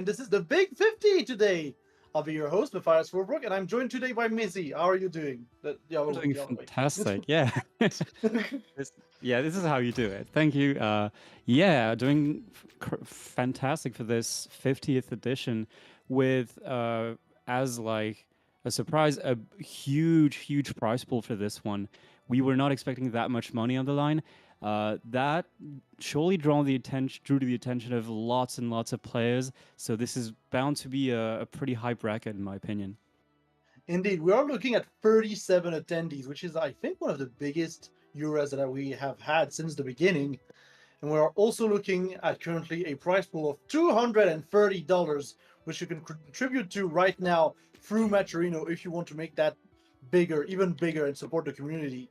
And this is the Big 50 today. I'll be your host, Matthias Fulbrook, and I'm joined today by Missy. How are you doing? I'm doing fantastic. Yeah. This is how you do it. Thank you. Yeah, doing fantastic for this 50th edition with as like a surprise a huge prize pool for this one. We were not expecting that much money on the line. That surely drew the attention of lots and lots of players. So this is bound to be a pretty high bracket in my opinion. Indeed, we are looking at 37 attendees, which is, I think, one of the biggest EURAS that we have had since the beginning. And we are also looking at currently a prize pool of $230, which you can contribute to right now through Matcherino if you want to make that bigger, even bigger, and support the community.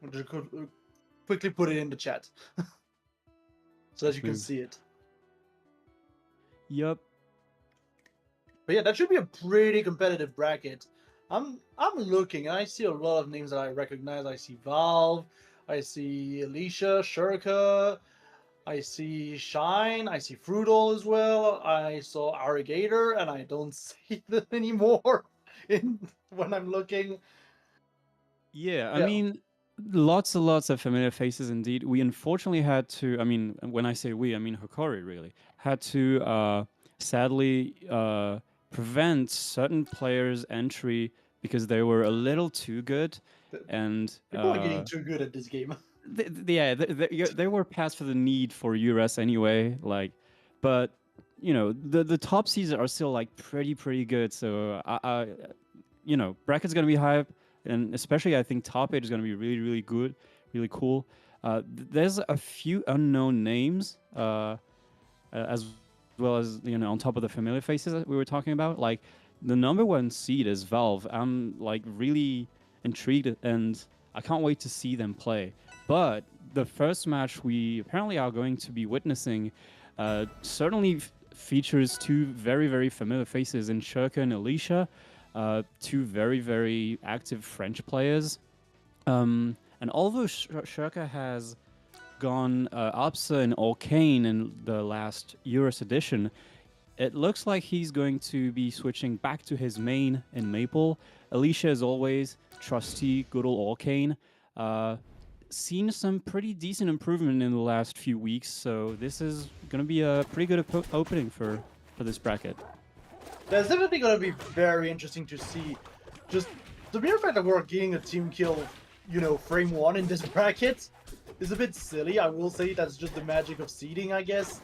I'll just quickly put it in the chat so that you can see it. Yup. But yeah, that should be a pretty competitive bracket. I'm looking, and I see a lot of names that I recognize. I see Valve, I see Alicia, Shurika, I see Shine, I see Fruitall as well. I saw Arrogator, and I don't see them anymore when I'm looking. Yeah, I mean, lots and lots of familiar faces indeed. We unfortunately had to, I mean, when I say we, I mean Hokori really, had to sadly prevent certain players' entry because they were a little too good. And people are getting too good at this game. They were past for the need for EURAS anyway. Like, but you know, the top seeds are still like pretty good. So you know, bracket's gonna be hype, and especially I think top 8 is gonna be really good, really cool. There's a few unknown names as well as, you know, on top of the familiar faces that we were talking about. Like the number 1 seed is Valve. I'm like really intrigued and I can't wait to see them play. But the first match we apparently are going to be witnessing certainly features 2 very familiar faces in Shurika and Alicia, 2 very active French players. And although Shurika has gone Opsa and Arcane in the last EURAS edition, it looks like he's going to be switching back to his main in Maple. Alicia, as always, trusty, good old Arcane. Seen some pretty decent improvement in the last few weeks, so this is going to be a pretty good opening for this bracket. That's definitely going to be very interesting to see. Just the mere fact that we're getting a team kill, you know, frame 1 in this bracket is a bit silly. I will say that's just the magic of seeding, I guess.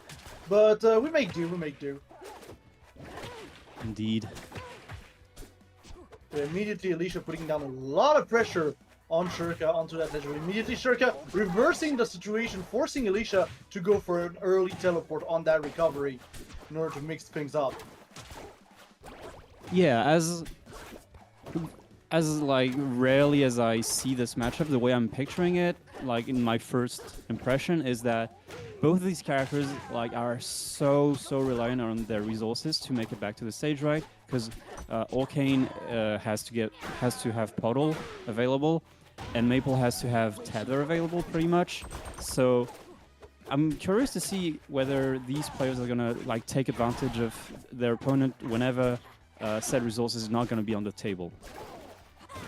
But we make do. Indeed. Immediately, Alicia putting down a lot of pressure on Shurika onto that ledge. Immediately, Shurika reversing the situation, forcing Alicia to go for an early teleport on that recovery in order to mix things up. Yeah, as like rarely as I see this matchup, the way I'm picturing it, like in my first impression, is that both of these characters like are so reliant on their resources to make it back to the stage, right? Because Arcane has to have Puddle available, and Maple has to have Tether available, pretty much. So I'm curious to see whether these players are gonna like take advantage of their opponent whenever said resources is not gonna be on the table.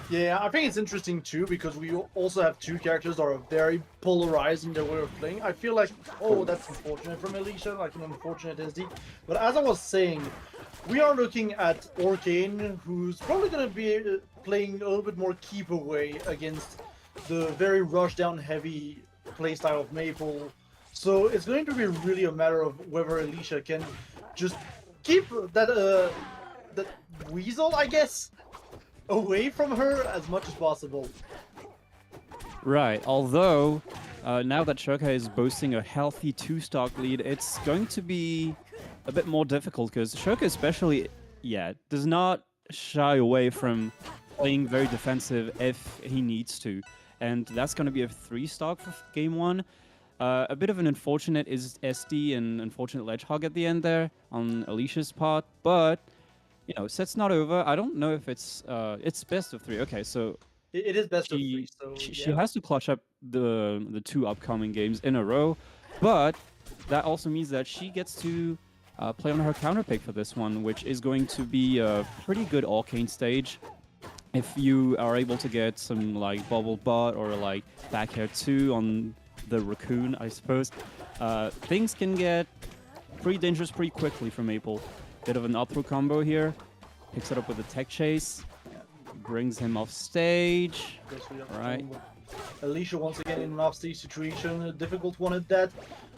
Yeah, I think it's interesting too because we also have 2 characters that are very polarized in their way of playing. I feel like, oh, that's unfortunate from Alicia, like an unfortunate SD. But as I was saying, we are looking at Arcane, who's probably going to be playing a little bit more keep away against the very rush down heavy playstyle of Maple. So it's going to be really a matter of whether Alicia can just keep that weasel, I guess, away from her as much as possible. Right, although now that Shurika is boasting a healthy 2-stock lead, it's going to be a bit more difficult because Shurika especially, does not shy away from playing very defensive if he needs to. And that's going to be a 3-stock for game 1. A bit of an unfortunate is SD and unfortunate ledge hog at the end there on Alicia's part, but you know, set's not over. I don't know if it's best of 3. Okay, so it is best of 3. So she has to clutch up the 2 upcoming games in a row, but that also means that she gets to play on her counter pick for this one, which is going to be a pretty good arcane stage. If you are able to get some like bubble butt or like back air 2 on the raccoon, I suppose, things can get pretty dangerous pretty quickly for Maple. Bit of an up throw combo here. Picks it up with a tech chase. Brings him off stage. Yes, we are Right. playing with Alicia once again in an off-stage situation, a difficult one at that.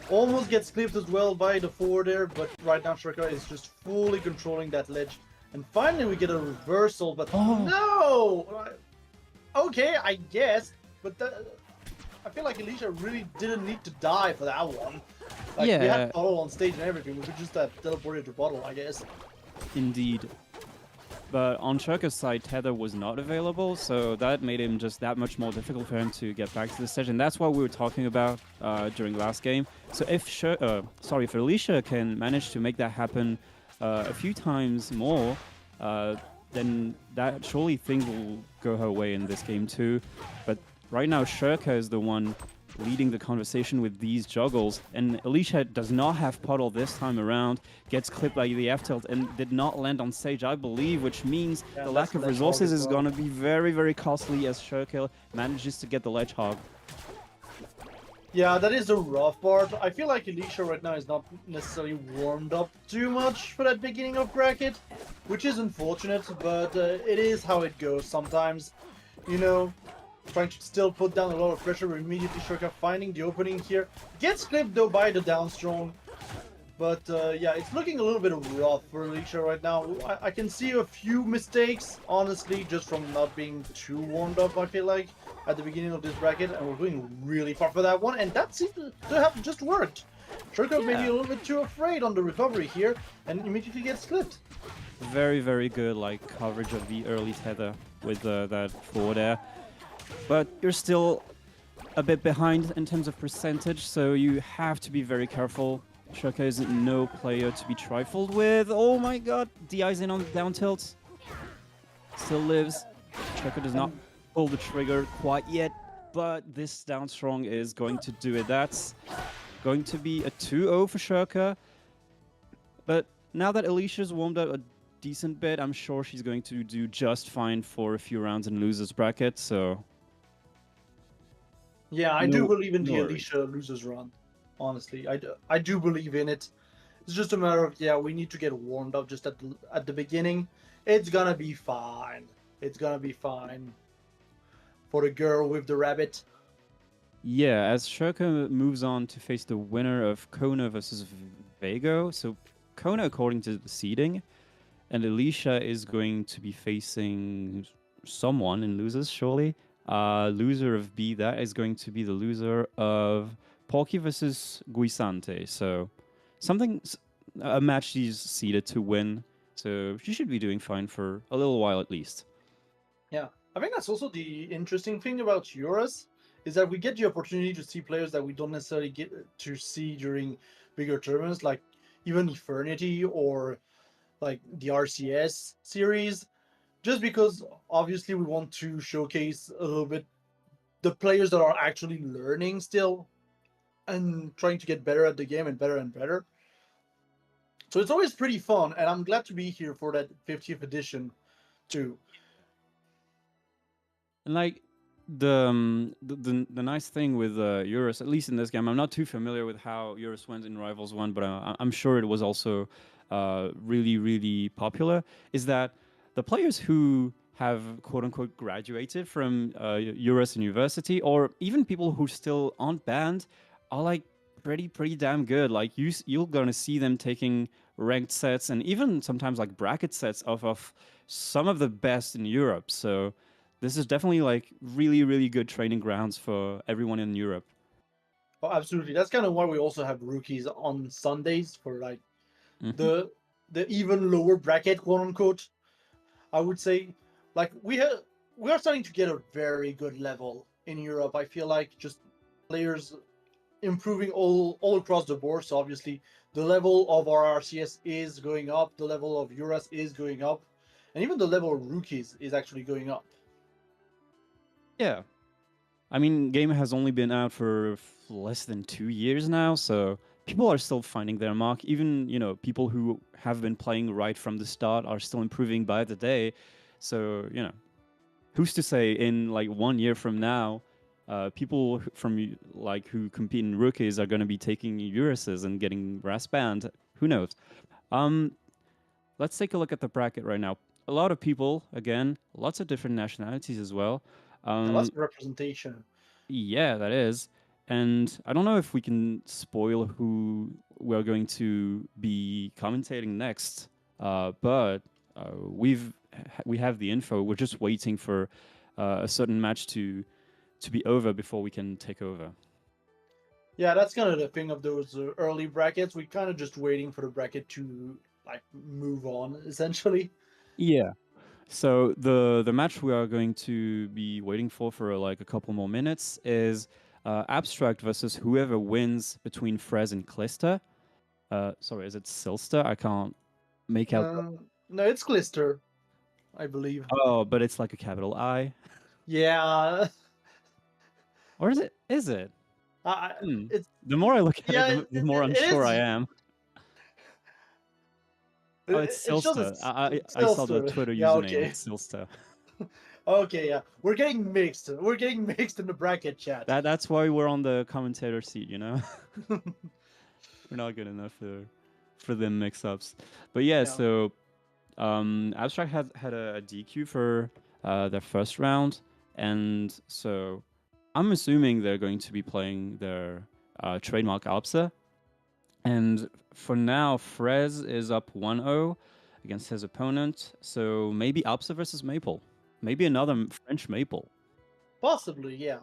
Almost gets clipped as well by the forward there, but right now Shrika is just fully controlling that ledge. And finally we get a reversal, but no! Okay, I guess, but I feel like Alicia really didn't need to die for that one. Like, we Yeah. had bottle on stage and everything, we could just have teleported to bottle, I guess. Indeed. But on Shurka's side, Tether was not available, so that made him just that much more difficult for him to get back to the stage, and that's what we were talking about during last game. So if if Alicia can manage to make that happen a few times more, then that surely things will go her way in this game too. But right now, Shurka is the one leading the conversation with these juggles, and Alicia does not have puddle this time around, gets clipped by the F-tilt and did not land on stage, I believe, which means Yeah, the that's lack of the ledge resources hog as is well. going to be very, very costly as Shurka manages to get the ledge hog. Yeah, that is the rough part. I feel like Alicia right now is not necessarily warmed up too much for that beginning of bracket, which is unfortunate, but it is how it goes sometimes. You know, trying to still put down a lot of pressure, immediately Shurka finding the opening here. Gets clipped though by the down strong. But yeah, it's looking a little bit rough for Alicia right now. I can see a few mistakes, honestly, just from not being too warmed up, I feel like, at the beginning of this bracket. And we're going really far for that one, and that seems to have just worked. Shurka maybe Yeah. a little bit too afraid on the recovery here, and immediately gets clipped. Very, very good like coverage of the early Tether with that forward air. But you're still a bit behind in terms of percentage, so you have to be very careful. Shurka is no player to be trifled with. Oh my god, DI's in on the down tilt. Still lives. Shurka does not pull the trigger quite yet, but this down strong is going to do it. That's going to be a 2-0 for Shurka. But now that Alicia's warmed up a decent bit, I'm sure she's going to do just fine for a few rounds in losers bracket, so Yeah, I do No- believe in no the worries. Alicia losers run. Honestly, I do believe in it. It's just a matter of, yeah, we need to get warmed up just at the beginning. It's gonna be fine. It's gonna be fine. For the girl with the rabbit. Yeah, as Shurka moves on to face the winner of Kona versus Vago. So Kona, according to the seeding, and Alicia is going to be facing someone in losers, surely. Loser of B, that is going to be the loser of Porky versus Guisante. So a match she's seeded to win. So she should be doing fine for a little while at least. Yeah, I think that's also the interesting thing about EURAS is that we get the opportunity to see players that we don't necessarily get to see during bigger tournaments, like even Eternity or like the RCS series, just because obviously we want to showcase a little bit the players that are actually learning still and trying to get better at the game and better and better. So it's always pretty fun, and I'm glad to be here for that 50th edition too. And like the nice thing with Eurus, at least in this game, I'm not too familiar with how Eurus went in Rivals 1, but I'm sure it was also really, really popular, is that the players who have quote unquote graduated from Eurus University, or even people who still aren't banned, are like pretty damn good. Like you're gonna see them taking ranked sets and even sometimes like bracket sets of some of the best in Europe. So this is definitely like really good training grounds for everyone in Europe. Oh, absolutely. That's kind of why we also have rookies on Sundays for like Mhm. the even lower bracket, quote unquote. I would say, like we are starting to get a very good level in Europe. I feel like just players improving all across the board. So obviously the level of our RCS is going up, the level of EURAS is going up, and even the level of rookies is actually going up. Yeah, I mean, game has only been out for less than 2 years now, so people are still finding their mark. Even people who have been playing right from the start are still improving by the day. So who's to say in like 1 year from now, people from like who compete in rookies are going to be taking EURASes and getting brass band? Who knows? Um, let's take a look at the bracket right now. A lot of people, again, lots of different nationalities as well. Yeah, lots Um, of representation. yeah, that is. And I don't know if we can spoil who we're going to be commentating next, but we have the info. We're just waiting for a certain match to be over before we can take over. Yeah, that's kind of the thing of those early brackets. We kind of just waiting for the bracket to like move on, essentially. Yeah. So the match we are going to be waiting for like a couple more minutes is Abstract versus whoever wins between Frez and Clister. Sorry, is it Silster? I can't make out. No, it's Glister, I believe. Oh, but it's like a capital I, Yeah, or is it? Is it? I, Hmm. it's The more I look at it, yeah, the more it unsure I is. am. Oh, it's It shows Silster. it's I saw the Silster. Twitter Yeah, username. okay, It's Silster. okay, yeah. We're getting mixed. We're getting mixed in the bracket chat. That's why we're on the commentator seat. We're not good enough for them mix-ups. But yeah, Yeah. so Abstract had a DQ for their first round, and so I'm assuming they're going to be playing their trademark Alpsa. And for now, Frez is up 1-0 against his opponent. So maybe Alpsa versus Maple. Maybe another French Maple. Possibly, yeah.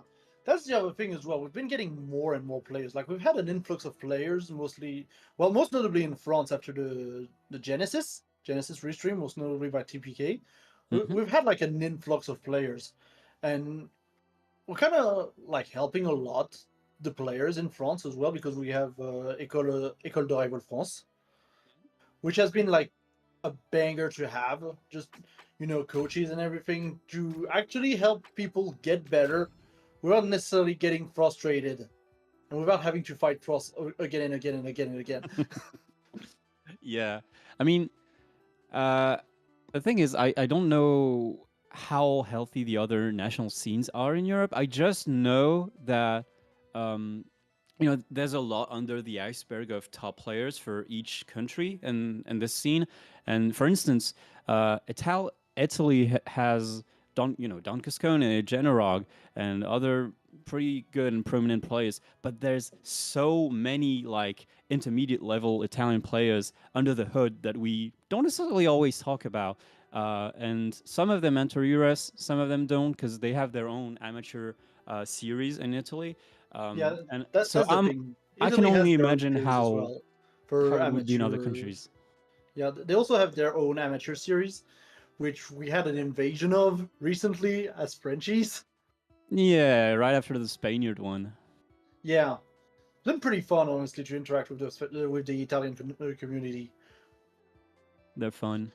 That's the other thing as well. We've been getting more and more players. Like we've had an influx of players, mostly, well, most notably in France after the Genesis restream, most notably by TPK. Hmm. We've had like an influx of players, and we're kind of like helping a lot the players in France as well because we have École de Rival France, which has been like a banger to have. Just coaches and everything to actually help people get better without necessarily getting frustrated and without having to fight frost again and again and again and again. Yeah. I mean, uh, the thing is, I don't know how healthy the other national scenes are in Europe. I just know that um, there's a lot under the iceberg of top players for each country and this scene. And for instance, Italy has Don Cascone, Generog, and other pretty good and prominent players. But there's so many like intermediate level Italian players under the hood that we don't necessarily always talk about. And some of them enter EURAS, some of them don't because they have their own amateur series in Italy. Yeah, And so that's the thing. I can Italy has only their own imagine series as how well for it would be in other amateurs. countries. Yeah, they also have their own amateur series, which we had an invasion of recently as Frenchies. Yeah, right after the Spaniard one. Yeah, it's been pretty fun, honestly, to interact with the Italian community. They're fun.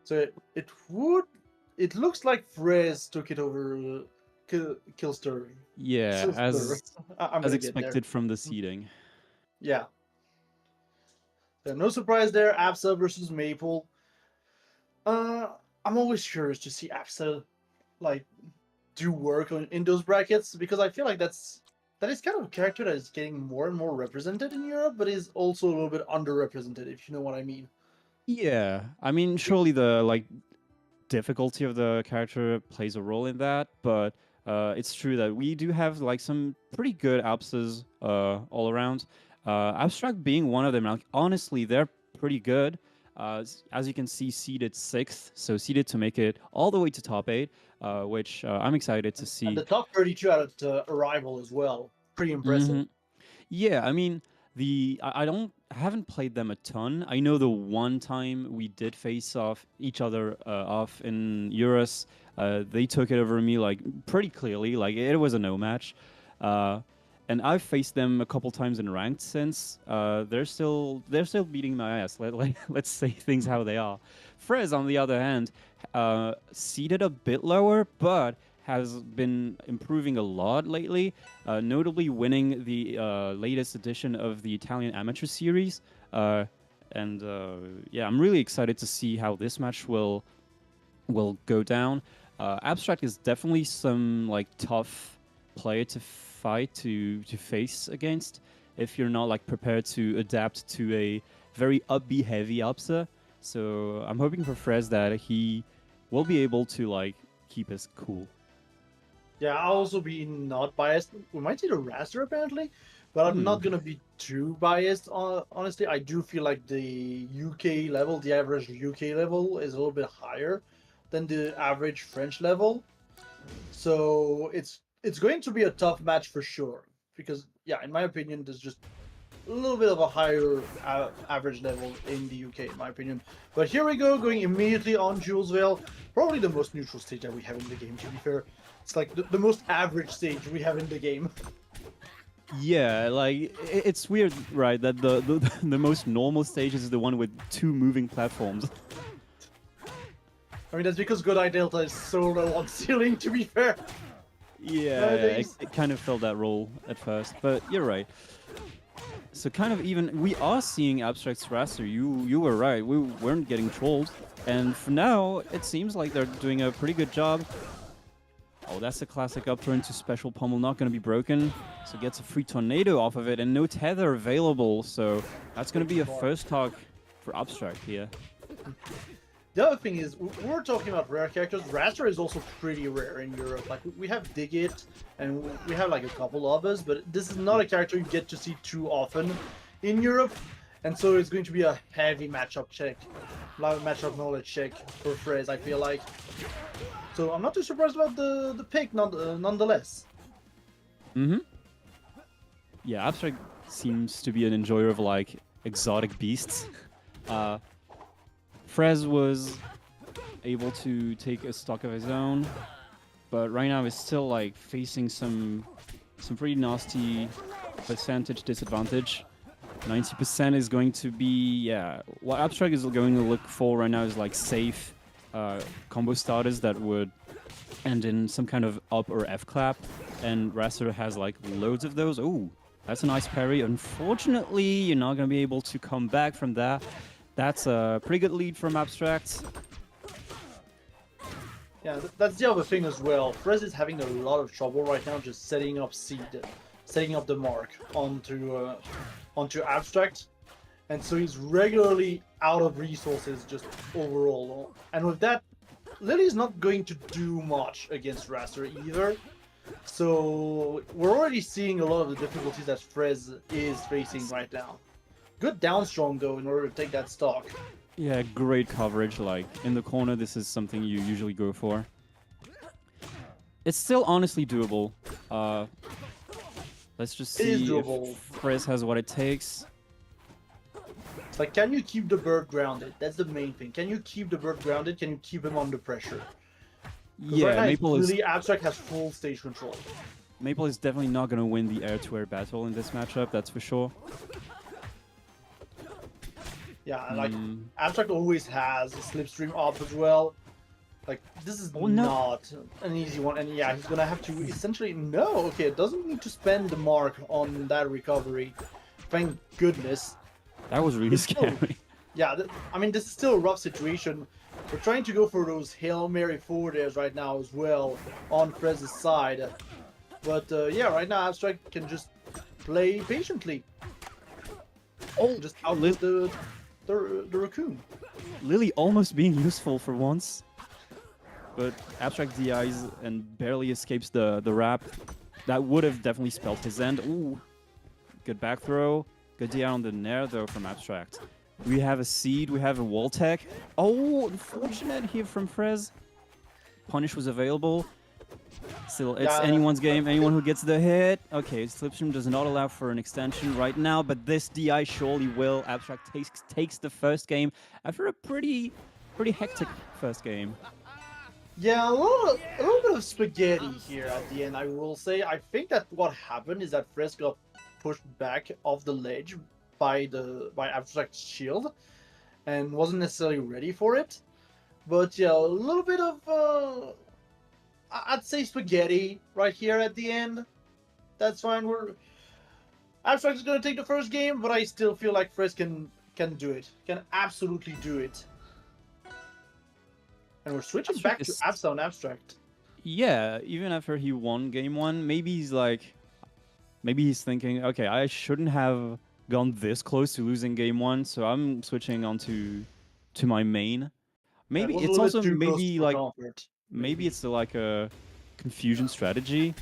So it looks like Frez took it over Killster. Yeah, Silster. I'm as gonna get there. expected from the seeding. Yeah. So no surprise there. Absa versus Maple. Uh, I'm always curious to see Absa like do work in those brackets because I feel like that is kind of a character that is getting more and more represented in Europe, but is also a little bit underrepresented, if you know what I mean. Yeah, I mean, surely the like difficulty of the character plays a role in that, but it's true that we do have like some pretty good Alpses all around. Abstract being one of them. Like honestly, they're pretty good. As you can see, seeded sixth, so seeded to make it all the way to top eight, which I'm excited to And see. the top 32 out of Arrival as well. Pretty impressive. Hmm. Yeah, I mean I haven't played them a ton. I know the one time we did face off each other off in Eurus, they took it over me like pretty clearly. Like it was a no match, uh, and I've faced them a couple times in ranked since. They're still beating my ass. Let's say things how they are. Frez, on the other hand, seated a bit lower, but has been improving a lot lately, notably winning the latest edition of the Italian Amateur Series. And yeah, I'm really excited to see how this match will go down. Abstract is definitely some like tough player to fight to face against if you're not like prepared to adapt to a very upbeat heavy Upsa. So I'm hoping for Frez that he will be able to like keep his cool. Yeah, I'll also be not biased. We might see the Raster apparently, but I'm not gonna be too biased. Honestly, I do feel like the UK level, the average UK level, is a little bit higher than the average French level. So it's going to be a tough match for sure. Because yeah, in my opinion, there's just a little bit of a higher average level in the UK, in my opinion. But here we go, going immediately on Jules Vale. Probably the most neutral stage that we have in the game, to be fair. It's like the most average stage we have in the game. Yeah, like it's weird, right? That the most normal stage is the one with 2 moving platforms. I mean, that's because Good Eye Delta is so low on ceiling, to be fair. Yeah, it kind of felt that role at first, but you're right. So kind of even we are seeing Abstract's Raster. You were right. We weren't getting trolled, and for now it seems like they're doing a pretty good job. Oh, that's a classic up throw into special pummel, not going to be broken. So gets a free tornado off of it, and no tether available. So that's going to be a first talk for Abstract here. The other thing is, we're talking about rare characters. Raster is also pretty rare in Europe. Like, we have Digit, and we have like a couple others, but this is not a character you get to see too often in Europe. And so it's going to be a heavy matchup check, matchup knowledge check for Frez, I feel like. So I'm not too surprised about the pick, nonetheless. Yeah, Abstract seems to be an enjoyer of like exotic beasts. Frez was able to take a stock of his own, but right now is still like facing some pretty nasty percentage disadvantage. 90% is going to be, yeah, what Abstract is going to look for right now is like safe combo starters that would end in some kind of up or F clap, and Raster has like loads of those. Ooh, that's a nice parry. Unfortunately, you're not going to be able to come back from that. That's a pretty good lead from Abstract. Yeah, that's the other thing as well. Frez is having a lot of trouble right now just setting up the mark onto Abstract, and so he's regularly out of resources just overall. And with that, Lily's not going to do much against Raster either. So we're already seeing a lot of the difficulties that Frez is facing right now. Good down strong though in order to take that stock. Yeah, great coverage. Like in the corner, this is something you usually go for. It's still honestly doable. Let's just see if Frez has what it takes. It's like, can you keep the bird grounded? That's the main thing. Can you keep the bird grounded? Can you keep him under pressure? Yeah, right now, Maple is really Abstract has full stage control. Maple is definitely not going to win the air-to-air battle in this matchup. That's for sure. Yeah, like Abstract always has a slipstream up as well. Like, this is not an easy one, and yeah, he's gonna have to essentially okay, it doesn't need to spend the mark on that recovery. Thank goodness. That was really scary. Yeah, I mean, this is still a rough situation. We're trying to go for those Hail Mary forward airs right now as well on Frez's side. But yeah, right now Abstract can just play patiently. Just outlive the raccoon. Lily almost being useful for once, but Abstract DIs and barely escapes the wrap. That would have definitely spelled his end. Ooh, good back throw. Good DI on the Nair though from Abstract. We have a seed, we have a wall tech. Oh, unfortunate here from Frez. Punish was available. Still, it's anyone's game. Anyone who gets the hit. Okay, Slipstream does not allow for an extension right now, but this DI surely will. Abstract takes the first game after a pretty hectic first game. Yeah, a little bit of spaghetti here at the end, I will say. I think that what happened is that Frez got pushed back off the ledge by Abstract's shield and wasn't necessarily ready for it. But yeah, a little bit of I'd say spaghetti right here at the end. That's fine. Abstract is gonna take the first game, but I still feel like Friz can do it. Can absolutely do it. And we're switching Abstract back to is Absa on Abstract. Yeah, even after he won game one, maybe he's thinking, okay, I shouldn't have gone this close to losing game one, so I'm switching on to my main. It Maybe was a it's little bit also too close maybe for like comfort. maybe it's like a confusion strategy.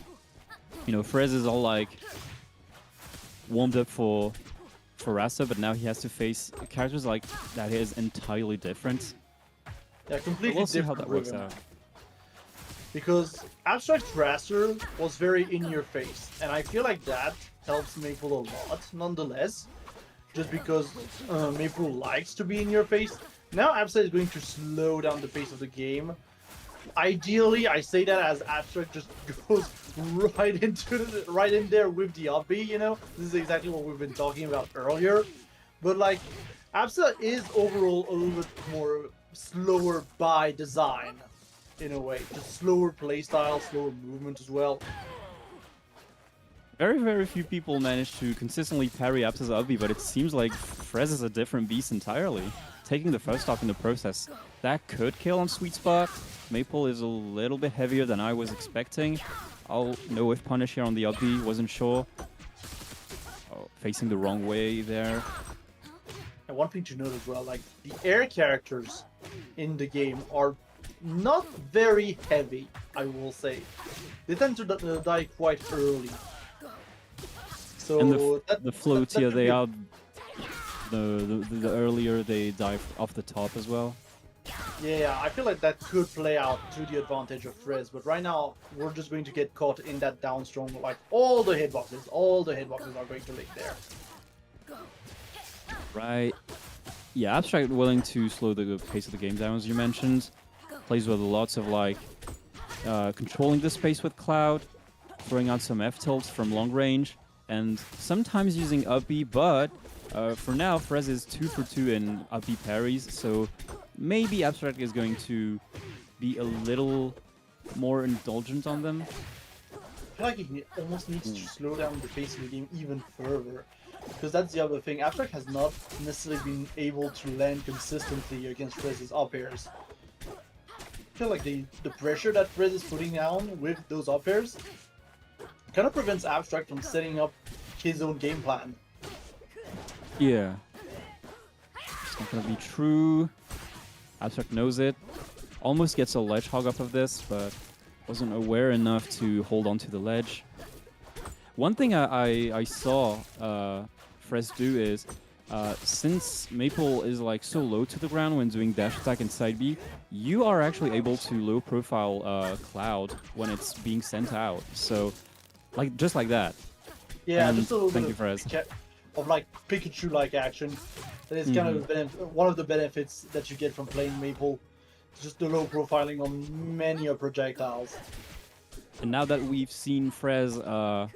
You know, Frez is all like warmed up for Rasa, but now he has to face characters like that is entirely different. Yeah, But completely we'll see different how that works rhythm. out. Because Abstract Raster was very in your face, and I feel like that helps Maple a lot, nonetheless. Just because Maple likes to be in your face. Now Abstract is going to slow down the pace of the game. Ideally, I say that as Abstract just goes right in there with the up B, you know? This is exactly what we've been talking about earlier. But like, Absa is overall a little bit more slower by design, in a way. Just slower playstyle, slower movement as well. Very, very few people manage to consistently parry Apsa's Ubbi, but it seems like Frez is a different beast entirely. Taking the first stock in the process, that could kill on Sweet Spot. Maple is a little bit heavier than I was expecting. I'll know with punish here on the Ubbi, wasn't sure. Oh, facing the wrong way there. And one thing to note as well, like, the air characters in the game are not very heavy, I will say. They tend to die quite early. So And that the floatier, could they be are the earlier they dive off the top as well. yeah, I feel like that could play out to the advantage of Frizz, but right now we're just going to get caught in that down strong, like all the hitboxes are going to lick there. Right. Yeah, Abstract willing to slow the pace of the game down, as you mentioned. Plays with lots of like controlling the space with Cloud, throwing out some F-tilts from long range, and sometimes using up B, but for now, Frez is 2 for 2 in up B parries, so maybe Abstract is going to be a little more indulgent on them. I feel like he almost needs to slow down the pace of the game even further. Because that's the other thing, Abstract has not necessarily been able to land consistently against Frizz's up airs. I feel like the pressure that Frizz is putting down with those up airs kind of prevents Abstract from setting up his own game plan. Yeah. It's not gonna be true. Abstract knows it. Almost gets a ledge hog off of this, but wasn't aware enough to hold on to the ledge. One thing I saw Frez do is, since Maple is like so low to the ground when doing dash attack and side B, you are actually able to low profile Cloud when it's being sent out. So, like just like that. Yeah, And just a little thank bit you, Frez. of like Pikachu-like action. That is kind of one of the benefits that you get from playing Maple. Just the low profiling on many projectiles. And now that we've seen Frez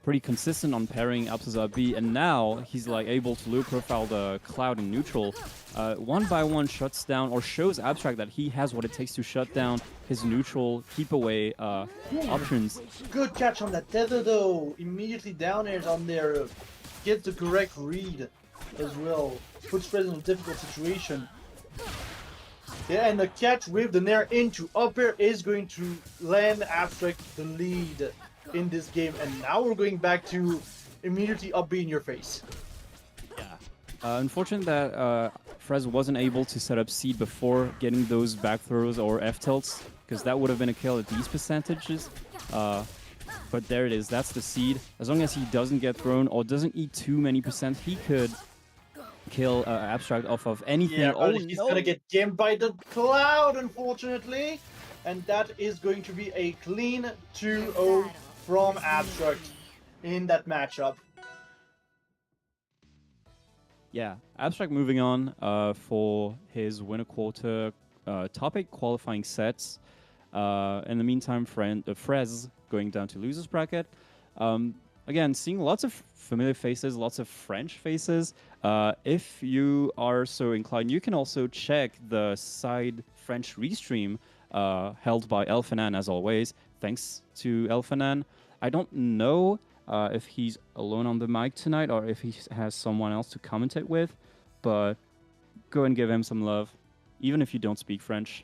pretty consistent on pairing Apsa's up B, and now he's like able to low profile the Cloud in neutral, one by one shuts down or shows Abstract that he has what it takes to shut down his neutral keep away options. Good catch on that tether though. Immediately down airs on there. Gets the correct read as well. Puts Fred in a difficult situation. Yeah, and the catch with the nair into up air is going to land Abstract the lead in this game. And now we're going back to immediately up B in your face. Yeah. Unfortunate that Frez wasn't able to set up seed before getting those back throws or F tilts, because that would have been a kill at these percentages. But there it is. That's the seed. As long as he doesn't get thrown or doesn't eat too many percent, he could kill Abstract off of anything. Yeah, Oh he's no! gonna get gamed by the Cloud, unfortunately. And that is going to be a clean 2-0 from Abstract in that matchup. Yeah, Abstract moving on for his winner quarter top 8 qualifying sets. In the meantime, Frez going down to losers bracket. Again, seeing lots of familiar faces, lots of French faces. If you are so inclined, you can also check the side French restream held by Elfanan as always. Thanks to Elfanan. I don't know if he's alone on the mic tonight or if he has someone else to commentate with, but go and give him some love, even if you don't speak French.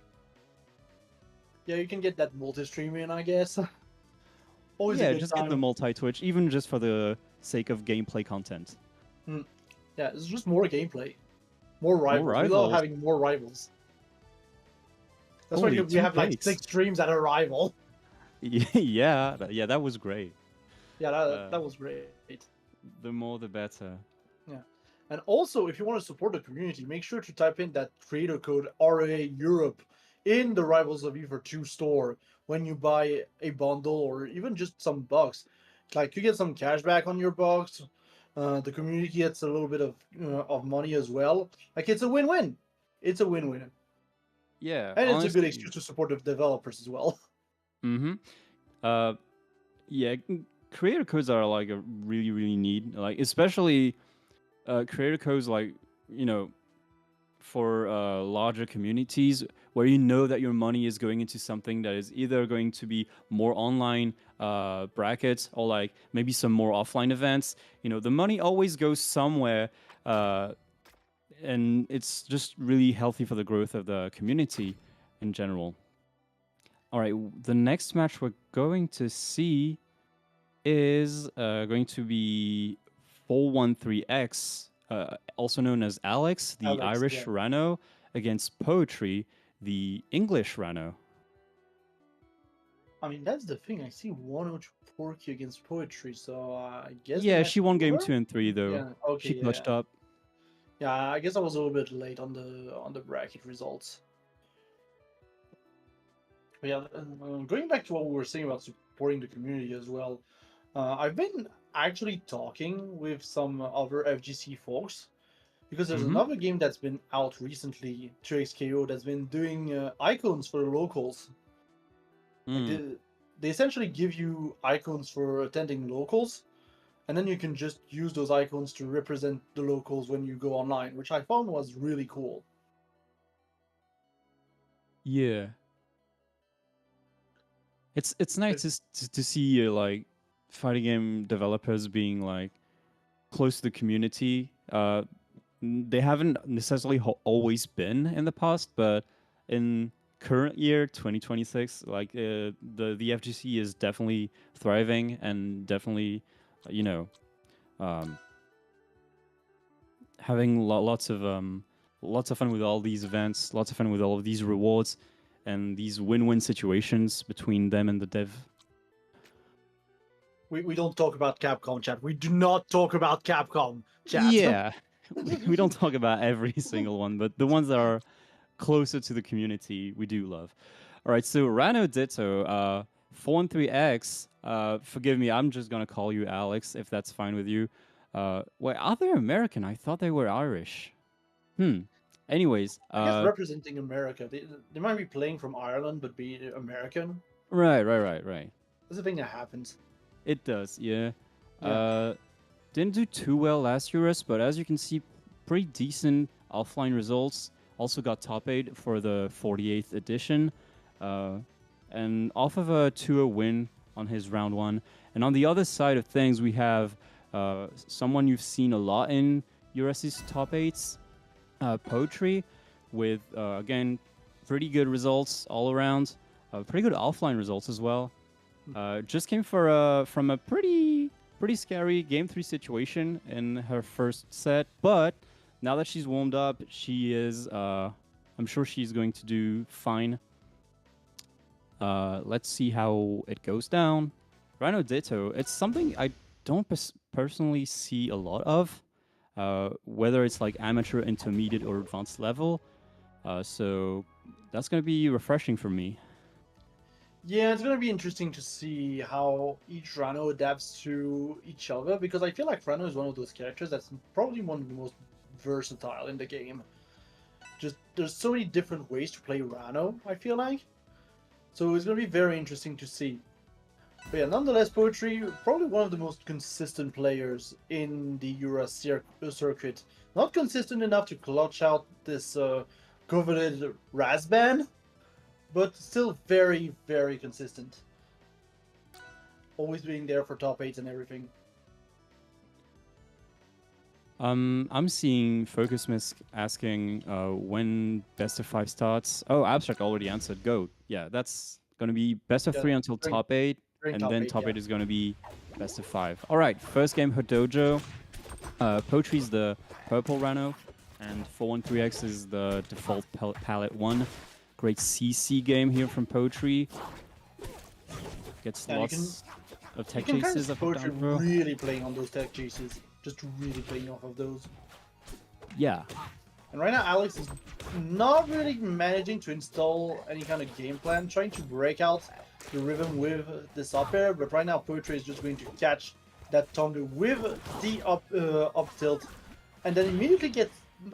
Yeah, you can get that multi-stream in, I guess. Always a Yeah, good just get the time. multi-Twitch, even just for the sake of gameplay content. Yeah, it's just more gameplay. More rivals. We love rivals. having more rivals. That's why Holy, we have like 2Ks. 6 streams at a rival. Yeah, that was great. Yeah, that was great. The more the better. Yeah. And also, if you want to support the community, make sure to type in that creator code RA Europe in the Rivals of Ether 2 store when you buy a bundle or even just some bucks. Like you get some cash back on your box. The community gets a little bit of money as well. Like it's a win-win. It's a win-win. Yeah, And it's a good honestly. excuse to support the developers as well. Mm-hmm. Yeah, creator codes are like a really, really need. Like especially creator codes like, you know, for larger communities where you know that your money is going into something that is either going to be more online brackets or like maybe some more offline events. You know, the money always goes somewhere, and it's just really healthy for the growth of the community in general. All right, the next match we're going to see is going to be 413X, also known as Alex, the Alex, Irish yeah. Rano, against Poetry, the English Rano. I mean, that's the thing. I see 102 Porky against Poetry, so I guess the Yeah, match she is won game over? 2 and 3 though. Yeah, okay, She yeah. clutched up. Yeah, I guess I was a little bit late on the bracket results. But yeah, going back to what we were saying about supporting the community as well, I've been actually talking with some other FGC folks because there's Mm-hmm. another game that's been out recently, 2XKO, that's been doing icons for the locals. Like Mm. they essentially give you icons for attending locals, and then you can just use those icons to represent the locals when you go online, which I found was really cool. Yeah. It's nice to see like fighting game developers being like close to the community. They haven't necessarily always been in the past, but in current year 2026, like the FGC is definitely thriving and definitely, you know, um, having lots of fun with all these events, lots of fun with all of these rewards, and these win-win situations between them and the dev. We don't talk about Capcom, chat. We do not talk about Capcom, chat. Yeah, we don't talk about every single one, but the ones that are closer to the community, we do love. All right, so Rano Ditto, 413X, forgive me, I'm just gonna call you Alex if that's fine with you. Wait, are they American? I thought they were Irish. Anyways, I guess representing America. They might be playing from Ireland, but be American. right. That's the thing that happens. It does, yeah. Yeah. Didn't do too well last EURAS, but as you can see, pretty decent offline results. Also got top 8 for the 48th edition. And off of a 2-0 win on his round 1. And on the other side of things, we have someone you've seen a lot in EURAS's top 8s, Poetry, with, again, pretty good results all around. Pretty good offline results as well. Just came from a pretty scary game 3 situation in her first set, but now that she's warmed up, she is I'm sure she's going to do fine. Let's see how it goes down. Rhino Ditto, it's something I don't personally see a lot of, whether it's like amateur, intermediate, or advanced level. So that's going to be refreshing for me. Yeah, it's gonna be interesting to see how each Rano adapts to each other because I feel like Rano is one of those characters that's probably one of the most versatile in the game. Just there's so many different ways to play Rano, I feel like. So it's gonna be very interesting to see. But yeah, nonetheless, Poetry, probably one of the most consistent players in the EURAS circuit. Not consistent enough to clutch out this coveted Razban, but still very, very consistent. Always being there for top 8s and everything. I'm seeing Focus Misk asking when best of 5 starts. Oh, Abstract already answered. Go. Yeah, that's gonna be best of Yeah, 3 until during- top 8, during and top then 8, top yeah. 8 is gonna be best of 5. All right, first game Hodojo. Poetry's the purple Rano, and 413X is the default palette 1. Great CC game here from Poetry. Gets Yeah, lots of you tech can kind chases of up and Poetry down throw. really playing on those tech chases. Just really playing off of those. Yeah. And right now, Alex is not really managing to install any kind of game plan, trying to break out the rhythm with this up air, but right now Poetry is just going to catch that thunder with the up tilt, and then immediately get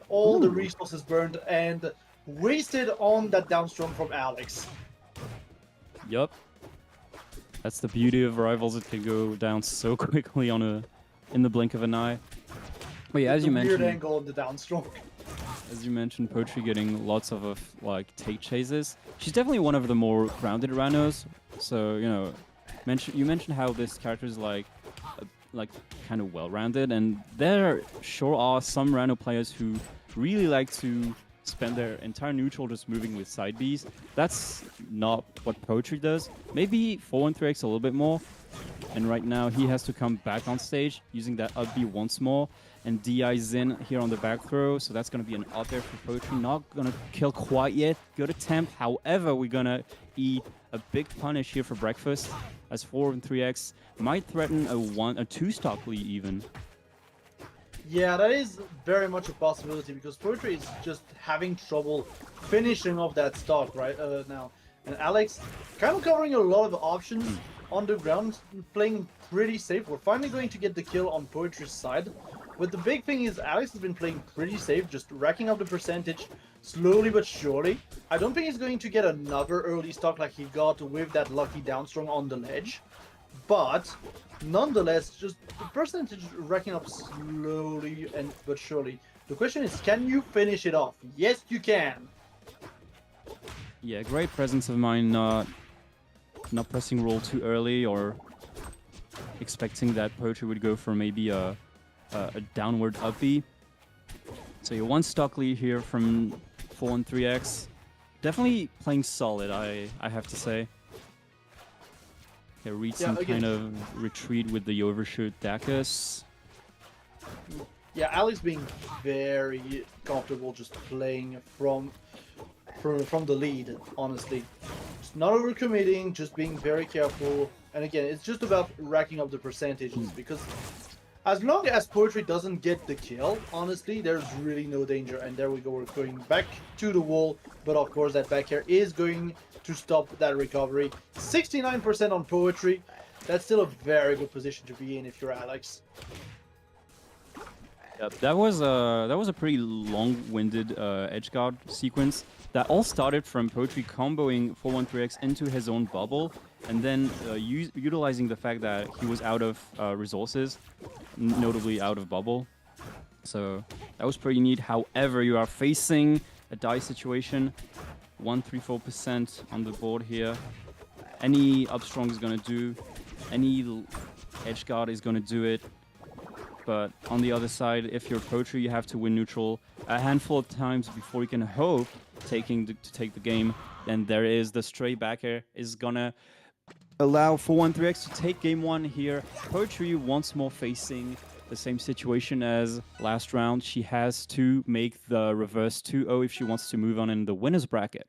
all the Ooh. resources burned and wasted on that downstrong from Alex. Yup. That's the beauty of rivals. It can go down so quickly in the blink of an eye. But yeah, With as the you weird mentioned, angle on the downstrong. Poetry getting lots of like take chases. She's definitely one of the more grounded Ranos. So you mentioned how this character is like kind of well-rounded, and there sure are some Rano players who really like to spend their entire neutral just moving with side Bs. That's not what Poetry does. Maybe 413X a little bit more. And right now he has to come back on stage using that up B once more. And DI Zin here on the back throw. So that's going to be an up air for Poetry. Not going to kill quite yet. Good attempt. However, we're going to eat a big punish here for breakfast. As 413X might threaten a 2-stock lead even. Yeah, that is very much a possibility because Poetry is just having trouble finishing off that stock right now. And Alex kind of covering a lot of options on the ground, playing pretty safe. We're finally going to get the kill on Poetry's side. But the big thing is Alex has been playing pretty safe, just racking up the percentage slowly but surely. I don't think he's going to get another early stock like he got with that lucky downstrong on the ledge. But nonetheless, just the percentage racking up slowly but surely. The question is, can you finish it off? Yes, you can. Yeah, great presence of mind, not pressing roll too early or expecting that Poetry would go for maybe a downward up B. So you're 1 stock lead here from 413X. Definitely playing solid, I have to say. Okay, read some again, kind of retreat with the overshoot Dacus. Yeah, Alex being very comfortable just playing from the lead, honestly. Just not overcommitting, just being very careful. And again, it's just about racking up the percentages because as long as Poetry doesn't get the kill, honestly, there's really no danger. And there we go, we're going back to the wall. But of course, that back air is going to stop that recovery. 69% on Poetry. That's still a very good position to be in if you're Alex. Yep, that was a pretty long-winded edge guard sequence that all started from Poetry comboing 413X into his own bubble, and then utilizing the fact that he was out of resources, notably out of bubble. So that was pretty neat. However, you are facing a die situation, 134% on the board here. Any upstrong is gonna do, any edge guard is gonna do it. But on the other side, if you're Poetry, you have to win neutral a handful of times before you can hope to take the game. And there is the stray back air is gonna allow 413X to take game 1 here. Poetry once more facing the same situation as last round. She has to make the reverse 2-0 if she wants to move on in the winner's bracket.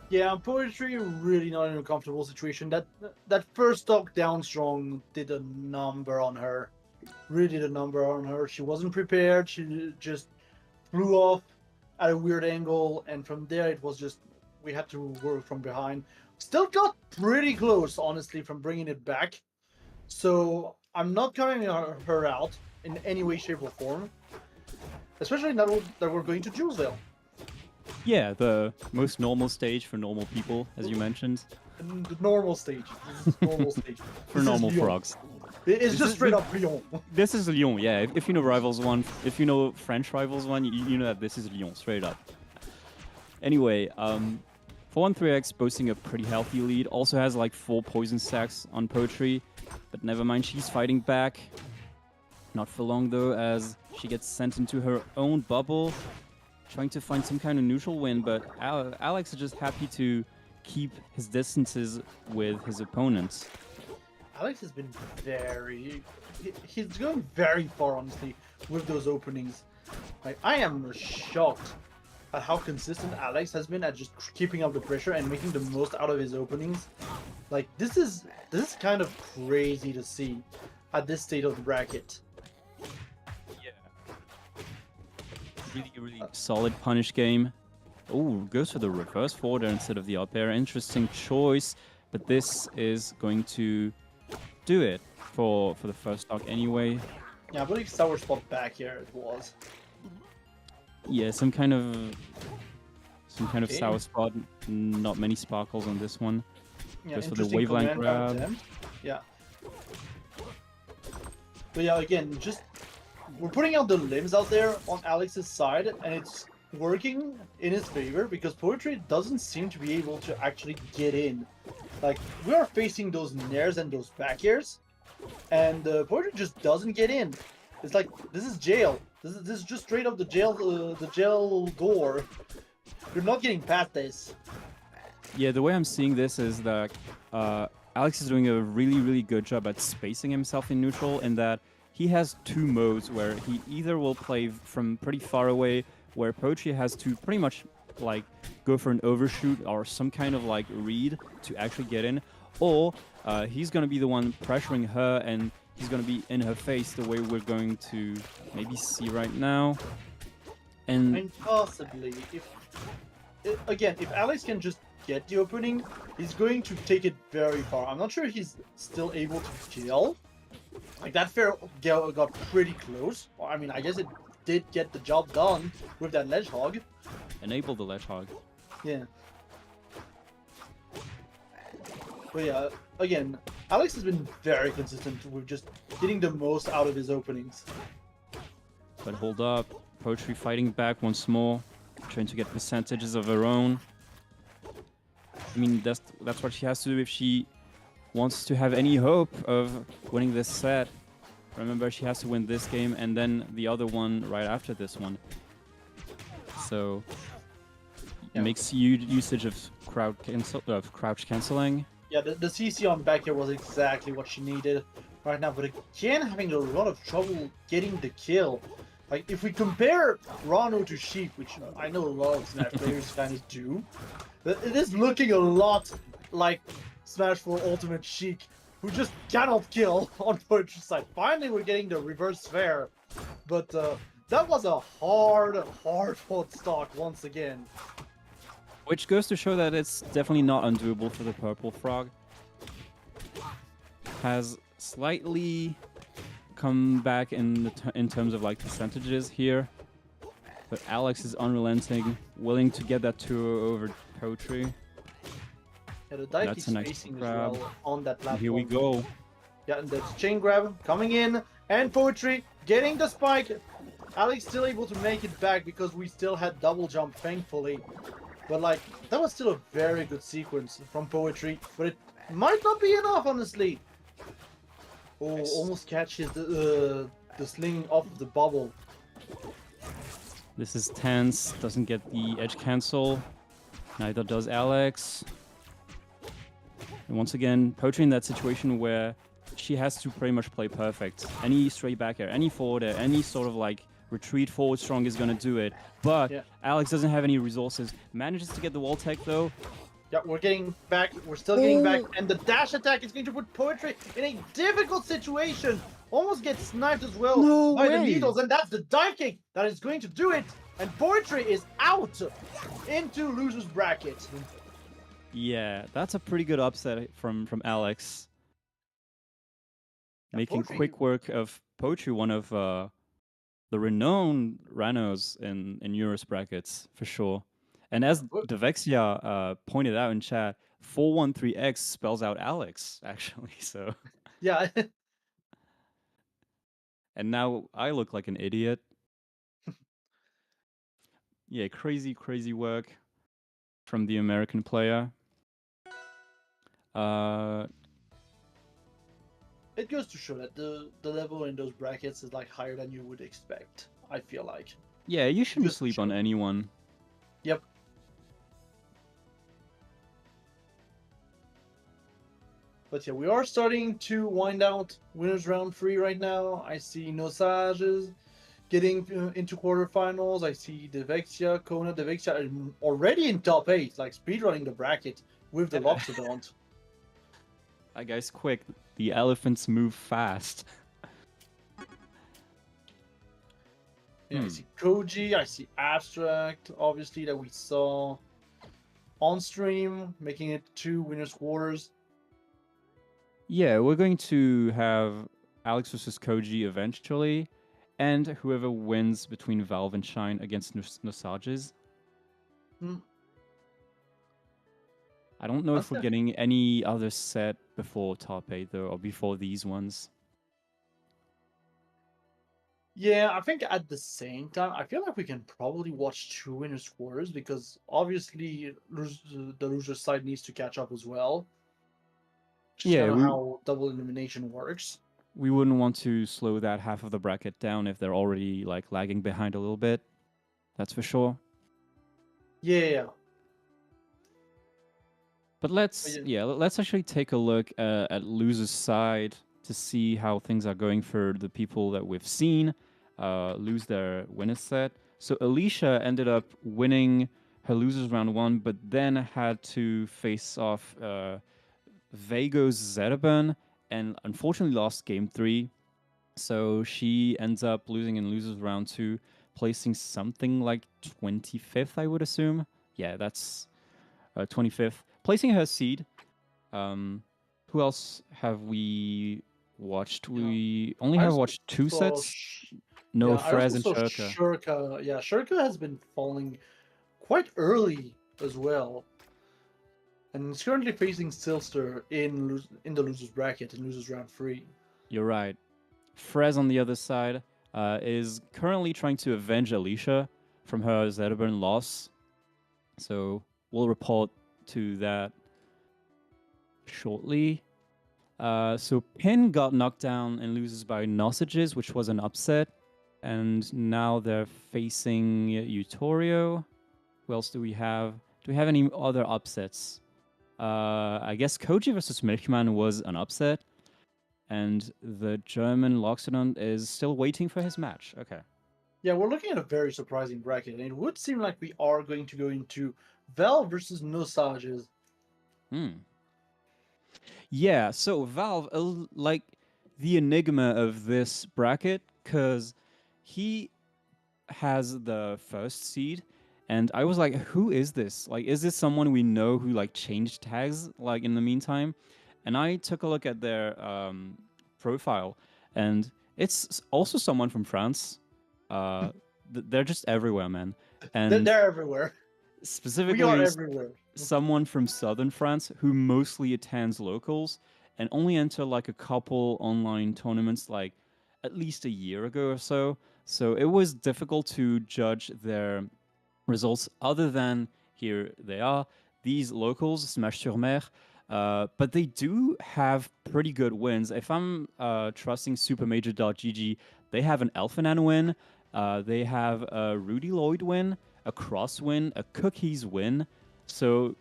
Yeah, Poetry really not in a comfortable situation. That first stock down strong did a number on her. Really did a number on her. She wasn't prepared. She just flew off at a weird angle, and from there it was just we had to work from behind. Still got pretty close, honestly, from bringing it back. So I'm not counting her out in any way, shape, or form. Especially now that we're going to Julesville. Yeah, the most normal stage for normal people, as you mentioned. The normal stage. This is normal stage. For normal frogs. It's just straight up Lyon. This is Lyon, yeah. If you know Rivals 1, if you know French Rivals 1, you know that this is Lyon, straight up. Anyway, 413X boasting a pretty healthy lead. Also has like 4 poison stacks on Poetry. But never mind, she's fighting back. Not for long though, as she gets sent into her own bubble. Trying to find some kind of neutral win, but Alex is just happy to keep his distances with his opponents. Alex has been he's going very far, honestly, with those openings. Like, I am shocked at how consistent Alex has been at just keeping up the pressure and making the most out of his openings. Like, this is kind of crazy to see at this state of the bracket. Yeah. Really solid punish game. Oh, goes for the reverse forward instead of the up air. Interesting choice, but this is going to do it for the first stock anyway. Yeah, I believe sour spot back here it was. Yeah, some kind of Okay. sour spot. Not many sparkles on this one. Yeah, Goes for the interesting waveline command grab. attempt. Yeah. But yeah, again, just we're putting out the limbs out there on Alex's side, and it's working in his favor because Poetry doesn't seem to be able to actually get in. Like, we are facing those nairs and those back airs, and Poetry just doesn't get in. It's like, this is jail. This is just straight up the jail door. You're not getting past this. Yeah, the way I'm seeing this is that Alex is doing a really good job at spacing himself in neutral, in that he has 2 modes where he either will play from pretty far away, where Poetry has to pretty much like go for an overshoot or some kind of like read to actually get in, or he's gonna be the one pressuring her and he's gonna be in her face the way we're going to maybe see right now. And Possibly, again, if Alex can just get the opening, he's going to take it very far. I'm not sure if he's still able to kill. Like, that fair got pretty close. I mean, I guess it did get the job done with that ledge hog. enable the ledge hog. Yeah. But yeah, again, Alex has been very consistent with just getting the most out of his openings. But hold up, Poetry fighting back once more, trying to get percentages of her own. I mean, that's what she has to do if she wants to have any hope of winning this set. Remember, she has to win this game and then the other one right after this one. So it makes usage of crouch canceling. Yeah, the CC on back here was exactly what she needed right now, but again, having a lot of trouble getting the kill. Like, if we compare Rano to Sheep, which I know a lot of Smash players kind of do, it is looking a lot like Smash 4 Ultimate Sheik, who just cannot kill on Poetry's side. Finally, we're getting the reverse sphere, but that was a hard-fought stock once again. Which goes to show that it's definitely not undoable for the Purple Frog. Has slightly come back in terms of like percentages here, but Alex is unrelenting, willing to get that 2 over Poetry. Yeah, the dive That's keeps a nice spacing as grab. well on that platform. Here we go. Yeah, and that's chain grab coming in, and Poetry getting the spike. Alex still able to make it back because we still had double jump, thankfully. But like, that was still a very good sequence from Poetry, but it might not be enough, honestly. Oh, Nice. almost catches the sling off of the bubble. This is tense, doesn't get the edge cancel. Neither does Alex. And once again, Poetry in that situation where she has to pretty much play perfect. Any straight back air, any forward air, any sort of like retreat forward strong is gonna do it. But Yeah. Alex doesn't have any resources. Manages to get the wall tech though. Yeah, we're getting back. We're still getting back, and the dash attack is going to put Poetry in a difficult situation. Almost gets sniped as well No by the way. needles, and that's the dive kick that is going to do it. And Poetry is out into loser's bracket. Yeah, that's a pretty good upset from Alex. Yeah, Making Poetry- quick work of Poetry, one of the renowned Ranos in EURAS brackets, for sure. And as Devexia pointed out in chat, 413X spells out Alex, actually. So, Yeah, and now I look like an idiot. Yeah, crazy work. from the American player. It goes to show that the level in those brackets is like higher than you would expect. I feel like. Yeah, you shouldn't Goes to sleep on show. anyone. Yep. But yeah, we are starting to wind out winners round 3 right now. I see Nosages getting into quarterfinals. I see Devexia, Kona, Devexia are already in top 8, like speedrunning the bracket with the Loxodont. I guess quick. The elephants move fast. Yeah, I see Koji, I see Abstract, obviously, that we saw on stream, making it 2 winners quarters. Yeah, we're going to have Alex versus Koji eventually, and whoever wins between Valve and Shine against Nosages. Hmm. I don't know if we're Okay. getting any other set before top 8 though, or before these ones. Yeah, I think at the same time, I feel like we can probably watch 2 winners quarters because obviously the loser side needs to catch up as well. Just Yeah, kind of how double elimination works. we wouldn't want to slow that half of the bracket down if they're already like lagging behind a little bit. That's for sure. Yeah. But let's actually take a look at loser's side to see how things are going for the people that we've seen lose their winner's set. So Alicia ended up winning her losers round 1, but then had to face off Vago's Zetaburn and unfortunately lost game 3. So she ends up losing in losers round 2, placing something like 25th, I would assume. Yeah, that's 25th, placing her seed. Who else have we watched? We only I have also watched 2 saw sets. No, I Frez also and saw Shurka. Shurka. Yeah, Shurka has been falling quite early as well. And is currently facing Silster in the losers bracket in losers round 3. You're right. Frez on the other side is currently trying to avenge Alicia from her Zetaburn loss. So we'll report to that shortly. So Pin got knocked down and loses by Nosages, which was an upset. And now they're facing Utorio. Who else do we have? Do we have any other upsets? I guess Koji versus Milchmann was an upset. And the German Loxodon is still waiting for his match. Okay. Yeah, we're looking at a very surprising bracket, and it would seem like we are going to go into Valve versus Nosages. Yeah, so Valve, like the enigma of this bracket, because he has the first seed, and I was like, who is this? Like, is this someone we know who like changed tags like in the meantime? And I took a look at their profile, and it's also someone from France. They're just everywhere, man. And They're everywhere. We specifically, are everywhere. someone from southern France who mostly attends locals and only entered like a couple online tournaments like at least a year ago or so. So it was difficult to judge their results other than here they are, these locals, Smash sur Mer. But they do have pretty good wins. If I'm trusting supermajor.gg, they have an Elfinan win, they have a Rudy Lloyd win, a Cross win, a Cookies win. So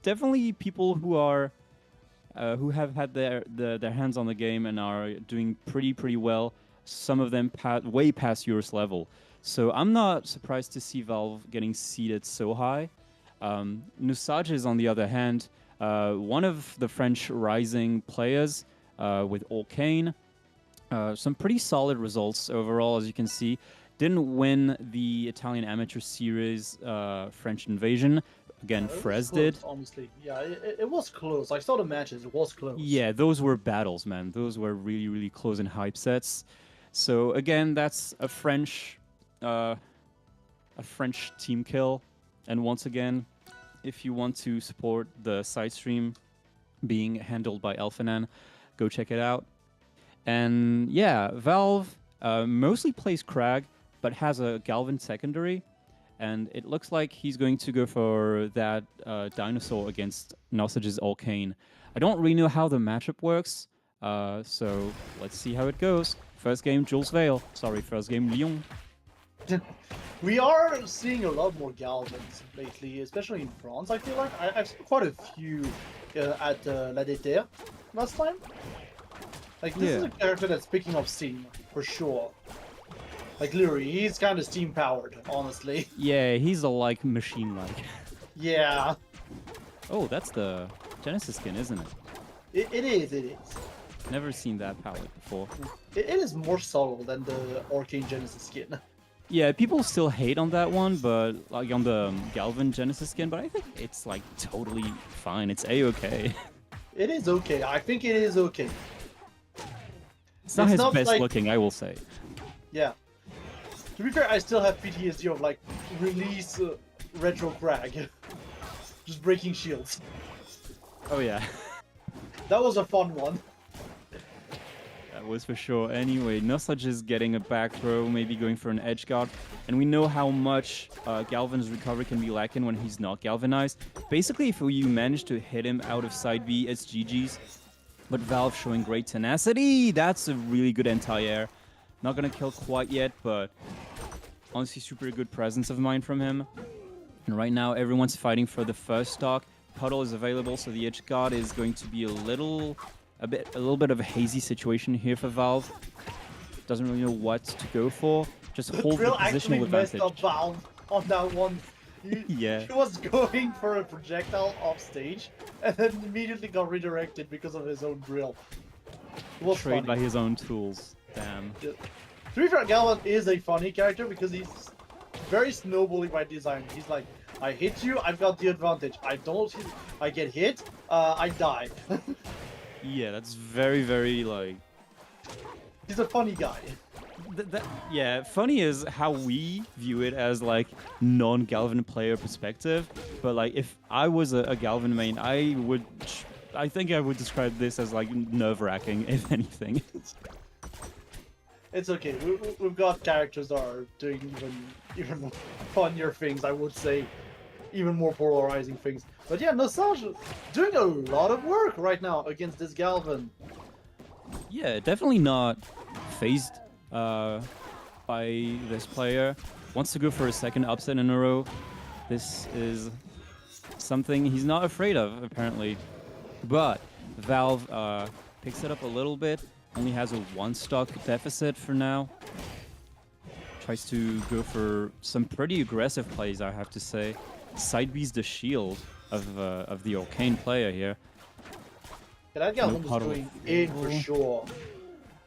definitely people who are who have had their hands on the game and are doing pretty well. Some of them way past EURAS level. So I'm not surprised to see Valve getting seeded so high. Nusages, on the other hand, one of the French rising players with Arcane. Some pretty solid results overall, as you can see. Didn't win the Italian Amateur Series French Invasion. Again, Frez did. Honestly, yeah, it was close. I saw the matches; it was close. Yeah, those were battles, man. Those were really close and hype sets. So again, that's a French team kill. And once again, if you want to support the side stream being handled by Elfinan, go check it out. And yeah, Valve mostly plays Krag, but has a Galvin secondary. and it looks like he's going to go for that dinosaur against Nosage's Arcane. I don't really know how the matchup works, so let's see how it goes. First game, Jules Vale. Sorry, first game, Lyon. We are seeing a lot more Galvans lately, especially in France. I feel like I've seen quite a few at La Aether last time. Like this is a character that's picking up steam for sure. Like literally, he's kind of steam powered, honestly. Yeah, he's a like machine-like. Yeah, Oh, that's the Genesis skin, isn't it? it is. It is. Never seen that palette before. It is more subtle than the Arcane Genesis skin. Yeah, people still hate on that one, but like on the Galvan Genesis skin, but I think it's like totally fine. It's a-okay. It is okay. I think it is okay. It's not his best like, looking, I will say. Yeah. To be fair, I still have PTSD of like release retro crag, just breaking shields. Oh yeah, That was a fun one. that was for sure. Anyway, Nusage is getting a back throw, maybe going for an edge guard, and we know how much Galvan's recovery can be lacking when he's not galvanized. Basically, if you manage to hit him out of side B, it's GG's. But Valve showing great tenacity. That's a really good anti-air. Not gonna kill quite yet, but honestly, super good presence of mind from him. And right now, everyone's fighting for the first stock. Puddle is available, so the edge guard is going to be a little bit of a hazy situation here for Valve. Doesn't really know what to go for. Just hold the Drill positional actually messed advantage. up Valve on that one. Yeah. He was going for a projectile off stage, and then immediately got redirected because of his own drill. It was Trade by funny. his own tools. Damn. To be fair, Galvan is a funny character because he's very snowballing by design. He's like, I hit you, I've got the advantage. I get hit, I die. Yeah, that's very, very like. He's a funny guy. Yeah, funny is how we view it as like non-Galvan player perspective. But like, if I was a Galvan main, I think I would describe this as like nerve-wracking, if anything. It's okay. We've got characters that are doing even funnier things. I would say, even more polarizing things. But yeah, Nosage doing a lot of work right now against this Galvan. Yeah, definitely not phased by this player. Wants to go for a second upset in a row. This is something he's not afraid of, apparently. But Valve picks it up a little bit. Only has a one-stock deficit for now. Tries to go for some pretty aggressive plays, I have to say. Side B's the shield of the Arcane player here. Yeah, that Galvan is Puddle. doing in for sure.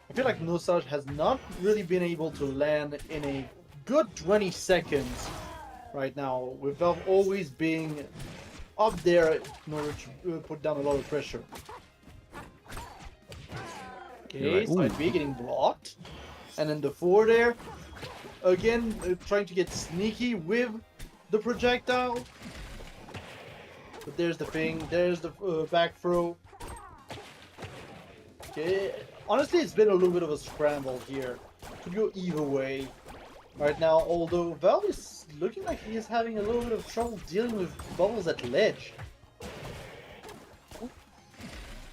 I feel like Nosage has not really been able to land in a good 20 seconds right now, with Valve always being up there in order to put down a lot of pressure. Okay, You're right. side B getting blocked. And then the 4 there. Again, trying to get sneaky with the projectile. But there's the thing, there's the back throw. Okay, honestly, it's been a little bit of a scramble here. Could go either way right now, although Valve is looking like he is having a little bit of trouble dealing with bubbles at ledge.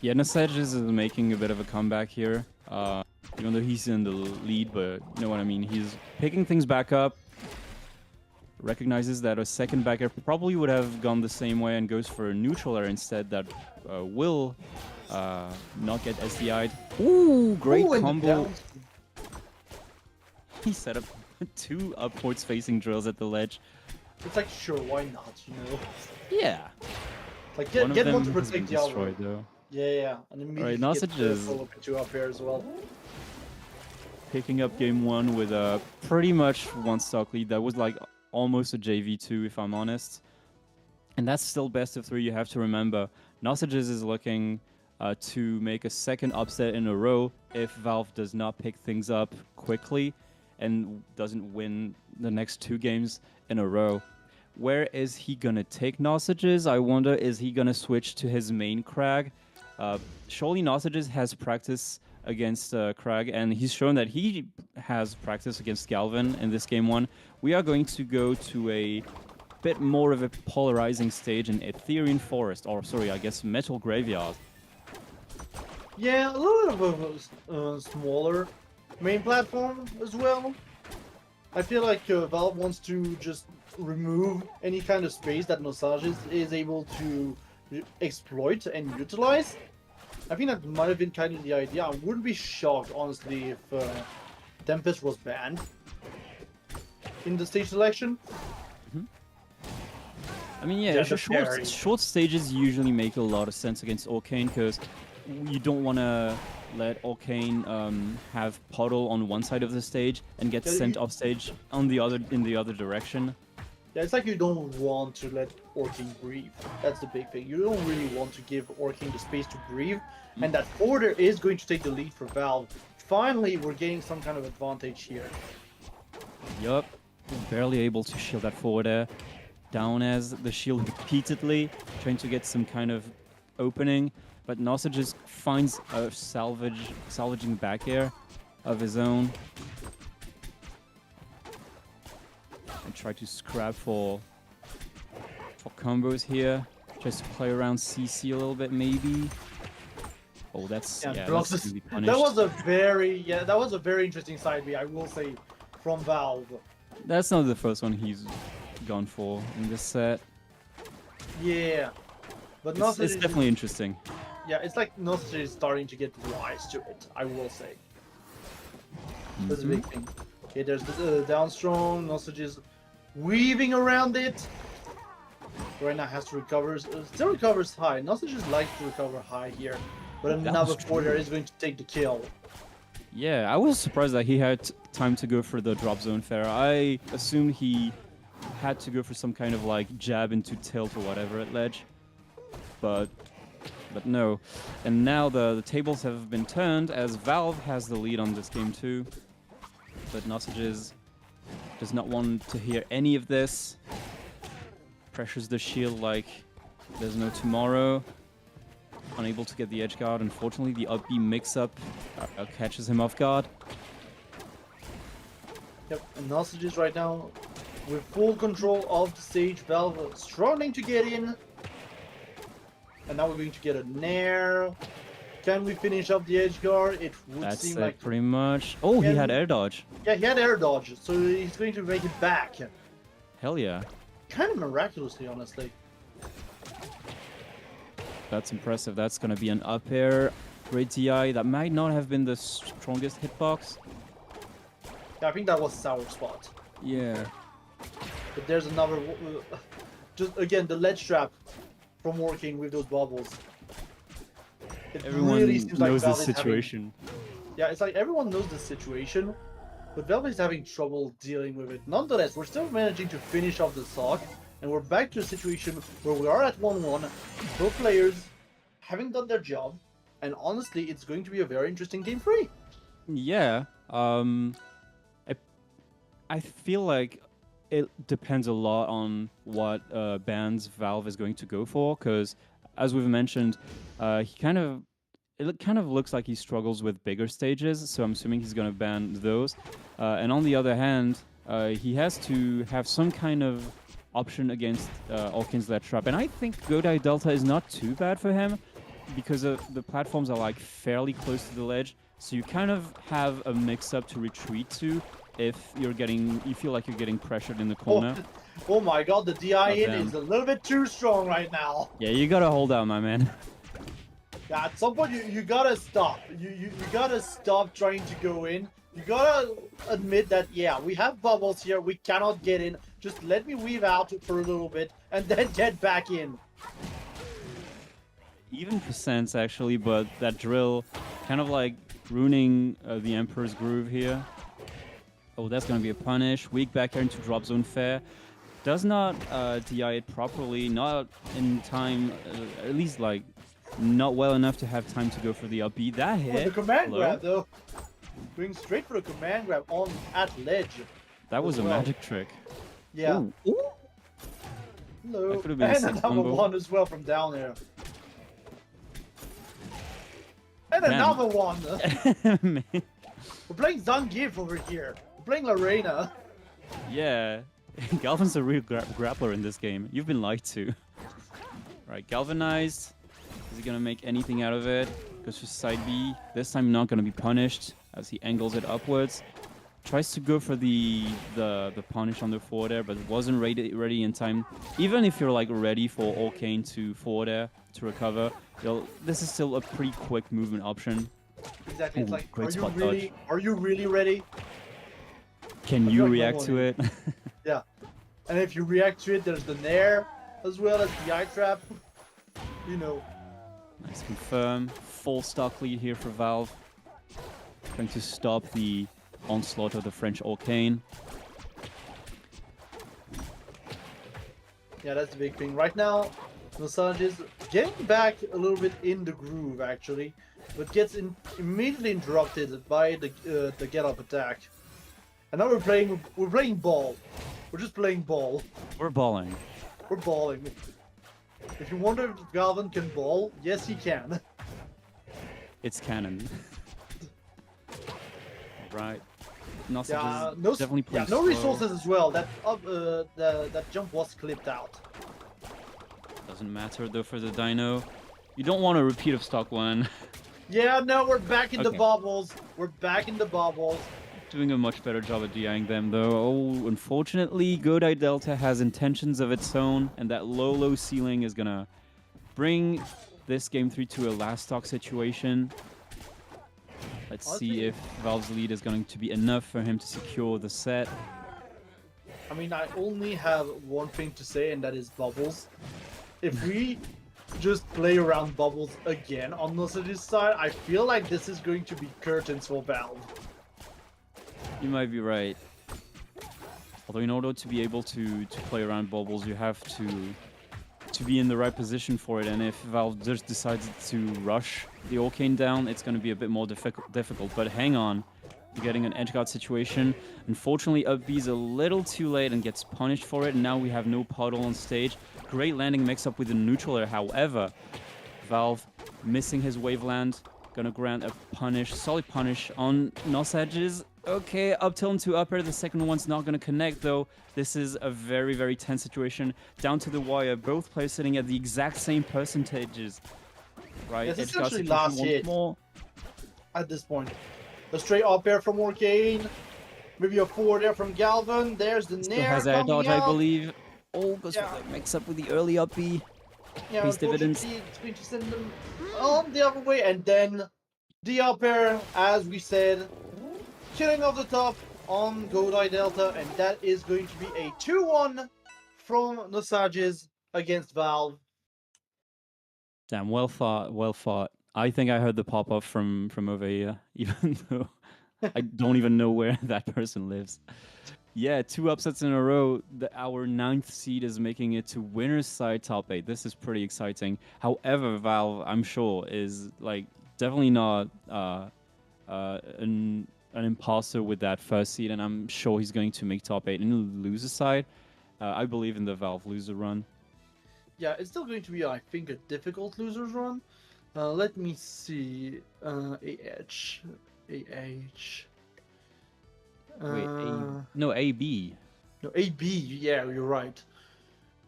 Yeah, Nosage is making a bit of a comeback here. Even though he's in the lead, but you know what I mean. He's picking things back up. Recognizes that a second backer probably would have gone the same way and goes for a neutral air instead that will not get SDI'd. Ooh, great Ooh, and the combo. down- He set up 2 upwards facing drills at the ledge. It's like, sure, why not, you know? Yeah. Like, One get of one them to has been protect the other. destroyed though. Yeah, and immediately Alright, get Nosage the is- follow-up into up here as well. Picking up game 1 with a pretty much one stock lead. That was like almost a JV2 if I'm honest. And that's still best of 3, you have to remember. Nosages is looking to make a second upset in a row if Valve does not pick things up quickly and doesn't win the next 2 games in a row. Where is he gonna take Nosages? I wonder, is he gonna switch to his main Crag? Surely Nosages has practice against Krag, and he's shown that he has practice against Galvin in this game 1. We are going to go to a bit more of a polarizing stage in Aetherian Forest, or sorry, I guess Metal Graveyard. Yeah, a little bit of a smaller main platform as well. I feel like Valve wants to just remove any kind of space that Nosage is able to exploit and utilize. I think that might have been kind of the idea. I wouldn't be shocked, honestly, if Tempest was banned in the stage selection. I mean, yeah, short stages usually make a lot of sense against Arcane because you don't want to let Arcane have Puddle on one side of the stage and get sent off stage on the other in the other direction. Yeah, it's like you don't want to let Arcane breathe. That's the big thing. You don't really want to give Arcane the space to breathe, and that order is going to take the lead for Valve. Finally, we're getting some kind of advantage here. Yup, barely able to shield that forward air. Down as the shield repeatedly, trying to get some kind of opening, but Nasa just finds a salvaging back air of his own. And try to scrap for combos here. Tries to play around CC a little bit, maybe. Oh, that's that's really punished. That was a very interesting side B, I will say, from Valve. That's not the first one he's gone for in this set. Yeah, but it's definitely interesting. Yeah, it's like Nosage is starting to get wise to it, I will say. That's a big thing. Okay, there's the down strong. Nosage is weaving around it. Right now has to recover. Still recovers high. Nosage just likes to recover high here. But another quarter is going to take the kill. Yeah, I was surprised that he had time to go for the drop zone fair. I assumed he had to go for some kind of like jab into tilt or whatever at ledge. But no. And now the tables have been turned as Valve has the lead on this game too. But Nosage does not want to hear any of this. Pressures the shield like there's no tomorrow. Unable to get the edge guard. Unfortunately, the up B mix-up catches him off guard. Yep, and Nosage is right now with full control of the stage. Valve struggling to get in. And now we're going to get a nair. Can we finish up the edge guard? It would seem like pretty much. Oh, he had air dodge. Yeah, he had air dodge, so he's going to make it back. Hell yeah. Kind of miraculously, honestly. That's impressive. That's gonna be an up air. Great DI. That might not have been the strongest hitbox. Yeah, I think that was Sour Spot. Yeah. But there's another. Just again, the ledge trap from working with those bubbles. Everyone really seems knows like the situation. Yeah, it's like everyone knows the situation, but Valve is having trouble dealing with it. Nonetheless, we're still managing to finish off the sock, and we're back to a situation where we are at 1-1. Both players having done their job, and honestly, it's going to be a very interesting game 3. Yeah. I feel like it depends a lot on what bans Valve is going to go for, because as we've mentioned, it kind of looks like he struggles with bigger stages, so I'm assuming he's going to ban those. And on the other hand, he has to have some kind of option against Arcane's Ledge Trap. And I think Godai Delta is not too bad for him, because the platforms are like fairly close to the ledge, so you kind of have a mix-up to retreat to if you feel like you're getting pressured in the corner. Oh my god, the DI in is a little bit too strong right now. Yeah, you gotta hold out, my man. Yeah, at some point you gotta stop. You gotta stop trying to go in. You gotta admit that, yeah, we have bubbles here, we cannot get in. Just let me weave out for a little bit and then get back in. Even percents actually, but that drill kind of like ruining the Emperor's groove here. Oh, that's gonna be a punish. Weak back air into drop zone fair. Does not DI it properly, not in time, at least like not well enough to have time to go for the up B. That hit. The command grab though. Going straight for the command grab at ledge. That was a magic trick. Yeah. Ooh. Ooh. Hello. That could have been and another one as well from down there. And Man. another one. Man. We're playing Zangief over here. We're playing Lorena. Yeah, Galvan's a real grappler in this game. You've been lied to. Right, galvanized. Is he gonna make anything out of it? Goes for side B. This time not gonna be punished as he angles it upwards. Tries to go for the punish on the forward air, but wasn't ready in time. Even if you're like ready for Arcane to forward air to recover, this is still a pretty quick movement option. Exactly. It's Ooh, like, great are you spot really, dodge. are you really ready? Can I you feel like no react one to it? Yeah. And if you react to it, there's the Nair as well as the eye trap. You know. Nice confirm. Full stock lead here for Valve. Trying to stop the onslaught of the French Arcane. Yeah, that's the big thing. Right now, Massage is getting back a little bit in the groove, actually, but gets immediately interrupted by the get-up attack. And now we're playing ball. We're just playing ball. We're balling. We're balling. If you wonder if Galvan can ball, yes, he can. It's canon. Right. Nosage Yeah, is no, definitely yeah, playing no slow. resources as well. That jump was clipped out. Doesn't matter though for the Dino. You don't want a repeat of stock one. Yeah, no, we're back in the Okay. bubbles. We're back in the bubbles. Doing a much better job at DIing them though. Oh, unfortunately, Godai Delta has intentions of its own, and that low ceiling is gonna bring this game 3 to a last stock situation. Let's see if Valve's lead is going to be enough for him to secure the set. I mean, I only have one thing to say, and that is bubbles. If we just play around bubbles again on Nosage's side, I feel like this is going to be curtains for Valve. You might be right. Although in order to be able to play around bubbles, you have to be in the right position for it. And if Valve just decides to rush the Arcane down, it's going to be a bit more difficult. But hang on, you're getting an edgeguard situation. Unfortunately, up B's a little too late and gets punished for it. And now we have no puddle on stage. Great landing mix up with the neutral air. However, Valve missing his waveland. Gonna grant a punish, solid punish on Nosages. Okay, up tilt to upper. The second one's not gonna connect though. This is a very tense situation. Down to the wire. Both players sitting at the exact same percentages. Right, It's edgeguard essentially situation last once hit. more. At this point, a straight up air from Arcane. Maybe a forward air from Galvan. There's the Still Nair has air coming dodge, I out. believe. Oh, goes Yeah. for the mix up with the early up B. Yeah, Face dividends. unfortunately, it's going to send them on the other way, and then the up air, as we said, killing off the top on Godai Delta, and that is going to be a 2-1 from Nosages against Valve. Damn, well fought, well fought. I think I heard the pop-up from over here, even though I don't even know where that person lives. Yeah, 2 upsets in a row. Our 9th seed is making it to winner's side top 8. This is pretty exciting. However, Valve, I'm sure, is like definitely not an imposter with that first seed, and I'm sure he's going to make top 8 in the loser side. I believe in the Valve loser run. Yeah, it's still going to be, I think, a difficult losers run. Let me see. AH. Wait, no, AB. No, AB. Yeah, you're right.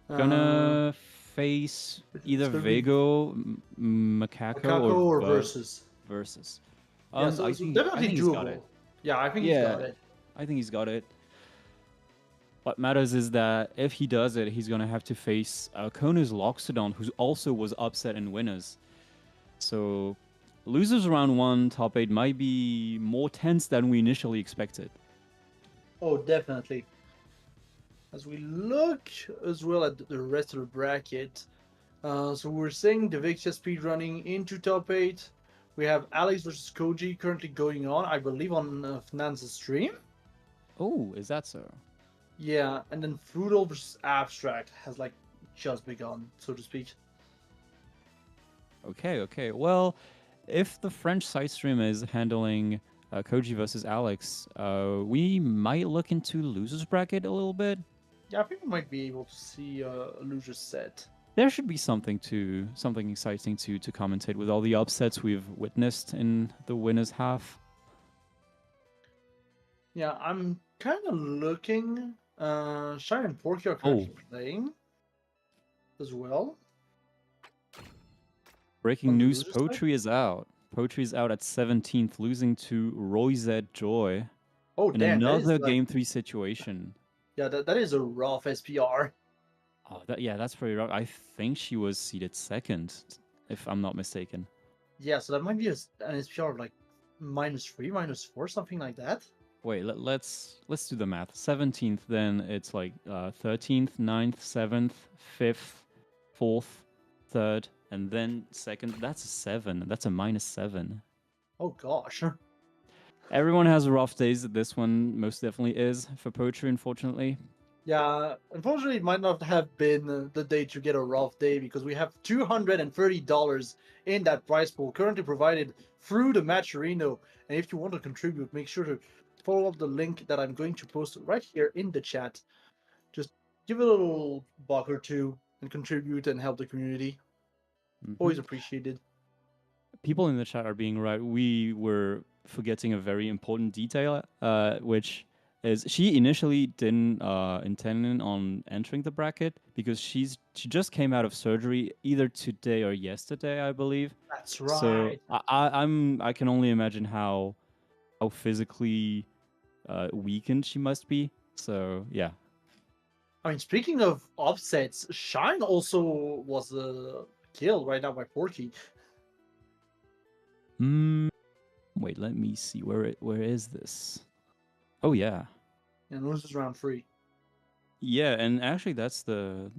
Gonna face either gonna be Vego, Macaco, Macaco or Versus. Versus. Yeah, so I it's think definitely he's got doable. it. Yeah, I think he's got Yeah, it. I think he's got it. What matters is that if he does it, he's gonna have to face Konu's Loxodon, who also was upset in winners. So, losers round 1, top 8 might be more tense than we initially expected. Oh, definitely. As we look as well at the rest of the bracket, so we're seeing the Vixia speed running into top 8. We have Alex versus Koji currently going on, I believe, on Finance's stream. Oh, is that so? Yeah, and then Frutal versus Abstract has like just begun, so to speak. Okay. Well, if the French side stream is handling Koji versus Alex, we might look into losers bracket a little bit. Yeah, I think we might be able to see a loser set. there should be something exciting to commentate with all the upsets we've witnessed in the winners half. Yeah, I'm kind of looking. Shine and Porky are currently playing as well Breaking on the news: loser side. Poetry is out. Poetry is out at 17th, losing to Royzed Joy Oh in damn, that is another like game 3 situation. yeah, that is a rough SPR. Oh, that's pretty rough. I think she was seeded second, if I'm not mistaken. Yeah, so that might be an SPR of like -3, -4, something like that. Wait, let's do the math. 17th, then it's like 13th, 9th, 7th, 5th, 4th, 3rd, and then 2nd. That's a 7. That's a -7. Oh gosh. Everyone has rough days. This one most definitely is for Poetry, unfortunately. Yeah, unfortunately, it might not have been the day to get a rough day because we have $230 in that prize pool currently provided through the Matcherino. And if you want to contribute, make sure to follow up the link that I'm going to post right here in the chat. Just give it a little buck or two and contribute and help the community. Always appreciated. People in the chat are being right. We were forgetting a very important detail, which is she initially didn't intend on entering the bracket because she just came out of surgery either today or yesterday, I believe. That's So right. I can only imagine how physically weakened she must be. So yeah. I mean, speaking of upsets, Shine also was killed right now by Porky. Wait, let me see where is this? Oh yeah. And loses round 3. Yeah, and actually that's the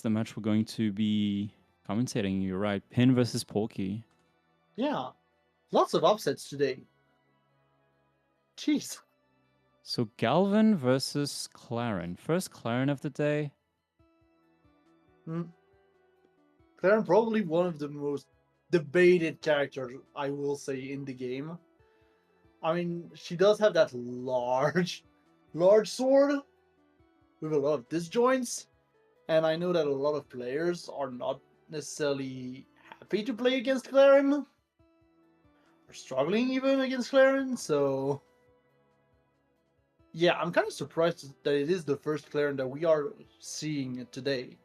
match we're going to be commentating. You're right. Pin versus Porky. Yeah, lots of upsets today. Jeez. So Galvin versus Claren. First Claren of the day. Claren probably one of the most debated characters, I will say, in the game. I mean, she does have that large sword with a lot of disjoints, and I know that a lot of players are not necessarily happy to play against Claren, or struggling even against Claren, so yeah, I'm kind of surprised that it is the first Claren that we are seeing today.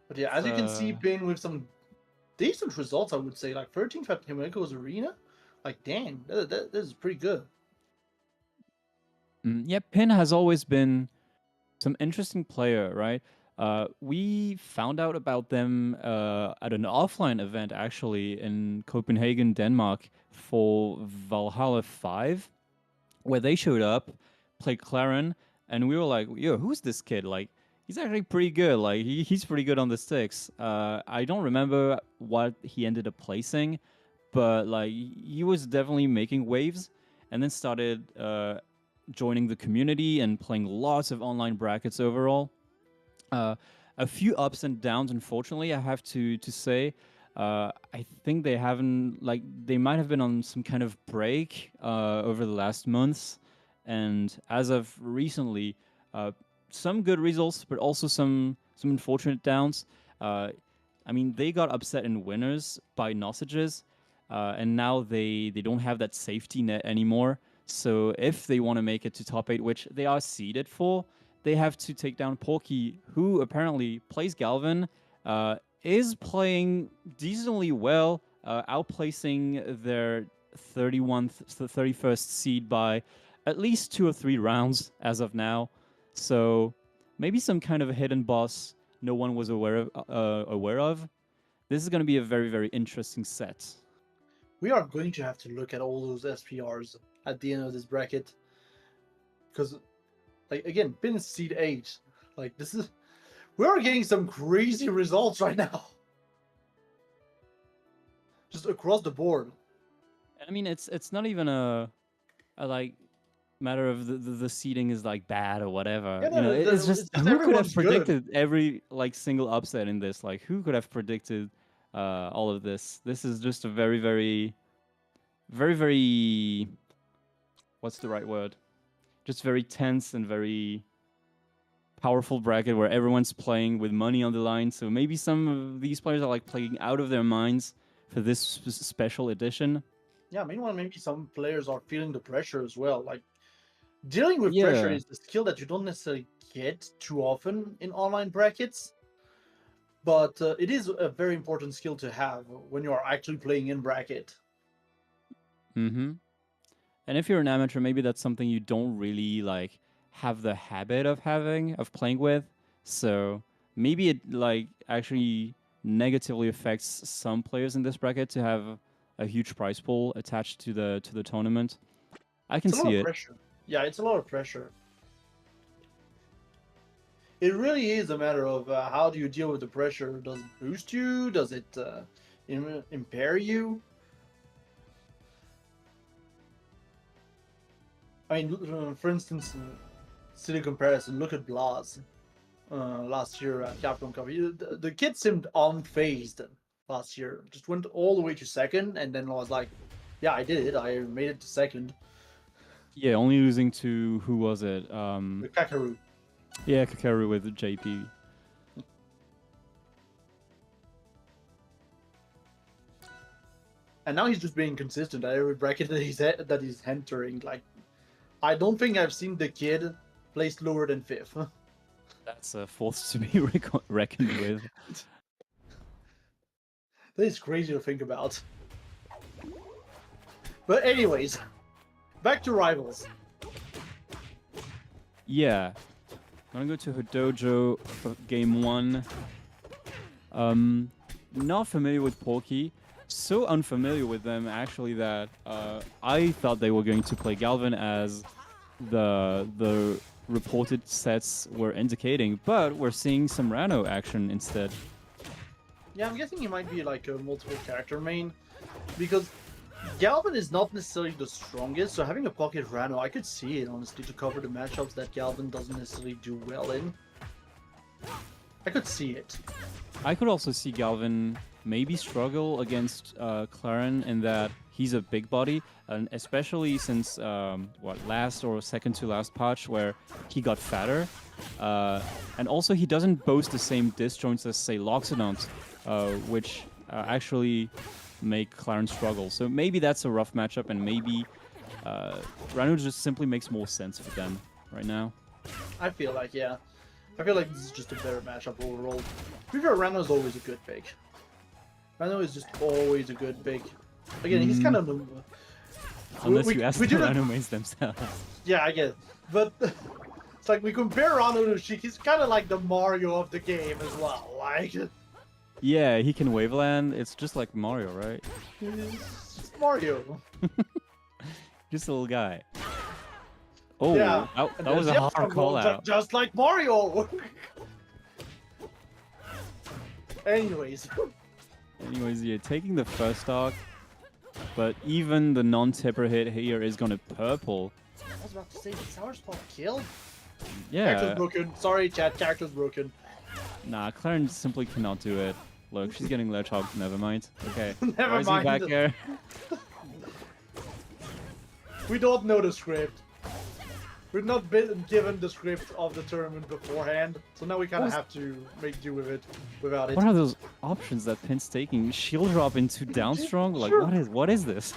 But yeah, as you can see, Pin with some decent results, I would say, like 13th at Himiko's Arena. Like, dang, that is pretty good. Yeah, Pin has always been some interesting player, right? We found out about them at an offline event actually in Copenhagen, Denmark for Valhalla 5, where they showed up, played Claren, and we were like, yo, who's this kid? Like, he's actually pretty good. Like, he's pretty good on the sticks. I don't remember what he ended up placing, but like, he was definitely making waves, and then started joining the community and playing lots of online brackets overall. A few ups and downs, unfortunately, I have to say. I think they might have been on some kind of break over the last months, and as of recently, some good results, but also some unfortunate downs. I mean, they got upset in winners by Nosages, and now they don't have that safety net anymore. So if they want to make it to top 8, which they are seeded for, they have to take down Porky, who apparently plays Galvin, is playing decently well, outplacing their 31st seed by at least 2 or 3 rounds as of now. So maybe some kind of a hidden boss no one was aware of. This is going to be a very, very interesting set. We are going to have to look at all those SPRs at the end of this bracket. Because, like, again, Pin is seed 8. Like, we are getting some crazy results right now. Just across the board. I mean, it's not even a like matter of the seeding is like bad or whatever. Yeah, You know, no, it's just it's just who could have everyone's good. predicted every like single upset in this? Like, who could have predicted all of this? This is just a very, very, very, very. What's the right word? Just very tense and very powerful bracket where everyone's playing with money on the line. So maybe some of these players are like playing out of their minds for this special edition. Yeah, meanwhile, maybe some players are feeling the pressure as well. Like, dealing with pressure Yeah. is a skill that you don't necessarily get too often in online brackets, but it is a very important skill to have when you are actually playing in bracket. Mm-hmm. And if you're an amateur, maybe that's something you don't really like have the habit of playing with. So maybe it like actually negatively affects some players in this bracket to have a huge prize pool attached to the tournament. I can It's a lot see of it. pressure. Yeah, it's a lot of pressure. It really is a matter of how do you deal with the pressure? Does it boost you? Does it impair you? I mean, for instance, silly comparison. Look at Blaz last year at Capcom Cup. The kid seemed unfazed last year. Just went all the way to second, and then was like, "Yeah, I did it. I made it to second." Yeah, only losing to who was it? With Kakaru. Yeah, Kakaru with JP. And now he's just being consistent at every bracket that he's entering. Like, I don't think I've seen the kid placed lower than fifth. That's a force to be reckoned with. That is crazy to think about. But anyways, back to rivals. Yeah. I'm gonna go to her dojo for game 1. Not familiar with Porky. So unfamiliar with them actually that I thought they were going to play Galvin as the reported sets were indicating, but we're seeing some Rano action instead. Yeah, I'm guessing he might be like a multiple character main, because Galvin is not necessarily the strongest, so having a pocket Rano, I could see it honestly to cover the matchups that Galvin doesn't necessarily do well in. I could see it. I could also see Galvin maybe struggle against Claren in that he's a big body, and especially since last or second to last patch where he got fatter, and also he doesn't boast the same disjoints as say Loxodont, which actually make Claren struggle. So maybe that's a rough matchup, and maybe Ranu just simply makes more sense for them right now. I feel like, yeah. I feel like this is just a better matchup overall. Prefer Rano is always a good pick. Rano is just always a good pick. Again, he's kind of... Unless you ask the didn't- Rano mains themselves. Yeah, I get it. But it's like we compare Rano to Sheik, he's kind of like the Mario of the game as well. Like, Yeah, he can waveland. It's just like Mario, right? it's Mario. Just a little guy. Oh, Yeah. that was a hard call out. Just like Mario. Anyways. Anyways, yeah, taking the first stock, but even the non-tipper hit here is gonna purple. I was about to say, the Sour Spot killed? Yeah. Character's broken. Sorry, chat. Character's broken. Nah, Clarence simply cannot do it. Look, she's getting ledge hogged. Never mind. Okay. Never Why is he mind. back there? We don't know the script. We've not been given the script of the tournament beforehand, so now we kind of have to make do with it without it. What are those options that Pin's taking? Shield drop into down strong? Like, Sure. what is this?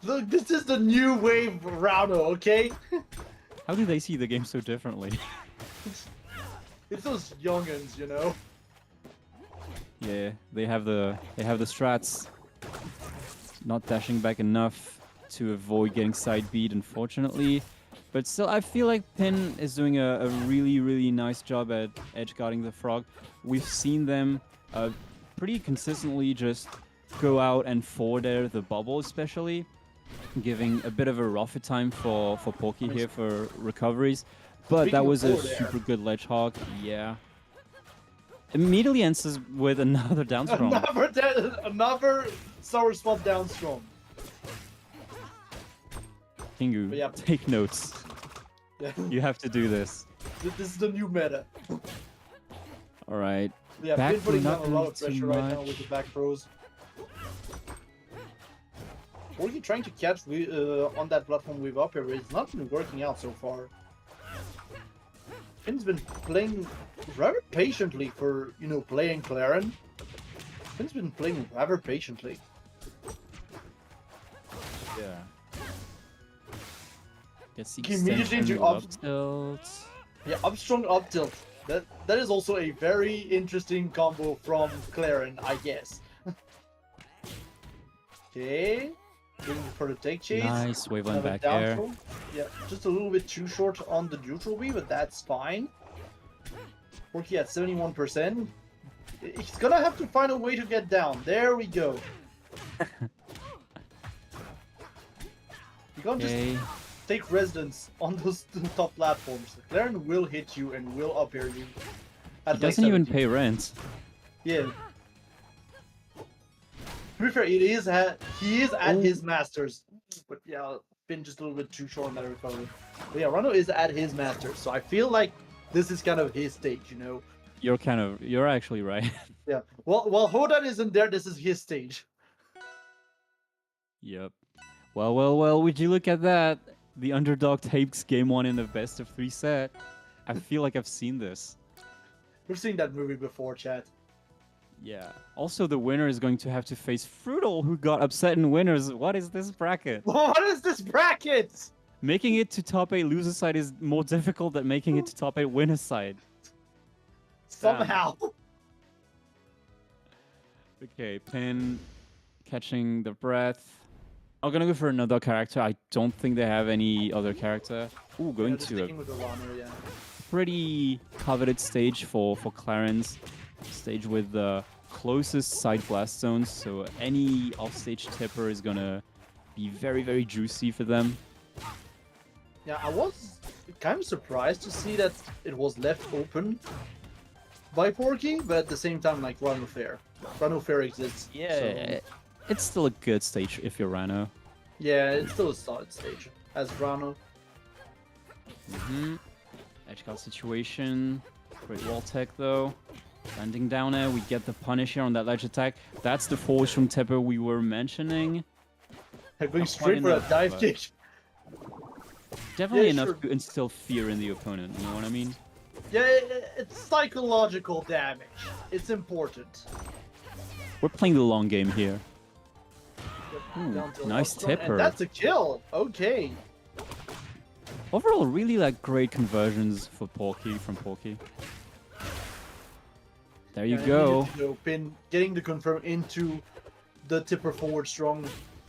Look, this is the new wave Rauno, okay? How do they see the game so differently? It's those youngins, you know. Yeah, they have the strats. Not dashing back enough to avoid getting side beat, unfortunately. But still, I feel like Pin is doing a really, really nice job at edge guarding the frog. We've seen them pretty consistently just go out and forward air the bubble, especially, giving a bit of a rougher time for Porky here for recoveries. But Speaking that of was a forward air. super good ledge hog, yeah. Immediately answers with another down strong. Another Sour Spot down strong. Kingu, But yeah. take notes. Yeah. You have to do this. This is the new meta. All right. Yeah, Back been putting throw, down not a lot really of too pressure right now with much. the back throws. What are you trying to catch on that platform with up here? It's not been working out so far. I Finn's been playing rather patiently for, you know, playing Claren. Finn's been playing rather patiently. Yeah. Gets the Immediately extension into up up, tilt. yeah, up strong up tilt. That is also a very interesting combo from Claren, I guess. Okay, going for the take chase. Nice wave on Another back down air. throw. Yeah, just a little bit too short on the neutral B, but that's fine. Porky at 71%. He's gonna have to find a way to get down. There we go. You can't Okay. just take residence on those top platforms. Claren will hit you and will up air you. He doesn't even pay rent. Yeah. To be fair, he is at his masters, but yeah, been just a little bit too short on that recovery. But yeah, Rano is at his masters, so I feel like this is kind of his stage, you know. You're actually right. Yeah. Well, while Hodan isn't there, this is his stage. Yep. Well, would you look at that? The underdog takes game 1 in the best of 3 set. I feel like I've seen this. We've seen that movie before, chat. Yeah. Also, the winner is going to have to face Frutal, who got upset in winners. What is this bracket? What is this bracket? Making it to top 8 loser side is more difficult than making it to top 8 winner side. Somehow. Okay, Pin catching the breath. I'm gonna go for another character. I don't think they have any other character. Ooh, going Just to sticking a with the Rano, yeah. pretty coveted stage for Clarence. Stage with the closest side blast zones, so any offstage tipper is gonna be very, very juicy for them. Yeah, I was kind of surprised to see that it was left open by Porky, but at the same time, like, Rano Fair. Rano Fair exists. So, It's still a good stage if you're Rano. yeah, it's still a solid stage as Rano. Edge guard situation. Great wall tech though. Landing down there, we get the punish here on that ledge attack. That's the force from Tepper we were mentioning. Going Not straight quite for a enough, dive but- kick. Definitely Yeah, enough sure. to instill fear in the opponent, you know what I mean? Yeah, it's psychological damage. It's important. We're playing the long game here. Ooh, Down to nice Armstrong, tipper. And that's a kill. Okay. Overall, really like great conversions for Porky from Porky. There you Yeah, go. needed to go. Pin getting the confirm into the tipper forward strong,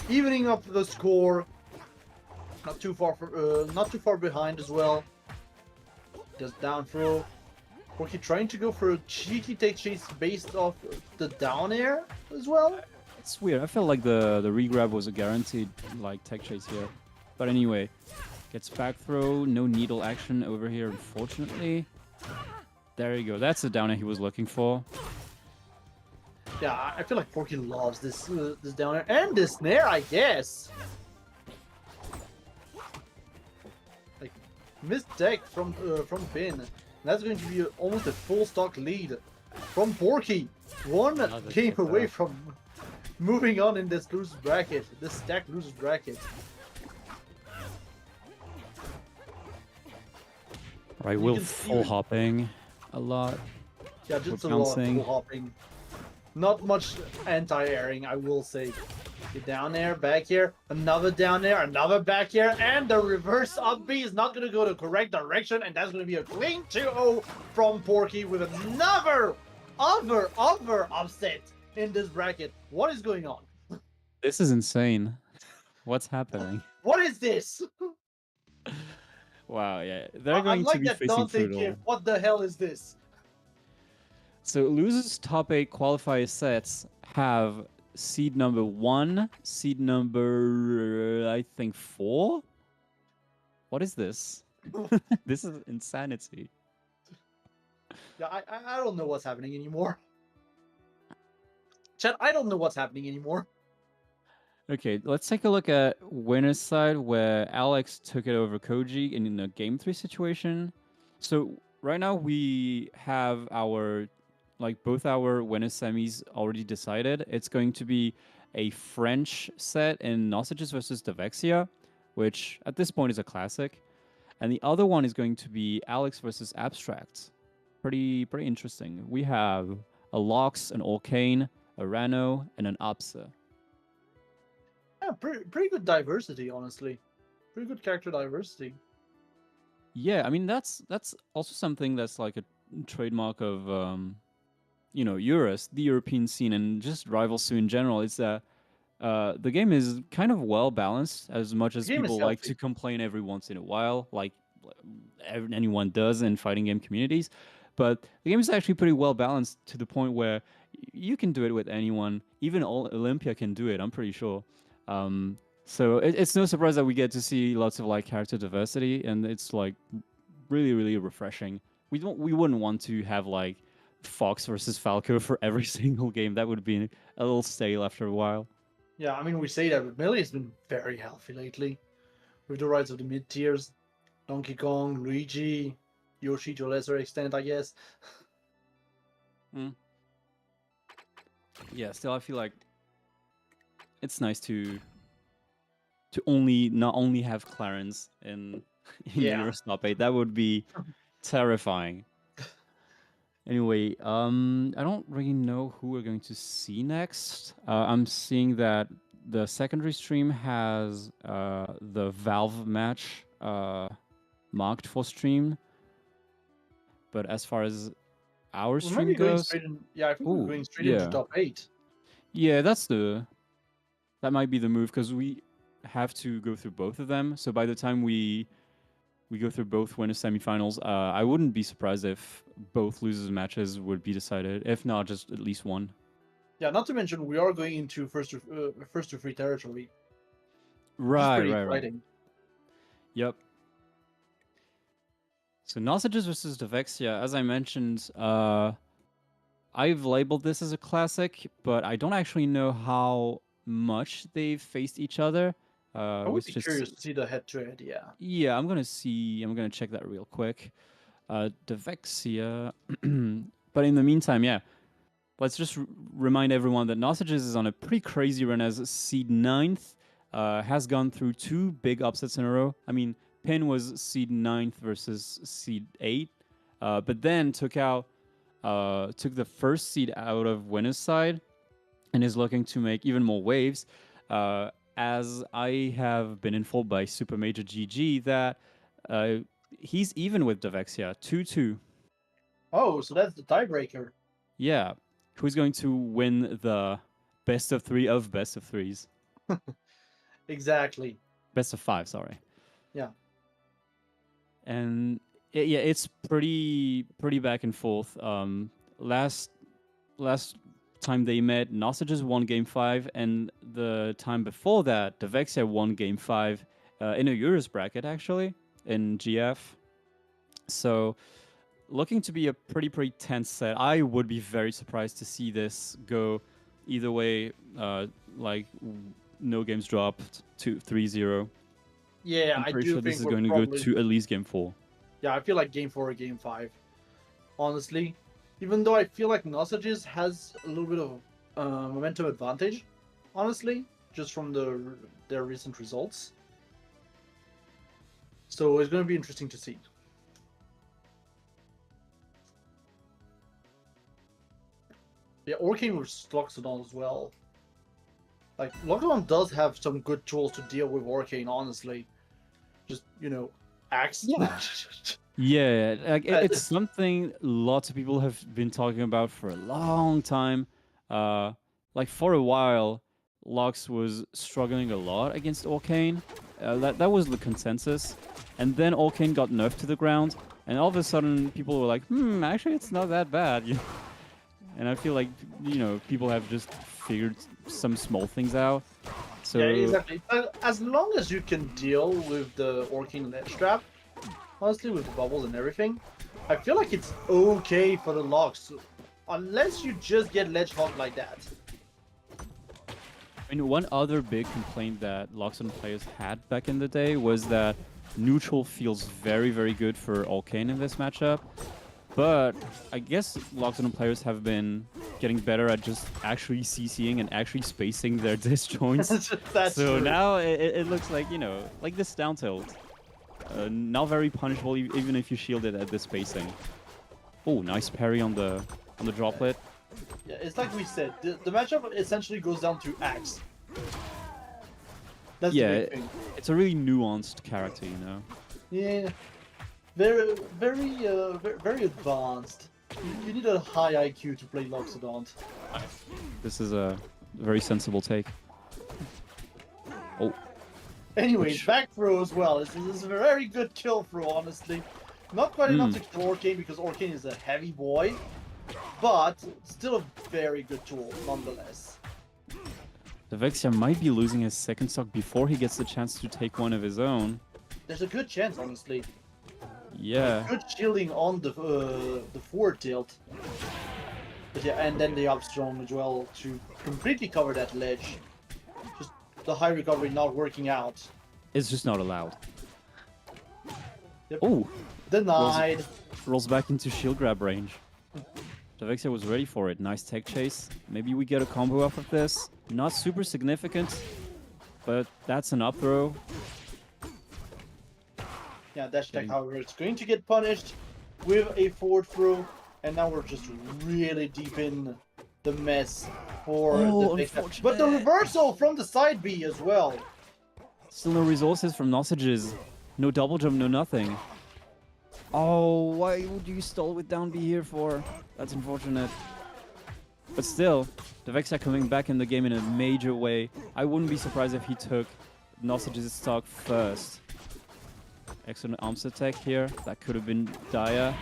evening up the score. Not too far behind as well. Just down throw. Porky trying to go for a cheeky take chase based off the down air as well. It's weird. I felt like the regrab was a guaranteed like tech chase here. But anyway, gets back throw. No needle action over here, unfortunately. There you go. That's the down air he was looking for. Yeah, I feel like Porky loves this this down air and this snare, I guess. Like missed tech from Pin. That's going to be almost a full stock lead from Porky. One Another game tipper. away from moving on in this losers bracket, this stacked losers bracket. Right, You Will can see full it. hopping a lot. Yeah, just We're a lot of bouncing. full hopping. Not much anti-airing, I will say. Get down there, back here, another down there, another back here, and the reverse up B is not going to go the correct direction, and that's going to be a clean 2-0 from Porky with another other upset in this bracket. What is going on? This is insane. What's happening? What is this? Wow, yeah. They're going to Unlike be that facing Dante Frutal. gift, what the hell is this? So losers top 8 qualifier sets have seed number 1, seed number I think 4. What is this? This is insanity. Yeah, I don't know what's happening anymore. Chat, I don't know what's happening anymore. Okay, let's take a look at winner's side where Alex took it over Koji in a game 3 situation. So right now we have our both our winner semis already decided. It's going to be a French set in Nosages versus Devexia, which at this point is a classic. and the other one is going to be Alex versus Abstract. Pretty interesting. We have a Lox, an Orcane, a Rano, and an Apsa. Yeah, pretty good diversity, honestly. Pretty good character diversity. Yeah, I mean that's also something that's like a trademark of EURAS, the European scene, and just Rivals 2 in general. Is that the game is kind of well balanced, as much The as game is people like healthy. to complain every once in a while, like anyone does in fighting game communities. But the game is actually pretty well balanced to the point where you can do it with anyone. Even Olympia can do it, I'm pretty sure. So it's no surprise that we get to see lots of like character diversity, and it's like really refreshing. We wouldn't want to have like Fox versus Falco for every single game. That would be a little stale after a while. Yeah, I mean, we say that, but Melee has been very healthy lately. With the rise of the mid tiers, Donkey Kong, Luigi, Yoshi to a lesser extent, I guess. Yeah, still I feel like it's nice to not only have Clarence in Yeah. Euros top 8. That would be terrifying. Anyway, I don't really know who we're going to see next. I'm seeing that the secondary stream has the Valve match marked for stream, but as far as our We might stream be going goes, straight in. Yeah, I think we're going straight into yeah, top 8. yeah, that might be the move because we have to go through both of them. So by the time we go through both winners semifinals, I wouldn't be surprised if both losers matches would be decided. If not, just at least one. Yeah, not to mention we are going into first to free territory, which is Right, pretty right, right. exciting. Yep. So Nausages versus Devexia, as I mentioned, I've labeled this as a classic, but I don't actually know how much they've faced each other. I would Which be just curious to see the head-to-head. Yeah. yeah, I'm gonna check that real quick. Devexia, but in the meantime, yeah, let's just remind everyone that Nausages is on a pretty crazy run as seed 9th. Has gone through 2 big upsets in a row. I mean, Pin was seed 9th versus seed 8, but then took the first seed out of winner's side and is looking to make even more waves. As I have been informed by Super Major GG that he's even with Devexia, 2-2. Oh, so that's the tiebreaker. Yeah. Who's going to win the best of 3 of best of 3s? Exactly. Best of 5, sorry. Yeah. And yeah, it's pretty back and forth. Last time they met, Nausages won Game 5, and the time before that, Devexia won Game 5 in a Euros bracket, actually, in GF. So, looking to be a pretty tense set. I would be very surprised to see this go either way, like no games dropped to 3-0. Yeah, I'm I pretty do sure think this is we're going to probably... go to at least Game 4. Yeah, I feel like Game 4 or Game 5. Honestly. Even though I feel like Nausages has a little bit of momentum advantage, honestly, just from their recent results. So it's going to be interesting to see. Yeah, Orcane with Loxodon as well. Like, Loxodon does have some good tools to deal with Orcane, honestly. Just, Axe. Yeah. Yeah, like it's something lots of people have been talking about for a long time. Like for a while, Lox was struggling a lot against Orcane. That was the consensus. And then Orcane got nerfed to the ground, and all of a sudden people were like, actually it's not that bad. And I feel like, people have just figured some small things out. So yeah, exactly. As long as you can deal with the Orcane ledge trap, honestly, with the bubbles and everything, I feel like it's okay for the Lox, unless you just get ledge hogged like that. I mean, one other big complaint that Loxodon players had back in the day was that neutral feels very good for Orcane in this matchup. But I guess Loxodon players have been getting better at just actually CCing and actually spacing their disjoints. That's so true. now it looks like, like this down tilt. not very punishable even if you shield it at this spacing. Oh, nice parry on the droplet. Yeah, it's like we said, the matchup essentially goes down to axe. That's the Yeah, big thing. it's a really nuanced character, you know. Yeah, very advanced. You need a high IQ to play Loxodont. This is a very sensible take. Oh, Anyways, Which- back throw as well. This is a very good kill throw, honestly. Not quite enough to kill Orcane because Orcane is a heavy boy, but still a very good tool nonetheless. the Vexia might be losing his second stock before he gets the chance to take one of his own. There's a good chance, honestly. Yeah. Good shielding on the forward tilt. But yeah, and then the up strong as well to completely cover that ledge. Just the high recovery not working out. It's just not allowed. Yep. Oh, Denied. rolls back into shield grab range. The Vexia was ready for it. Nice tech chase. Maybe we get a combo off of this. Not super significant, but that's an up throw. Yeah, dash attack, however, it's going to get punished with a forward throw, and now we're just really deep in the mess for Oh, the Vexia. But the reversal from the side B as well. Still no resources from Nosages. No double jump, no nothing. Oh, why would you stall with down B here for? That's unfortunate. But still, the Vexia coming back in the game in a major way. I wouldn't be surprised if he took Nosages' stock first. Excellent arms attack here. That could have been dire.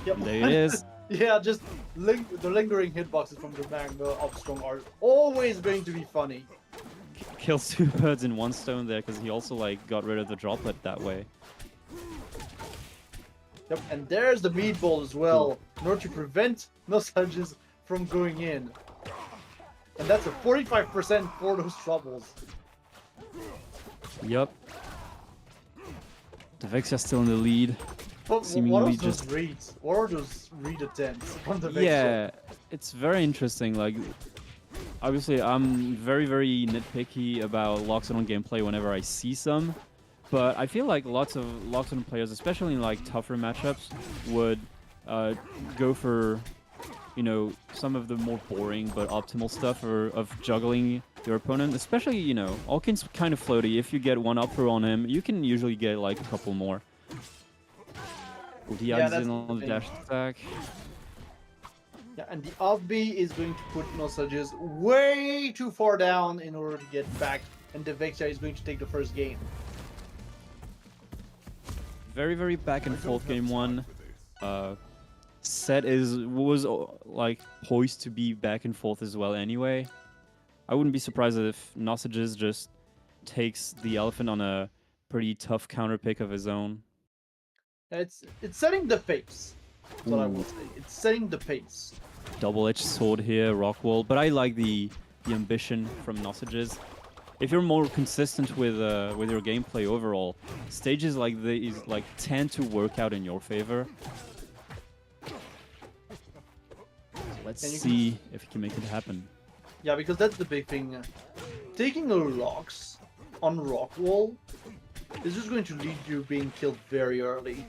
Yep. There it is. Yeah, just the lingering hitboxes from the Magma Upstrong are always going to be funny. Kills two birds in one stone there because he also like got rid of the droplet that way. Yep, and there's the meatball as well, in order to prevent Nosages from going in. And that's a 45% for those troubles. Yup. The Vexia still in the lead. But what Seemingly are those just- reads? What are those read attempts from the Vexia? Yeah, it's very interesting. Like, obviously, I'm very, very nitpicky about Loxodon gameplay whenever I see some. But I feel like lots of Loxodon players, especially in like tougher matchups, would go for, you know, some of the more boring but optimal stuff of juggling your opponent. Especially, you know, Alkin's kind of floaty. If you get one up throw on him, you can usually get like a couple more. Yeah, Diag's that's in the on the thing. dash attack. Yeah, and the up B is going to put Nosages way too far down in order to get back, and the Vexia is going to take the first game. Very, very back and forth game one. Set was like poised to be back and forth as well anyway. I wouldn't be surprised if Nosages just takes the elephant on a pretty tough counter pick of his own. It's setting the pace. That's what I Ooh. would say. It's setting the pace. Double-edged sword here, rock wall, but I like the ambition from Nosages. If you're more consistent with your gameplay overall, stages like these like tend to work out in your favor. So let's And you see if he can make it happen. Yeah, because that's the big thing. Taking a locks on rock wall is just going to lead you being killed very early.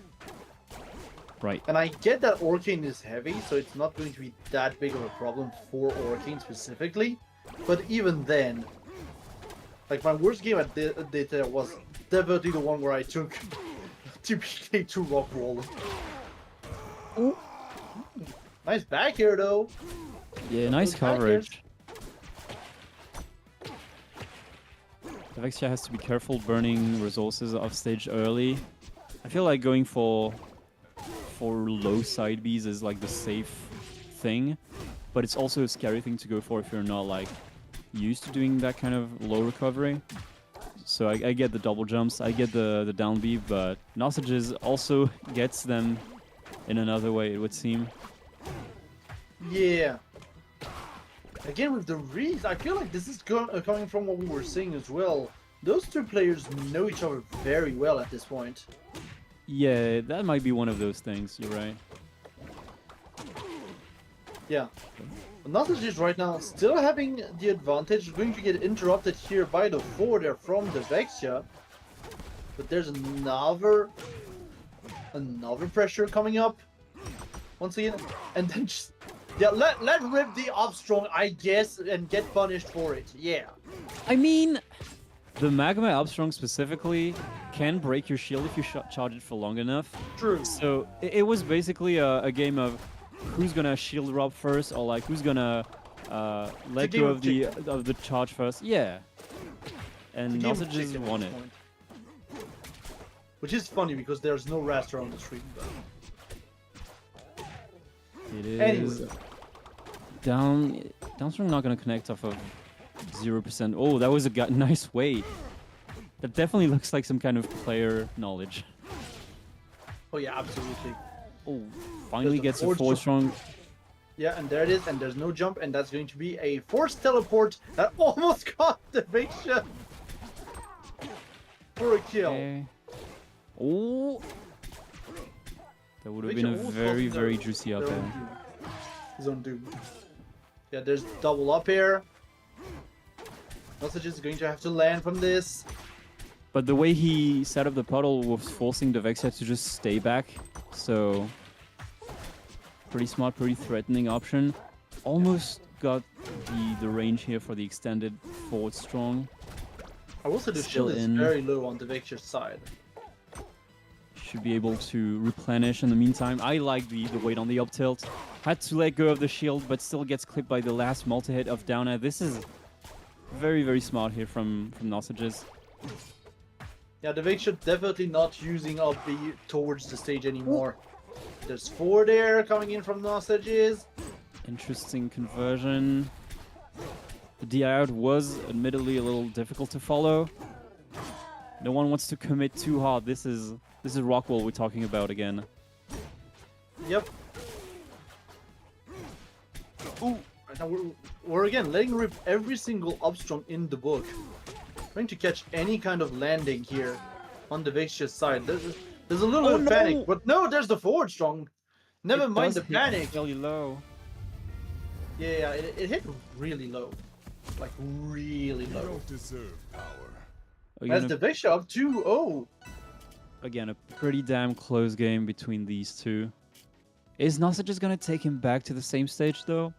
Right. And I get that Orcane is heavy, so it's not going to be that big of a problem for Orcane specifically. But even then, like my worst game at Aether was definitely the one where I took TPK to rock wall. Ooh. Nice back here though. Yeah, nice Those back coverage. The Vexia has to be careful burning resources off stage early. I feel like going for low side Bs is like the safe thing, but it's also a scary thing to go for if you're not like used to doing that kind of low recovery. So I get the double jumps, I get the down B, but Nosages also gets them in another way, it would seem. Yeah. Again, with the reads, I feel like this is coming from what we were saying as well. Those two players know each other very well at this point. Yeah, that might be one of those things, you're right. Yeah. Nosages right now still having the advantage, going to get interrupted here by the forwarder from the Vexia. But there's another pressure coming up once again, and then just let rip the Upstrong, I guess, and get punished for it. Yeah. I mean, the Magma Upstrong specifically can break your shield if you charge it for long enough. True. So it was basically a game of who's gonna shield rob first, or like who's gonna let go of the charge first. Yeah. And Nausages won it. Which is funny because there's no raster on the stream. It is. Anyway. Downstream not gonna connect off of 0%. Oh, that was a nice wait. That definitely looks like some kind of player knowledge. Oh yeah, absolutely. Oh, finally gets a 4-strong. Yeah, and there it is, and there's no jump, and that's going to be a forced teleport that almost got the Victia for a kill. Okay. Oh, that would have been a very juicy up there. His own doom. Yeah, there's double up here. Nausages is going to have to land from this. But the way he set up the puddle was forcing the Vexia to just stay back. So, pretty smart, pretty threatening option. Almost got the range here for the extended forward strong. I will say the shield is very low on the Vexia side. Should be able to replenish in the meantime. I like the weight on the up tilt. Had to let go of the shield, but still gets clipped by the last multi-hit of Downer. This is very smart here from Nausages. Yeah, the Vexia definitely not using up towards the stage anymore. There's 4 there coming in from Nausages. Interesting conversion. The DI out was admittedly a little difficult to follow. No one wants to commit too hard. This is Rockwell we're talking about again. Yep. Ooh, right now we're again letting rip every single Upstrong in the book. Trying to catch any kind of landing here on the Vexia's side. There's a little bit of panic, but no, there's the forward strong. Never mind the panic. Really low. Yeah, it hit really low, like really low. You don't deserve power. As the Vexia up 2-0. Again, a pretty damn close game between these two. Is Nasa just gonna take him back to the same stage though?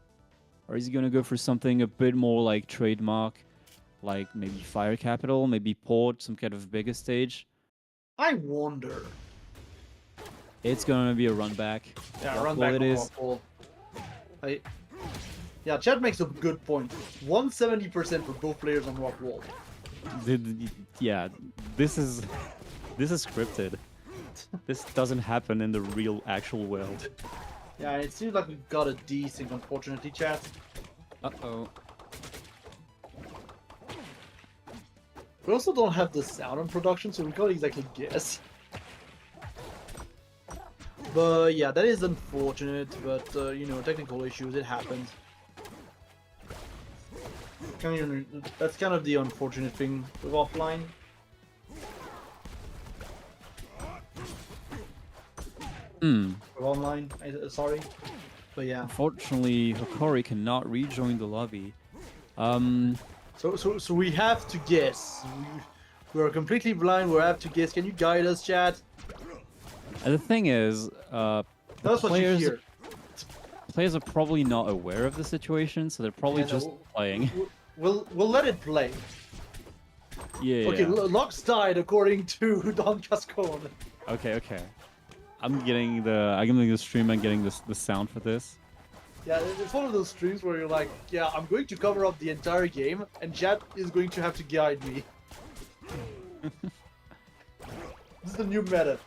Or is he gonna go for something a bit more like trademark? Like maybe Fire Capital, maybe Port, some kind of bigger stage? I wonder. It's gonna be a run back. Yeah, run back. It is. Yeah, Chad makes a good point. 170% for both players on Rockwall. Yeah, this is scripted. This doesn't happen in the real, actual world. Yeah, it seems like we got a desync, unfortunately, chat. Uh-oh. We also don't have the sound on production, so we can't exactly guess. But yeah, that is unfortunate, but you know, technical issues, it happens. That's kind of the unfortunate thing with offline. With online, sorry. But yeah. Unfortunately, Hokori cannot rejoin the lobby. So we have to guess. We are completely blind. We have to guess. Can you guide us, chat? And the thing is, That's what you hear. Players are probably not aware of the situation, so they're probably just playing. We'll let it play. Yeah. Okay, Lux died according to Don Cascone. Okay. I'm getting the stream and getting the sound for this. Yeah, it's one of those streams where you're like, yeah, I'm going to cover up the entire game, and chat is going to have to guide me. This is the new meta.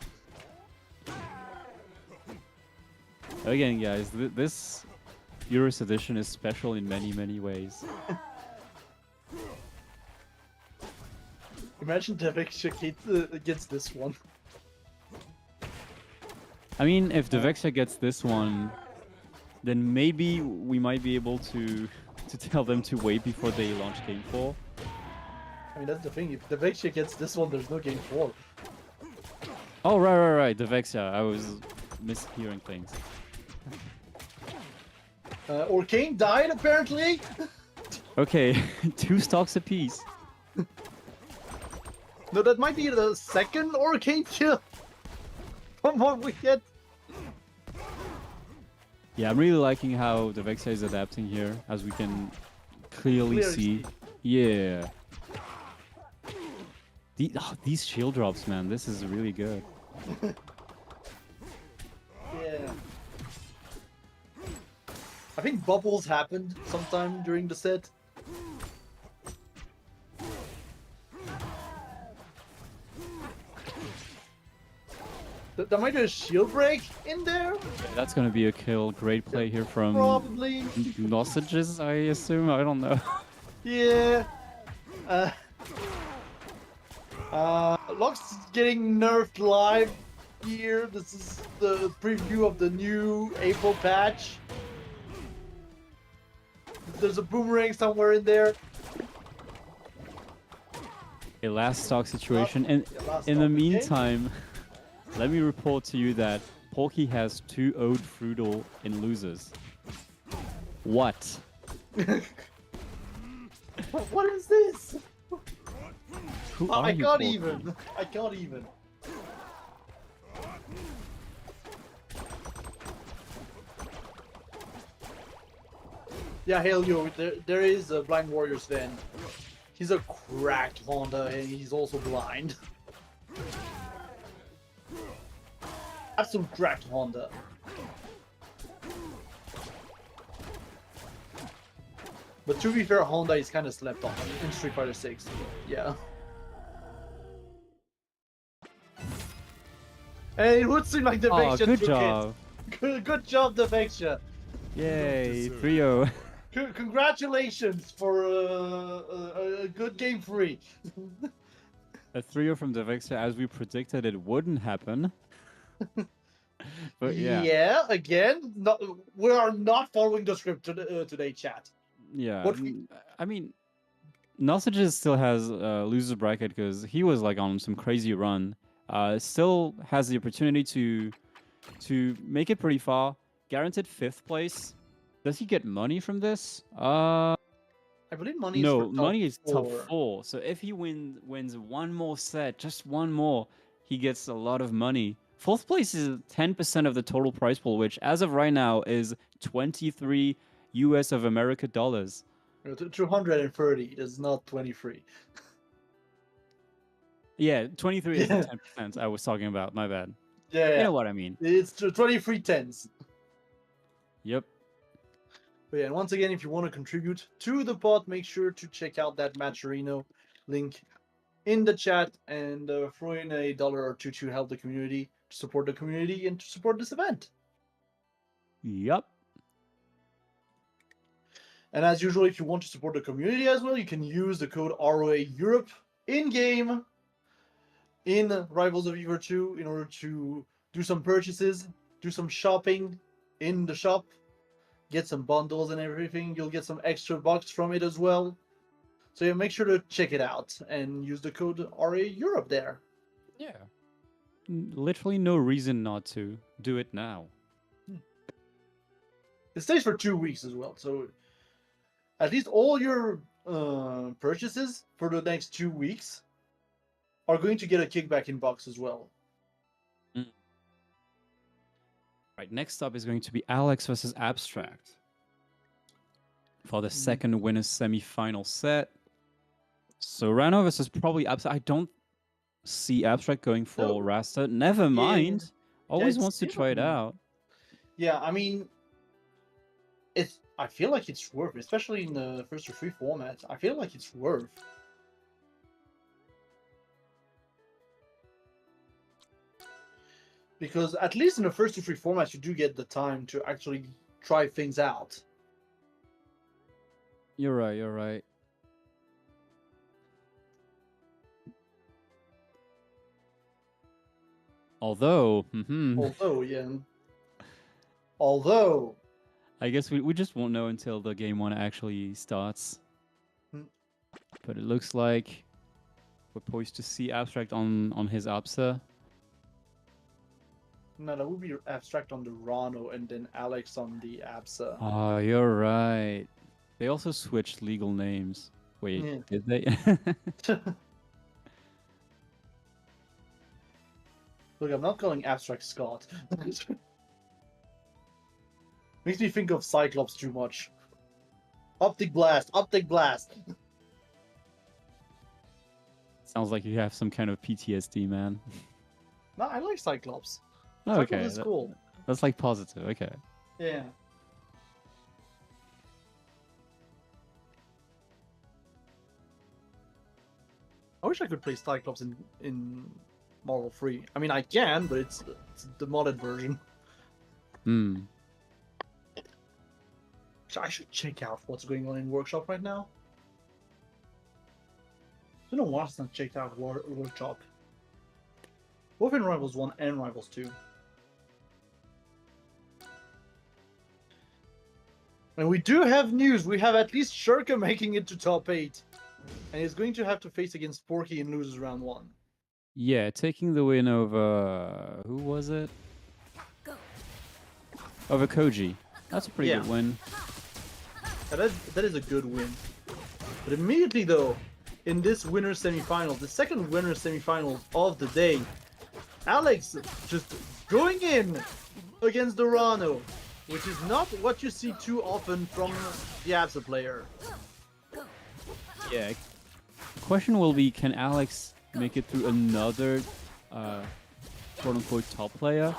Again, guys, this EURAS edition is special in many ways. Imagine Devik gets this one. I mean, if the Vexia gets this one, then maybe we might be able to tell them to wait before they launch Game 4. I mean, that's the thing. If the Vexia gets this one, there's no Game 4. Oh, right. The Vexia. I was mishearing things. Orcane died, apparently. Okay, 2 stocks apiece. No, that might be the second arcade kill from what we get. Yeah, I'm really liking how the Vexia is adapting here, as we can clearly see. Yeah. These shield drops, man, this is really good. Yeah. I think bubbles happened sometime during the set. There might be a shield break in there? Yeah, that's gonna be a kill. Great play here from Probably. Nosages, I assume. I don't know. Yeah. Locke's getting nerfed live here. This is the preview of the new April patch. There's a boomerang somewhere in there. A last stock situation. And last in the stock, okay. meantime, let me report to you that Porky has 2 Ode Frutal in losers. What? What is this? Who Oh, are I you, can't Porky? even. I can't even. Yeah, hell yo, there is a Blind Warriors fan. He's a cracked Honda and he's also blind. Absolute cracked Honda. But to be fair, Honda is kind of slept on in Street Fighter 6. Yeah. And it would seem like the Oh, Vexia good took job. it. Good job, the Vexia. Yay, 3-0. Congratulations for a good game 3. A 3-0 from the Vexia, as we predicted it wouldn't happen. But yeah. Yeah, again, we are not following the script today, chat. Yeah. What I mean, Nosages still has loser bracket because he was like on some crazy run. Still has the opportunity to make it pretty far. Guaranteed 5th place. Does he get money from this? I believe money is No, for money is top 4. 4. So if he wins one more set, just one more, he gets a lot of money. 4th place is 10% of the total prize pool, which as of right now is 23 US of America dollars. 230. That's not 23. Yeah, 23 is the Yeah. 10% I was talking about. My bad. Yeah. You know what I mean. It's 23 tens. Yep. But yeah, and once again, if you want to contribute to the pod, make sure to check out that Matcherino link in the chat and throw in $1 or $2 to help the community, to support the community, and to support this event. Yep. And as usual, if you want to support the community as well, you can use the code ROA Europe in-game in Rivals of Ever 2 in order to do some purchases, do some shopping in the shop, get some bundles and everything. You'll get some extra bucks from it as well. So yeah, make sure to check it out and use the code RA Europe there. Yeah. Literally no reason not to do it now. It stays for 2 weeks as well, so at least all your purchases for the next 2 weeks are going to get a kickback in box as well. Right, next up is going to be Alex versus Abstract for the second winners semi-final set. So Rano versus probably Abstract. I don't see Abstract going for Rasta. Never mind. Always wants to try it out. Yeah, I mean, I feel like it's worth, especially in the first to 3 format. I feel like it's worth. Because at least in the first to 3 formats, you do get the time to actually try things out. You're right, you're right. Although, Although, I guess we just won't know until the game 1 actually starts. But it looks like we're poised to see Abstract on his Absa. no, that would be Abstract on the Rano and then Alex on the Absa. Oh, you're right. They also switched legal names. Wait, did they? Look, I'm not calling Abstract Scott. Makes me think of Cyclops too much. Optic Blast! Optic Blast! Sounds like you have some kind of PTSD, man. No, I like Cyclops. Oh, Cyclops okay, is cool. that's like positive. Okay. Yeah. I wish I could play Cyclops in Marvel 3. I mean, I can, but it's the modded version. Hmm. So I should check out what's going on in Workshop right now. I don't know why it's not checked out Workshop. Both in Rivals 1 and Rivals 2. And we do have news. We have at least Shurka making it to top 8. And he's going to have to face against Porky and loses round 1. Yeah, taking the win over who was it? Over Koji. That's a pretty good win. Yeah, that is a good win. But immediately though, in this winner's semifinal, the second winner's semifinal of the day, Alex just going in against Dorano, which is not what you see too often from the Absa player. Yeah. Question will be, can Alex make it through another quote-unquote top player?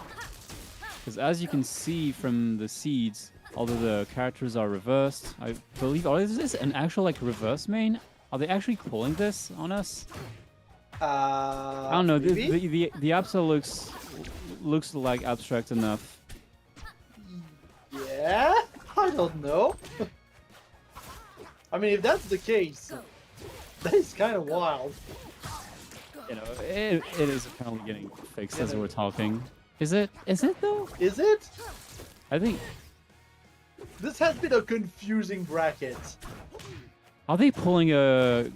Because as you can see from the seeds, although the characters are reversed, I believe, is this an actual like reverse main? Are they actually calling this on us? I don't know. The Absa looks like abstract enough. Yeah, I don't know. I mean, if that's the case, that is kind of wild. You know, it is apparently getting fixed as we're talking. Is it? Is it though? Is it? I think. This has been a confusing bracket. Are they pulling a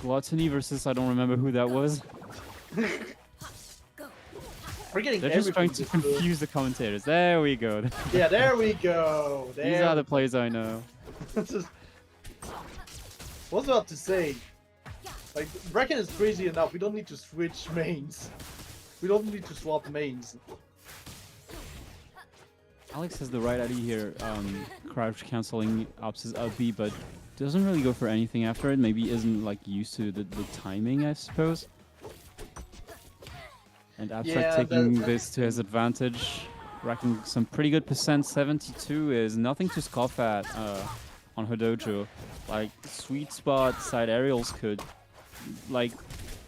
Gluttony versus I don't remember who that was? We're getting They're just trying to confuse the commentators. There we go. Yeah, there we go. These are the players I know. What's about to say? Like, bracket is crazy enough. We don't need to switch mains. We don't need to swap mains. Alex has the right idea here, crouch canceling Ops' up B, but doesn't really go for anything after it. Maybe isn't like used to the timing, I suppose. And Abstract taking this to his advantage, racking some pretty good percent. 72 is nothing to scoff at on her dojo. Like, sweet spot side aerials could like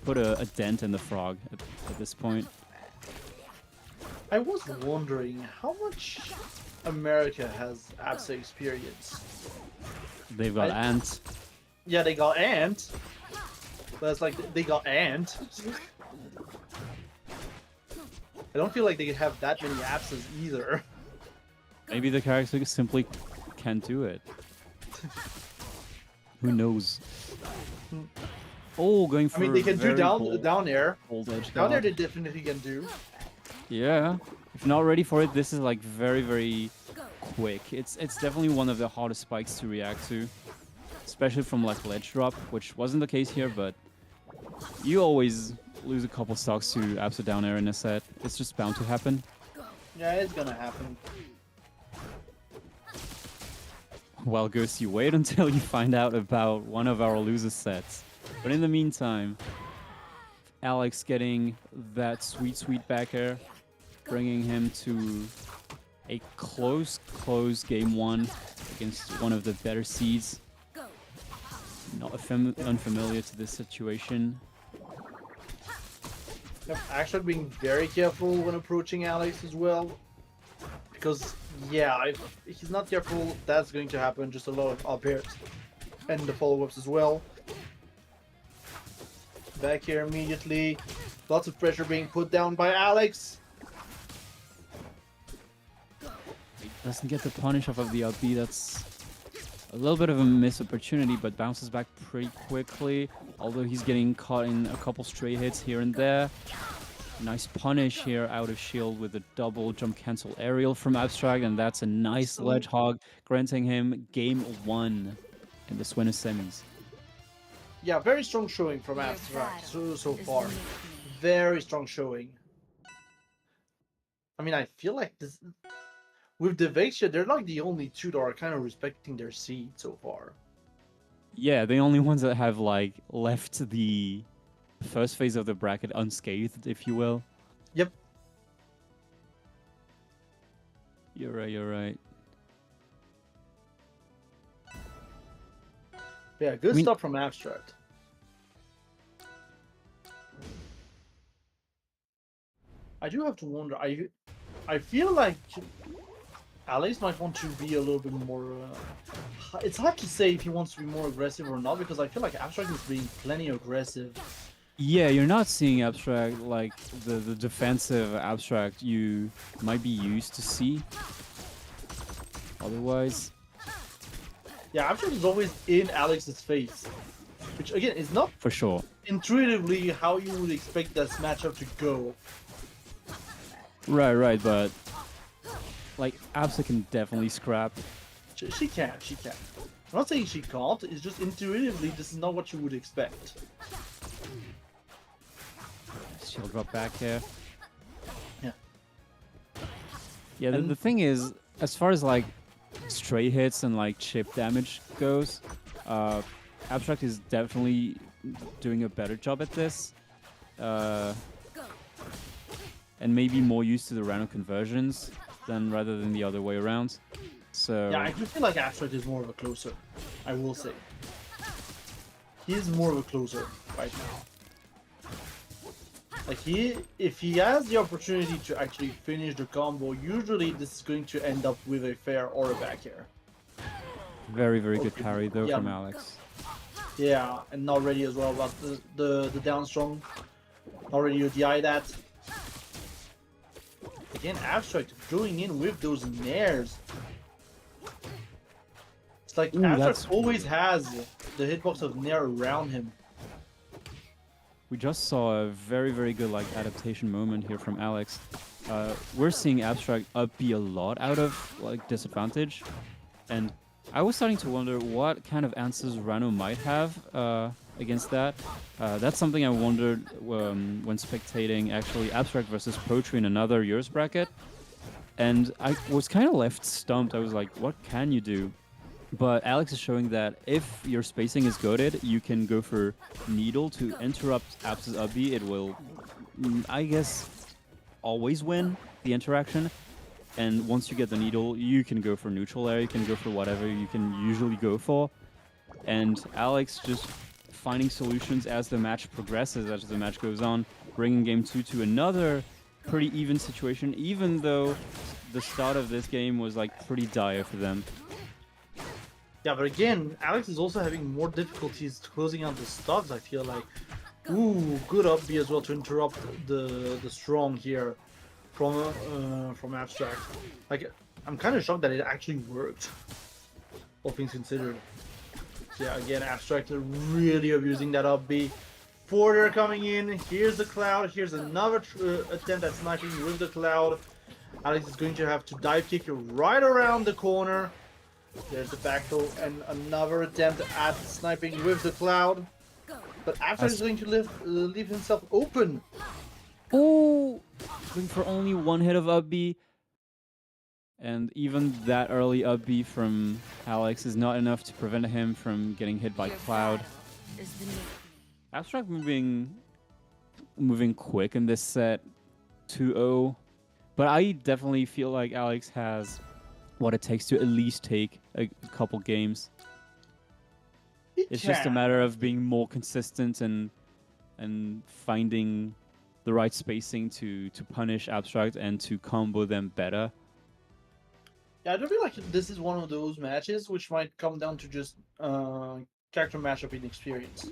put a dent in the frog at this point. I was wondering how much America has Absa experience. They've got Ant. Yeah, they got Ant. But it's like they got Ant. I don't feel like they have that many Absas either. Maybe the character simply can't do it. Who knows? Oh, going for. I mean, they can do bold, down air. Edge down air, guard. they definitely can do. Yeah, if not ready for it, this is like very quick. It's definitely one of the hardest spikes to react to, especially from like ledge drop, which wasn't the case here, but you always lose a couple stocks to Absa down air in a set. It's just bound to happen. Yeah, it's gonna happen. Well, Ghost, you wait until you find out about one of our loser sets. But in the meantime, Alex getting that sweet back air, bringing him to a close game 1 against one of the better seeds. Not unfamiliar to this situation. Yep, actually being very careful when approaching Alex as well. Because, yeah, if he's not careful, that's going to happen. Just a lot of up airs. And the follow-ups as well. Back here immediately. Lots of pressure being put down by Alex. He doesn't get the punish off of the up B. That's a little bit of a missed opportunity, but bounces back pretty quickly. Although he's getting caught in a couple stray hits here and there. Nice punish here out of shield with a double jump cancel aerial from Abstract, and that's a nice ledge hog, granting him game 1 in this winner's semis. Yeah, very strong showing from Abstract so far. Very strong showing. I mean, I feel like this with Devacia, they're like the only two that are kind of respecting their seed so far. Yeah, the only ones that have like left the first phase of the bracket unscathed, if you will. Yep. You're right, you're right. Yeah, good I mean- stuff from Abstract. I do have to wonder. I feel like Alex might want to be a little bit more. It's hard to say if he wants to be more aggressive or not because I feel like Abstract is being plenty aggressive. Yeah, you're not seeing Abstract like the defensive Abstract you might be used to see. Otherwise, Yeah, Abstract is always in Alex's face, which again is not for sure. intuitively how you would expect this matchup to go. Right, but like Abstract can definitely scrap. She can. I'm not saying she can't. It's just intuitively this is not what you would expect. She'll drop back here. Yeah. Yeah, And- the thing is, as far as like stray hits and like chip damage goes, Abstract is definitely doing a better job at this. And maybe more used to the random conversions than rather than the other way around. So Yeah, I do feel like Abstract is more of a closer. I will say. He is more of a closer right now. Like if he has the opportunity to actually finish the combo, usually this is going to end up with a fair or a back air. very good parry though Yeah. from Alex. Yeah, and not ready as well about the down strong. Not ready to DI that. Again, Abstract going in with those nairs. It's like Ooh, Abstract that's- always has the hitbox of nair around him. We just saw a very good like adaptation moment here from Alex. We're seeing Abstract up B a lot out of like disadvantage, and I was starting to wonder what kind of answers Rano might have against that. That's something I wondered when spectating actually Abstract versus Poetry in another EURAS bracket, and I was kind of left stumped. I was like, what can you do? But Alex is showing that if your spacing is goated, you can go for Needle to interrupt Abs's up B. It will, I guess, always win the interaction. And once you get the Needle, you can go for neutral air, you can go for whatever you can usually go for. And Alex just finding solutions as the match progresses, as the match goes on, bringing game 2 to another pretty even situation, even though the start of this game was like pretty dire for them. Yeah, but again, Alex is also having more difficulties closing out the stocks, I feel like. Ooh, good up B as well to interrupt the strong here from Abstract. Like, I'm kind of shocked that it actually worked, all things considered. So yeah, again, Abstract really abusing that up B. Porter coming in, here's the Cloud, here's another attempt at sniping with the Cloud. Alex is going to have to dive kick right around the corner. There's the back throw and another attempt at sniping with the Cloud. But Abstract is going to leave himself open. Oh, going for only one hit of up B. And even that early up B from Alex is not enough to prevent him from getting hit by Cloud. Abstract moving quick in this set, 2-0. But I definitely feel like Alex has what it takes to at least take a couple games. It's just a matter of being more consistent and finding the right spacing to punish Abstract and to combo them better. Yeah, I don't feel like this is one of those matches which might come down to just character matchup inexperience,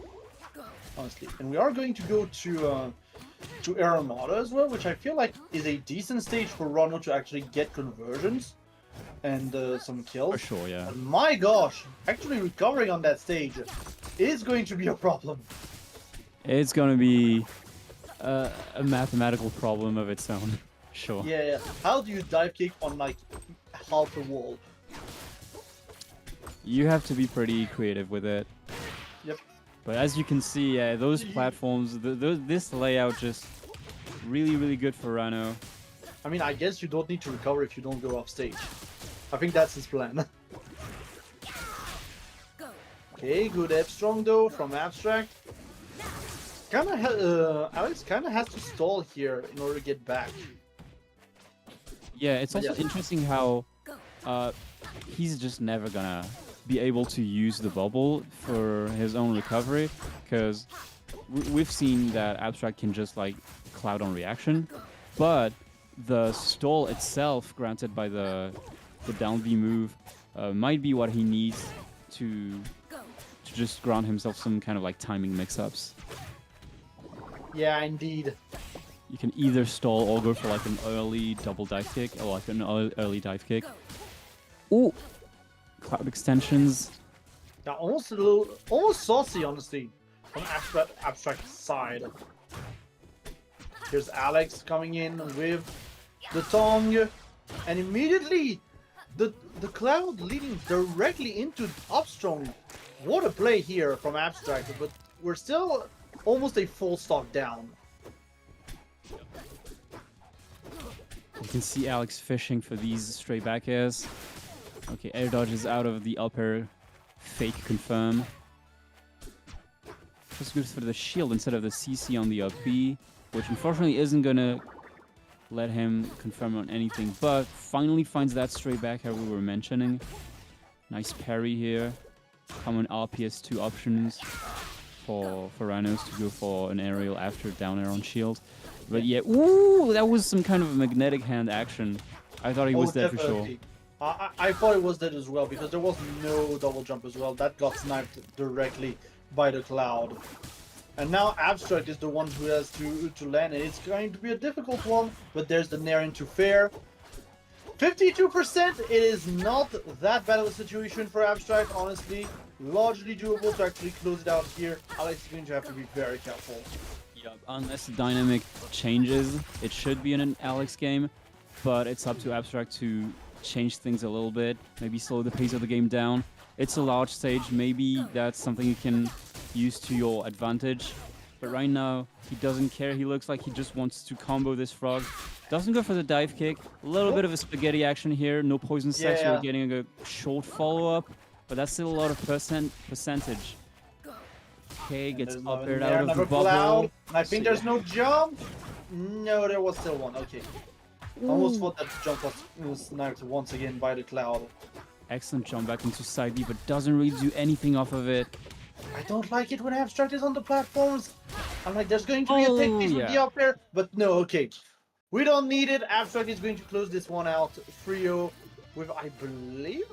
honestly. And we are going to go to Aramada as well, which I feel like is a decent stage for Ronald to actually get conversions and some kills. For sure, yeah. But my gosh, actually recovering on that stage is going to be a problem. It's going to be a mathematical problem of its own. Sure. Yeah, how do you dive kick on like half a wall? You have to be pretty creative with it. Yep. But as you can see, those platforms, this layout just really good for Rano. I mean, I guess you don't need to recover if you don't go off stage. I think that's his plan. Okay, good F strong though from Abstract. Alex kind of has to stall here in order to get back. Yeah, it's But also yeah. interesting how he's just never gonna be able to use the bubble for his own recovery, because we've seen that Abstract can just like cloud on reaction, but the stall itself granted by the down B move might be what he needs to just grant himself some kind of like timing mix-ups. Yeah, indeed. You can either stall or go for like an early double dive kick or like an early dive kick. Ooh, cloud extensions. Yeah, almost a little, almost saucy, honestly, from Abstract side. Here's Alex coming in with the tongue, and immediately the cloud leading directly into Upstrong. What a play here from Abstract, but we're still almost a full stock down. You can see Alex fishing for these straight back airs. Okay, air dodge is out of the up air. Fake confirm. Just goes for the shield instead of the CC on the up B, which unfortunately isn't gonna let him confirm on anything, but finally finds that straight back air we were mentioning. Nice parry here. Common RPS2 options for Rhinos to go for an aerial after down air on shield. But yeah, ooh, that was some kind of a magnetic hand action. I thought he was dead for sure. Definitely. I thought it was dead as well, because there was no double jump as well. That got sniped directly by the cloud. And now Abstract is the one who has to land, and it's going to be a difficult one, but there's the Nair into fair. 52%, it is not that bad of a situation for Abstract, honestly. Largely doable to actually close it out here. Alex is going to have to be very careful. Yep, unless the dynamic changes, it should be an Alex game, but it's up to Abstract to change things a little bit, maybe slow the pace of the game down. It's a large stage, maybe that's something you can use to your advantage, but right now he doesn't care. He looks like he just wants to combo this frog. Doesn't go for the dive kick. A little bit of a spaghetti action here, no poison stacks, so we're getting a short follow-up, but that's still a lot of percentage. Okay, gets up aired out of the bubble. Cloud. And I think there's no jump. No, there was still one. Okay. Almost thought that jump was sniped once again by the cloud. Excellent jump back into side B, but doesn't really do anything off of it. I don't like it when Abstract is on the platforms. I'm like, there's going to be a technique with the up air, but no, okay. We don't need it. Abstract is going to close this one out. 3-0 with, I believe,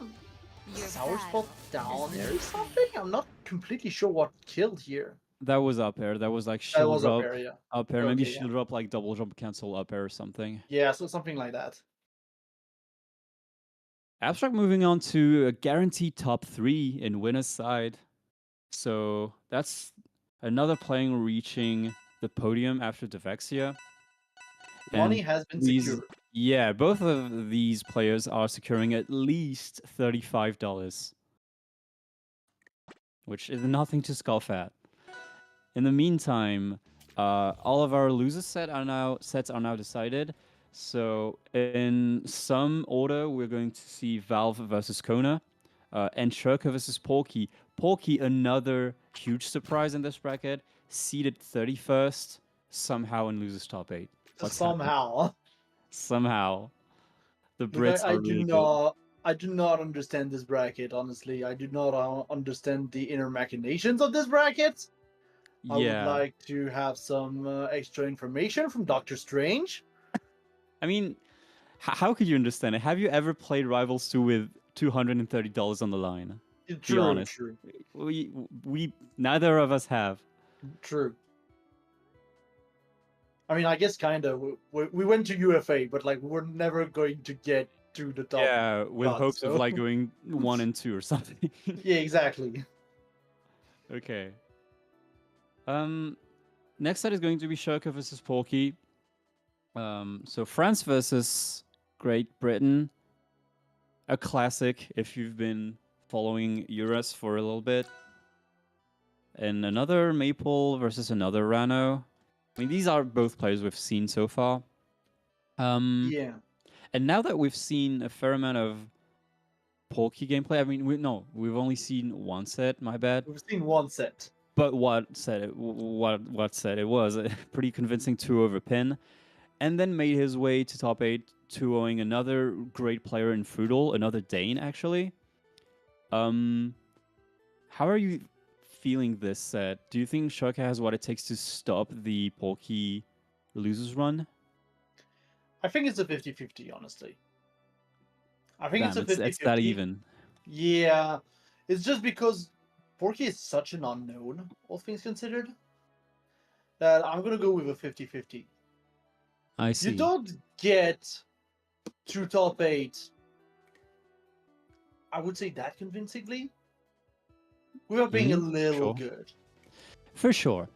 sour spot down there or something? I'm not completely sure what killed here. That was up air. That was like shield drop. Up air, yeah. Up air, maybe shield drop like double jump cancel up air or something. Yeah, so something like that. Abstract moving on to a guaranteed top 3 in winner's side. So that's another playing reaching the podium after Devexia. Money has been secured. Yeah, both of these players are securing at least $35, which is nothing to scoff at. In the meantime, all of our loser sets are now decided. So in some order, we're going to see Valve versus Kona, and Shurka versus Porky. Porky, another huge surprise in this bracket, seeded 31st somehow in losers top 8. Somehow. The Brits are really good. I do not understand this bracket, honestly. I do not understand the inner machinations of this bracket. I would like to have some extra information from Doctor Strange. I mean, how could you understand it? Have you ever played Rivals 2 with $230 on the line? True, be honest. True. We neither of us have. True. I mean, I guess kind of. We went to UFA, but like we're never going to get to the top. Yeah, with hopes of like going 1 and 2 or something. Yeah, exactly. Okay. Next set is going to be Shurka versus Porky. So France versus Great Britain. A classic if you've been following EURAS for a little bit. And another Maple versus another Rano. I mean, these are both players we've seen so far. Yeah. And now that we've seen a fair amount of Polky gameplay, I mean, we've only seen one set. My bad. We've seen one set. But what set it was a pretty convincing 2-over pin, and then made his way to top 8, 2-0ing another great player in Frudel, another Dane actually. How are you feeling this set? Do you think Shurka has what it takes to stop the Polky losers run? I think it's a 50-50, honestly. I think Damn, it's a 50-50. it's that even. Yeah. It's just because Porky is such an unknown, all things considered, that I'm going to go with a 50-50. I see. You don't get to top 8, I would say, that convincingly, without being a little good. For sure.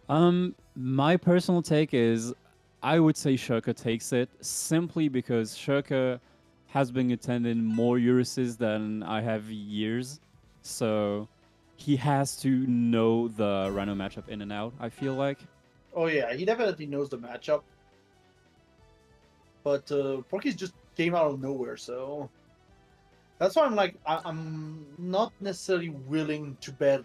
My personal take is I would say Shurka takes it simply because Shurka has been attending more EURAS than I have years. So he has to know the Rhino matchup in and out, I feel like. Oh yeah, he definitely knows the matchup. But Porky's just came out of nowhere, so that's why I'm like, I'm not necessarily willing to bet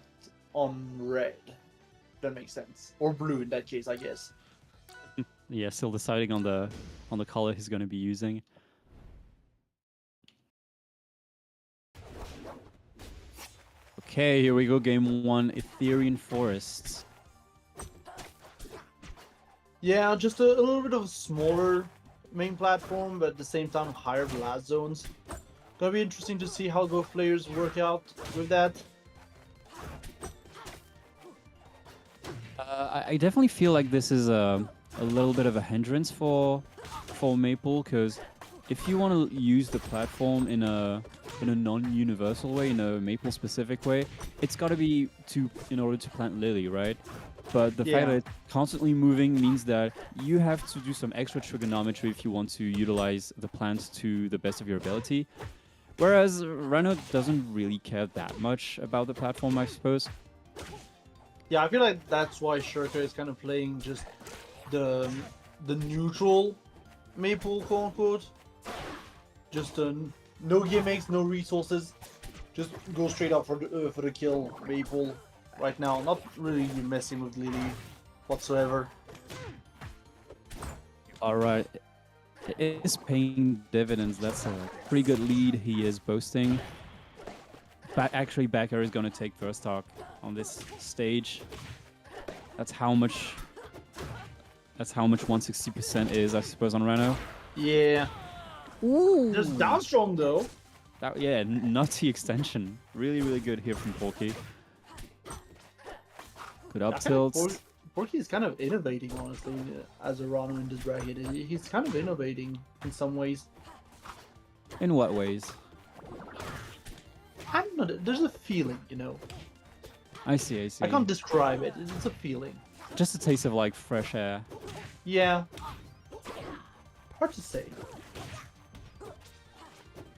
on red. If that makes sense, or blue in that case, I guess. Yeah, still deciding on the color he's going to be using. Okay, here we go. Game 1, Ethereal Forests. Yeah, just a little bit of a smaller main platform, but at the same time higher blast zones. Gonna be interesting to see how both players work out with that. I definitely feel like this is a little bit of a hindrance for Maple, because if you want to use the platform in a non-universal way, in a Maple specific way, it's got to be in order to plant Lily, right? But the fact that it's constantly moving means that you have to do some extra trigonometry if you want to utilize the plants to the best of your ability. Whereas Rhino doesn't really care that much about the platform, I suppose. Yeah, I feel like that's why Shurka is kind of playing just the neutral Maple, quote unquote. Just no gimmicks, no resources. Just go straight up for the kill Maple right now. Not really messing with Lily whatsoever. All right. It is paying dividends. That's a pretty good lead he is boasting. Actually, Backer is going to take first stock on this stage. That's how much 160% is, I suppose, on Reno. Yeah. Ooh. There's down strong though. Yeah, nutty extension. Really, really good here from Porky. Good up tilts. Porky is kind of innovating, honestly, as a Rano in this bracket. He's kind of innovating in some ways. In what ways? I don't know. There's a feeling, you know. I see. I can't describe it. It's a feeling. Just a taste of like fresh air. Yeah. Hard to say.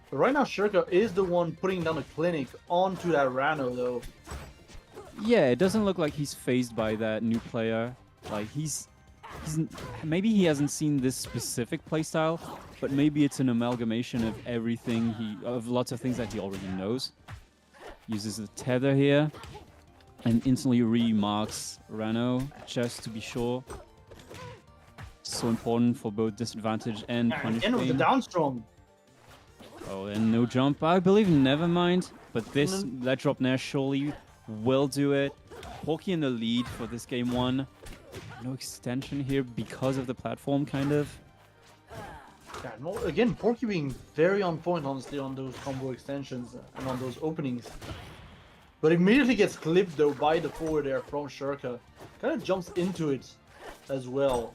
But right now, Shurka is the one putting down a clinic onto that Rano, though. Yeah, it doesn't look like he's phased by that new player. Like he's maybe he hasn't seen this specific playstyle, but maybe it's an amalgamation of of lots of things that he already knows. Uses the tether here, and instantly remarks Rano just to be sure. So important for both disadvantage and punish. And with the down strong. Oh, and no jump. I believe never mind. But this that drop nair surely will do it. Porky in the lead for this game 1. No extension here because of the platform, kind of. Yeah, no, again, Porky being very on point, honestly, on those combo extensions and on those openings. But immediately gets clipped, though, by the forward air from Shurka. Kind of jumps into it as well.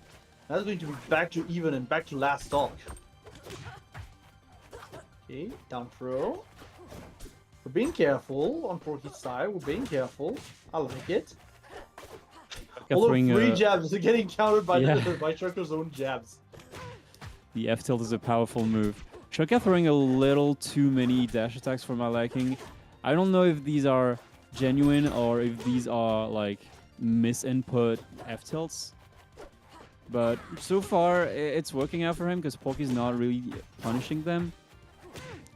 That's going to be back to even and back to last stock. Okay, down throw. We're being careful on Porky's side. We're being careful. I like it. Although 3 jabs are getting countered by by Shurka's own jabs. The F tilt is a powerful move. Shurka throwing a little too many dash attacks for my liking. I don't know if these are genuine or if these are like misinput F tilts. But so far, it's working out for him because Poki's not really punishing them.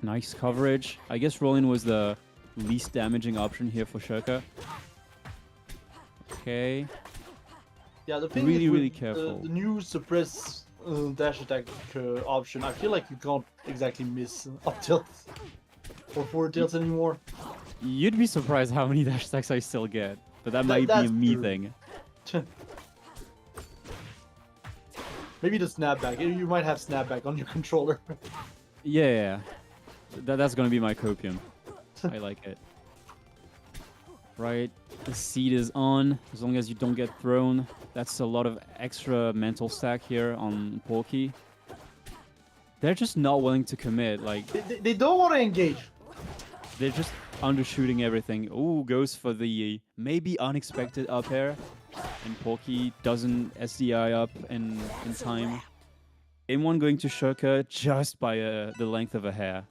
Nice coverage. I guess Rollin was the least damaging option here for Shurka. Okay. Yeah, the thing Really, is with really careful. The new suppress dash attack option, I feel like you can't exactly miss up tilts or forward tilts anymore. You'd be surprised how many dash attacks I still get, but that might be that's a me true. thing. Maybe the snapback. You might have snapback on your controller. Yeah. That's gonna be my copium. I like it. Right, the seed is on. As long as you don't get thrown, that's a lot of extra mental stack here on Porky. They're just not willing to commit. Like they don't want to engage. they're just undershooting everything. Ooh, goes for the maybe unexpected up air, and Porky doesn't SDI up in time. In one going to Shurka just by the length of a hair.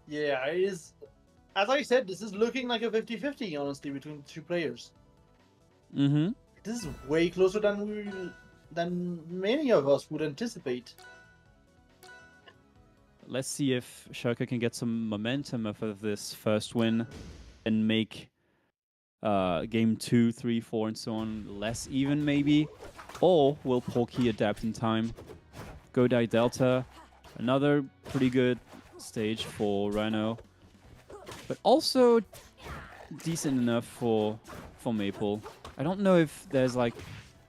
Yeah, it is. As I said, this is looking like a 50-50, honestly, between the two players. Mm-hmm. This is way closer than many of us would anticipate. Let's see if Shurka can get some momentum off of this first win and make game 2, 3, 4, and so on less even, maybe. Or will Porky adapt in time? Godai Delta, another pretty good stage for Rhino, but also decent enough for Maple. I don't know if there's like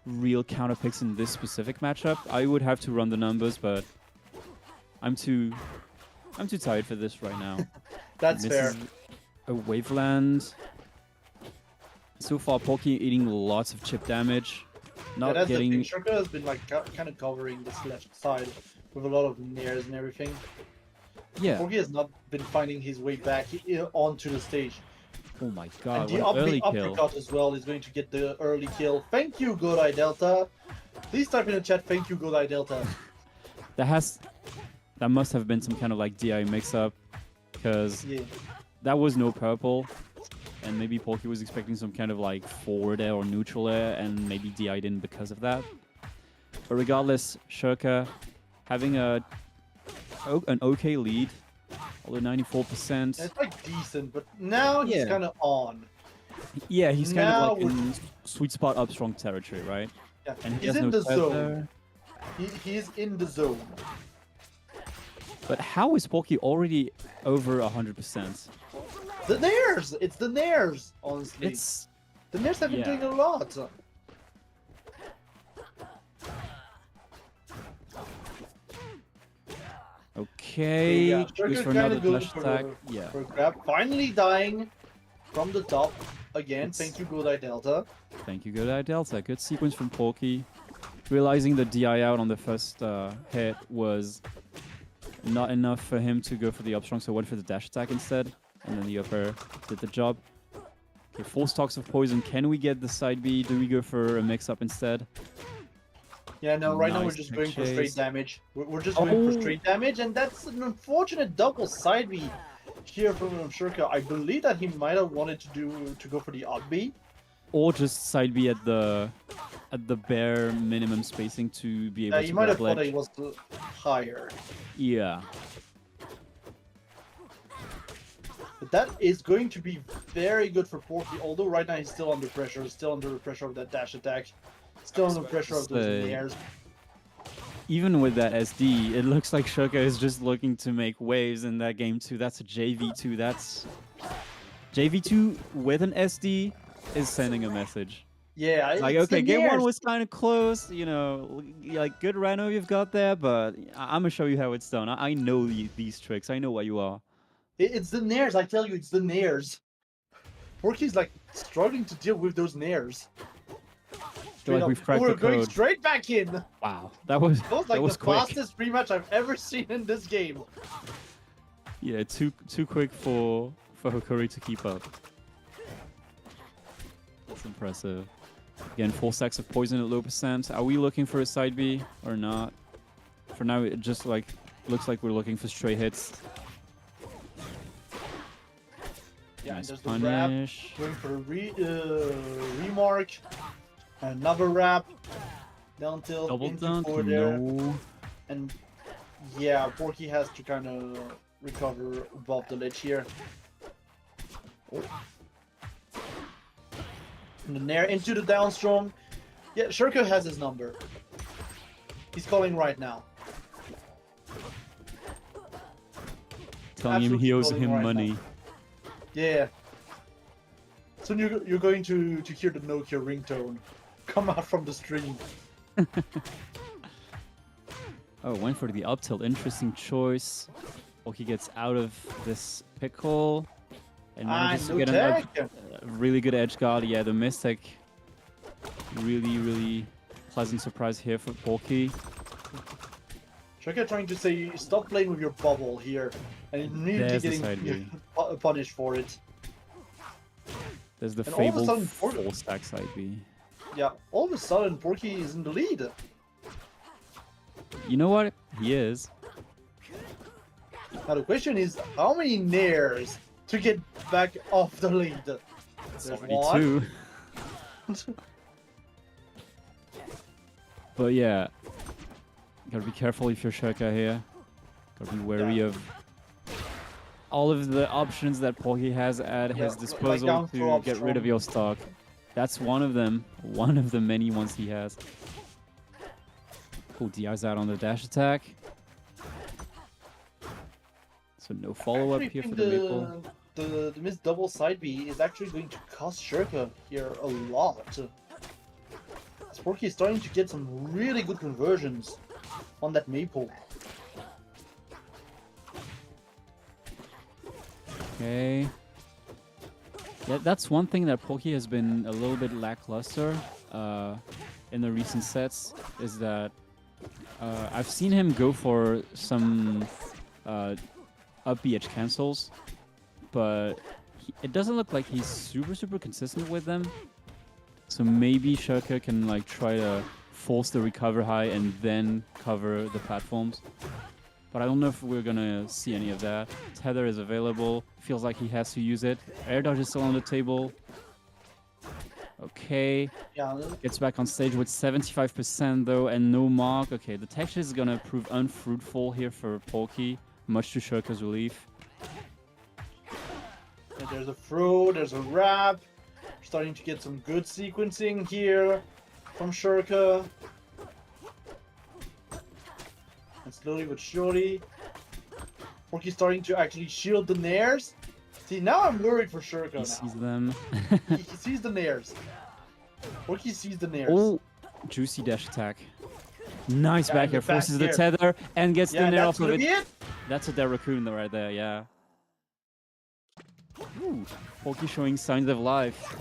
real counter picks in this specific matchup. I would have to run the numbers, but I'm too tired for this right now. That's fair. A Waveland. So far, Porky eating lots of chip damage. Not that's getting. the thing. Shurka has been like kind of covering this left side with a lot of nairs and everything. Yeah. Porky has not been finding his way back onto the stage. Oh my god! And the early kill. uppercut as well is going to get the early kill. Thank you, Godai Delta. Please type in the chat. Thank you, Godai Delta. That must have been some kind of like DI mix-up, because Yeah. that was no purple, and maybe Porky was expecting some kind of like forward air or neutral air, and maybe DI didn't because of that. But regardless, Shurka having an okay lead, although 94%. It's like decent, but now he's kind of on. Yeah, he's kind Now of like in sweet spot up strong territory, right? Yeah, And he he's has in no the zone. tether. He's in the zone. But how is Porky already over 100%? The nairs! It's the nairs, honestly. It's The nairs have been doing a lot. okay. Yeah, Goes Shurka for kinda another goes flash attack. Yeah. for grab. Finally dying from the top again. It's- Thank you, Godai Delta. Thank you, Godai Delta. Good sequence from Porky. Realizing the DI out on the first hit was not enough for him to go for the up strong, so went for the dash attack instead. And then the upper did the job. Okay, 4 stocks of poison. Can we get the side B? Do we go for a mix-up instead? Yeah, no, right now we're Nice just tech going for straight chase. damage. We're just going for Oh. straight damage, and that's an unfortunate double side B here from Shurka. I believe that he might have wanted to go for the up B. Or just side B at the bare minimum spacing to be able You to might have grab thought ledge. he was higher. Yeah. But that is going to be very good for Porky, although right now he's still under pressure, still under the pressure of that dash attack, still under pressure of those Say- nairs. Even with that SD, it looks like Shurka is just looking to make waves in that game too. That's a JV2. That's JV2 with an SD is sending a message. Yeah, Like, it's okay, the game 1 nairs. was kind of close, you know, like good Rhino you've got there, but I'm gonna show you how it's done. I know these tricks. I know what you are. It's the nairs, I tell you, it's the nairs. Porky's like struggling to deal with those nairs. Feel like we've cracked We're the going code. straight back in. Wow, that was That that was was the quick. fastest rematch I've ever seen in this game. Yeah, too quick for Hokuri to keep up. That's impressive. Again, 4 stacks of poison at low percent. Are we looking for a side B or not? For now, it just like looks like we're looking for straight hits. Yeah, Nice and there's the wrap. punish. Going for a remark. Another wrap. Down tilt Double into dunk, forward there. no. And yeah, Porky has to kind of recover above the ledge here. Oh. And the nair into the down strong. Yeah, Shurka has his number. He's calling right now. Telling him he Absolutely owes calling him right money. now. Yeah. Soon you're going to hear the Nokia ringtone come out from the stream. Oh, went for the up tilt. Interesting choice. Oh, he gets out of this pickle and manages to no get a tech. really good edge guard. Yeah, the Mystic. Really pleasant surprise here for Porky. Shurka trying to say stop playing with your bubble here, and immediately There's the side B. getting punished for it. There's the And all of a fabled sudden, 4-stack side B. Yeah, all of a sudden Porky is in the lead. You know what? He is. Now the question is, how many nairs to get back off the lead? There's Already one. 2. But yeah, gotta be careful if you're Shurka here. Gotta be wary of all of the options that Porky has at his disposal down to throw get up rid of strong. your stock. That's one of them. One of the many ones he has. Cool, DI's out on the dash attack. So no follow-up Actually, here think for the Maple. the missed double side B is actually going to cost Shurka here a lot. Porky is starting to get some really good conversions on that Maple. Okay. Yeah, that's one thing that Porky has been a little bit lackluster in the recent sets, is that I've seen him go for some up BH cancels, but it doesn't look like he's super consistent with them. So maybe Shurka can like try to force the recover high and then cover the platforms. But I don't know if we're gonna see any of that. Tether is available. Feels like he has to use it. Air dodge is still on the table. Okay. Yeah, Gets back on stage with 75% though and no mark. Okay, the tech chase is gonna prove unfruitful here for Porky, much to Shurka's relief. and there's a throw, there's a wrap. Starting to get some good sequencing here from Shurka. And slowly but surely, Porky's starting to actually shield the nairs. See, now I'm worried for Shurka He now. sees them. He sees the nairs. Porky sees the nairs. Oh, juicy dash attack. Nice Yeah, back and air, the back forces the air. tether and gets Yeah, the nair that's off of gonna it. be it. That's a dead raccoon right there, yeah. Ooh, Porky showing signs of life.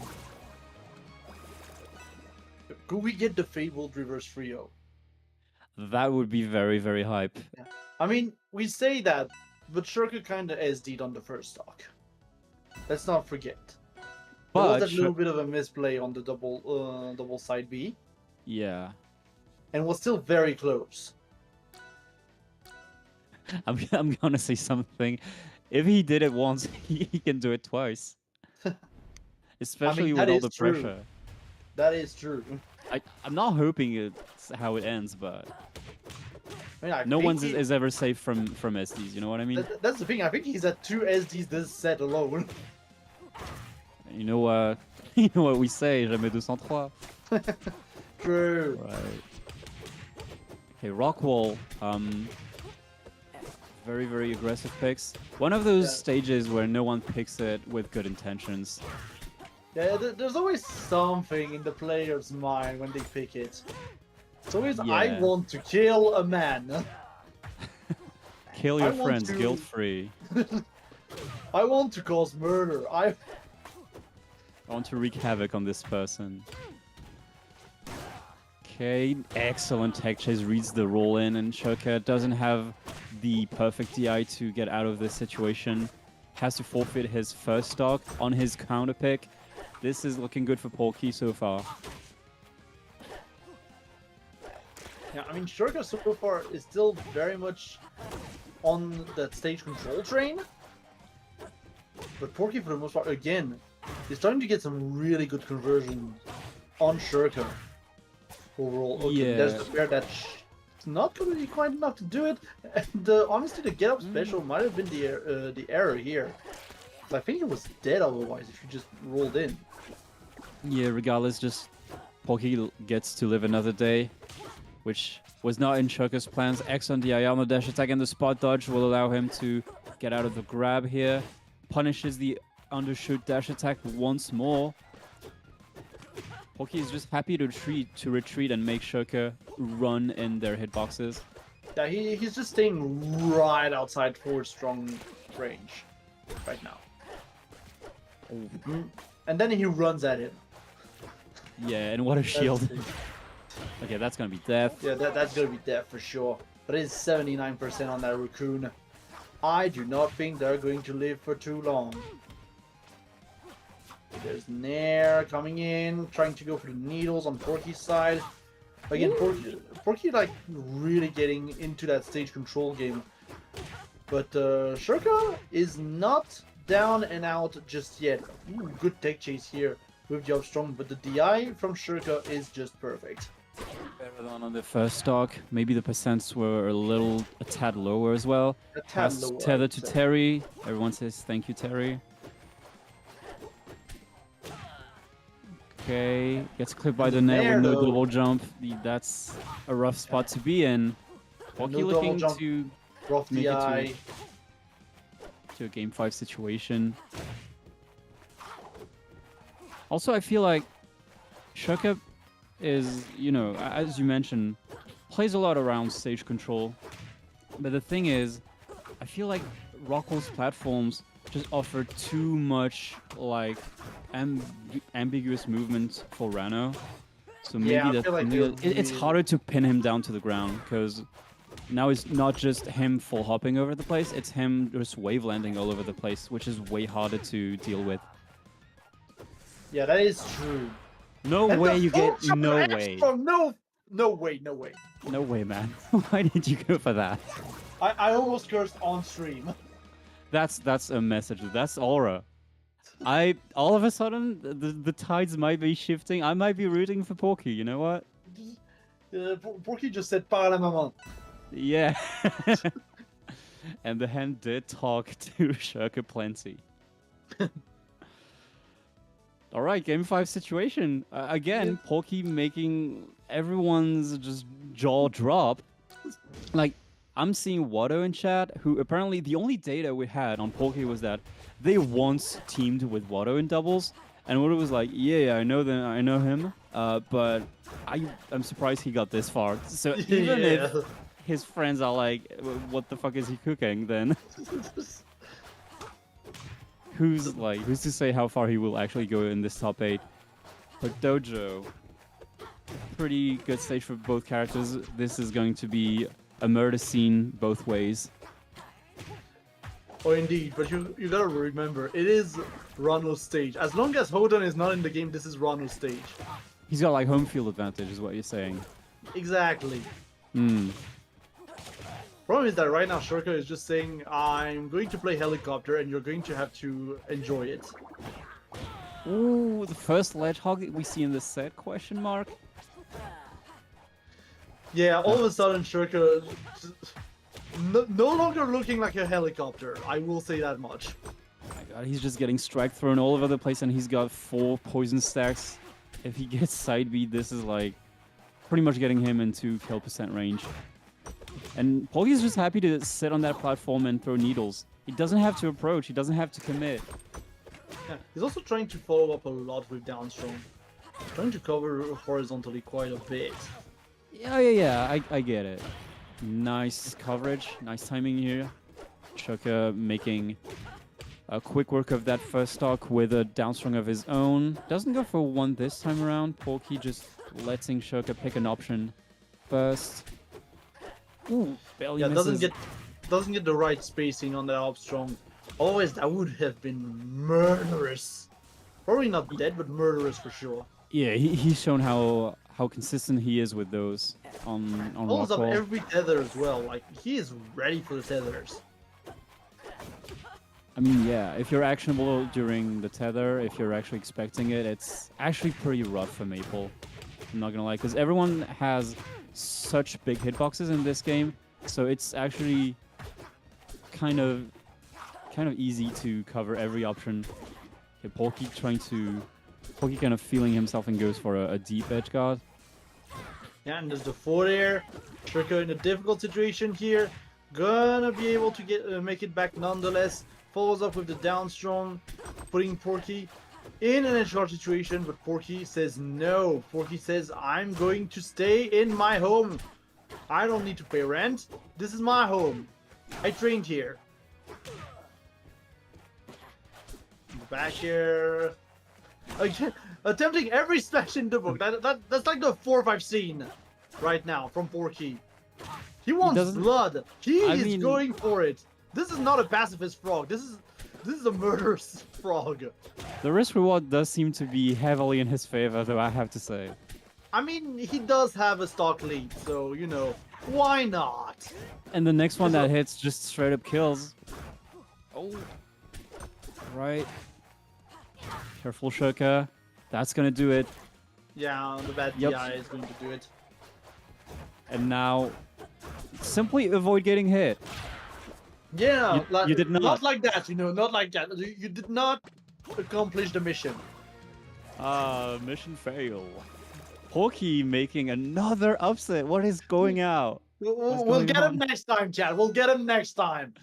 Could we get the fabled reverse trio? That would be very hype. I mean, we say that, but Shurka kinda SD'd on the first stock. Let's not forget. There was But that little bit of a misplay on the double side B, yeah, and was still very close. I'm gonna say something. If he did it once, he can do it twice. Especially that with all is the true. pressure. That is true. I'm not hoping it's how it ends, but I mean, I no think one's is ever safe from SDs. You know what I mean? That's the thing. I think he's at 2 SDs this set alone. You know what? You know what we say? Jamais 203. True. Right. Okay, Rockwall. Very aggressive picks. One of those stages where no one picks it with good intentions. Yeah, there's always something in the player's mind when they pick it. It's always, I Yeah. want to kill a man. Kill I your want friends, to- guilt-free. I want to cause murder. I want to wreak havoc on this person. Okay, excellent tech chase, reads the roll in, and Shurka doesn't have the perfect DI to get out of this situation. Has to forfeit his first stock on his counter pick. This is looking good for Porky so far. Yeah, I mean, Shurka so far is still very much on that stage control train. But Porky, for the most part, again, is starting to get some really good conversion on Shurka. overall. Okay, there's Yeah. the bear that's not going to be quite enough to do it. And honestly, the get up special might have been the error here. I think it was dead otherwise if you just rolled in. Yeah, regardless, just Poki gets to live another day, which was not in Shurker's plans. X on the Ayano dash attack and the spot dodge will allow him to get out of the grab here. Punishes the undershoot dash attack once more. Poki is just happy to retreat and make Shurker run in their hitboxes. Yeah, he's just staying right outside forward strong range right now. And then he runs at him. Yeah, and what a shield. Okay, that's gonna be death. Yeah, that's gonna be death for sure. But it's 79% on that raccoon. I do not think they're going to live for too long. There's Nair coming in, trying to go for the needles on Porky's side. Again, Porky like really getting into that stage control game. But Shurker is not down and out just yet. Ooh, good tech chase here with the Upstrong, but the DI from Shurker is just perfect. Better than on the first stock. Maybe the percents were a tad lower as well. A tad Has lower, tether I'd to say. Terry. Everyone says thank you, Terry. Okay, gets clipped by the net Nair, with no though. double jump. That's a rough spot to be in. Poki No looking double jump. to Rough make it DI. to a game 5 situation. Also, I feel like Shurker is, you know, as you mentioned, plays a lot around stage control. But the thing is, I feel like Rockwell's platforms just offer too much, like, ambiguous movement for Rano. So maybe Yeah, I that's feel like something that- it's really- harder to pin him down to the ground, because now it's not just him full hopping over the place, it's him just wave landing all over the place, which is way harder to deal with. Yeah, that is true. No And way the you get, full no jump way. Upstrong, no way, no way. No way, man. Why did you go for that? I almost cursed on stream. That's a message. That's aura. All of a sudden the tides might be shifting. I might be rooting for Porky. You know what? Porky just said par la maman. Yeah. And the hand did talk to Shurker plenty. All right, game 5 situation again. Porky making everyone's just jaw drop. Like, I'm seeing Watto in chat, who apparently the only data we had on Porky was that they once teamed with Watto in doubles, and Watto was like, "Yeah, I know them, I know him, but I'm surprised he got this far." So even if his friends are like, "What the fuck is he cooking?" Then who's to say how far he will actually go in this top 8? But Dojo, pretty good stage for both characters. This is going to be a murder scene both ways. Oh, indeed, but you gotta remember, it is Rano's stage. As long as Hodan is not in the game, this is Rano's stage. He's got like home field advantage, is what you're saying. Exactly. Hmm. Problem is that right now Shurker is just saying, I'm going to play helicopter and you're going to have to enjoy it. Ooh, the first ledge hog we see in the set? Question mark. Yeah, all of a sudden Shurker no longer looking like a helicopter. I will say that much. Oh my god, he's just getting strike thrown all over the place, and he's got 4 poison stacks. If he gets side beat, this is like pretty much getting him into kill percent range. And Porky's just happy to sit on that platform and throw needles. He doesn't have to approach, he doesn't have to commit. Yeah, he's also trying to follow up a lot with downstrong. Trying to cover horizontally quite a bit. Yeah, I get it. Nice coverage, nice timing here. Shurker making a quick work of that first stock with a downstrong of his own. Doesn't go for one this time around. Porky just letting Shurker pick an option first. Ooh, barely Yeah, misses. doesn't get the right spacing on that Upstrong. Otherwise, that would have been murderous. Probably not dead, but murderous for sure. Yeah, he's shown how consistent he is with those on Follows up Rockwell. every tether as well. Like, he is ready for the tethers. I mean, yeah, if you're actionable during the tether, if you're actually expecting it, it's actually pretty rough for Maple. I'm not gonna lie, because everyone has such big hitboxes in this game, so it's actually kind of easy to cover every option. Okay, Porky kind of feeling himself and goes for a deep edge guard. Yeah, and there's the forward air. Tricker in a difficult situation here. Gonna be able to get make it back nonetheless. Follows up with the down strong, putting Porky in an edge guard situation, but Porky says no. Porky says, I'm going to stay in my home. I don't need to pay rent. This is my home. I trained here. Back here. Again, attempting every smash in the book. That's like the fourth I've seen right now from Porky. He wants blood. He is going for it. This is not a pacifist frog. This is a murderous frog. The risk reward does seem to be heavily in his favor, though, I have to say. I mean, he does have a stock lead, so you know, why not? And the next one that hits just straight up kills. Oh, right. Careful, Shurka. That's gonna do it. Yeah, the bad DI is going to do it. And now, simply avoid getting hit. Yeah, you did not. Not like that, you know, not like that. You did not accomplish the mission. Mission fail. Porky making another upset. What is going out? We'll get him next time, Chad. We'll get him next time.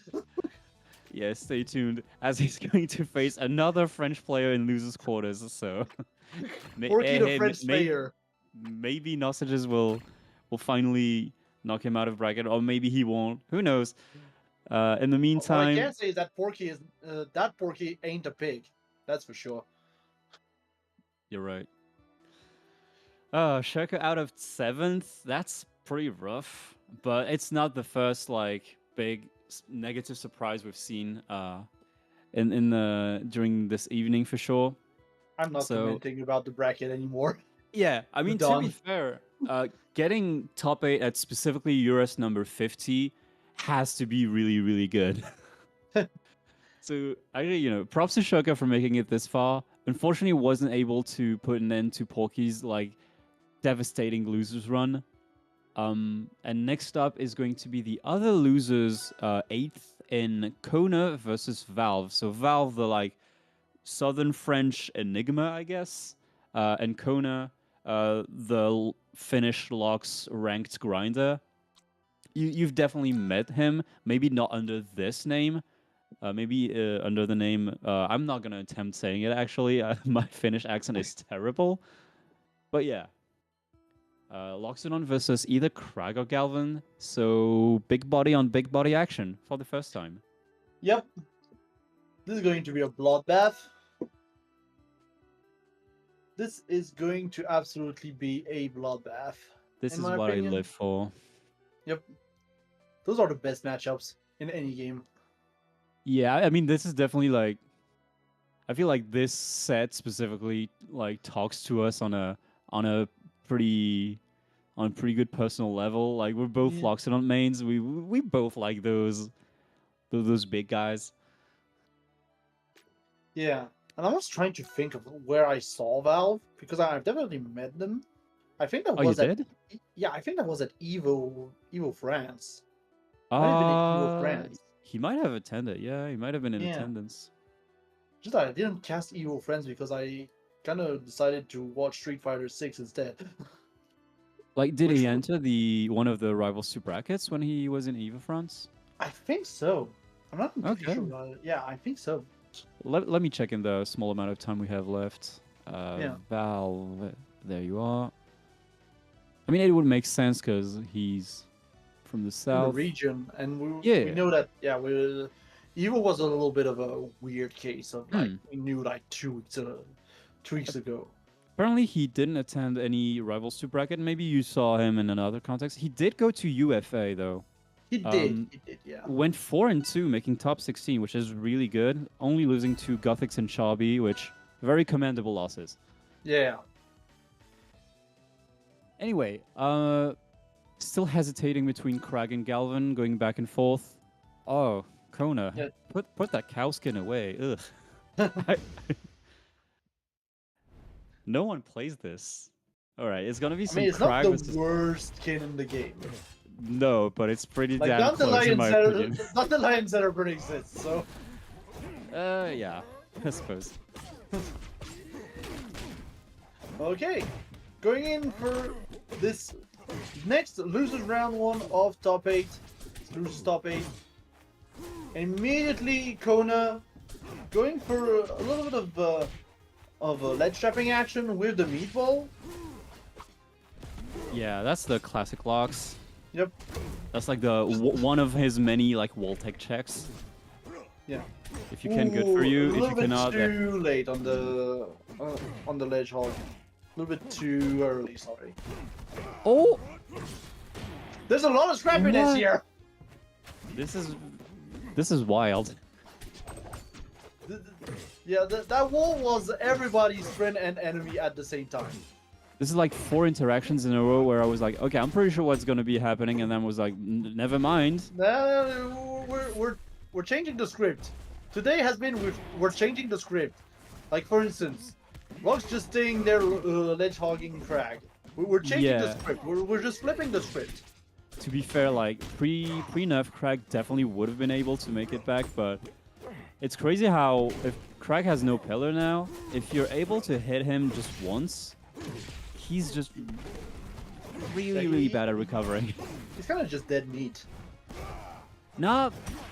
Yeah, stay tuned, as he's going to face another French player in losers' quarters. So, Porky the French player. Maybe Nosages will finally knock him out of bracket, or maybe he won't. Who knows? In the meantime, what I can say is that Porky ain't a pig. That's for sure. You're right. Shurka out of 7th. That's pretty rough, but it's not the first like big negative surprise we've seen during this evening for sure. I'm not commenting about the bracket anymore. Yeah, I mean, to be fair, getting top 8 at specifically EURAS number 50 has to be really, really good. So, props to Shurka for making it this far. Unfortunately, wasn't able to put an end to Porky's like devastating losers run. And next up is going to be the other losers, 8th in Kona versus Valve. So Valve, the like Southern French enigma, I guess, and Kona, the Finnish Locks ranked grinder. You've definitely met him, maybe not under this name, maybe under the name. I'm not gonna attempt saying it. Actually, my Finnish accent is terrible, but yeah. Loxodon versus either Krag or Galvan, so big body on big body action for the first time. Yep. This is going to be a bloodbath. This is going to absolutely be a bloodbath. This is what I live for. Yep. Those are the best matchups in any game. Yeah, I mean, this is definitely like... I feel like this set specifically like talks to us on a pretty good personal level. Like, we're both Loxodon mains. We both like those big guys. Yeah, and I was trying to think of where I saw Valve because I've definitely met them. I think that was at yeah, I think that was at Evo France. Might have been at Evo France. He might have attended. Yeah, he might have been in attendance. Just that I didn't cast Evo Friends because I kind of decided to watch Street Fighter 6 instead. Like, did he enter one of the Rivals 2 brackets when he was in EVO France? I think so. I'm not completely sure about it. Yeah, I think so. Let me check in the small amount of time we have left. Valve, there you are. I mean, it would make sense because he's from the south. In the region, and we know that, Evo was a little bit of a weird case of, like, we knew, like, 2 weeks ago. Apparently, he didn't attend any Rivals 2 bracket. Maybe you saw him in another context. He did go to UFA, though. He did, yeah. Went 4-2, making top 16, which is really good. Only losing to Gothics and Charby, which very commendable losses. Yeah. Anyway, still hesitating between Krag and Galvan, going back and forth. Oh, Kona, put that cow skin away. Ugh. No one plays this. All right, it's gonna be I some mean, it's not Crag the versus... worst skin in the game. No, but it's pretty Like, damn close in my opinion. not the Lion Setter burn exists, so... Yeah, I suppose. Okay, going in for this next losers round 1 of top 8. Losers top 8. Immediately, Kona going for a little bit of a ledge trapping action with the meatball. Yeah, that's the classic locks. Yep. That's like the one of his many like wall tech checks. Yeah. If you can, good for you. If you cannot, a little bit too late on the ledge hog. A little bit too early, sorry. Oh, There's a lot of scrappiness What? here. this is wild. Yeah, that wall was everybody's friend and enemy at the same time. This is like 4 interactions in a row where I was like, okay, I'm pretty sure what's gonna be happening, and then was like, never mind. No, we're changing the script. Today has been we're changing the script. Like for instance, Rock's just staying there ledge hogging Crag. We're changing the Yeah. script. We're just flipping the script. To be fair, like pre nerf, Crag definitely would have been able to make it back, but it's crazy how if Crag has no pillar now, if you're able to hit him just once, he's just really bad at recovering. He's kind of just dead meat.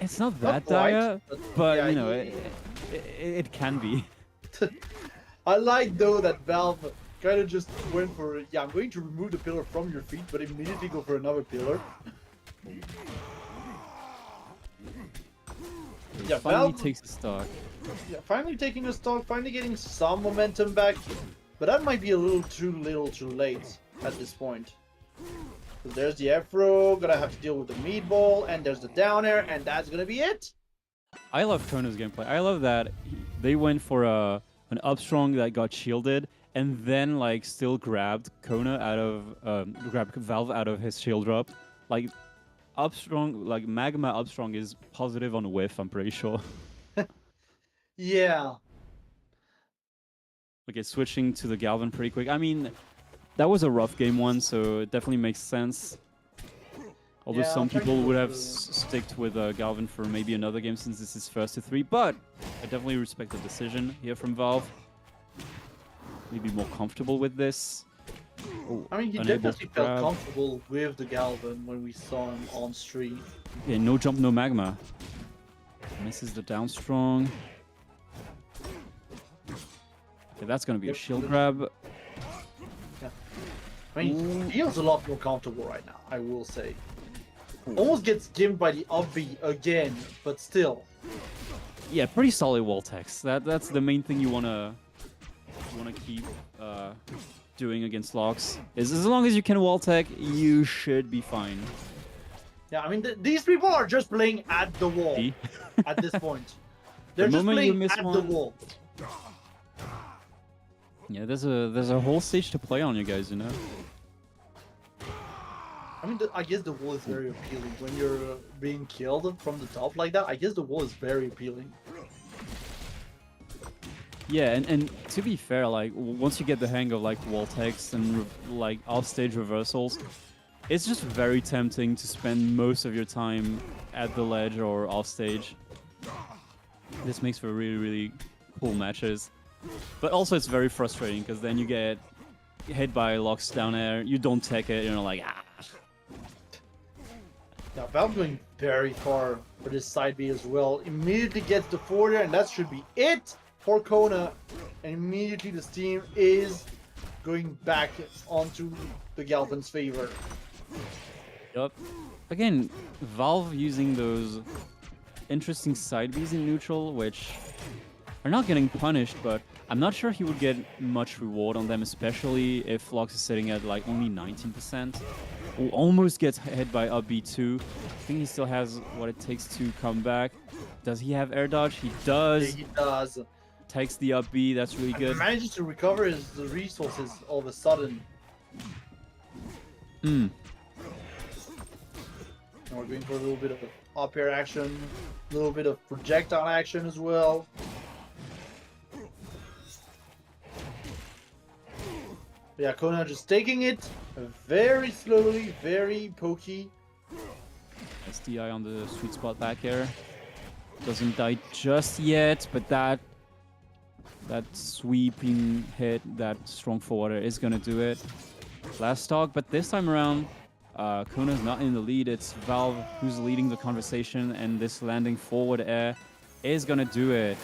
It's not that quite, dire, but but yeah, you know, it can be. I like though that Valve kind of just went for, yeah, I'm going to remove the pillar from your feet, but immediately go for another pillar. Yeah, Finally Valve, takes the stock. yeah, finally taking a stock, finally getting some momentum back, but that might be a little too late at this point. So there's the Afro, gonna have to deal with the meatball, and there's the down air, and that's gonna be it. I love Kona's gameplay. I love that they went for an up strong that got shielded, and then like still grabbed Kona out of grabbed Valve out of his shield drop. Like up strong, like Magma up strong is positive on whiff. I'm pretty sure. Yeah. Okay, switching to the Galvin pretty quick. I mean, that was a rough game 1, so it definitely makes sense. Although Yeah, some I'm trying people to would have look sticked with Galvin for maybe another game since this is first to 3, but I definitely respect the decision here from Valve. Maybe more comfortable with this. Oh, I mean, he unable definitely to felt grab. comfortable with the Galvin when we saw him on stream. Yeah, no jump, no magma. Misses the down strong. Okay, that's gonna be a Yep. shield grab. I mean, he feels a lot more comfortable right now, I will say. Almost gets gimped by the up B again, but still. Yeah, pretty solid wall text. That's the main thing you wanna keep doing against locks. Is as long as you can wall tech, you should be fine. Yeah, I mean, these people are just playing at the wall See? at this point. They're just moment you playing miss at the one- wall. Yeah, there's a whole stage to play on, you guys. You know. I mean, I guess the wall is very appealing. When you're being killed from the top like that, I guess the wall is very appealing. Yeah, and to be fair, like once you get the hang of like wall techs and like off-stage reversals, it's just very tempting to spend most of your time at the ledge or off-stage. This makes for really cool matches, but also it's very frustrating because then you get hit by locks down air, you don't tech it, you're like ah. Now, Valve going very far for this side B as well. Immediately gets the forward air, and that should be it for Kona. And immediately the steam is going back onto the Galvin's favor. Yup. Again, Valve using those interesting side Bs in neutral, which are not getting punished, but I'm not sure he would get much reward on them, especially if Lox is sitting at like only 19%. Who almost gets hit by up B2. I think he still has what it takes to come back. Does he have air dodge? He does. Yeah, he does. Takes the up B, that's really And good. manages to recover his resources all of a sudden. Hmm. And we're going for a little bit of up air action, a little bit of projectile action as well. Yeah, Kona just taking it very slowly, very pokey. SDI on the sweet spot back here. Doesn't die just yet, but that sweeping hit, that strong forwarder is gonna do it. Last stock, but this time around, Kona's not in the lead. It's Valve who's leading the conversation, and this landing forward air is gonna do it.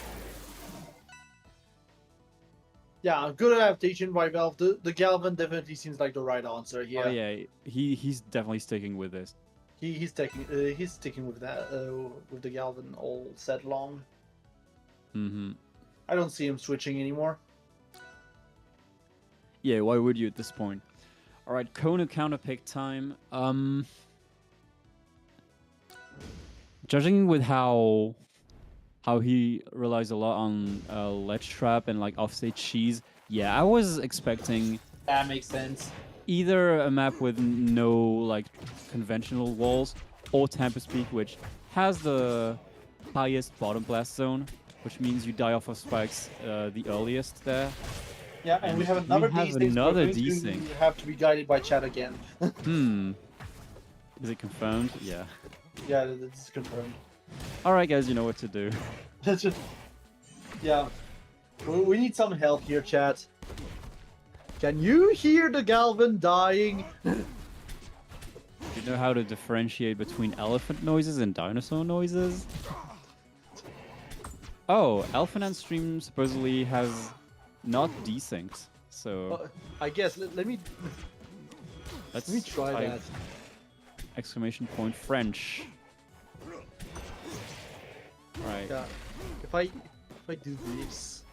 Yeah, good adaptation by Valve. The Galvan definitely seems like the right answer here. Oh yeah, he's definitely sticking with this. He's sticking with that with the Galvan all set long. Mm-hmm. I don't see him switching anymore. Yeah, why would you at this point? All right, Kona counterpick time. Judging with how he relies a lot on ledge trap and like offstage cheese, yeah, I was expecting That makes sense. either a map with no like conventional walls or Tempest Peak, which has the highest bottom blast zone, which means you die off of spikes the earliest there. Yeah, and we have another desync. We have to be guided by chat again. Is it confirmed? Yeah. Yeah, it's confirmed. All right, guys, you know what to do. Yeah, we need some help here, chat. Can you hear the Galvan dying? You know how to differentiate between elephant noises and dinosaur noises? Oh, Elfenan stream supposedly has not desynced, so I guess let me try type that. Exclamation point French. Right, Yeah, if I do this.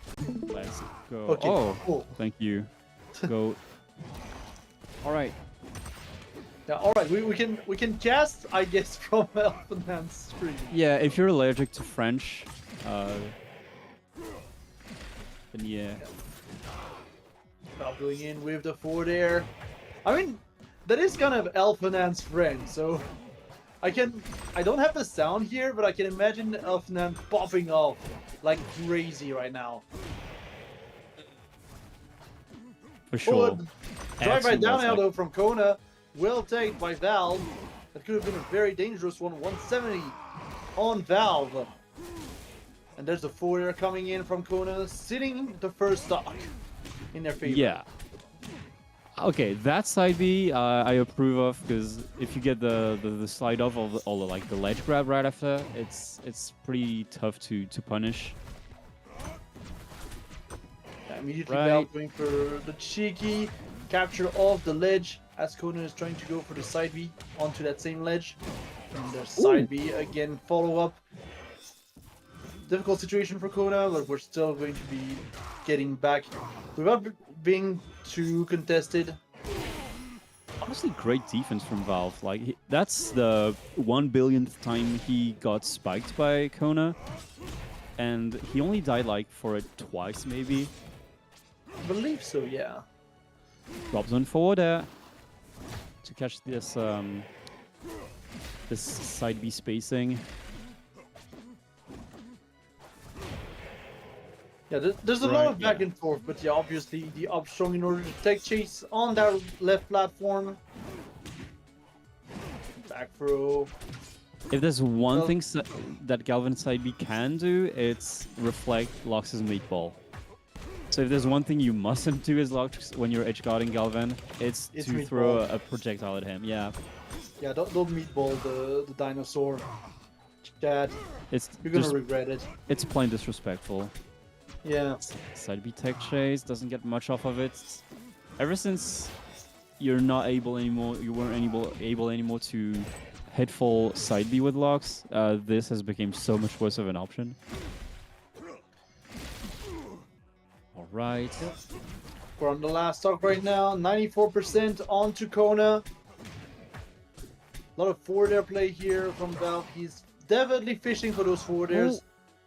let's go. Okay. Oh, Cool. thank you. Go. All right. Yeah. All right. We can cast, I guess, from Elfenan's screen. Yeah, if you're allergic to French, then yeah. Now going in with the forward air. I mean, that is kind of Elfenan's friend, so I don't have the sound here, but I can imagine Elfenan popping off like crazy right now. For sure. Oh, drive right down now though from Kona. Well taken by Valve. That could have been a very dangerous one. 170 on Valve. And there's the forward air coming in from Kona, sitting the first stock in their favor. Yeah. Okay, that side B I approve of, because if you get the slide off of all the like the ledge grab right after, it's pretty tough to punish. Yeah, immediately Right. Valve going for the cheeky capture of the ledge as Kona is trying to go for the side B onto that same ledge. And the side B again follow up. Difficult situation for Kona, but we're still going to be getting back without being too contested. Honestly, great defense from Valve. Like that's the 1 billionth time he got spiked by Kona, and he only died like for it twice maybe. I believe so, yeah. Drops on forward there to catch this this side B spacing. Yeah, there's a lot of back and forth, but yeah, obviously the up strong in order to take chase on that left platform. Back throw. If there's one thing that Galvan side B can do, it's reflect Lox's meatball. So if there's one thing you mustn't do as Lox when you're edge guarding Galvan, it's to meatball. throw a projectile at him. Yeah. Yeah, don't meatball the dinosaur. Chad, It's you're gonna just, regret it. it's plain disrespectful. Yeah. Side B tech chase doesn't get much off of it. Ever since you're not able anymore, you weren't able anymore to hit full side B with Lox, this has become so much worse of an option. All right. Yep. We're on the last stock right now. 94% onto Kona. A lot of forward air play here from Valve. He's definitely fishing for those forward airs.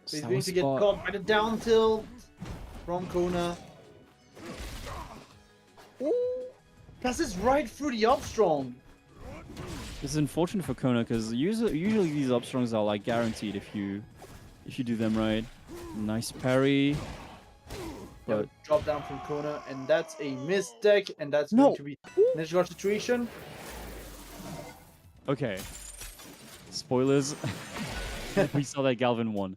So he's going to get caught by the down tilt from Kona. Passes right through the up strong. This is unfortunate for Kona because usually these up strongs are like guaranteed if you do them right. Nice parry. But drop down from Kona, and that's a mistake, and that's No. going to be an edge guard situation. okay, spoilers. We saw that Galvin won.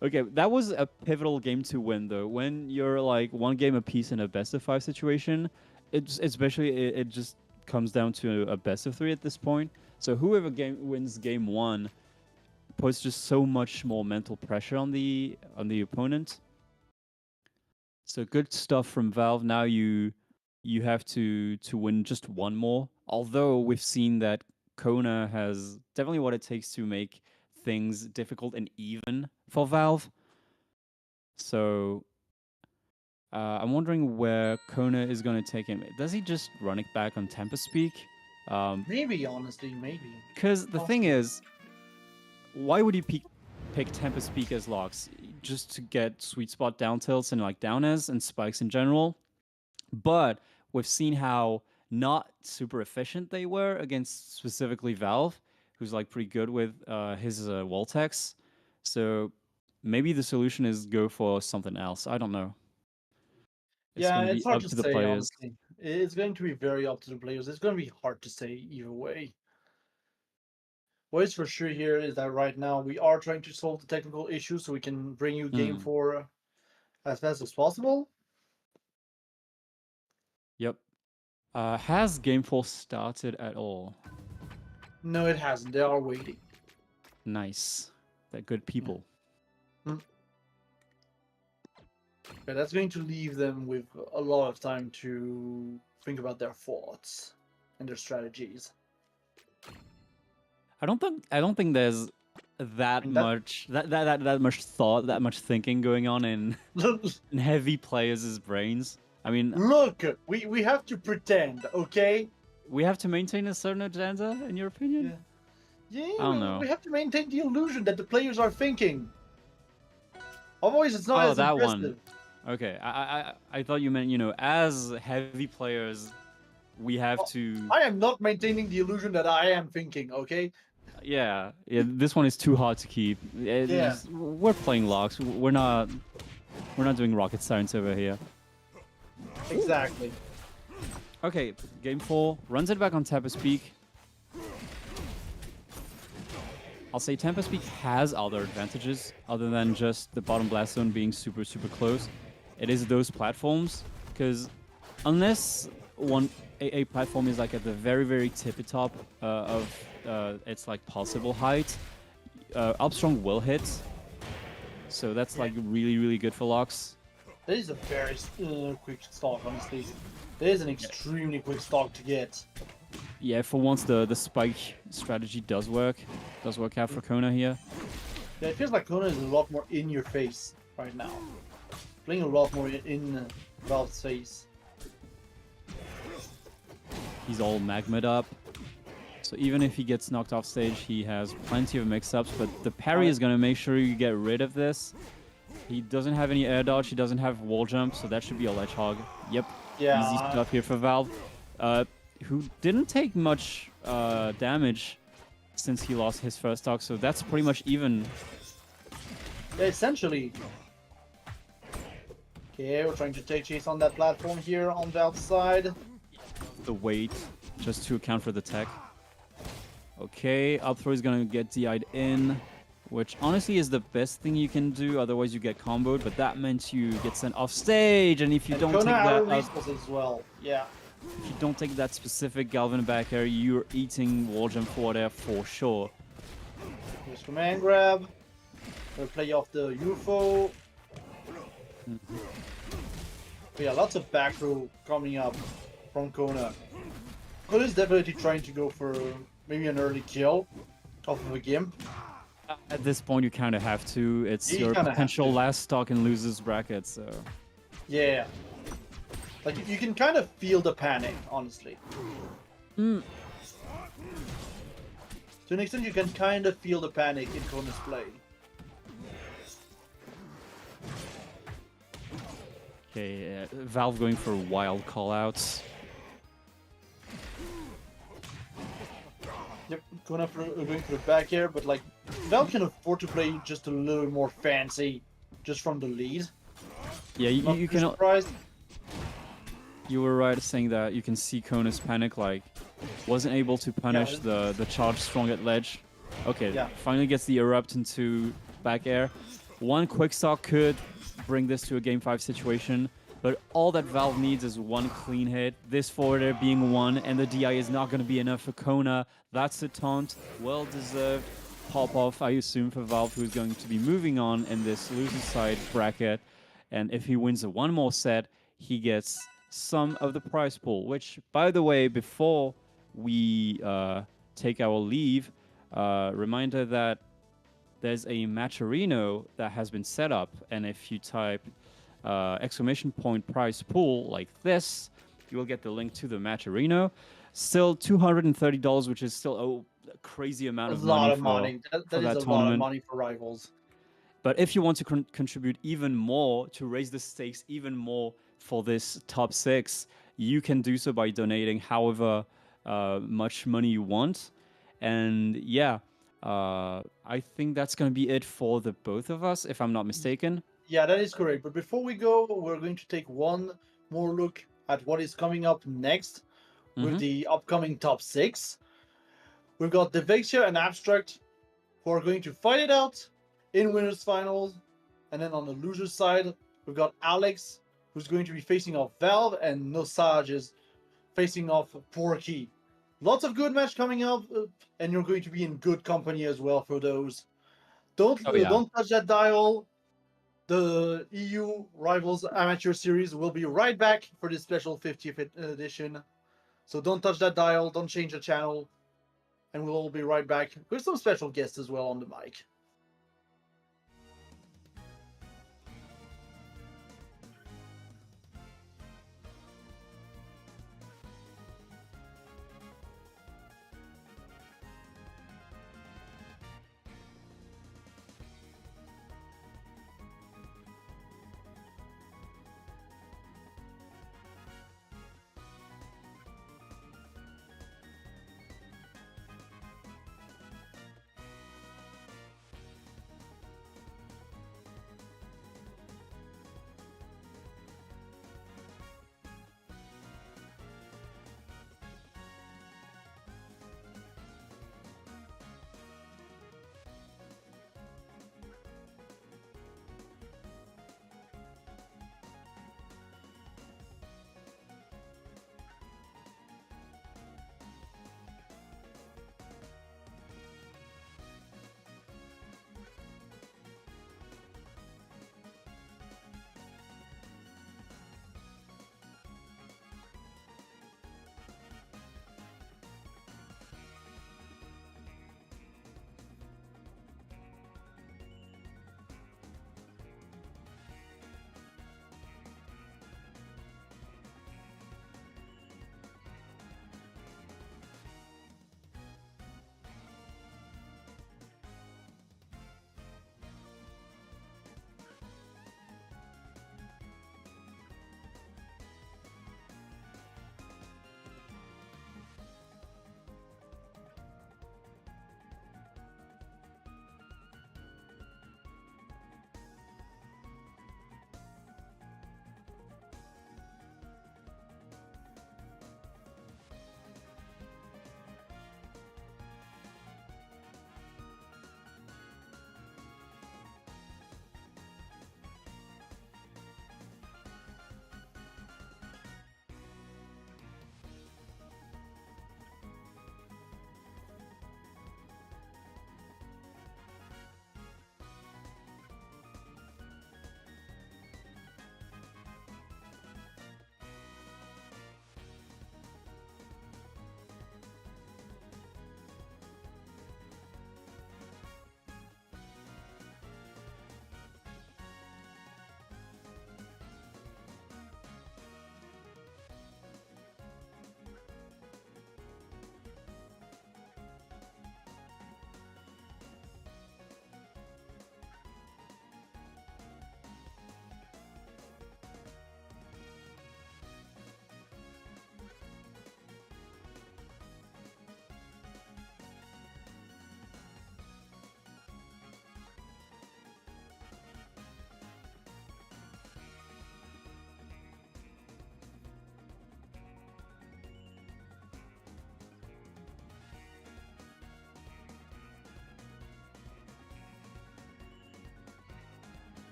Okay, that was a pivotal game to win though. When you're like one game apiece in a best of 5 situation, it just comes down to a best of 3 at this point. So whoever wins game 1 puts just so much more mental pressure on the opponent. So good stuff from Valve. Now you have to win just one more. Although we've seen that Kona has definitely what it takes to make things difficult and even for Valve. So I'm wondering where Kona is going to take him. Does he just run it back on Tempest Speak? Maybe, honestly, maybe. Because the thing is, why would you pick Tempest Peak as locks? Just to get sweet spot down tilts and like down airs and spikes in general. But we've seen how not super efficient they were against specifically Valve, who's like pretty good with his wall techs. So maybe the solution is go for something else. I don't know. It's Yeah, going to it's be hard up to to the say, players. honestly. It's going to be very up to the players. It's going to be hard to say either way. What is for sure here is that right now we are trying to solve the technical issues so we can bring you game 4 as fast as possible. Yep. Has Game 4 started at all? No, it hasn't. They are waiting. Nice. They're good people. Yeah, that's going to leave them with a lot of time to think about their thoughts and their strategies. I don't think there's that And that- much that much thought, that much thinking going on in heavy players' brains. I mean, Look, we have to pretend, okay? we have to maintain a certain agenda, in your opinion? Yeah, I don't know. we have to maintain the illusion that the players are thinking. Otherwise, it's not Oh, as that impressive. one. Okay, I thought you meant, as heavy players, we have to. I am not maintaining the illusion that I am thinking, okay? Yeah, this one is too hard to keep. We're playing locks. We're not doing rocket science over here. Exactly. Okay, game 4 runs it back on Tempest Peak. I'll say Tempest Peak has other advantages other than just the bottom blast zone being super close. It is those platforms, because unless a platform is like at the very tippy top of its like possible height, Upstrong will hit. So that's like really good for locks. That is a very quick stock, honestly. That is an extremely quick stock to get. Yeah, for once the spike strategy does work out for Kona here. Yeah, it feels like Kona is a lot more in your face right now. Playing a lot more in Valve's face. He's all magma'd up. So even if he gets knocked off stage, he has plenty of mix-ups, but the parry is going to make sure you get rid of this. He doesn't have any air dodge, he doesn't have wall jump, so that should be a ledge hog. Yep, Yeah. easy stuff here for Valve. Who didn't take much damage since he lost his first stock, so that's pretty much even. Yeah, essentially. Okay, we're trying to take chase on that platform here on Valve's side. The weight, just to account for the tech. Okay, up throw is gonna get DI'd in, which honestly is the best thing you can do, otherwise you get comboed, but that meant you get sent off stage, and if you don't take that as well. Yeah. if you don't take that specific Galvin back air, you're eating wall jump forward air for sure. Here's command grab. We'll play off the UFO. But yeah, lots of back row coming up from Kona. Kona is definitely trying to go for maybe an early kill off of a Gimp. At this point, you kind of have to. It's You your kinda potential have to. last stock in losers bracket, so. Yeah. Like, you can kind of feel the panic, honestly. To an extent, you can kind of feel the panic in Kona's play. Okay, Valve going for wild callouts. Yep, Kona going for the back air, but like, Valve can afford to play just a little more fancy, just from the lead. Yeah, Not you too can. surprised. You were right saying that you can see Kona's panic, like, wasn't able to Yeah, punish the charge strong at ledge. Okay, yeah. finally gets the erupt into back air. One quick stock could bring this to a game 5 situation, but all that Valve needs is one clean hit. This forward air being one, and the DI is not going to be enough for Kona. That's a taunt, well deserved. Pop off, I assume, for Valve, who's going to be moving on in this loser side bracket. And if he wins one more set, he gets some of the prize pool. Which, by the way, before we take our leave, reminder that there's a Matcherino that has been set up, and if you type exclamation point prize pool like this, you will get the link to the Matcherino. Still $230, which is still a crazy amount A of lot money of money. for That is that a lot of tournament. money for rivals. But if you want to contribute even more to raise the stakes even more for this top 6, you can do so by donating however much money you want. And yeah, I think that's going to be it for the both of us, if I'm not mistaken. Yeah, that is correct. But before we go, we're going to take one more look at what is coming up next with the upcoming top 6. We've got Devexia and Abstract who are going to fight it out in winners finals. And then on the losers side, we've got Alex, who's going to be facing off Valve, and Nosage is facing off Porky. Lots of good match coming up, and you're going to be in good company as well for those. Oh yeah. Don't touch that dial. The EU Rivals Amateur Series will be right back for this special 50th edition. So don't touch that dial, don't change the channel, and we'll be right back with some special guests as well on the mic.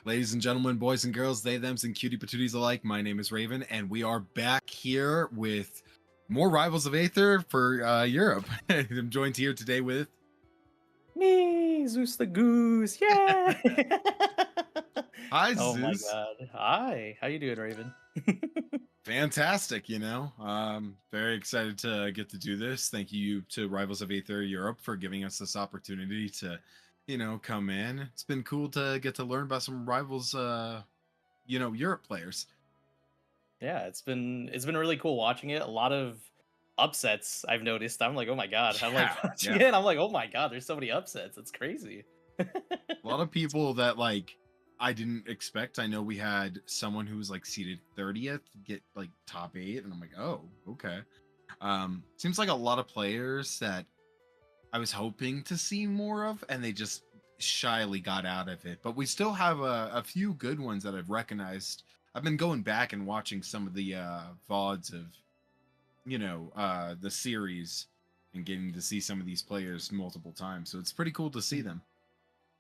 Ladies and gentlemen, boys and girls, they, thems, and cutie patooties alike, my name is Raven, and we are back here with more Rivals of Aether for Europe. I'm joined here today with... Me, Zeus the Goose, yeah! Hi, Oh my Zeus. god. Hi, how you doing, Raven? Fantastic, you know. Very excited to get to do this. Thank you to Rivals of Aether Europe for giving us this opportunity to, you know, come in. It's been cool to get to learn about some Rivals, you know, Europe players. Yeah, it's been really cool watching it. A lot of upsets I've noticed. I'm like, oh my god. I'm like watching it. I'm like, oh my god, there's so many upsets. It's crazy. A lot of people that like I didn't expect. I know we had someone who was like seated 30th get like top 8, and I'm like, oh, okay. Seems like a lot of players that I was hoping to see more of, and they just shyly got out of it. But we still have a few good ones that I've recognized. I've been going back and watching some of the VODs of, you know, the series and getting to see some of these players multiple times. So it's pretty cool to see them.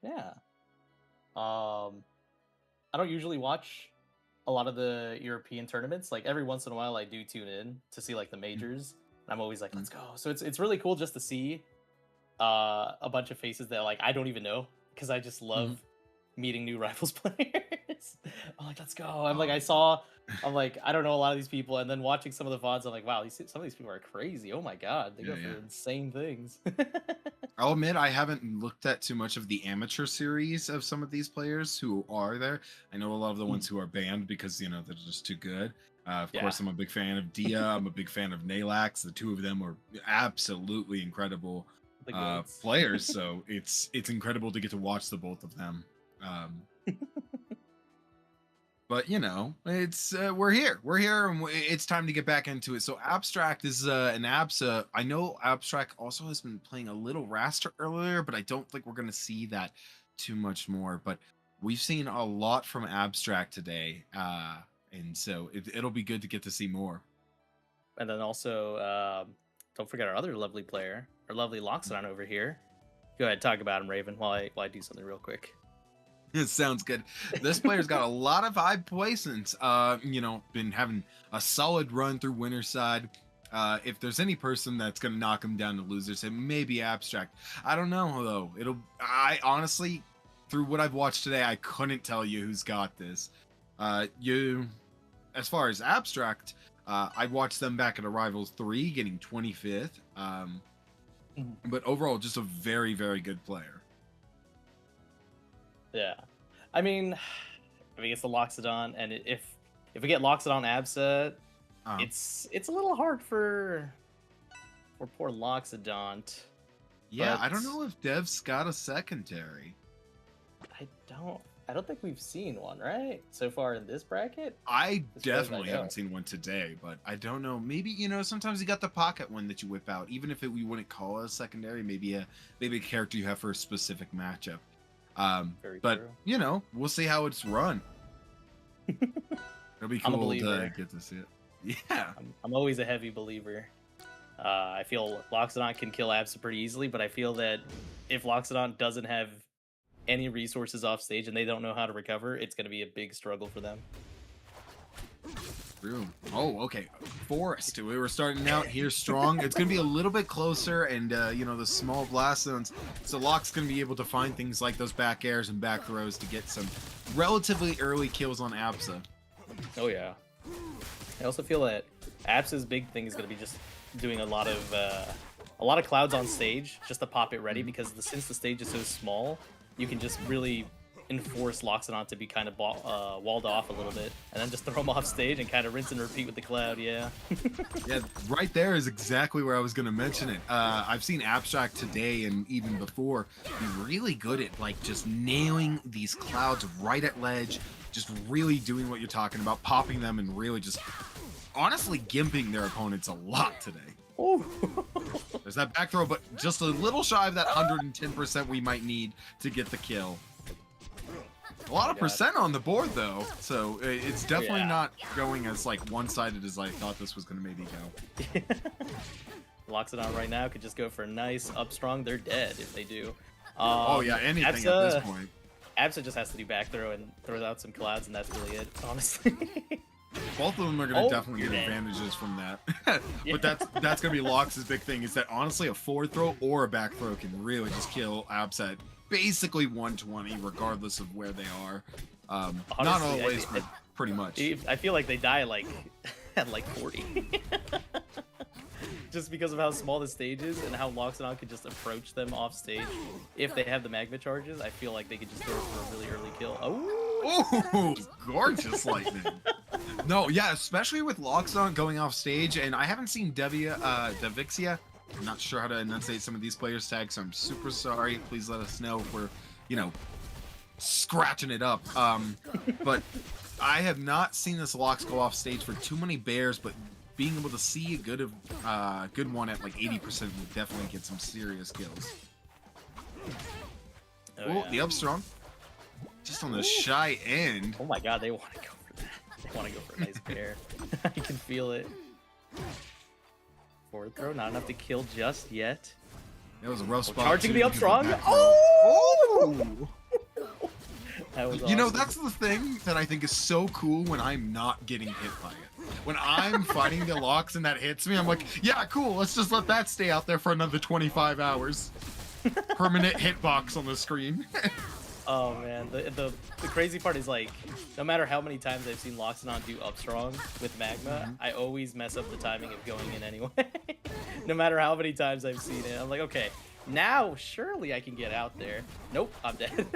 Yeah. I don't usually watch a lot of the European tournaments. Like every once in a while I do tune in to see like the majors. And I'm always like, let's go. So it's really cool just to see a bunch of faces that like I don't even know, because I just love meeting new Rivals players. I'm like, let's go. I'm like, I'm like, I don't know a lot of these people, and then watching some of the VODs, I'm like, wow, some of these people are crazy. Oh my god, they go for insane things. I'll admit I haven't looked at too much of the amateur series of some of these players who are there. I know a lot of the ones who are banned because, you know, they're just too good. Of course, I'm a big fan of Dia. I'm a big fan of Nalax. The two of them are absolutely incredible players. So it's incredible to get to watch the both of them. But you know, it's we're here, and it's time to get back into it. So Abstract is an ABSA. I know Abstract also has been playing a little Raster earlier, but I don't think we're gonna see that too much more. But we've seen a lot from Abstract today, and so it'll be good to get to see more. And then also, don't forget our other lovely player, our lovely Loxodon over here. Go ahead, talk about him, Raven, while I do something real quick. It sounds good. This player's got a lot of high placements. You know, been having a solid run through Winterside. If there's any person that's gonna knock him down to losers, it may be Abstract. I don't know though. I honestly, through what I've watched today, I couldn't tell you who's got this. As far as Abstract, I watched them back at Rivals 3, getting 25th. But overall, just a very, very good player. Yeah, I mean, it's the Loxodon, and if we get Loxodon Absa, it's a little hard for poor Loxodon. Yeah, I don't know if Dev's got a secondary. I don't think we've seen one, right? So far in this bracket? I definitely haven't seen one today, but I don't know. Maybe, you know, sometimes you got the pocket one that you whip out, even if we wouldn't call it a secondary, maybe a character you have for a specific matchup. But true. You know, we'll see how it's run. It'll be cool to get to see it. Yeah, I'm always a heavy believer. I feel Loxodon can kill Absa pretty easily, but I feel that if Loxodon doesn't have any resources off stage and they don't know how to recover, it's going to be a big struggle for them. True. Oh, okay. Forest. We were starting out here strong. It's going to be a little bit closer, and you know, the small blast zones. So Locke's going to be able to find things like those back airs and back throws to get some relatively early kills on Absa. Oh yeah. I also feel that Absa's big thing is going to be just doing a lot of clouds on stage just to pop it ready, because since the stage is so small, you can just really enforce Loxodon to be kind of walled off a little bit, and then just throw him off stage and kind of rinse and repeat with the cloud. Yeah. Yeah, right there is exactly where I was going to mention it. I've seen Abstract today and even before be really good at like just nailing these clouds right at ledge, just really doing what you're talking about, popping them, and really just honestly gimping their opponents a lot today. Oh. There's that back throw, but just a little shy of that 110% we might need to get the kill. A lot of percent on the board though, so it's definitely not going as like one-sided as I thought this was going to maybe go. Loxodon right now could just go for a nice up strong. They're dead if they do. Oh yeah, anything at this point. Absa just has to do back throw and throw out some clouds, and that's really it, honestly. Both of them are going to definitely you're get dead. advantages from that. Yeah. But that's going to be Lox's big thing, is that honestly a forward throw or a back throw can really just kill Absa at basically 120 regardless of where they are. Not Honestly, always, but pretty much. I feel like they die like at like 40. Just because of how small the stage is and how Loxodon could just approach them off stage. If they have the magma charges, I feel like they could just go for a really early kill. Oh, gorgeous lightning. No, yeah, especially with Loxodon going off stage, and I haven't seen Devixia. I'm not sure how to enunciate some of these players' tags, so I'm super sorry. Please let us know if we're, scratching it up. But I have not seen this Lox go off stage for too many bears, but being able to see a good one at like 80% would definitely get some serious kills. Oh, yeah. The up strong. Just on the shy end. Oh my god, they want to go for that. They want to go for a nice bear. I can feel it. Forward throw, not enough to kill just yet. That was a rough spot. Charging too, the up because of strong. that Oh! That was You know, awesome. that's the thing that I think is so cool when I'm not getting hit by it. When I'm fighting the Lox and that hits me, I'm like, yeah, cool, let's just let that stay out there for another 25 hours. Permanent hitbox on the screen. Oh man, the crazy part is like, no matter how many times I've seen Loxodon do up strong with magma, I always mess up the timing of going in anyway. No matter how many times I've seen it, I'm like, okay, now surely I can get out there. Nope, I'm dead.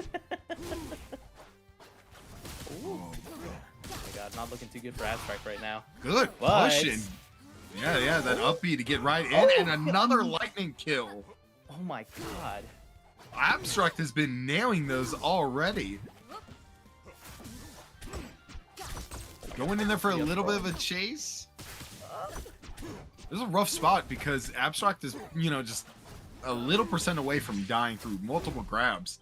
Ooh. Oh my god, not looking too good for Abstract right now. Good But- pushing. Yeah, that up B to get right in, and another lightning kill. Oh my god. Abstract has been nailing those already. Going in there for a little bit of a chase. This is a rough spot because Abstract is, just a little percent away from dying through multiple grabs.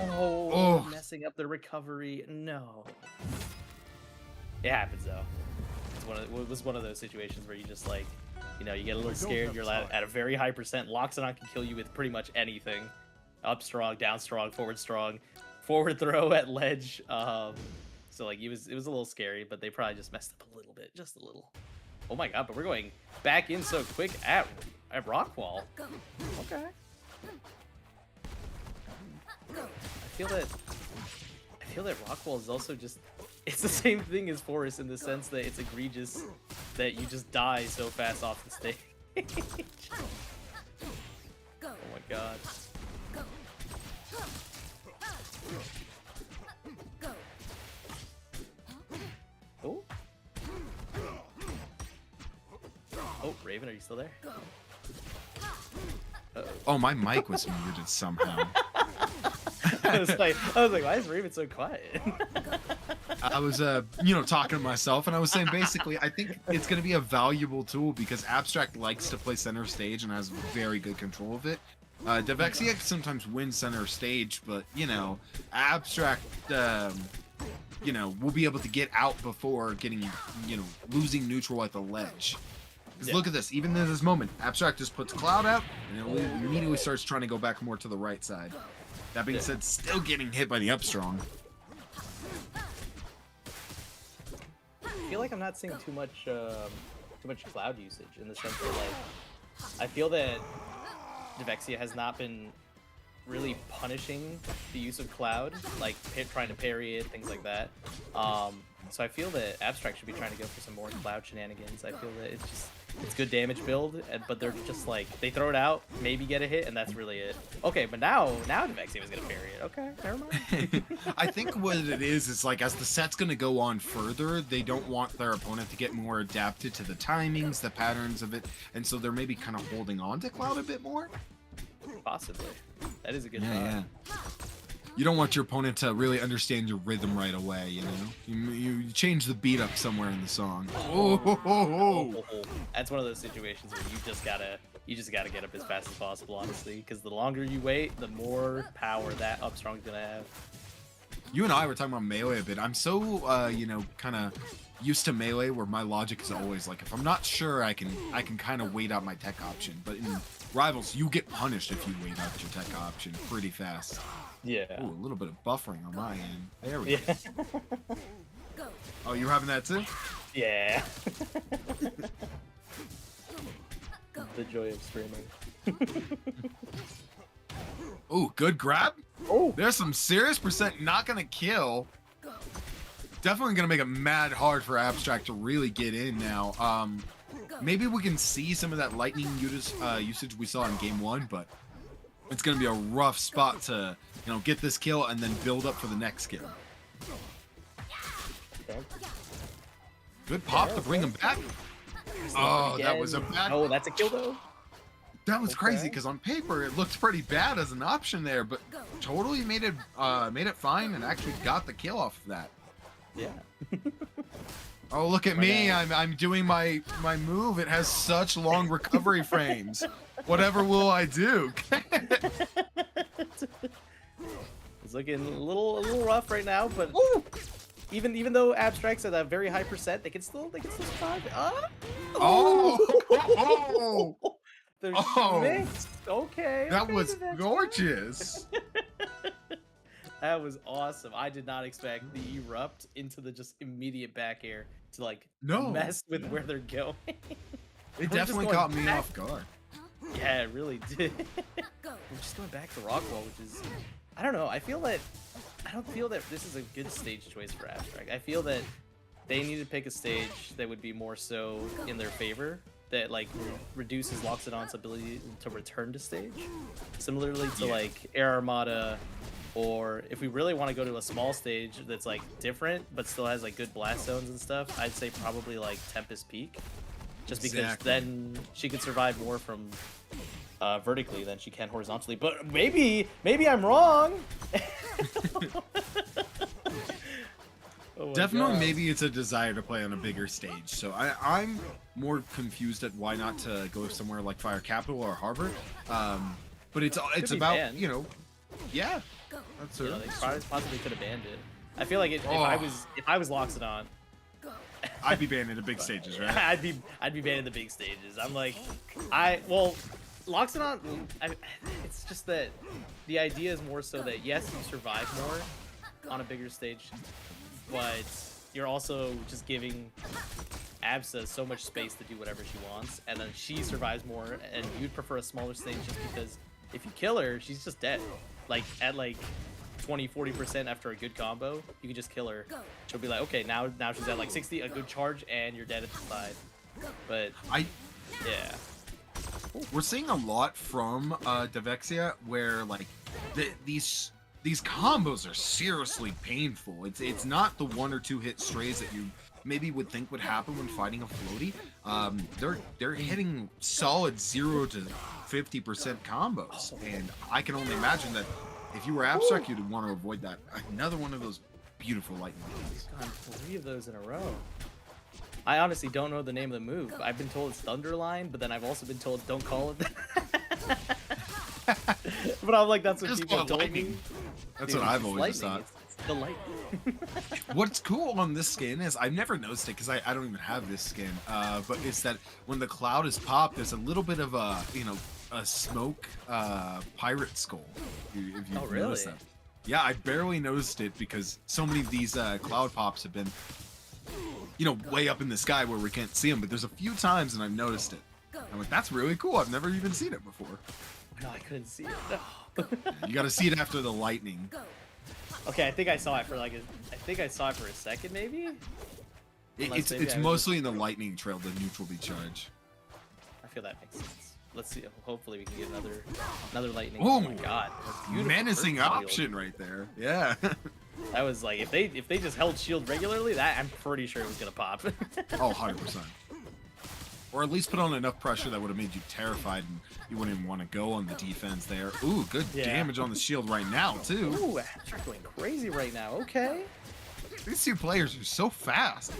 Oh, messing up the recovery. No. It happens though. It was one of those situations where you just like, you get a little scared. You're at a very high percent. Loxodon can kill you with pretty much anything. Up strong, down strong, forward throw at ledge. So like it was a little scary, but they probably just messed up a little bit, just a little. Oh my god! But we're going back in so quick at Rockwall. Okay. I feel that Rockwall is also just. It's the same thing as Forest in the sense that it's egregious that you just die so fast off the stage. Oh my god. Oh. Oh, Raven, are you still there? Uh-oh. Oh, my mic was muted somehow. I was like, why is Raven so quiet? I was, talking to myself, and I was saying basically, I think it's going to be a valuable tool because Abstract likes to play center stage and has very good control of it. Devexia sometimes wins center stage, but, Abstract, will be able to get out before getting, losing neutral at the ledge. Because look at this, even in this moment, Abstract just puts Cloud out, and it immediately starts trying to go back more to the right side. That being said, still getting hit by the up strong. I feel like I'm not seeing too much cloud usage in the sense that like I feel that Devexia has not been really punishing the use of cloud, like trying to parry it, things like that. So I feel that Abstract should be trying to go for some more cloud shenanigans. I feel that it's good damage build, but they're just like, they throw it out, maybe get a hit, and that's really it. Okay, but now Devexia was gonna parry it. Okay, never mind. I think what it is like as the set's gonna go on further, they don't want their opponent to get more adapted to the timings, the patterns of it, and so they're maybe kind of holding on to Cloud a bit more. Possibly. That is a good thought. Yeah. You don't want your opponent to really understand your rhythm right away, You change the beat up somewhere in the song. Oh. That's one of those situations where you just gotta get up as fast as possible, honestly, because the longer you wait, the more power that up strong's gonna have. You and I were talking about melee a bit. I'm so kind of used to melee where my logic is always like, if I'm not sure, I can kind of wait out my tech option. But in Rivals, you get punished if you wait out your tech option pretty fast. Yeah. Ooh, a little bit of buffering on my end. There we Yeah. go. Oh, you having that too? Yeah. The joy of streaming. Ooh, good grab. Oh. There's some serious percent not gonna kill. Definitely gonna make it mad hard for Abstract to really get in now. Maybe we can see some of that lightning usage we saw in game 1, but it's gonna be a rough spot to, you know, get this kill and then build up for the next kill. Okay. Good pop to bring him back. Oh, that was a bad. Oh, that's a kill though. That was crazy Okay. because on paper it looked pretty bad as an option there, but totally made it fine and actually got the kill off of that. Yeah. Oh, look at me! I'm doing my move. It has such long recovery frames. Whatever will I do? It's looking a little rough right now, but even though Abstract's at a very high percent, they can still survive. Oh! They're Oh. mixed. Okay. That okay, was that's gorgeous. That was awesome. I did not expect the erupt into the just immediate back air to like No. mess with where they're going. It We're just definitely going caught me back. off guard. Yeah, it really did. We're just going back to Rockwell, which is, I don't know. I don't feel that this is a good stage choice for Abstract. I feel that they need to pick a stage that would be more so in their favor, that like reduces Loxodon's ability to return to stage, similarly to Yeah. like Air Armada, or if we really want to go to a small stage that's like different but still has like good blast zones and stuff, I'd say probably like Tempest Peak, just because Exactly. then she could survive more from vertically than she can horizontally. But maybe I'm wrong. Oh my Definitely, God. maybe it's a desire to play on a bigger stage. So I'm more confused at why not to go somewhere like Fire Capital or Harvard. But it's be about banned. you know, yeah. That's You know, it. they possibly could have banned it. I feel like if Oh. I was Loxodon, I'd be banned into big stages, right? I'd be banning the big stages. I'm like, Loxodon. It's just that the idea is more so that yes, you survive more on a bigger stage, but you're also just giving Absa so much space to do whatever she wants, and then she survives more, and you'd prefer a smaller stage just because if you kill her, she's just dead. Like at like 20-40% after a good combo, you can just kill her. She'll be like, okay, now she's at like 60, a good charge, and you're dead at the side. But yeah. We're seeing a lot from Devexia where like these combos are seriously painful. It's not the 1 or 2 hit strays that you maybe would think would happen when fighting a floaty. They're hitting solid 0 to 50% combos, and I can only imagine that if you were Abstract, you'd want to avoid that. Another one of those beautiful lightning hits. Gone 3 of those in a row. I honestly don't know the name of the move. I've been told it's Thunderline, but then I've also been told don't call it that. But I'm like, that's what Just people call it told lightning. me. That's Dude, what I've it's always lightning. thought. It's the lightning. What's cool on this skin is I've never noticed it because I don't even have this skin, but it's that when the cloud is popped, there's a little bit of a smoke pirate skull. If you Oh, noticed really? that. Yeah, I barely noticed it because so many of these cloud pops have been, way up in the sky where we can't see them. But there's a few times and I've noticed it. I'm like, that's really cool. I've never even seen it before. No, I couldn't see it. No. You got to see it after the lightning. Okay, I think I saw it for a second, maybe. Unless maybe It's I was mostly in the lightning trail, the neutral B charge. I feel that makes sense. Let's see. Hopefully, we can get another lightning. Oh, Oh my God, that's beautiful. Menacing first shield. option right there. Yeah. That was like if they just held shield regularly, that I'm pretty sure it was gonna pop. Oh, 100%. Or at least put on enough pressure that would have made you terrified and you wouldn't even want to go on the defense there. Ooh, good Yeah. damage on the shield right now, too. Ooh, Abstract going crazy right now. Okay. These two players are so fast.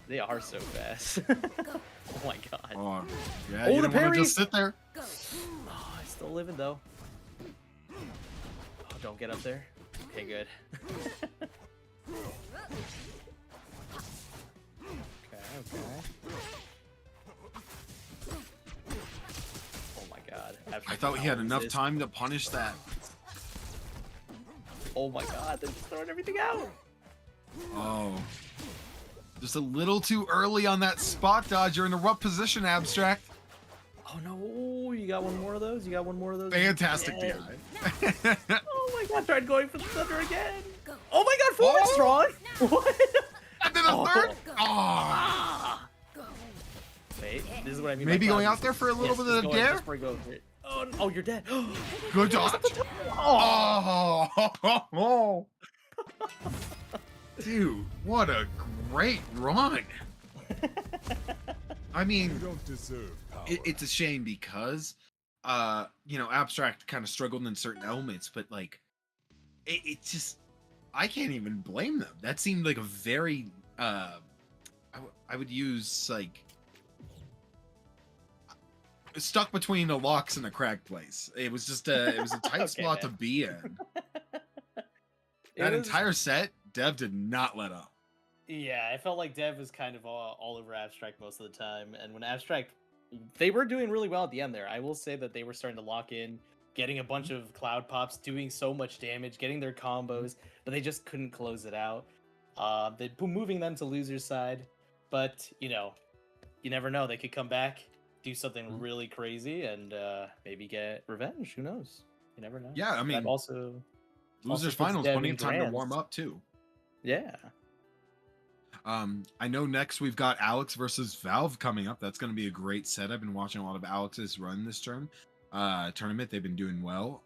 They are so fast. Oh my God. Oh, yeah, Oh, you the don't want parry! to just sit there. Oh, I'm still living though. Oh, don't get up there. Okay, good. Okay. Oh my God. I thought he had enough Resist. time to punish that. Oh my god, they're just throwing everything out. Oh. Just a little too early on that spot dodge. You're in a rough position, Abstract. Oh no, you got one more of those? You got one more of those? Fantastic Yeah. DI. Oh my god, tried going for the thunder again. Oh my god, forward strong. What? And then a third. Oh. Ah. Wait, this is what I mean. Maybe by going cloud. out there for a little Yes, bit just of go the ahead, dare. just before you go over it. Oh, oh, you're dead. Good dodge. Oh. Oh. Dude, what a great run. I mean, You don't deserve power. it's a shame because you know, Abstract kind of struggled in certain elements, but like it just, I can't even blame them. That seemed like a very I would use like stuck between a locks and a crack place. It was just it was a tight Okay, spot to man. be in. It That was- entire set, Dev did not let up. Yeah, I felt like Dev was kind of all over Abstract most of the time, and when Abstract, they were doing really well at the end there. I will say that they were starting to lock in, getting a bunch of cloud pops, doing so much damage, getting their combos, but they just couldn't close it out. They moving them to loser's side, but you know, you never know. They could come back, do something really crazy, and maybe get revenge. Who knows? You never know. Yeah, I mean, That also Losers puts finals, Dev plenty in of time to grands. warm up too. Yeah. I know next we've got Alex versus Valve coming up. That's going to be a great set. I've been watching a lot of Alex's run this tournament. They've been doing well.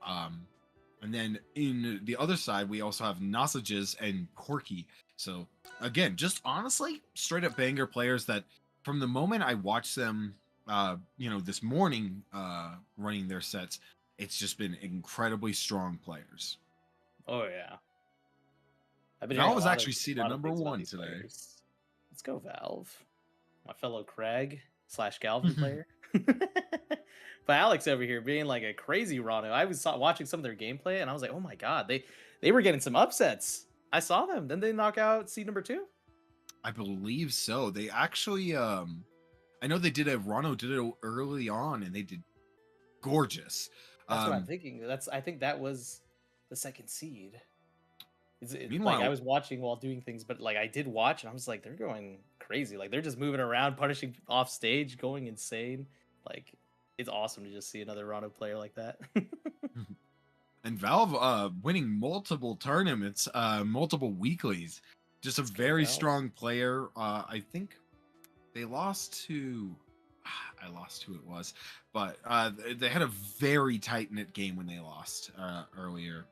And then in the other side, we also have Nosages and Corky. So again, just honestly, straight up banger players that from the moment I watched them, you know, this morning, running their sets, it's just been incredibly strong players. Oh yeah. I've Valve hearing a was lot actually of- seeded lot of number things about 1 these today. players. Let's go Valve, my fellow Crag / Galvin player. But Alex over here being like a crazy Rano. I was watching some of their gameplay and I was like, oh my god, they were getting some upsets. I saw them. Then they knock out seed number 2. I believe so. They actually, I know they did Rano did it early on, and they did gorgeous. That's what I'm thinking. I think that was the second seed. Like Meanwhile- I was watching while doing things, but like I did watch, and I was like, they're going crazy. Like they're just moving around, punishing off stage, going insane. Like it's awesome to just see another Rano player like that. And Valve winning multiple tournaments, multiple weeklies. Just a very Valve. strong player. I think they lost to, I lost who it was, but they had a very tight knit game when they lost earlier.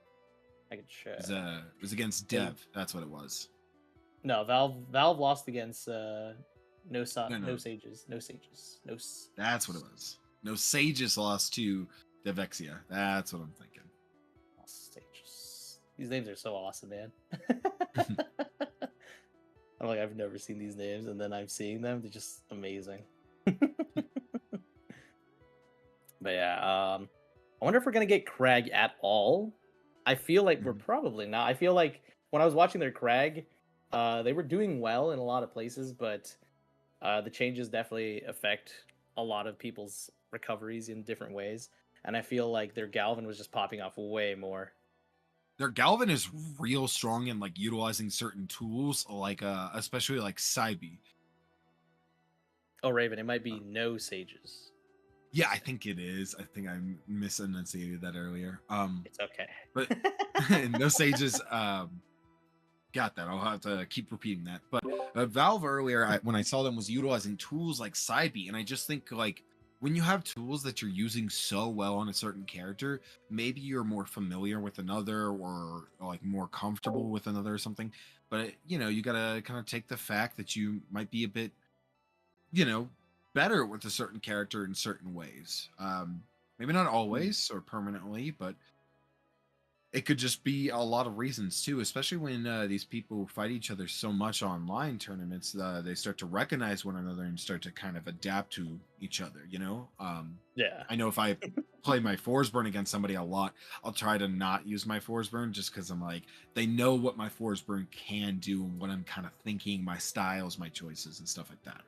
I could check. It was against Dev. That's what it was. No, Valve lost against no No. sages. That's what it was. No Sages lost to Devexia. That's what I'm thinking. Sages. These names are so awesome, man. I'm like, I've never seen these names, and then I'm seeing them. They're just amazing. But yeah, I wonder if we're gonna get Crag at all. I feel like we're probably not. I feel like when I was watching their Crag, they were doing well in a lot of places, but the changes definitely affect a lot of people's recoveries in different ways. And I feel like their Galvin was just popping off way more. Their Galvin is real strong in like utilizing certain tools, like especially like Saibi. Oh, Raven, it might be no sages. Yeah, I think it is. I think I misenunciated that earlier. It's okay. But no Sages. Got that. I'll have to keep repeating that. But Valve earlier, when I saw them, was utilizing tools like Saibi, and I just think like when you have tools that you're using so well on a certain character, maybe you're more familiar with another, or like more comfortable with another or something. But you know, you gotta kind of take the fact that you might be a bit, you know, better with a certain character in certain ways. Maybe not always or permanently, but it could just be a lot of reasons too, especially when these people fight each other so much online tournaments. They start to recognize one another and start to kind of adapt to each other, you know? Yeah. I know if I play my Forsburn against somebody a lot, I'll try to not use my Forsburn just because I'm like, they know what my Forsburn can do and what I'm kind of thinking, my styles, my choices, and stuff like that.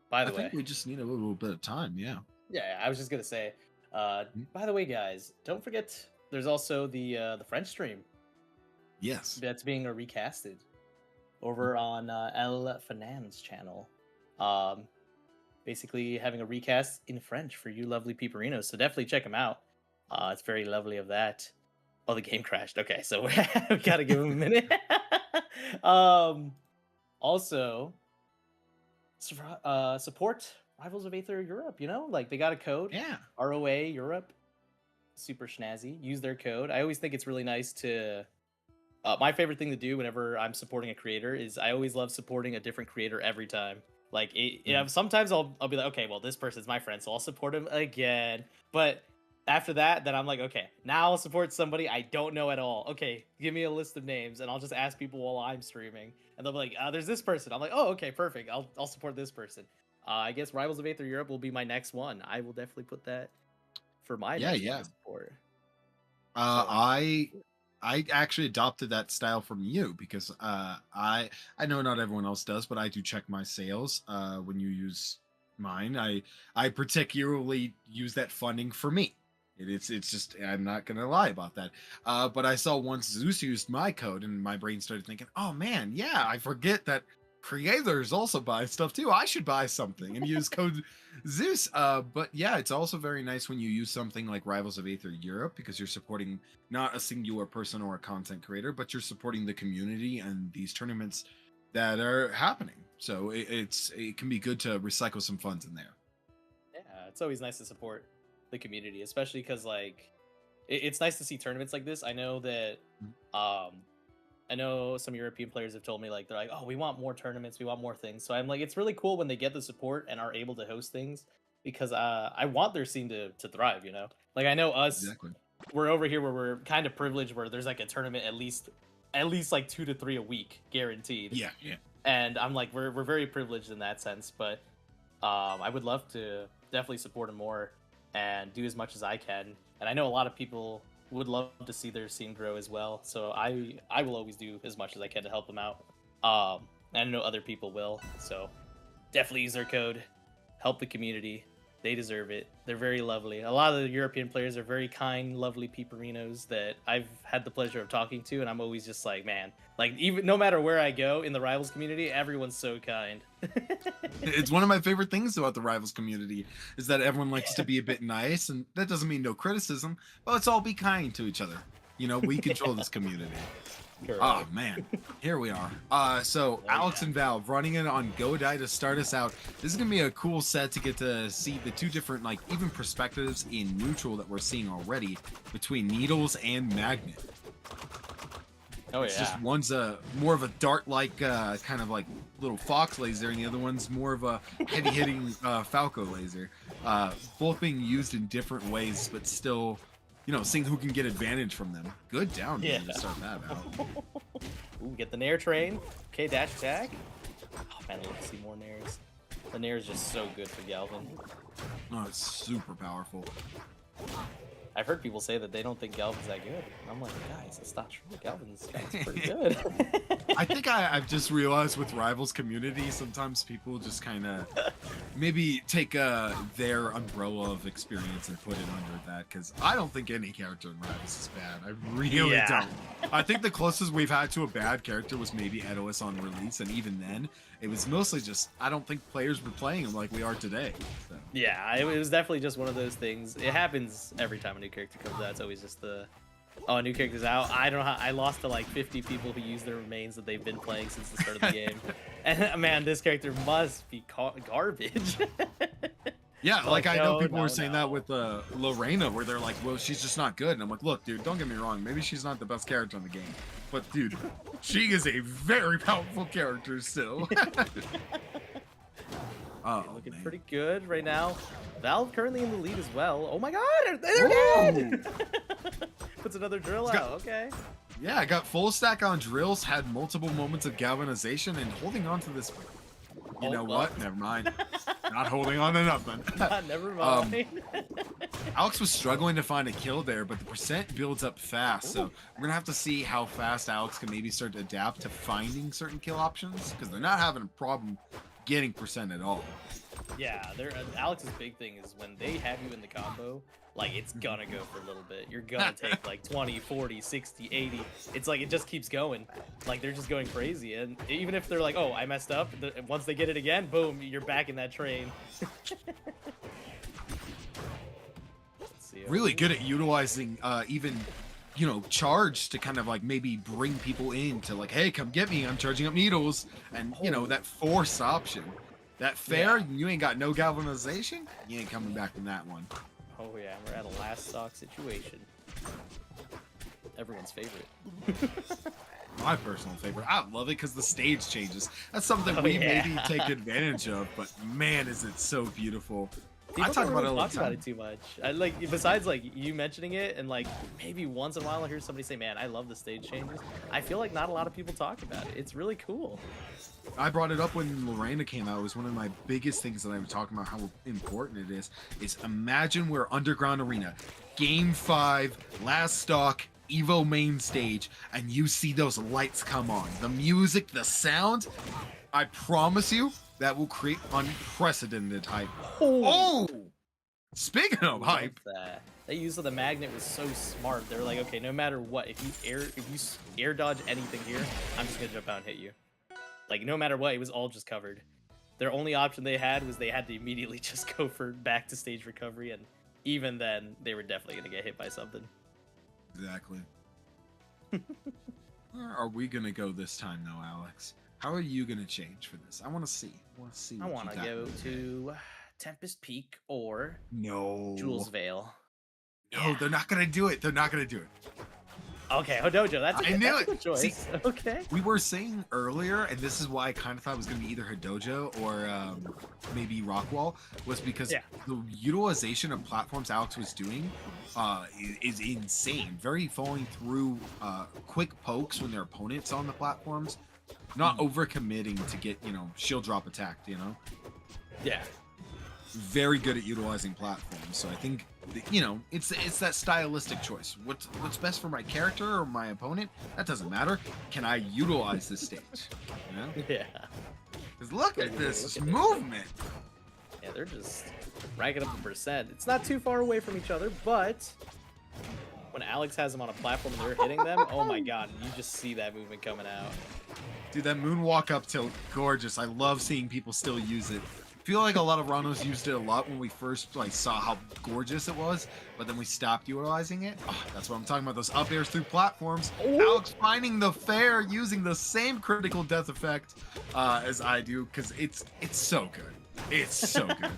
by I the way, think we just need a little bit of time. Yeah. yeah, I was just gonna say. Mhm. By the way, guys, don't forget there's also the French stream Yes. that's being recasted over on El Fanan's channel. Um, basically having a recast in French for you lovely peeperinos. So definitely check him out. It's very lovely of that. Oh, the game crashed. Okay, so we gotta give him a minute. Also, support Rivals of Aether Europe. You know, like they got a code. Yeah. ROA Europe. Super schnazzy. Use their code. I always think it's really nice to. My favorite thing to do whenever I'm supporting a creator is I always love supporting a different creator every time. Like, sometimes I'll be like, okay, well, this person's my friend, so I'll support him again. But after that, then I'm like, okay, now I'll support somebody I don't know at all. Okay, give me a list of names, and I'll just ask people while I'm streaming, and they'll be like, there's this person. I'm like, oh, okay, perfect. I'll support this person. I guess Rivals of Aether Europe will be my next one. I will definitely put that for my next one to support. I actually adopted that style from you because I know not everyone else does, but I do check my sales when you use mine. I particularly use that funding for me. It's just, I'm not gonna lie about that. But I saw once Zeus used my code, and my brain started thinking, oh man, yeah, I forget that creators also buy stuff too. I should buy something and use code Zeus. But yeah, it's also very nice when you use something like Rivals of Aether Europe, because you're supporting not a singular person or a content creator, but you're supporting the community and these tournaments that are happening. So it can be good to recycle some funds in there. Yeah, it's always nice to support the community, especially because like it's nice to see tournaments like this. I know that I know some European players have told me like they're like, oh, we want more tournaments, we want more things. So I'm like, it's really cool when they get the support and are able to host things, because I want their scene to thrive, you know? Like I know us, Exactly. we're over here where we're kind of privileged, where there's like a tournament at least like 2 to 3 a week guaranteed. Yeah. And I'm like, we're very privileged in that sense, but I would love to definitely support them more and do as much as I can. And I know a lot of people would love to see their scene grow as well. So I will always do as much as I can to help them out. And I know other people will. So definitely use their code. Help the community. They deserve it. They're very lovely. A lot of the European players are very kind, lovely peeperinos that I've had the pleasure of talking to, and I'm always just like, man, like even no matter where I go in the Rivals community, everyone's so kind. It's one of my favorite things about the Rivals community is that everyone likes to be a bit nice, and that doesn't mean no criticism, but let's all be kind to each other. You know, we control this community. Correct. Oh man, here we are. So Alex and Valve running in on Godai to start us out. This is gonna be a cool set to get to see the two different, like, even perspectives in neutral that we're seeing already between Needles and Magnet. Oh It's yeah. just one's more of a dart-like kind of like little fox laser, and the other one's more of a heavy-hitting Falco laser. Both being used in different ways, but still, you know, seeing who can get advantage from them. Good down Yeah. to start that out. Ooh, get the Nair train. Okay, dash attack. Oh man, I'd love to see more Nairs. The Nair is just so good for Galvin. Oh, it's super powerful. I've heard people say that they don't think Galvin's that good. I'm like, guys, that's not true. Galvin's pretty good. I think I've just realized with Rivals community, sometimes people just kind of maybe take their umbrella of experience and put it under that, because I don't think any character in Rivals is bad. I really Yeah. don't. I think the closest we've had to a bad character was maybe Edois on release, and even then, it was mostly just, I don't think players were playing him like we are today. So. Yeah, it was definitely just one of those things. It happens every time a new character comes out. It's always just a new character's out. I don't know how I lost to like 50 people who use the remains that they've been playing since the start of the game. And man, this character must be garbage. Yeah, like I know no, people no, were saying no. that with Lorena, where they're like, well, she's just not good. And I'm like, look, dude, don't get me wrong. Maybe she's not the best character in the game. But, dude, she is a very powerful character still. Oh, Looking man. pretty good right now. Valve currently in the lead as well. Oh my god, they're dead! Puts another drill It's got- out, okay. Yeah, I got full stack on drills, had multiple moments of galvanization, and holding on to this. You Oh, know well. what? Never mind. Not holding on to nothing. Never mind. Alex was struggling to find a kill there, but the percent builds up fast. So we're gonna have to see how fast Alex can maybe start to adapt to finding certain kill options, because they're not having a problem getting percent at all. Yeah, Alex's big thing is when they have you in the combo, like it's gonna go for a little bit. You're gonna take like 20, 40, 60, 80. It's like it just keeps going. Like they're just going crazy. And even if they're like, oh, I messed up, once they get it again, boom, you're back in that train. Let's see. Really good at utilizing even, you know, charge to kind of like maybe bring people in to like, hey, come get me, I'm charging up needles, and you know, that force option. That fair, you ain't got no galvanization, you ain't coming back from that one. Oh yeah, we're at a last stock situation. Everyone's favorite. My personal favorite. I love it because the stage changes. That's something Oh, we yeah. maybe take advantage of, but man, is it so beautiful. People I talk don't about really it all talk the about time. it too much. I like besides like you mentioning it and like maybe once in a while I hear somebody say, "Man, I love the stage changes." I feel like not a lot of people talk about it. It's really cool. I brought it up when Lorena came out. It was one of my biggest things that I was talking about how important it is. Is imagine we're Underground Arena, Game 5, last stock, Evo main stage, and you see those lights come on. The music, the sound, I promise you, that will create unprecedented hype. Oh! Speaking of hype, That use of the magnet was so smart. They were like, okay, no matter what, if you air dodge anything here, I'm just gonna jump out and hit you. Like no matter what, it was all just covered. Their only option they had was they had to immediately just go for back to stage recovery, and even then, they were definitely gonna get hit by something. exactly. Where are we gonna go this time, though, Alex? How are you gonna change for this? I want to see. I what you want to got go going. to Tempest Peak or No. Jules Vale. No, they're not gonna do it. They're not gonna do it. Okay, Hodojo, that's I knew that's a it. good choice. See, okay. We were saying earlier, and this is why I kind of thought it was going to be either Hidojo or maybe Rockwall, was because the utilization of platforms Alex was doing is insane. Very falling through quick pokes when their opponent's on the platforms, not overcommitting to get, you know, shield drop attacked, you know? Yeah. Very good at utilizing platforms. So I think, you know, it's that stylistic choice. What's best for my character or my opponent? That doesn't matter. Can I utilize this stage? You know? Yeah. Because look at this Look at it. movement. Yeah, they're just racking up the percent. It's not too far away from each other, but when Alex has them on a platform and they're hitting them, oh my god, you just see that movement coming out. Dude, that moonwalk up tilt, gorgeous. I love seeing people still use it. I feel like a lot of Ranos used it a lot when we first like saw how gorgeous it was, but then we stopped utilizing it. Oh, that's what I'm talking about, those up airs through platforms. Alex finding the fair using the same critical death effect as I do, because it's so good. It's so good.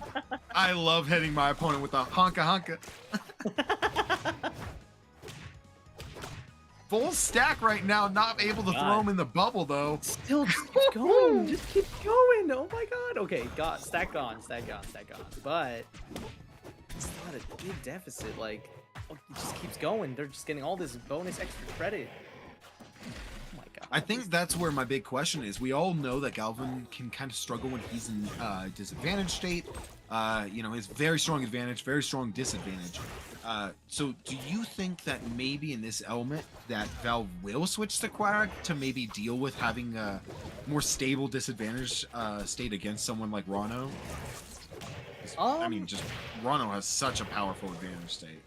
I love hitting my opponent with a honka honka. Full stack right now, not able to throw him in the bubble though. Still just keep going. Just keep going. Oh my god. Okay, stack gone, stack gone, stack gone. But it's not a big deficit. Like, it just keeps going. They're just getting all this bonus extra credit. Oh my god. I think that's where my big question is. We all know that Galvin can kind of struggle when he's in disadvantage state. You know, his very strong advantage, very strong disadvantage. So do you think that maybe in this element that Val will switch to Quag to maybe deal with having a more stable disadvantage state against someone like Rano? I mean, just Rano has such a powerful advantage state.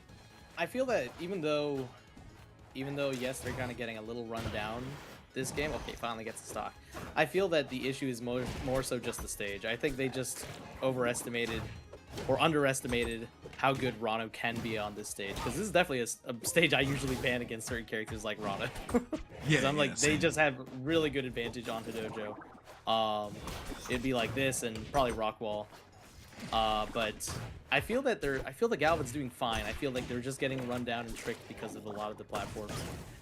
I feel that even though yes, they're kind of getting a little run down this game. Okay, finally gets the stock. I feel that the issue is more so just the stage. I think they just overestimated or underestimated how good Rano can be on this stage, because this is definitely a stage I usually ban against certain characters like Rano. Yeah, I'm like, they same. just have really good advantage on Hidojo. It'd be like this and probably Rockwall. But I feel that Galvin's doing fine. I feel like they're just getting run down and tricked because of a lot of the platforms.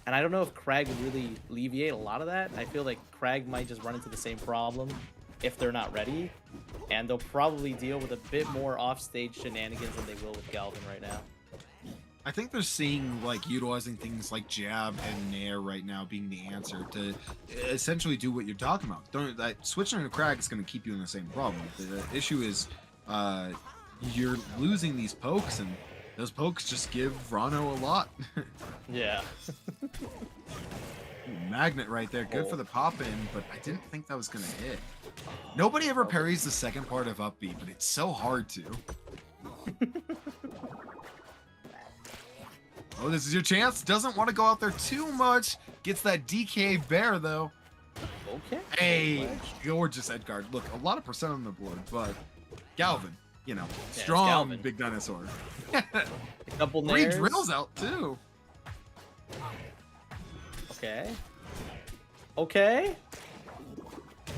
And I don't know if Crag would really alleviate a lot of that. I feel like Crag might just run into the same problem if they're not ready. And they'll probably deal with a bit more offstage shenanigans than they will with Galvin right now. I think they're seeing like utilizing things like jab and nair right now being the answer to essentially do what you're talking about. That switching to Crag is going to keep you in the same problem. The issue is you're losing these pokes, and those pokes just give Rano a lot. Yeah. Ooh, magnet right there. Good for Oh. the pop in, but I didn't think that was gonna hit. Nobody ever parries the second part of up B, but it's so hard to. Oh, this is your chance. Doesn't want to go out there too much. Gets that DK bear though. Okay. Hey, gorgeous Edgard. Look, a lot of percent on the board, but Galvin, you know, it's strong Galvin. big dinosaur. A couple Three nairs. drills out too. Okay. Okay.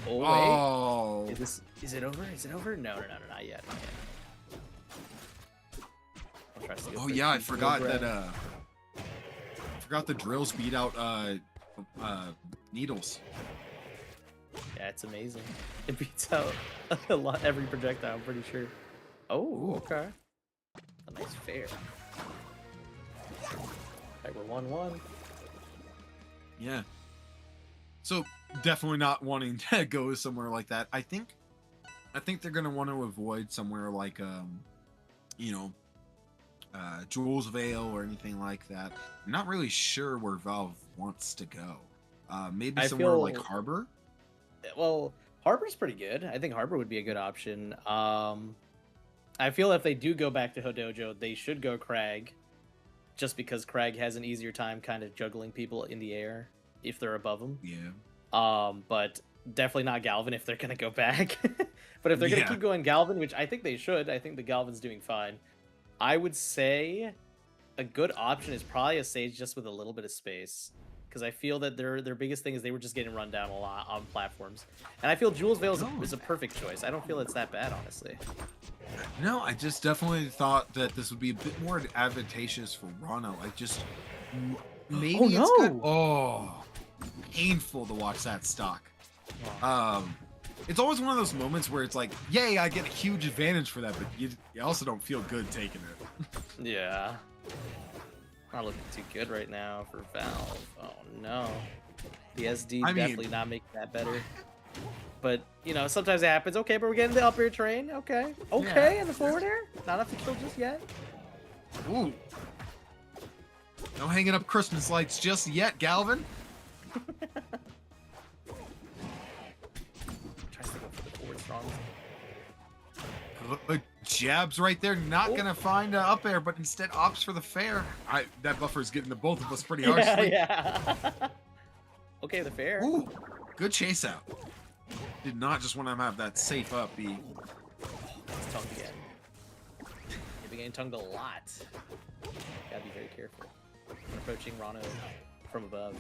Oh wait. Oh, Is it over? Is it over? No, not yet. Not yet. I'll try to go oh for yeah, I the forgot grab. that. Forgot the drills beat out needles. Yeah, it's amazing. It beats out a lot every projectile. I'm pretty sure. Oh, okay. A nice fair. Okay, we're 1-1. Yeah. So definitely not wanting to go somewhere like that. I think they're gonna want to avoid somewhere like you know, Jules Vale or anything like that. I'm not really sure where Valve wants to go. Maybe I somewhere like feel- Harbor. Well, Harbor's pretty good. I think Harbor would be a good option. I feel if they do go back to Hodojo, they should go Crag, just because Crag has an easier time kind of juggling people in the air if they're above him. Yeah. But definitely not Galvin if they're gonna go back. But if they're gonna Yeah. keep going Galvin, which I think they should, I think the Galvin's doing fine. I would say a good option is probably a Sage just with a little bit of space. Because I feel that their biggest thing is they were just getting run down a lot on platforms. And I feel Jules Vale is a perfect choice. I don't feel it's that bad, honestly. No, I just definitely thought that this would be a bit more advantageous for Rano. Like just maybe Oh, it's good. no. Oh, painful to watch that stock. It's always one of those moments where it's like, yay, I get a huge advantage for that, but you also don't feel good taking it. Yeah. Not looking too good right now for Valve. Oh no. The SD I mean- definitely not making that better. But, you know, sometimes it happens. Okay, but we're getting the up air train. Okay. Okay, Yeah. and the forward air? Not enough to kill just yet. Ooh. No hanging up Christmas lights just yet, Galvin. Tries to go for the forward strong. Good jabs right there. Not gonna find up air, but instead opts for the fair. That buffer is getting to both of us pretty harshly. Yeah. Okay, the fair. Ooh, good chase out. Did not just want to have that safe up B. It's tongued again. They've been getting tongued a lot. Gotta be very careful when approaching Rano from above.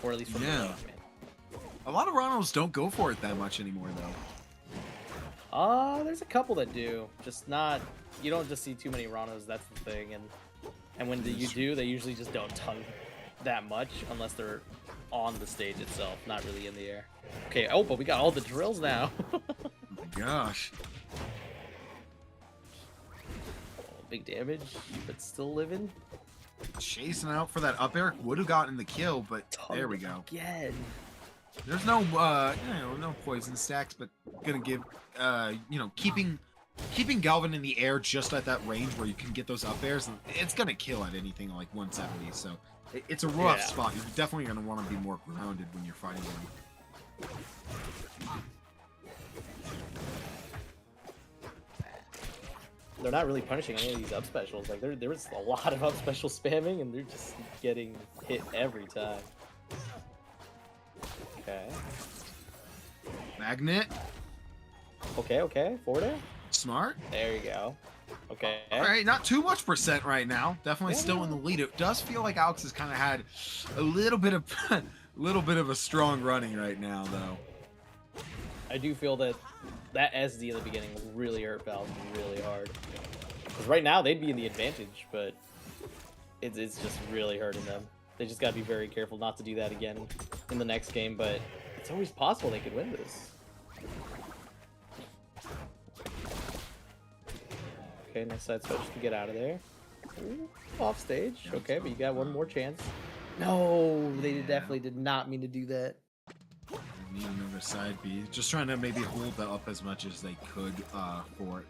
Or at least from Yeah. below, man. A lot of Ronos don't go for it that much anymore, though. There's a couple that do. Just not. You don't just see too many Ranos. That's the thing. And when you do, they usually just don't tongue that much unless they're on the stage itself, not really in the air. Okay. Oh, but we got all the drills now. Oh my gosh. Big damage, but still living. Chasing out for that up air. Would have gotten the kill, but there we go. Again. There's no, no poison stacks, but gonna give, keeping Galvin in the air just at that range where you can get those up airs, it's gonna kill at anything like 170. So it's a rough Yeah. spot. You're definitely gonna want to be more grounded when you're fighting them. They're not really punishing any of these up specials. Like there was a lot of up special spamming, and they're just getting hit every time. Okay. Magnet, Okay. Forward air. smart. There you go. Okay. All right, not too much percent right now. Definitely Yeah, still no. in the lead. It does feel like Alex has kind of had a little bit of a strong running right now, though. I do feel that SD in the beginning really hurt Valve really hard. Because right now they'd be in the advantage, but it's just really hurting them. They just gotta be very careful not to do that again in the next game, but it's always possible they could win this. Okay, nice side switch to get out of there. Ooh, off stage. Okay, but you got one more chance. No, they Yeah. definitely did not mean to do that. Need another side B. Just trying to maybe hold that up as much as they could for it.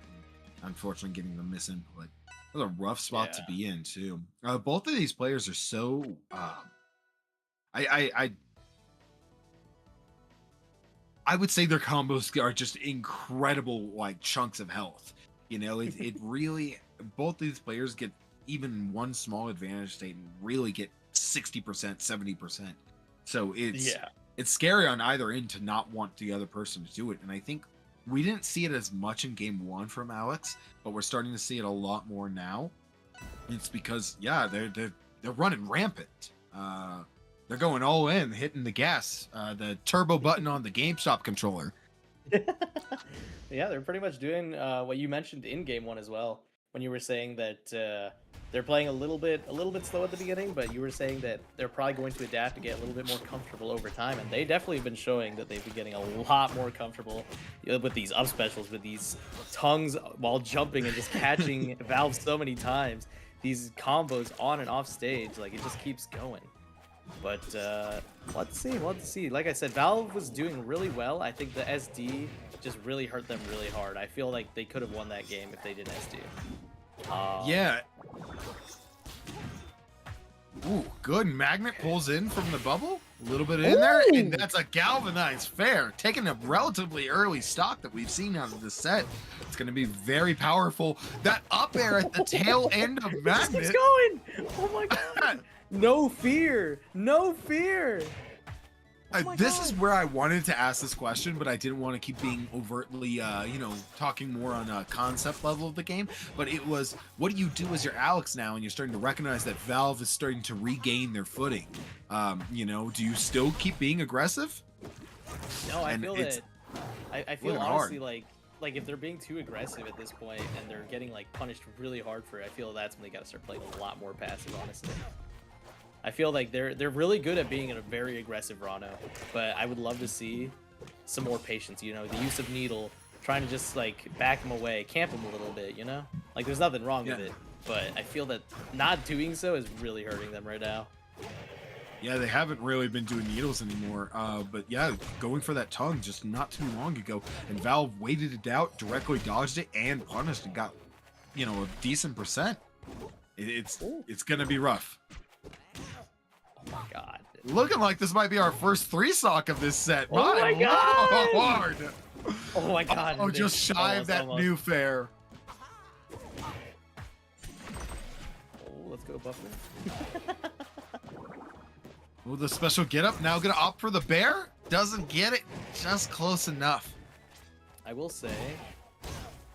Unfortunately, getting the misinput. It was a rough spot to Yeah. be in, too. Both of these players are so I would say their combos are just incredible, like chunks of health. You know, it really, both these players get even one small advantage state and really get 60%, 70%. So it's scary on either end to not want the other person to do it. And I think we didn't see it as much in game 1 from Alex, but we're starting to see it a lot more now. It's because they're running rampant. They're going all in, hitting the gas, the turbo button on the GameStop controller. Yeah, they're pretty much doing what you mentioned in game 1 as well, when you were saying that they're playing a little bit slow at the beginning, but you were saying that they're probably going to adapt to get a little bit more comfortable over time, and they definitely have been showing that they've been getting a lot more comfortable with these up specials, with these tongues while jumping and just catching Valve so many times. These combos on and off stage, like it just keeps going. But let's see. Like I said, Valve was doing really well. I think the SD just really hurt them really hard. I feel like they could have won that game if they did SD. Yeah. Ooh, good. Magnet pulls in from the bubble. A little bit in there, and that's a galvanized fair. Taking a relatively early stock that we've seen out of the set. It's going to be very powerful. That up air at the tail end of Magnet. Keeps going. Oh my god. No fear. No fear. This is where I wanted to ask this question, but I didn't want to keep being overtly, talking more on a concept level of the game. But it was, what do you do as your Alex now, and you're starting to recognize that Valve is starting to regain their footing? Do you still keep being aggressive? No, I feel that. I feel honestly hard. like if they're being too aggressive at this point and they're getting like punished really hard for it, I feel that's when they got to start playing a lot more passive, honestly. I feel like they're really good at being a very aggressive Rano, but I would love to see some more patience. You know, the use of Needle, trying to just like back him away, camp him a little bit. You know, like there's nothing wrong with it, but I feel that not doing so is really hurting them right now. Yeah, they haven't really been doing needles anymore. But yeah, going for that tongue just not too long ago, and Valve waited it out, directly dodged it, and punished and got, a decent percent. It's gonna be rough. Oh my god. Looking like this might be our first 3 stock of this set. Oh my god! Lord. Oh my god. Oh, just shy of that new fair. Oh, let's go Buffer. Oh, the special get up now gonna opt for the bear? Doesn't get it, just close enough. I will say,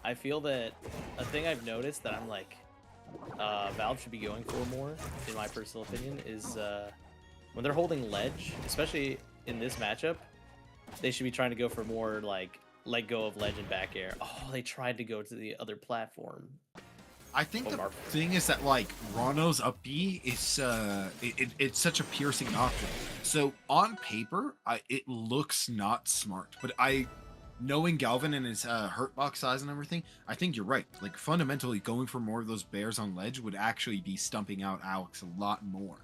I feel that a thing I've noticed that I'm like, Valve should be going for more, in my personal opinion, is when they're holding ledge, especially in this matchup, they should be trying to go for more like let go of ledge and back air. Oh, they tried to go to the other platform. I think the thing is that like Rano's up B is it's such a piercing option. So on paper, it looks not smart, but knowing Galvin and his hurt box size and everything, I think you're right. Like fundamentally, going for more of those bears on ledge would actually be stumping out Alex a lot more.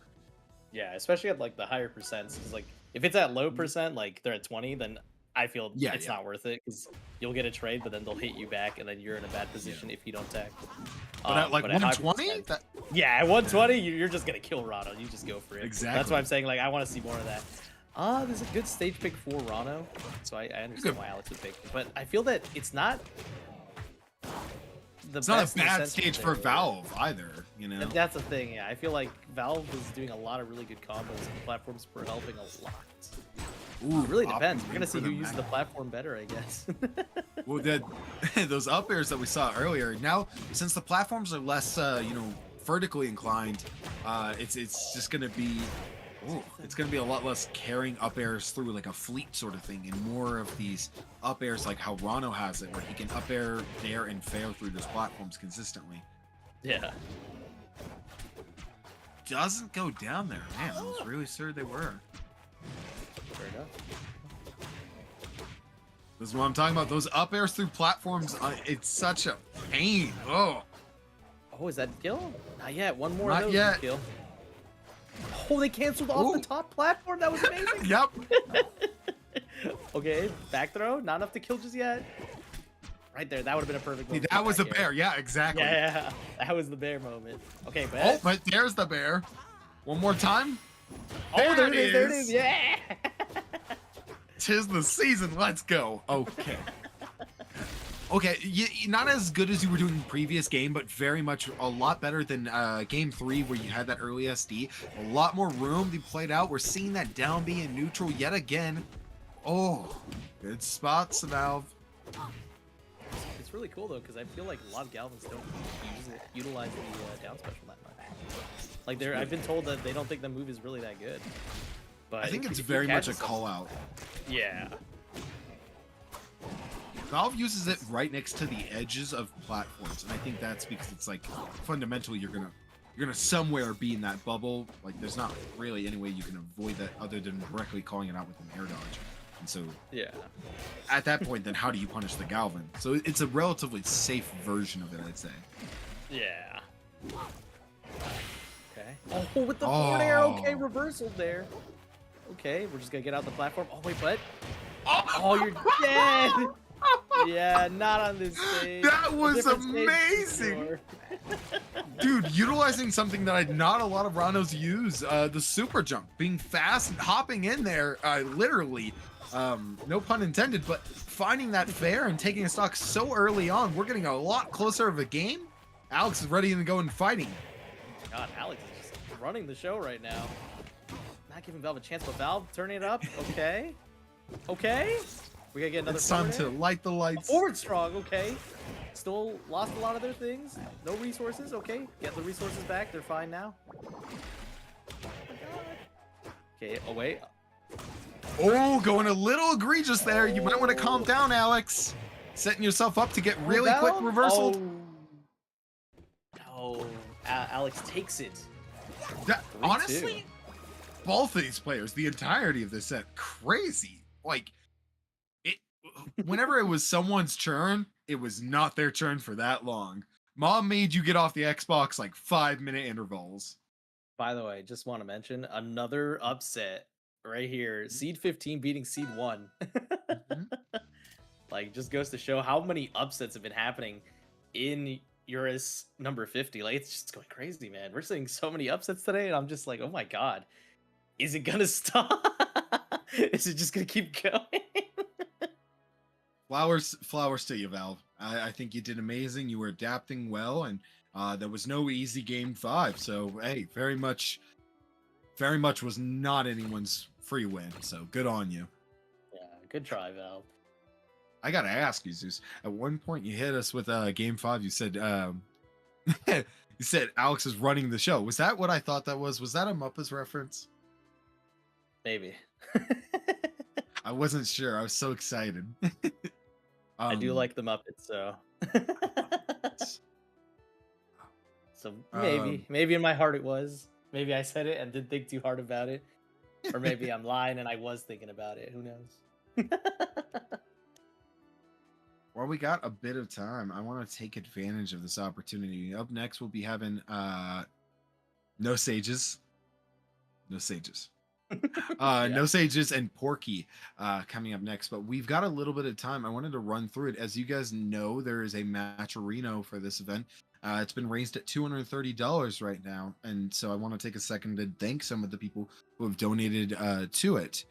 Yeah, especially at like the higher percents. Because like if it's at low percent, like they're at 20, then I feel it's not worth it because you'll get a trade, but then they'll hit you back, and then you're in a bad position if you don't tag. But at like 120, yeah, at 120, you're just gonna kill Rano. You just go for it. Exactly. That's why I'm saying like I want to see more of that. There's a good stage pick for Rano, so I understand why Alex would pick. But I feel that it's not the it's best not a bad stage for Valve either, That's the thing, yeah. I feel like Valve is doing a lot of really good combos, and the platforms were helping a lot. Ooh, it really depends. We're gonna see who uses the platform better, I guess. Well, those up airs that we saw earlier, now since the platforms are less, vertically inclined, it's just gonna be. Ooh, it's going to be a lot less carrying up airs through like a fleet sort of thing, and more of these up airs like how Rano has it, where he can up air, dare, and fail through those platforms consistently. Yeah. Doesn't go down there. Man, I was really sure they were. Fair enough. This is what I'm talking about. Those up airs through platforms, it's such a pain. Oh, is that kill? Not yet. One more Not of those yet. Kill. Oh, they canceled off the top platform. That was amazing. Yep. Okay, back throw. Not enough to kill just yet. Right there. That would have been a perfect moment. That was a bear. Yeah, exactly. Yeah, that was the bear moment. Okay, but there's the bear. One more time. Oh, there There it it is. There it is. is. Yeah. 'Tis the season. Let's go. Okay. Okay, not as good as you were doing in the previous game, but very much a lot better than game 3 where you had that early SD. A lot more room to be played out. We're seeing that down B in neutral yet again. Oh, good spots, Valve. It's really cool though, because I feel like a lot of Galvins don't utilize the down special that much. Like I've been told that they don't think the move is really that good. But I think it's if you very catch much a some- call out. Yeah. Valve uses it right next to the edges of platforms, and I think that's because it's like fundamentally you're gonna somewhere be in that bubble. Like there's not really any way you can avoid that other than directly calling it out with an air dodge. And so Yeah. at that point, then how do you punish the Galvin? So it's a relatively safe version of it, I'd say. Yeah. Okay. Oh, with the forward air. Okay, Oh. reversal there. Okay, we're just gonna get out the platform. Oh wait, but Oh, you're dead. Yeah, not on this stage. That A was different stage for amazing. sure. dude, utilizing something that I'd not a lot of Ranos use, the super jump, being fast and hopping in there, literally, no pun intended, but finding that fair and taking a stock so early on, we're getting a lot closer of a game. Alex is ready to go and fighting. God, Alex is just running the show right now. Not giving Valve a chance, but Valve turning it up. Okay. Okay. We gotta get another It's time forward to air. light the lights. Forward strong, okay. Still lost a lot of their things. No resources, okay. Get the resources back. They're fine now. Okay, oh wait. Oh, going a little egregious there. You might want to calm down, Alex. Setting yourself up to get really quick Down? reversal. Oh. No. Alex takes it. That, 3-2. honestly, both of these players, the entirety of this set, crazy. Like, it. Whenever it was someone's turn, it was not their turn for that long. Mom made you get off the Xbox like 5-minute intervals. By the way, just want to mention another upset right here. Seed 15 beating Seed 1. Like, just goes to show how many upsets have been happening in EURAS number 50. Like, it's just going crazy, man. We're seeing so many upsets today, and I'm just like, oh my god. Is it gonna stop? Is it just gonna keep going? Flowers to you, Valve. I think you did amazing. You were adapting well, and there was no easy game 5. So hey, very much was not anyone's free win. So good on you. Yeah, good try, Valve. I gotta ask you, Zeus. At one point, you hit us with game 5. You said you said Alex is running the show. Was that what I thought that was? Was that a Muppets reference? Maybe. I wasn't sure. I was so excited. I do like the Muppets, so. So maybe in my heart it was. Maybe I said it and didn't think too hard about it. Or maybe I'm lying and I was thinking about it. Who knows? Well, we got a bit of time. I want to take advantage of this opportunity. Up next, we'll be having No Sages. No Sages. No Sages and Porky coming up next. But we've got a little bit of time. I wanted to run through it. As you guys know, there is a matcherino for this event. It's been raised at $230 right now. And so I want to take a second to thank some of the people who have donated to it.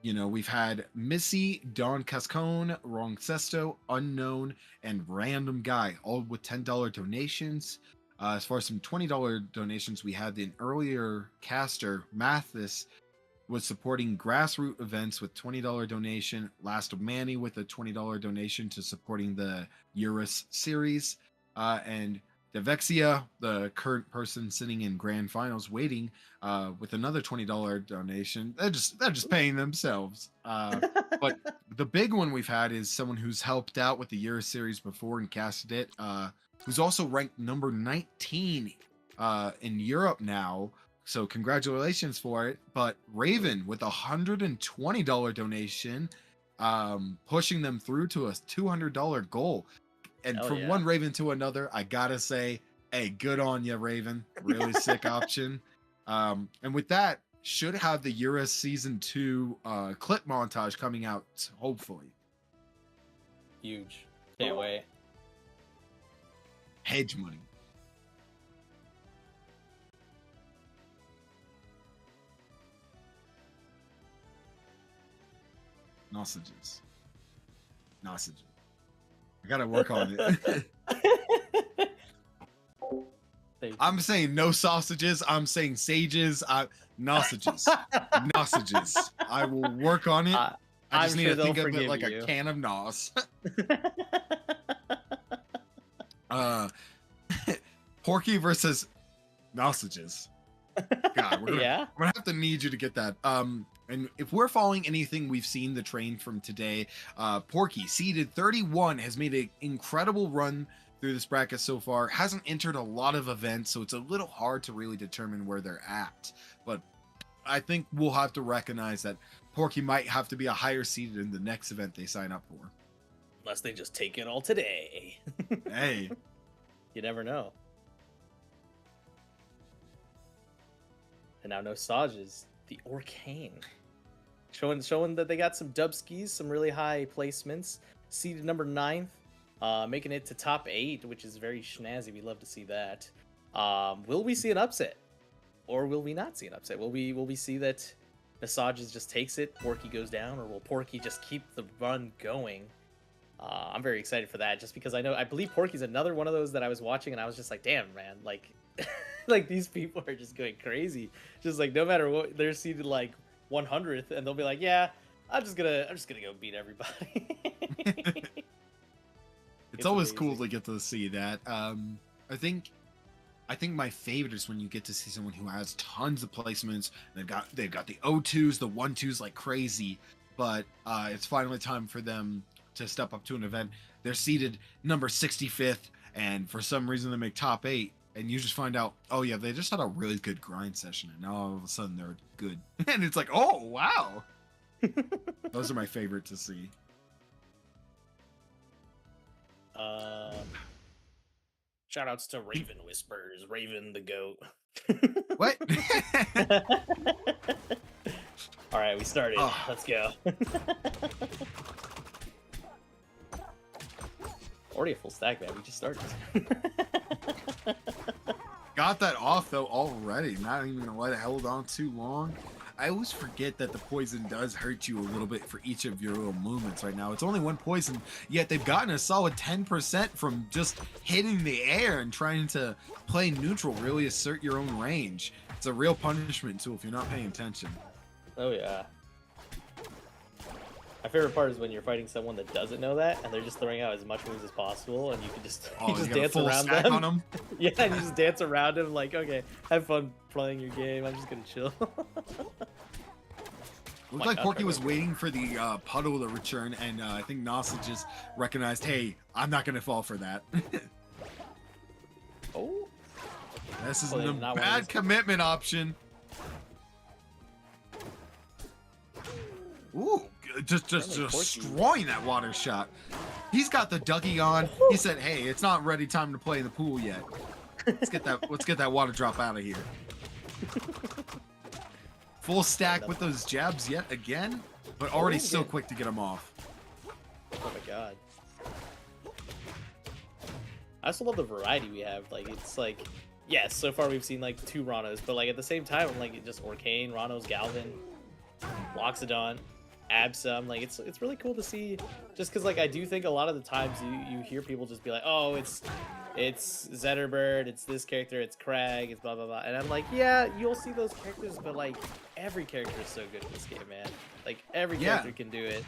You know, we've had Missy, Don Cascone, Wrong Sesto, Unknown, and Random Guy, all with $10 donations. As far as some $20 donations, we had an earlier caster, Mathis, was supporting grassroots events with $20 donation. Last of Manny with a $20 donation to supporting the EURAS series. And Devexia, the current person sitting in grand finals waiting, with another $20 donation. They're just paying themselves. But the big one we've had is someone who's helped out with the EURAS series before and casted it, who's also ranked number 19 in Europe now. So congratulations for it. But Raven with a $120 donation, pushing them through to a $200 goal. And Hell from yeah. one Raven to another, I gotta say, hey, good on you, Raven. Really sick option. And with that, should have the EURAS Season 2 clip montage coming out, hopefully. Huge. Can't wait. Hedge money. Nausages. Nausages. I gotta work on it. I'm saying no sausages. I'm saying sages. Nausages. Nausages. I will work on it. I just I'm need sure to think they'll of it forgive like you. a can of nos. Porky versus Nausages. God, Yeah. we're gonna have to need you to get that. And if we're following anything we've seen the train from today, Porky, seeded 31, has made an incredible run through this bracket so far. Hasn't entered a lot of events, so it's a little hard to really determine where they're at. But I think we'll have to recognize that Porky might have to be a higher seeded in the next event they sign up for. Unless they just take it all today. Hey. You never know. And now Sausages, the Orcane. Showing that they got some dubskis, some really high placements. Seeded number 9th, making it to top 8, which is very snazzy. We love to see that. Will we see an upset? Or will we not see an upset? Will we see that Sausages just takes it, Porky goes down, or will Porky just keep the run going? I'm very excited for that, just because I believe Porky's another one of those that I was watching and I was just like, damn, man, like, like these people are just going crazy. Just like no matter what, they're seated like 100th, and they'll be like, yeah, I'm just gonna go beat everybody. It's always amazing. cool to get to see that. I think my favorite is when you get to see someone who has tons of placements. They've got the O2s, the 1-2s like crazy, but it's finally time for them to step up to an event. They're seated number 65th, and for some reason they make top 8, and you just find out, oh yeah, they just had a really good grind session, and now all of a sudden they're good. And it's like, oh wow. Those are my favorite to see. Shout outs to Raven Whispers, Raven the goat. What? All right, we started. Oh. Let's go. Already a full stack, man. We just started. Got that off though already. Not even gonna let it hold on too long. I always forget that the poison does hurt you a little bit for each of your little movements right now. It's only one poison, yet they've gotten a solid 10% from just hitting the air and trying to play neutral, really assert your own range. It's a real punishment tool if you're not paying attention. Oh yeah. My favorite part is when you're fighting someone that doesn't know that, and they're just throwing out as much moves as possible, and you can just Oh, you just you got a dance full around stack them. on them? Yeah, and you just dance around him like, okay, have fun playing your game. I'm just gonna chill. Looked my like gosh, Porky I was love waiting for the puddle to return, and I think Nasa just recognized, hey, I'm not gonna fall for that. Oh, This is Oh, they the did not want bad this. commitment option. Ooh, just Apparently Porky- destroying that water shot. He's got the ducky on. He said, "Hey, it's not ready time to play in the pool yet. Let's get that water drop out of here." Full stack with those jabs yet again, but already so good. quick to get them off. oh my god. I also love the variety we have. Like, it's like, yes, so far we've seen like 2 Ranos, but like at the same time, like just Orcane, Ranos, Galvin, Loxodon, Absum. Like it's really cool to see, just because like I do think a lot of the times you hear people just be like, oh, it's Zetterbird, it's this character, it's Crag, it's blah blah blah, and I'm like, yeah, you'll see those characters, but like every character is so good in this game, man. Like every Yeah. character can do it.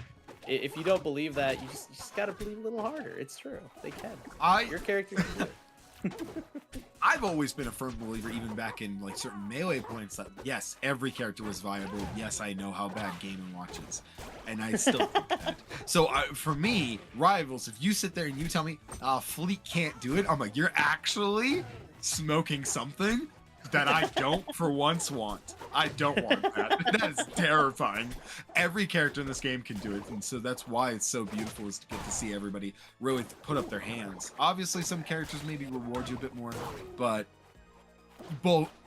If you don't believe that, you just gotta believe a little harder. It's true, they can. Your character can do it. I've always been a firm believer, even back in like certain melee points, that yes, every character was viable. Yes, I know how bad Game & Watch is, and I still think that. So for me, Rivals, if you sit there and you tell me, Fleet can't do it, I'm like, you're actually smoking something that I don't for once want. I don't want that. That is terrifying. Every character in this game can do it, and so that's why it's so beautiful, is to get to see everybody really put up their hands. Obviously, some characters maybe reward you a bit more, but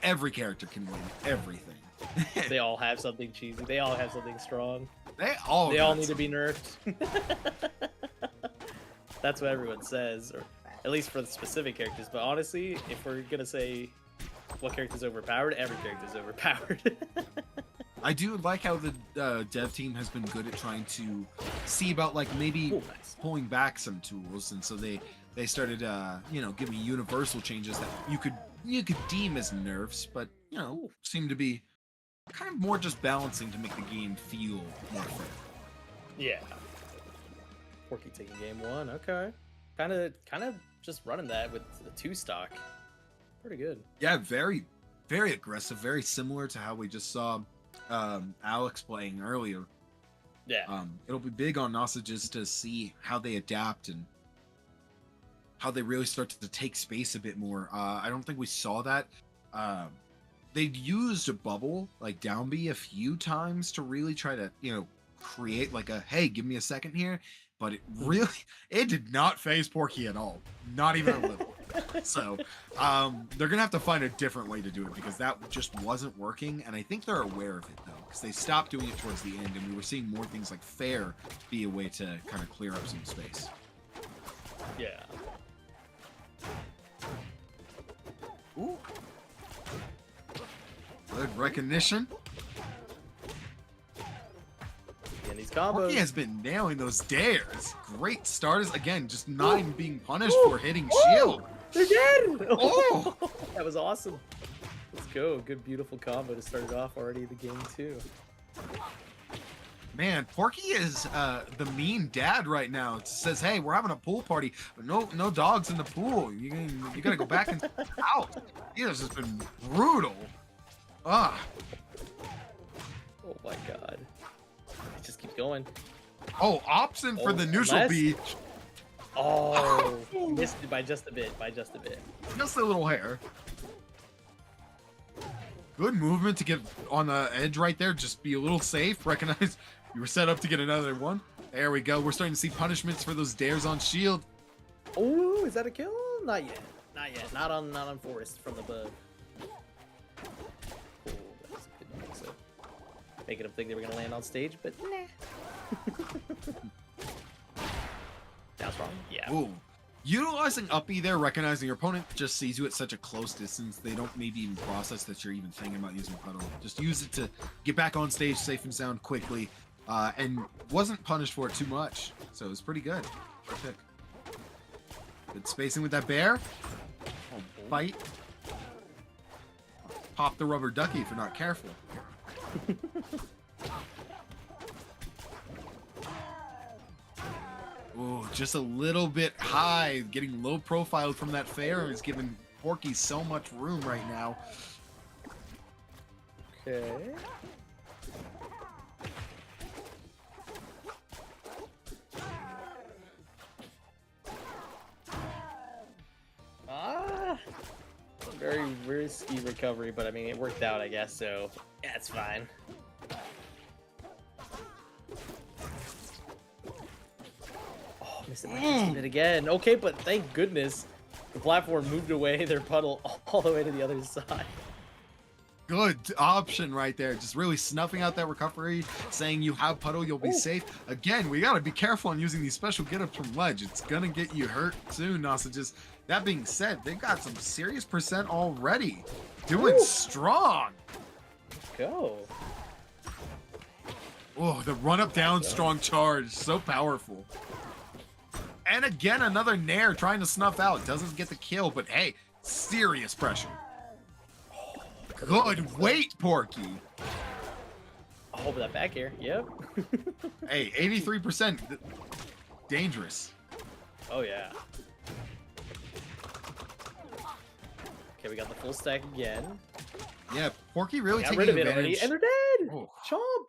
every character can win everything. They all have something cheesy. They all have something strong. They all Need to be nerfed. That's what everyone says, or at least for the specific characters. But honestly, if we're gonna say what character's overpowered, every character's overpowered. I do like how the dev team has been good at trying to see about like maybe Ooh, nice. pulling back some tools, and so they started you know, giving universal changes that you could deem as nerfs, but you know, seem to be kind of more just balancing to make the game feel more fair. Yeah. Porky taking game 1. Okay. Kind of just running that with the 2 stock. Pretty good. Yeah, very aggressive, very similar to how we just saw Alex playing earlier. Yeah. It'll be big on NASA just to see how they adapt and how they really start to take space a bit more. I don't think we saw that. They used a bubble like down B a few times to really try to, you know, create like a, hey, give me a second here. But it did not phase Porky at all. Not even a little. So they're gonna have to find a different way to do it, because that just wasn't working, and I think they're aware of it though, because they stopped doing it towards the end, and we were seeing more things like fair be a way to kind of clear up some space. Yeah. Ooh. Good recognition. And these combos. Porky has been nailing those dares. Great starters. Again, just not even being punished for hitting shield. They're dead! Oh! That was awesome. Let's go. Good, beautiful combo to start it off already the game, too. Man, Porky is the mean dad right now. It says, hey, we're having a pool party, but no dogs in the pool. You gotta go back and out. He has just been brutal. Ah. Oh my god. It just keeps going. Oh, option for the neutral unless- B. Oh, missed it by just a bit. Just a little hair. Good movement to get on the edge right there. Just be a little safe. Recognize you were set up to get another one. There we go. We're starting to see punishments for those dares on shield. Oh, is that a kill? Not yet. Not on Forest from above. Oh, that was a good mix up. Making them think they were gonna land on stage, but nah. That's wrong. Yeah. Ooh. Utilizing up E there, recognizing your opponent just sees you at such a close distance, they don't maybe even process that you're even thinking about using puddle. Just use it to get back on stage safe and sound quickly, and wasn't punished for it too much. So it was pretty good. Good pick. Good spacing with that bear. Fight. Pop the rubber ducky if you're not careful. Ooh, just a little bit high. Getting low profile from that fair is giving Porky so much room right now. Okay. Very risky recovery, but I mean, it worked out, I guess, so yeah, it's fine. Oh, missed it by just a bit again. Okay, but thank goodness the platform moved away their puddle all the way to the other side. Good option right there. Just really snuffing out that recovery, saying you have puddle, you'll be safe. Again, we gotta be careful on using these special get-ups from ledge. It's gonna get you hurt soon, Nausages. That being said, they've got some serious percent already. Doing strong. Let's go. Oh, the run-up down strong charge. So powerful. And again, another Nair trying to snuff out. Doesn't get the kill, but hey, serious pressure. Good weight, Porky. Oh, but that back air. Yep. Hey, 83%. Dangerous. Oh, yeah. Okay, we got the full stack again. Yeah, Porky really Got taking rid of it advantage. already, and they're dead. Oh. Chomp.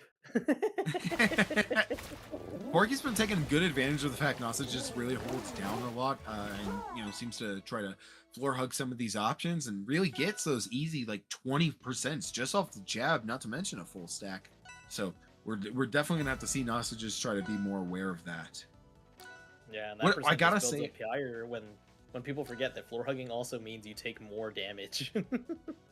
Porky's been taking good advantage of the fact Nasa just really holds down a lot, and you know, seems to try to floor hug some of these options and really gets those easy like 20% just off the jab, not to mention a full stack. So we're definitely gonna have to see Nasa just try to be more aware of that. Yeah, and that What- I percentage gotta builds say- up higher when people forget that floor hugging also means you take more damage.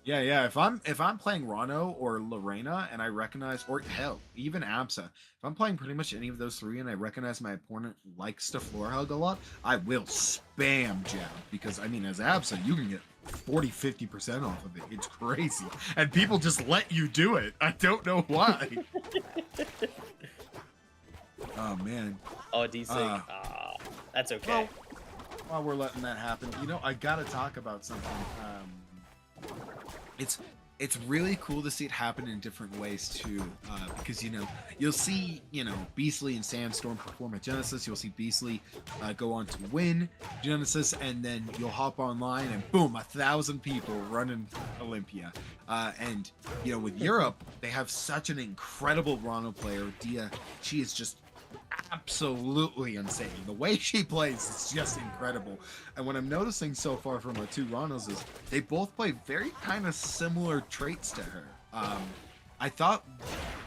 Yeah. If I'm playing Rano or Lorena and I recognize, or hell, even Absa, if I'm playing pretty much any of those three and I recognize my opponent likes to floor hug a lot, I will spam jab, because I mean, as Absa, you can get 40-50% off of it. It's crazy. And people just let you do it. I don't know why. Oh, man. Oh, desync. That's okay. Well, while we're letting that happen, you know, I gotta talk about something. It's really cool to see it happen in different ways too, because you know you'll see Beastly and Sandstorm perform at Genesis. You'll see Beastly go on to win Genesis, and then you'll hop online and boom, 1,000 people running Olympia. And you know, with Europe, they have such an incredible Rano player, Dia. She is just absolutely insane. The way she plays is just incredible. And what I'm noticing so far from our two Ranos is they both play very kind of similar traits to her. I thought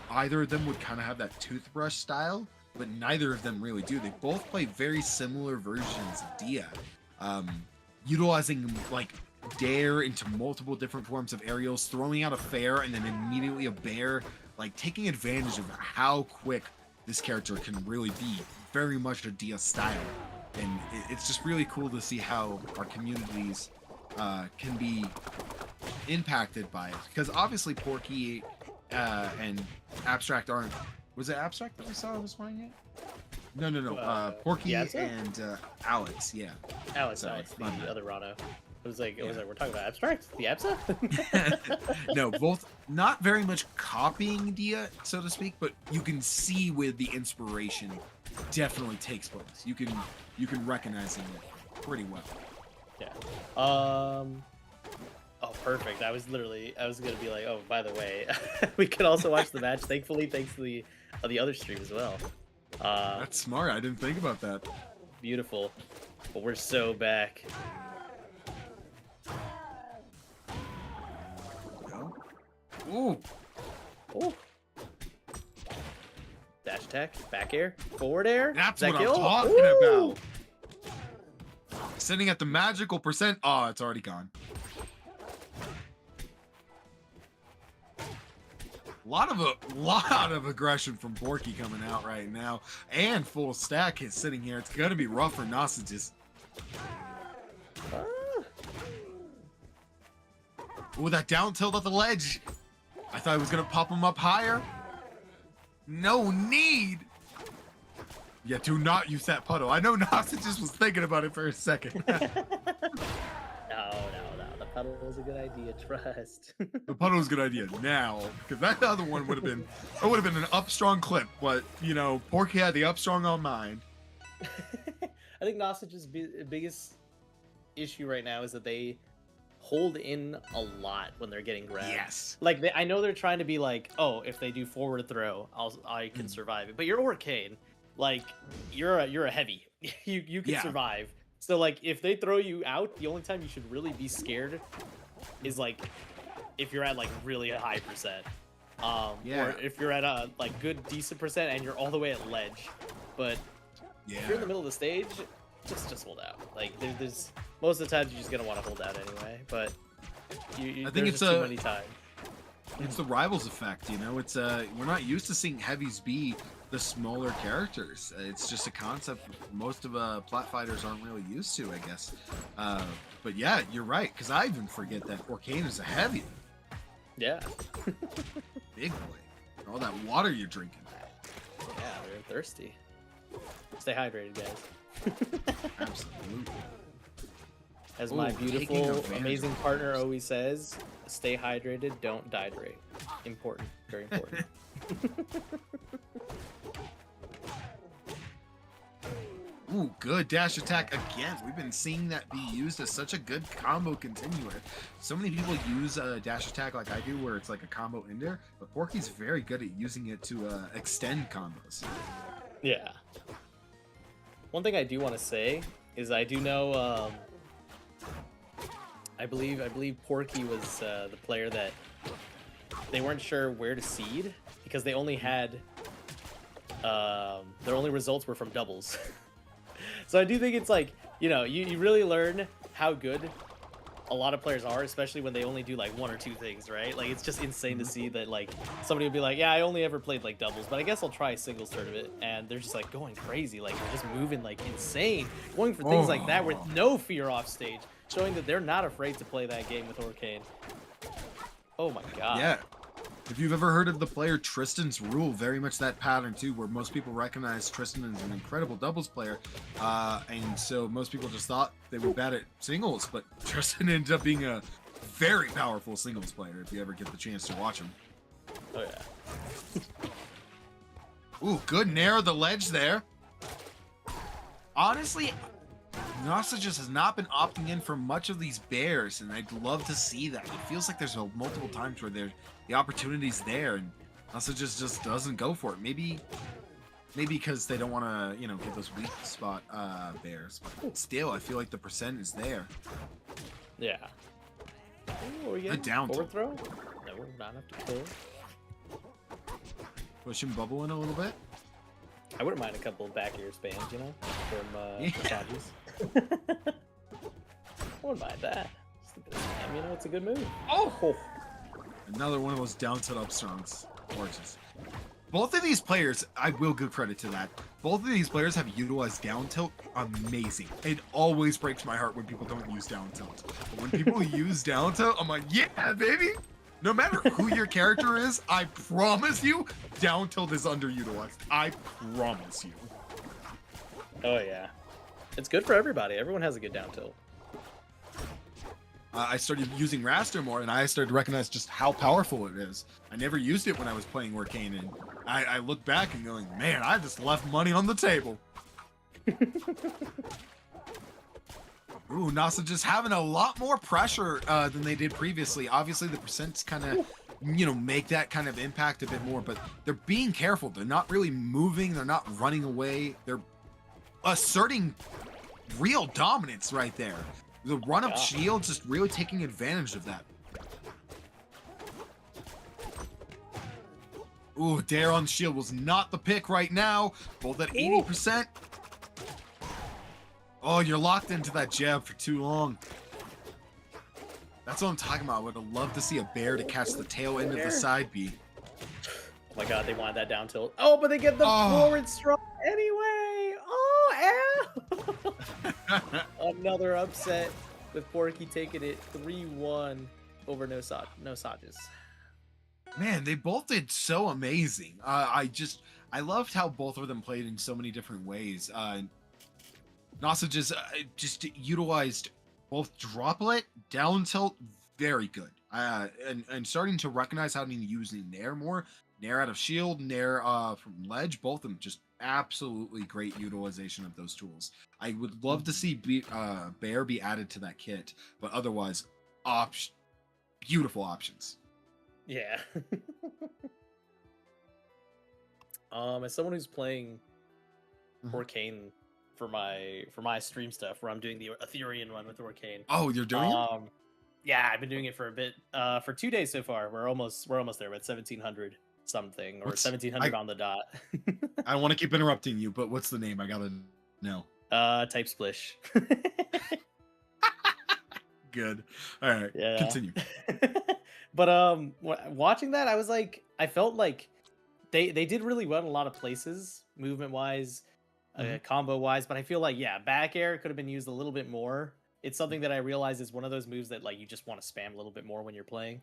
either of them would kind of have that toothbrush style, but neither of them really do. They both play very similar versions of Dia, utilizing like Dare into multiple different forms of aerials, throwing out a fair and then immediately a bear, like taking advantage of how quick this character can really be. Very much a Dia style, and it's just really cool to see how our communities can be impacted by it, because obviously Porky and Abstract aren't. Was it Abstract that we saw was playing it? No. Porky Yatza? and Alex, yeah. Alex, Sorry, the my bad. other Rano. It was like we're talking about Abstract, the Absa. No, both not very much copying Dia, so to speak, but you can see where the inspiration definitely takes place. You can recognize it pretty well. Yeah. Oh, perfect. I was gonna be like, oh, by the way, we could also watch the match. Thankfully, thanks to the other stream as well. That's smart. I didn't think about that. Beautiful. But we're so back. Ooh. Ooh. Dash attack, back air, forward air. That's Does that what kill? I'm talking Ooh! about. Sitting at the magical percent. Oh, it's already gone. A lot of aggression from Porky coming out right now, and full stack is sitting here. It's gonna be rough for Nausages. Ooh, that down tilt at the ledge. I thought I was gonna pop him up higher. No need. Yeah, do not use that puddle. I know Nausages was thinking about it for a second. No. The puddle was a good idea. Trust. The puddle was a good idea now, because that other one would have been an up strong clip. But you know, Porky had the up strong on mind. I think Nausage's biggest issue right now is that they hold in a lot when they're getting grabbed. Yes. Like I know they're trying to be like, oh, if they do forward throw, I can survive it. But you're Orcane, like you're a heavy. you can survive. So like if they throw you out, the only time you should really be scared is like if you're at like really high percent. Or if you're at a like good decent percent and you're all the way at ledge. But if you're in the middle of the stage, just hold out. Like there's most of the times you're just gonna want to hold out anyway. But I think it's too many times. It's the rivals effect, you know. It's we're not used to seeing heavies be the smaller characters. It's just a concept most of plat fighters aren't really used to, I guess. But yeah, you're right, because I even forget that Orcane is a heavy. Yeah. Big boy. All that water you're drinking. Yeah, they're thirsty. Stay hydrated, guys. Absolutely. As my beautiful, amazing partner always says, stay hydrated, don't dehydrate. Important. Very important. Ooh, good dash attack again. We've been seeing that be used as such a good combo continuer. So many people use a dash attack like I do, where it's like a combo in there, but Porky's very good at using it to extend combos. Yeah. One thing I do want to say is I do know, I believe Porky was the player that they weren't sure where to seed because they only had their only results were from doubles. So I do think it's like, you know, you really learn how good a lot of players are, especially when they only do like one or two things, right? Like it's just insane to see that like somebody would be like, yeah, I only ever played like doubles, but I guess I'll try a singles tournament, and they're just like going crazy, like they're just moving like insane, going for things like that with no fear off stage, showing that they're not afraid to play that game with Orcane. Oh my god. Yeah. If you've ever heard of the player Tristan's Rule, very much that pattern too, where most people recognize Tristan as an incredible doubles player, and so most people just thought they were bad at singles, but Tristan ended up being a very powerful singles player if you ever get the chance to watch him. Oh yeah. Ooh, good nair of the ledge there. Honestly, Nasa just has not been opting in for much of these bears, and I'd love to see that. It feels like there's multiple times where the opportunity's there, and Nasa just doesn't go for it. Maybe because they don't want to, you know, get those weak spot bears. But still, I feel like the percent is there. Yeah. Ooh, A down forward throw? No, not enough to pull. Push him bubble in a little bit. I wouldn't mind a couple of back air spams, you know, from Massages. I wouldn't mind that. Just a bit of spam, you know, it's a good move. Oh! Another one of those down tilt up strongs. Gorgeous. Both of these players, I will give credit to that. Both of these players have utilized down tilt amazing. It always breaks my heart when people don't use down tilt. But when people use down tilt, I'm like, yeah, baby! No matter who your character is, I promise you, down tilt is underutilized. I promise you. Oh yeah. It's good for everybody. Everyone has a good down tilt. I started using Raster more, and I started to recognize just how powerful it is. I never used it when I was playing Orcane, and I look back and going, man, I just left money on the table. Ooh, NASA just having a lot more pressure than they did previously. Obviously, the percents kind of, you know, make that kind of impact a bit more, but they're being careful. They're not really moving. They're not running away. They're asserting real dominance right there. The run-up shield just really taking advantage of that. Ooh, dare on shield was not the pick right now. Both at 80%. Oh, you're locked into that jab for too long. That's what I'm talking about. I would have loved to see a bear to catch the tail end of the side B. Oh my god, they wanted that down tilt. Oh, but they get the forward strong anyway. Oh, ow. Another upset with Porky taking it 3-1 over no Sages. Man, they both did so amazing. I loved how both of them played in so many different ways. Nasa just utilized both droplet, down tilt, very good. And starting to recognize how to use Nair more. Nair out of shield, Nair from ledge, both of them just absolutely great utilization of those tools. I would love to see Bear be added to that kit, but otherwise, beautiful options. Yeah. As someone who's playing Orcane for my stream stuff, where I'm doing the Ethereum one with Orcane. Oh, you're doing it? Yeah, I've been doing it for a bit. For 2 days so far. We're almost there. We're at 1700 something, or 1700 on the dot. I want to keep interrupting you, but what's the name? I gotta know. Type Splish. Good. All right. Yeah. Continue. But watching that, I was like, I felt like they did really well in a lot of places, movement wise, combo wise. But I feel like back air could have been used a little bit more. It's something that I realize is one of those moves that like you just want to spam a little bit more when you're playing.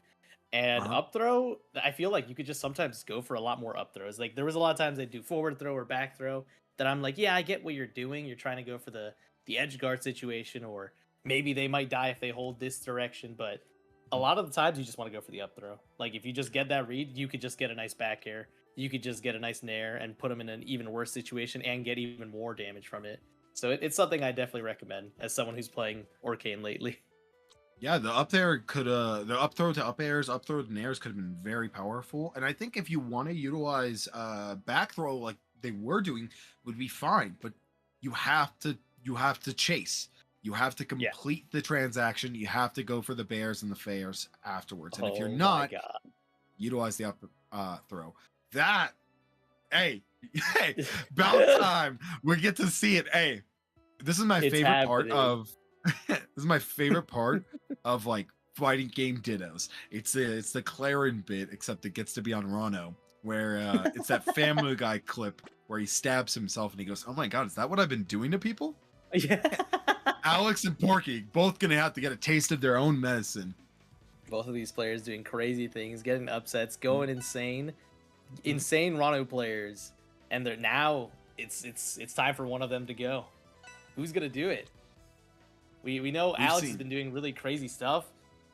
And up throw, I feel like you could just sometimes go for a lot more up throws. Like there was a lot of times they do forward throw or back throw that I'm like, yeah, I get what you're doing. You're trying to go for the edge guard situation, or maybe they might die if they hold this direction. But a lot of the times you just want to go for the up throw. Like if you just get that read, you could just get a nice back air. You could just get a nice nair and put them in an even worse situation and get even more damage from it. So it's something I definitely recommend as someone who's playing Orcane lately. Yeah, the up there could the up throw to up airs, up throw to nairs could have been very powerful. And I think if you want to utilize back throw like they were doing, would be fine. But you have to chase. You have to complete the transaction. You have to go for the bears and the fairs afterwards. And if you're not, utilize the up throw. That, hey, bounce time. We get to see it. Hey, this is my favorite part of This is my favorite part of like fighting game dittos. It's the Clarin bit, except it gets to be on Rano, where it's that Family Guy clip where he stabs himself and he goes, "Oh my god, is that what I've been doing to people?" Yeah. Alex and Porky both gonna have to get a taste of their own medicine. Both of these players doing crazy things, getting upsets, going insane. Insane Rano players. And they're now it's time for one of them to go. Who's gonna do it? We know Alex has been doing really crazy stuff,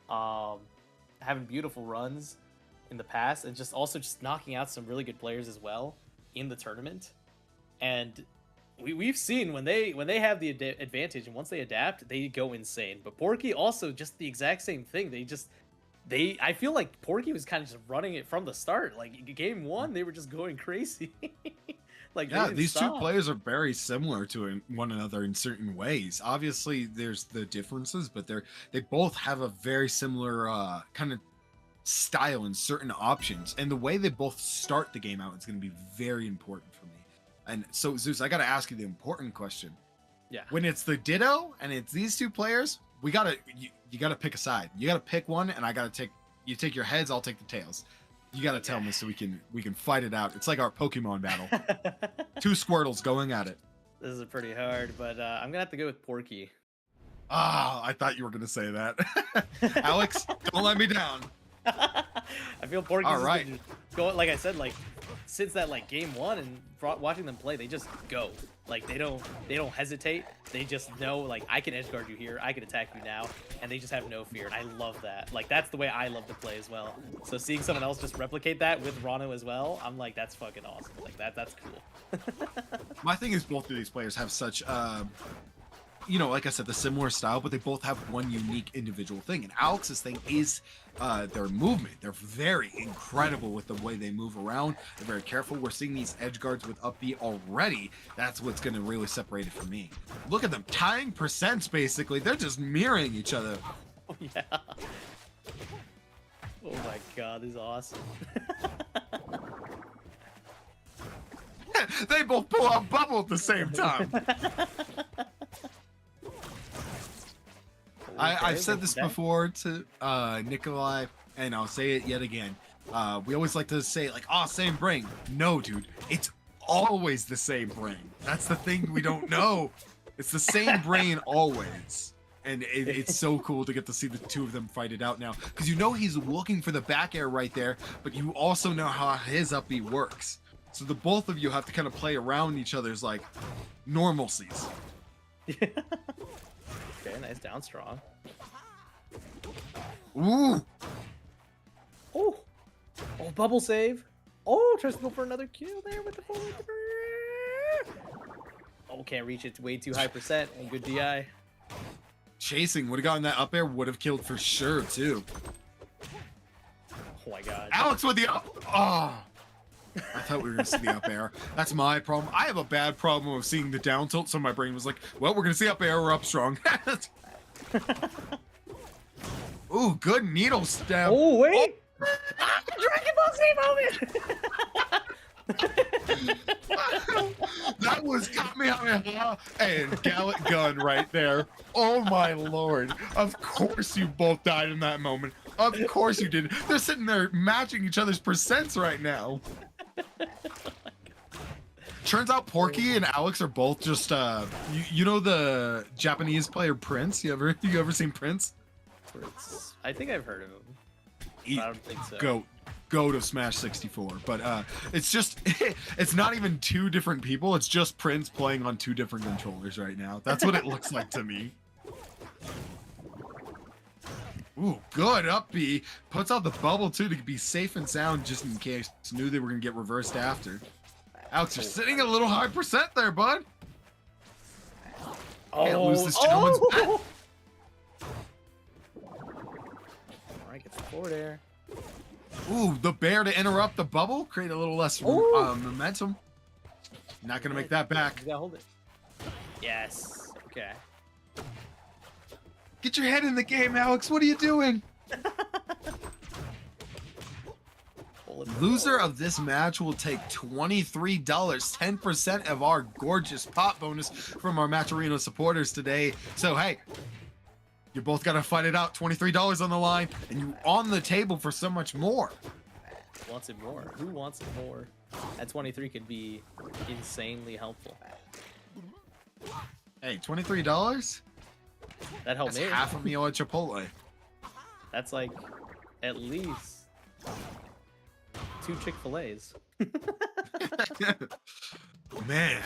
having beautiful runs in the past, and just knocking out some really good players as well in the tournament. And we've seen when they have the advantage and once they adapt, they go insane. But Porky also just the exact same thing. I feel like Porky was kind of just running it from the start. Like game one, they were just going crazy. Like yeah, these two players are very similar to one another in certain ways. Obviously, there's the differences, but they both have a very similar kind of style and certain options. And the way they both start the game out is going to be very important for me. And so, Zeus, I got to ask you the important question. Yeah. When it's the Ditto and it's these two players, you gotta pick a side. You gotta pick one, and you take your heads, I'll take the tails. You gotta tell me so we can fight it out. It's like our Pokemon battle. Two Squirtles going at it. This is pretty hard, but I'm gonna have to go with Porky. Ah, I thought you were gonna say that. Alex, don't let me down. I feel Porky's all right. Going, like I said, like since that like game one and watching them play, they just go. Like they don't hesitate. They just know like I can edge guard you here, I can attack you now, and they just have no fear. And I love that. Like that's the way I love to play as well. So seeing someone else just replicate that with Rano as well, I'm like, that's fucking awesome. Like that's cool. My thing is both of these players have such like I said, the similar style, but they both have one unique individual thing. And Alex's thing is their movement. They're very incredible with the way they move around. They're very careful. We're seeing these edge guards with up B already. That's what's going to really separate it from me. Look at them tying percents, basically. They're just mirroring each other. Oh, yeah. Oh my god, this is awesome. They both pull out bubble at the same time. I've said this before to Nikolai, and I'll say it yet again. We always like to say, like, oh, same brain. No, dude, it's always the same brain. That's the thing we don't know. It's the same brain always. And it's so cool to get to see the two of them fight it out now. Because you know he's looking for the back air right there, but you also know how his up B works. So the both of you have to kind of play around each other's, like, normalcies. Okay, nice down strong. Ooh! Oh! Oh, bubble save! Oh, tries to go for another kill there with the bubble. Oh, can't reach it. Way too high percent and good DI. Chasing would have gotten that up air, would have killed for sure, too. Oh my god. Alex with the up. Oh! I thought we were going to see the up air. That's my problem. I have a bad problem of seeing the down tilt, so my brain was like, well, we're going to see up air, we're up strong. Ooh, good needle stab. Oh, wait! Oh. Dragon Ball Z moment! That was Kamehameha and Gallic Gun right there. Oh my lord. Of course you both died in that moment. Of course you did. They're sitting there matching each other's percents right now. Turns out Porky and Alex are both just you know the Japanese player Prince? You ever seen Prince? I think I've heard of him. I don't think so. Go to Smash 64, but it's just it's not even two different people. It's just Prince playing on two different controllers right now. That's what it looks like to me. Ooh, good up B. Puts out the bubble too to be safe and sound just in case. Knew they were gonna get reversed after. Alex, you're sitting at a little high percent there, bud. Can't lose this gentleman's bet. Alright, gets the forward air. Ooh, the bear to interrupt the bubble, create a little less momentum. Not gonna make that back. You gotta hold it. Yes. Okay. Get your head in the game, Alex. What are you doing? Loser of this match will take $23, 10% of our gorgeous pop bonus from our Match Arena supporters today. So hey, You both gotta fight it out. $23 on the line, and you on the table for so much more. Wants it more? Who wants it more? That 23 could be insanely helpful. Hey, $23? That helped That's me. half a meal at Chipotle. That's like at least 2 Chick-fil-A's. Man,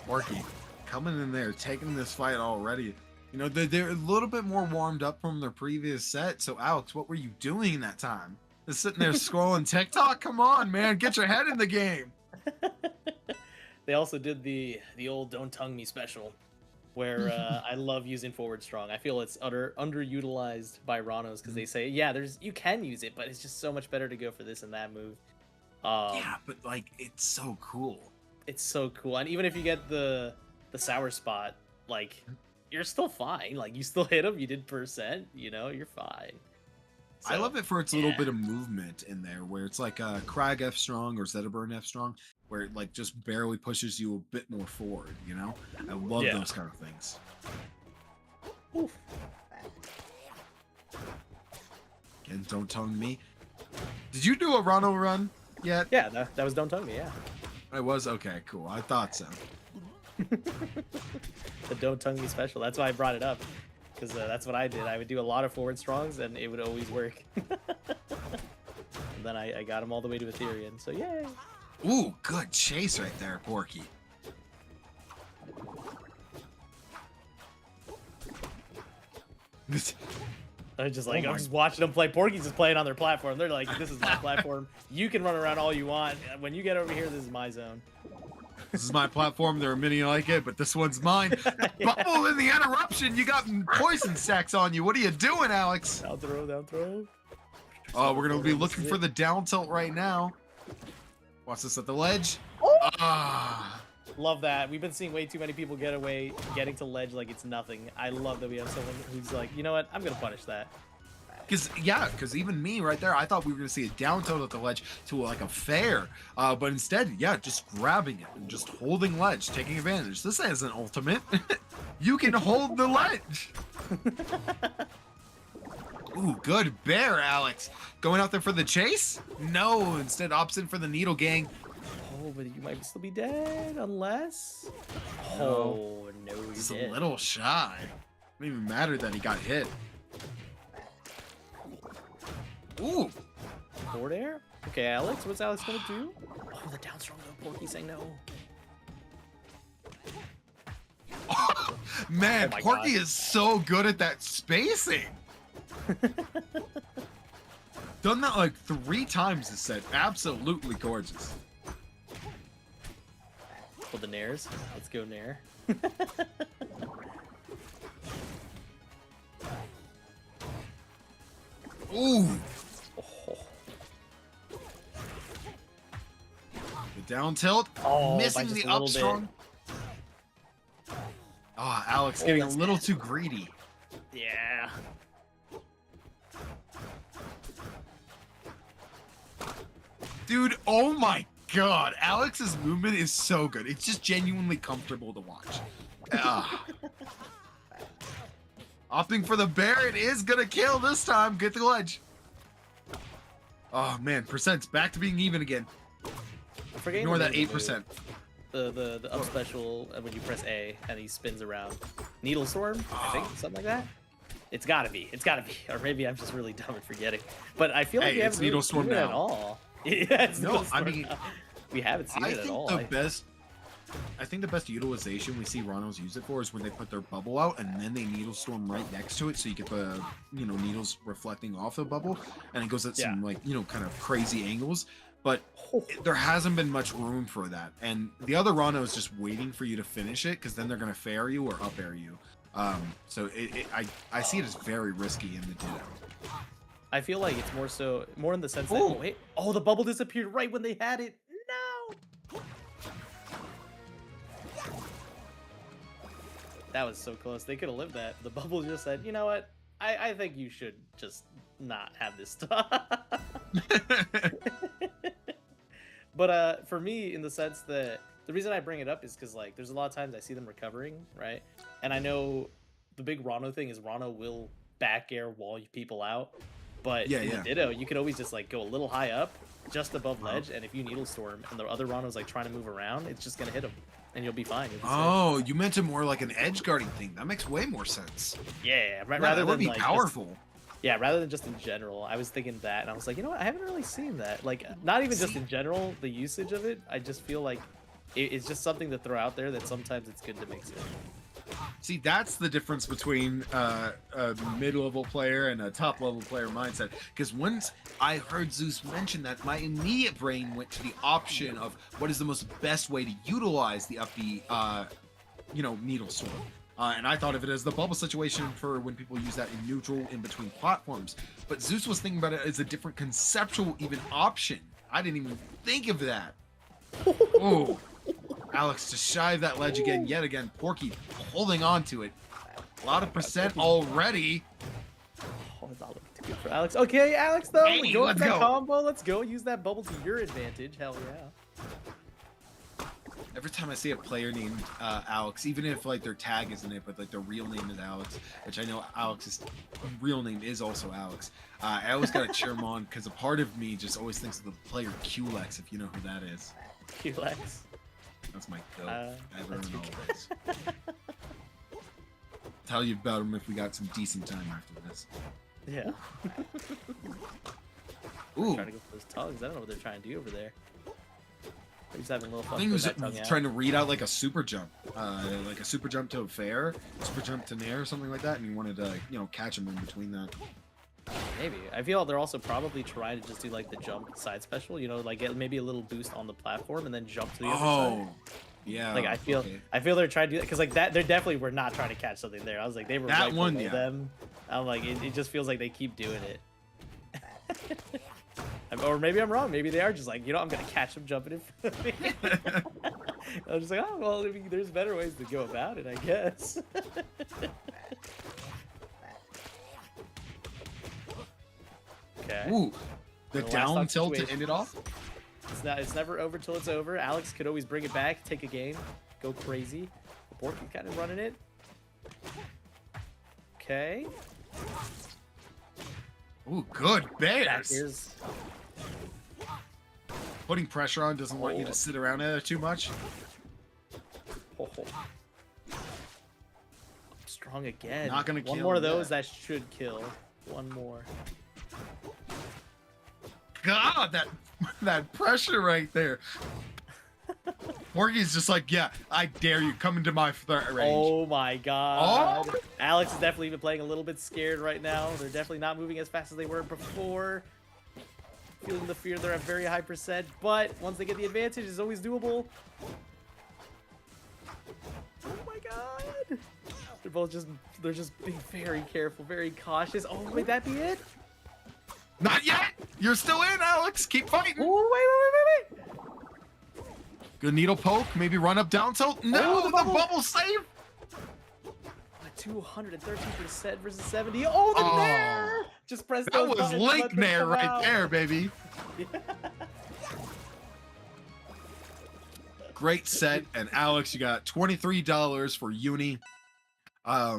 Porky, coming in there, taking this fight already. You know, they're a little bit more warmed up from their previous set. So, Alex, what were you doing in that time? Just sitting there scrolling TikTok? Come on, man, get your head in the game. They also did the old "Don't Tongue Me" special, where I love using forward strong. I feel it's underutilized by Ranos because they say, yeah, you can use it, but it's just so much better to go for this and that move. Yeah, but like it's so cool. It's so cool, and even if you get the sour spot, like you're still fine. Like you still hit him. You did %. You know, you're fine. I So, love it for its little bit of movement in there, where it's like a Krag F strong or Zetaburn F strong, where it like just barely pushes you a bit more forward. You know, I love Yeah. those kind of things. Oof. And don't tongue me. Did you do a Rano run yet? Yeah, that was "Don't Tongue Me." Yeah, I was okay, cool. I thought so. the "Don't Tongue Me" special. That's why I brought it up, because that's what I did. I would do a lot of forward strongs, and it would always work. And then I got him all the way to Ethereum. So yay! Ooh, good chase right there, Porky. I was just like, Oh I'm my- just watching them play. Porky's just playing on their platform. They're like, this is my platform. You can run around all you want. When you get over here, this is my zone. This is my platform. There are many like it, but this one's mine. Bubble in the interruption. You got poison sacks on you. What are you doing, Alex? Down throw, down throw. Oh, we're gonna be This looking is for it. the down tilt right now. Watch this at the ledge. Ah, Love that. We've been seeing way too many people getting to ledge like it's nothing. I love that we have someone who's like, you know what? I'm gonna punish that. because even me right there, I thought we were gonna see a down tilt at the ledge to like a fair, but instead, yeah, just grabbing it and just holding ledge, taking advantage. This is an ultimate. You can hold the ledge. Ooh, good bear, Alex. Going out there for the chase? No, instead opts in for the needle gang. Oh, but you might still be dead unless. No. Oh no, you're He's dead. a little shy. Don't even matter that he got hit. Ooh, Forward air. Okay, Alex. What's Alex gonna do? Oh, the down strong though. Porky saying no. man, Oh my Porky God. is so good at that spacing. Done that like 3 times this set. Absolutely gorgeous. For the nairs. Let's go nair. Ooh, Oh, the down tilt. Oh, by Missing just the a little up bit. strong. Ah, Alex Oh, getting a that's little too greedy. yeah. Dude, oh my god. Alex's movement is so good. It's just genuinely comfortable to watch. Ah. Opting for the bear. It is gonna kill this time. Get the ledge. Oh man, percent's back to being even again. I'm forgetting Ignore the that name of the 8%. move. The up special when you press A and he spins around. Needle storm, I think, something like that. It's gotta be. It's gotta be. Or maybe I'm just really dumb and forgetting. But I feel like Hey, we it's haven't really Needle Storm seen it at now. all. Yeah, it's No, Needle I Storm mean, now. We haven't seen I it at all. think the best utilization we see Ranos use it for is when they put their bubble out and then they needle storm right next to it, so you get the needles reflecting off the bubble, and it goes at some like kind of crazy angles. But there hasn't been much room for that, and the other Rano is just waiting for you to finish it because then they're gonna fair you or up air you. So I see it as very risky in the ditto. I feel like it's more in the sense that Ooh. the bubble disappeared right when they had it. No. That was so close. They could have lived that. The bubble just said, you know what? I think you should just not have this stuff. But for me, in the sense that the reason I bring it up is because like there's a lot of times I see them recovering, right? And I know the big Rano thing is Rano will back air wall people out, but Yeah, in yeah. the Ditto you could always just like go a little high up, just above Uh-huh. ledge, and if you Needle Storm and the other Rano's like trying to move around, it's just gonna hit him, and you'll be fine. You'll be safe. Oh, you meant it more like an edge guarding thing. That makes way more sense. Yeah, Yeah, rather that would than be like powerful. yeah, rather than just in general. I was thinking that, and I was like, you know what? I haven't really seen that. Like, not even just See? in general, the usage of it. I just feel like it's just something to throw out there that sometimes it's good to mix in. See, that's the difference between a mid-level player and a top-level player mindset. Because once I heard Zeus mention that, my immediate brain went to the option of what is the most best way to utilize the up B, Needle Storm. And I thought of it as the bubble situation for when people use that in neutral in between platforms. But Zeus was thinking about it as a different conceptual even option. I didn't even think of that. Oh. Alex just shy of that ledge again, yet again. Porky holding on to it. A lot of percent already. Oh, it's not looking too good for Alex. Okay, Alex, though. Hey, Go let's for that go. combo. Let's go. Use that bubble to your advantage. Hell yeah. Every time I see a player named Alex, even if like their tag isn't it, but like their real name is Alex, which I know Alex's real name is also Alex, I always gotta cheer him on because a part of me just always thinks of the player QLex, if you know who that is. Alex. That's my goat. Ever that's and okay. always. Tell you about him if we got some decent time after this. Yeah. Ooh, Trying to go for those tugs. I don't know what they're trying to do over there. He's having a little I fun. think he was putting that tongue out. trying to read out like a super jump, like a super jump to a fair, super jump to nair or something like that, and he wanted to, catch him in between that. Maybe. I feel they're also probably trying to just do like the jump side special, like get maybe a little boost on the platform and then jump to the other side. Oh, yeah. Like I feel they're trying to do that because like that they definitely were not trying to catch something there. I was like they were That right one, below yeah. them. I'm like it just feels like they keep doing it. Or maybe I'm wrong. Maybe they are just like, I'm gonna catch them jumping in front of me. I was just like, oh well, I mean, there's better ways to go about it, I guess. Okay. Ooh, the And the last down stock tilt to situation. end it off. It's never over till it's over. Alex could always bring it back, take a game, go crazy. Porky kind of running it. Okay. Ooh, good Back bears. here's Putting pressure on doesn't want you Oh. to sit around there too much. oh. Strong again. Not gonna One kill more of yet. those that should kill. One more. God, that pressure right there. Porky's just like, yeah, I dare you, come into my threat range. Oh my god. Oh. Alex is definitely even playing a little bit scared right now. They're definitely not moving as fast as they were before. Feeling the fear, they're at very high percent, but once they get the advantage, it's always doable. Oh my god. They're just being very careful, very cautious. Oh, would that be it? Not yet. You're still in, Alex. Keep fighting. Oh, wait. Good needle poke. Maybe run up down tilt. No, Oh, the the bubble. bubble save. 213% versus 70. Oh, the Oh. nair! Just press That those was buttons, Link let them Nair come right out. there, baby. Great set. And Alex, you got $23 for Uni. I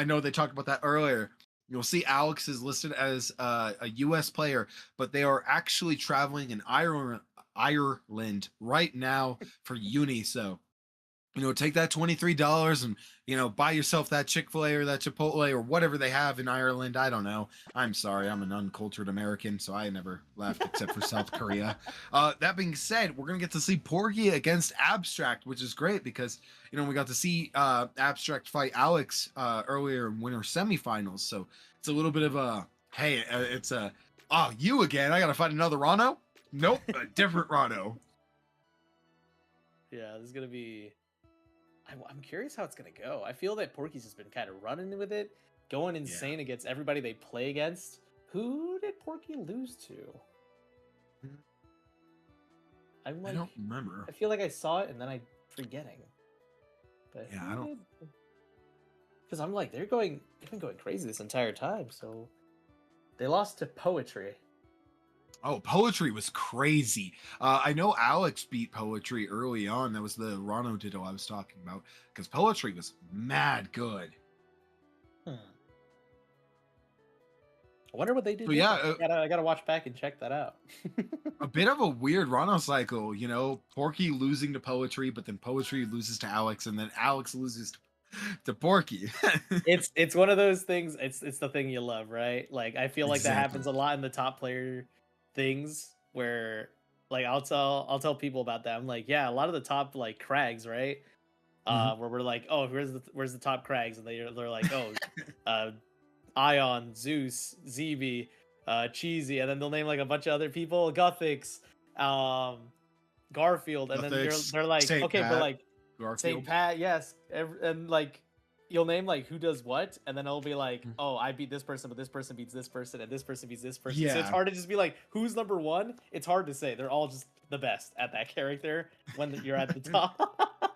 know they talked about that earlier. You'll see Alex is listed as a US player, but they are actually traveling in Ireland right now for Uni. So, take that $23 and, buy yourself that Chick-fil-A or that Chipotle or whatever they have in Ireland. I don't know. I'm sorry. I'm an uncultured American, so I never left except for South Korea. That being said, we're going to get to see Porgy against Abstract, which is great because, we got to see Abstract fight Alex earlier in winter semifinals. So it's a little bit of a, hey, you again. I got to fight another Rano? Nope, a different Rano. Yeah, this is gonna be. I'm curious how it's gonna go. I feel that Porky's just been kind of running with it, going insane against everybody they play against. Who did Porky lose to? I don't remember. I feel like I saw it and then I'm forgetting. But Yeah, I don't. Because I'm like they've been going crazy this entire time. So they lost to Poetry. Oh, Poetry was crazy. I know Alex beat Poetry early on. That was the Rano Ditto I was talking about. Because Poetry was mad good. I wonder what they did. So yeah, I gotta watch back and check that out. a bit of a weird Rano cycle, Porky losing to Poetry, but then Poetry loses to Alex, and then Alex loses to Porky. It's one of those things. It's the thing you love, right? Like I feel like that Exactly. happens a lot in the top player things where like I'll tell people about that. I'm like, yeah, a lot of the top like crags, right? Where we're like, oh, where's the top crags, and they're like, oh, Ion, Zeus, ZB, Cheesy, and then they'll name like a bunch of other people, Guthix, Garfield, and then they're like, Saint okay, Pat, but like Garfield. Saint Pat, yes, and like you'll name like who does what, and then it'll be like, oh, I beat this person, but this person beats this person, and this person beats this person. So it's hard to just be like, who's number one? It's hard to say. They're all just the best at that character when you're at the top.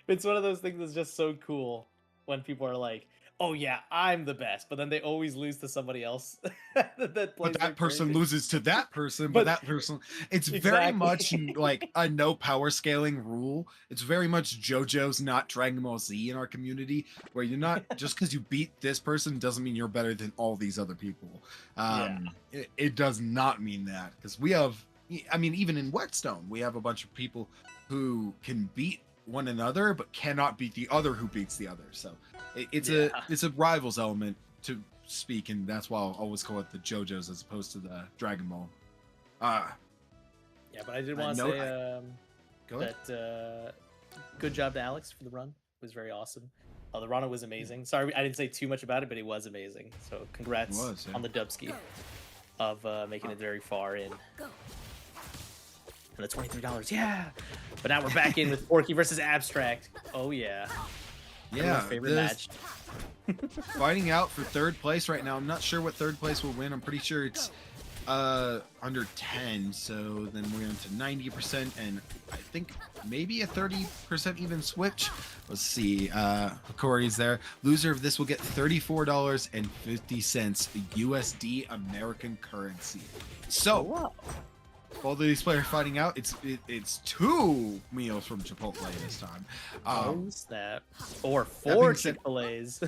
It's one of those things that's just so cool when people are like, oh yeah, I'm the best, but then they always lose to somebody else that plays. But that person character. loses to that person, but that person. It's very much like a no power scaling rule. It's very much JoJo's, not Dragon Ball Z in our community, where you're not just because you beat this person doesn't mean you're better than all these other people. It does not mean that, because we have, I mean, even in Whetstone, we have a bunch of people who can beat one another but cannot beat the other who beats the other. So it's a rivals element to speak, and that's why I'll always call it the JoJo's as opposed to the Dragon Ball. Yeah, but I did want to say that good job to Alex for the run. It was very awesome. The Rana was amazing. Sorry, I didn't say too much about it, but it was amazing. So congrats on the dubski of making it very far in. And the $23, yeah. But now we're back in with Porky versus Abstract. Oh yeah. Yeah, favorite match. Fighting out for third place right now. I'm not sure what third place will win. I'm pretty sure it's under 10. So then we're into 90%, and I think maybe a 30% even switch. Let's see. Corey's there. Loser of this will get $34.50 USD American currency. So. All these players fighting out, it's 2 meals from Chipotle this time. Oh snap! Or 4 Chipotle-A's.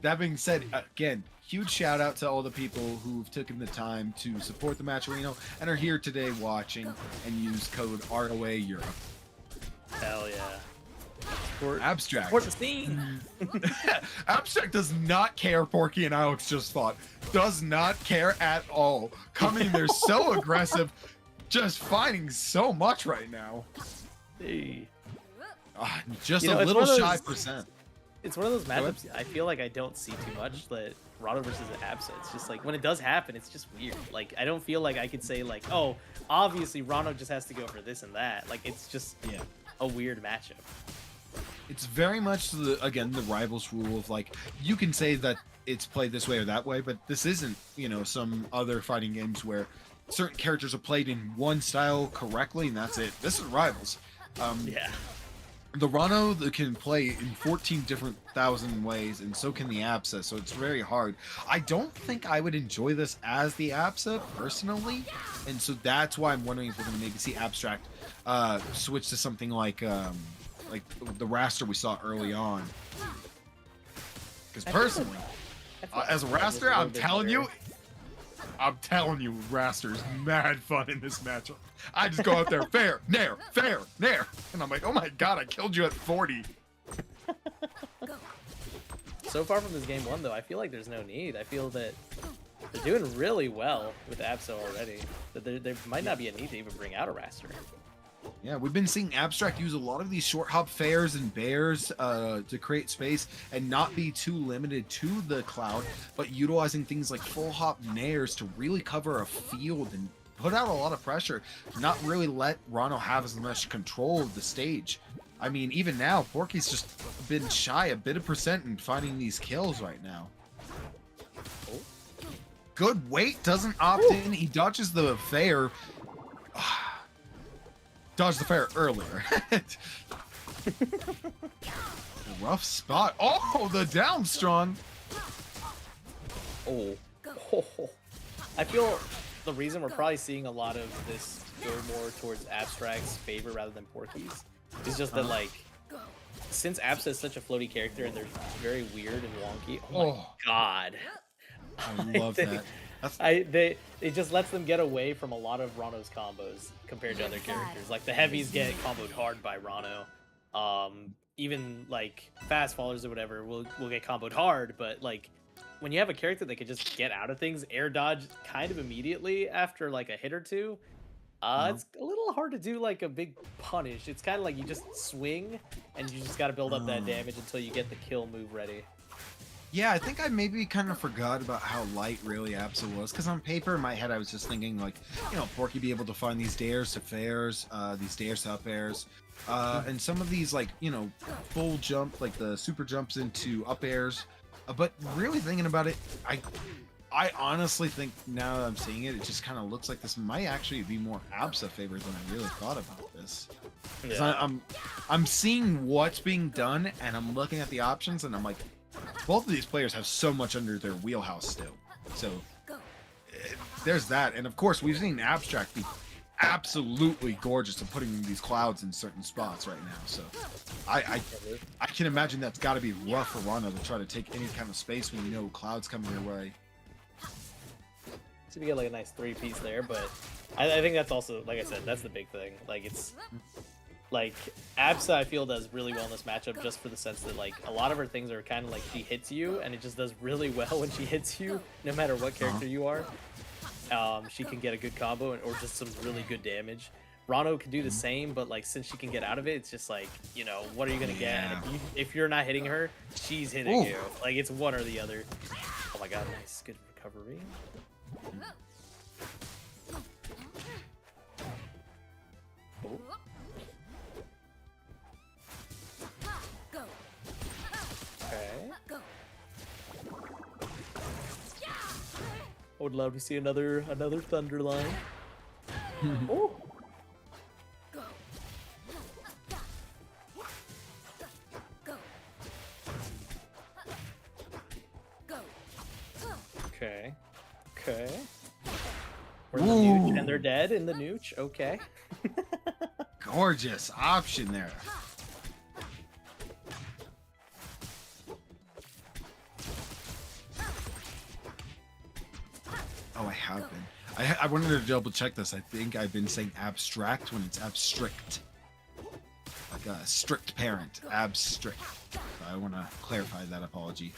That being said, again, huge shout out to all the people who've taken the time to support the Matcherino and are here today watching and use code ROA Europe. Hell yeah! Abstract. Support the scene. Abstract does not care. Porky and Alex just fought. Does not care at all. Coming there so aggressive, just fighting so much right now. Hey. Just a little shy percent. It's one of those matchups I feel like I don't see too much, that Rado versus Absa. It's just like when it does happen, it's just weird. Like I don't feel like I could say like, oh, obviously Rano just has to go for this and that. Like it's just a weird matchup. It's very much the rivals rule of like, you can say that it's played this way or that way, but this isn't, some other fighting games where certain characters are played in one style correctly and that's it. This is rivals. The Rano can play in 14 different thousand ways, and so can the Absa, so it's very hard. I don't think I would enjoy this as the Absa personally, and so that's why I'm wondering if we're going to maybe see Abstract switch to something like the Raster we saw early on. Because personally, as a Raster, I'm telling you, Raster is mad fun in this matchup. I just go out there, fair, nair, and I'm like, oh my god, I killed you at 40. So far from this game 1, though, I feel like there's no need. I feel that they're doing really well with Abso already. That there might not be a need to even bring out a Raster. Yeah, we've been seeing Abstract use a lot of these short hop fairs and bears to create space and not be too limited to the cloud, but utilizing things like full hop nairs to really cover a field and put out a lot of pressure, not really let Rano have as much control of the stage. I mean, even now, Porky's just been shy a bit of percent in finding these kills right now. Good weight, doesn't opt in, he dodges the fair. Dodged the fair earlier. Rough spot. Oh, the down strong. Oh. I feel the reason we're probably seeing a lot of this go more towards Abstract's favor rather than Porky's is just that, like, since Absa is such a floaty character and they're very weird and wonky. Oh my god. I love that. That's, It just lets them get away from a lot of Rano's combos compared to other characters. Like the heavies get comboed hard by Rano. Even like fast fallers or whatever will get comboed hard, but like when you have a character that can just get out of things, air dodge kind of immediately after like a hit or two, it's a little hard to do like a big punish. It's kind of like you just swing and you just got to build up that damage until you get the kill move ready. yeah, I think I maybe kind of forgot about how light really Absa was, because on paper in my head I was just thinking like, you know, Porky be able to find these dares to fairs, these dares to up airs, and some of these like, you know, full jump, like the super jumps into up airs. But really thinking about it, I honestly think now that I'm seeing it, it just kind of looks like this might actually be more Absa favored than I really thought about this. Yeah. I'm seeing what's being done, and I'm looking at the options, and I'm like, both of these players have so much under their wheelhouse still. So there's that, and of course we've seen Abstract be absolutely gorgeous at putting these clouds in certain spots right now. So I can imagine that's got to be rough for Rana to try to take any kind of space when you know clouds coming your way. So we get like a nice 3-piece there, but I think that's also, like I said, that's the big thing. Like it's like Absa I feel does really well in this matchup just for the sense that like a lot of her things are kind of like she hits you and it just does really well when she hits you no matter what character you are. She can get a good combo or just some really good damage. Rano can do the same, but like since she can get out of it, it's just like, you know, what are you gonna get? And if you're not hitting her, she's hitting you. Like it's one or the other. Oh my god, nice, good recovery. Oh. Okay. I would love to see another thunder line. Oh. Okay. Okay. We're in the nooch, and they're dead in the nooch. Okay. Gorgeous option there. Oh, I have been. I wanted to double check this. I think I've been saying abstract when it's abstrict. Like a strict parent. Abstrict. So I want to clarify that apology.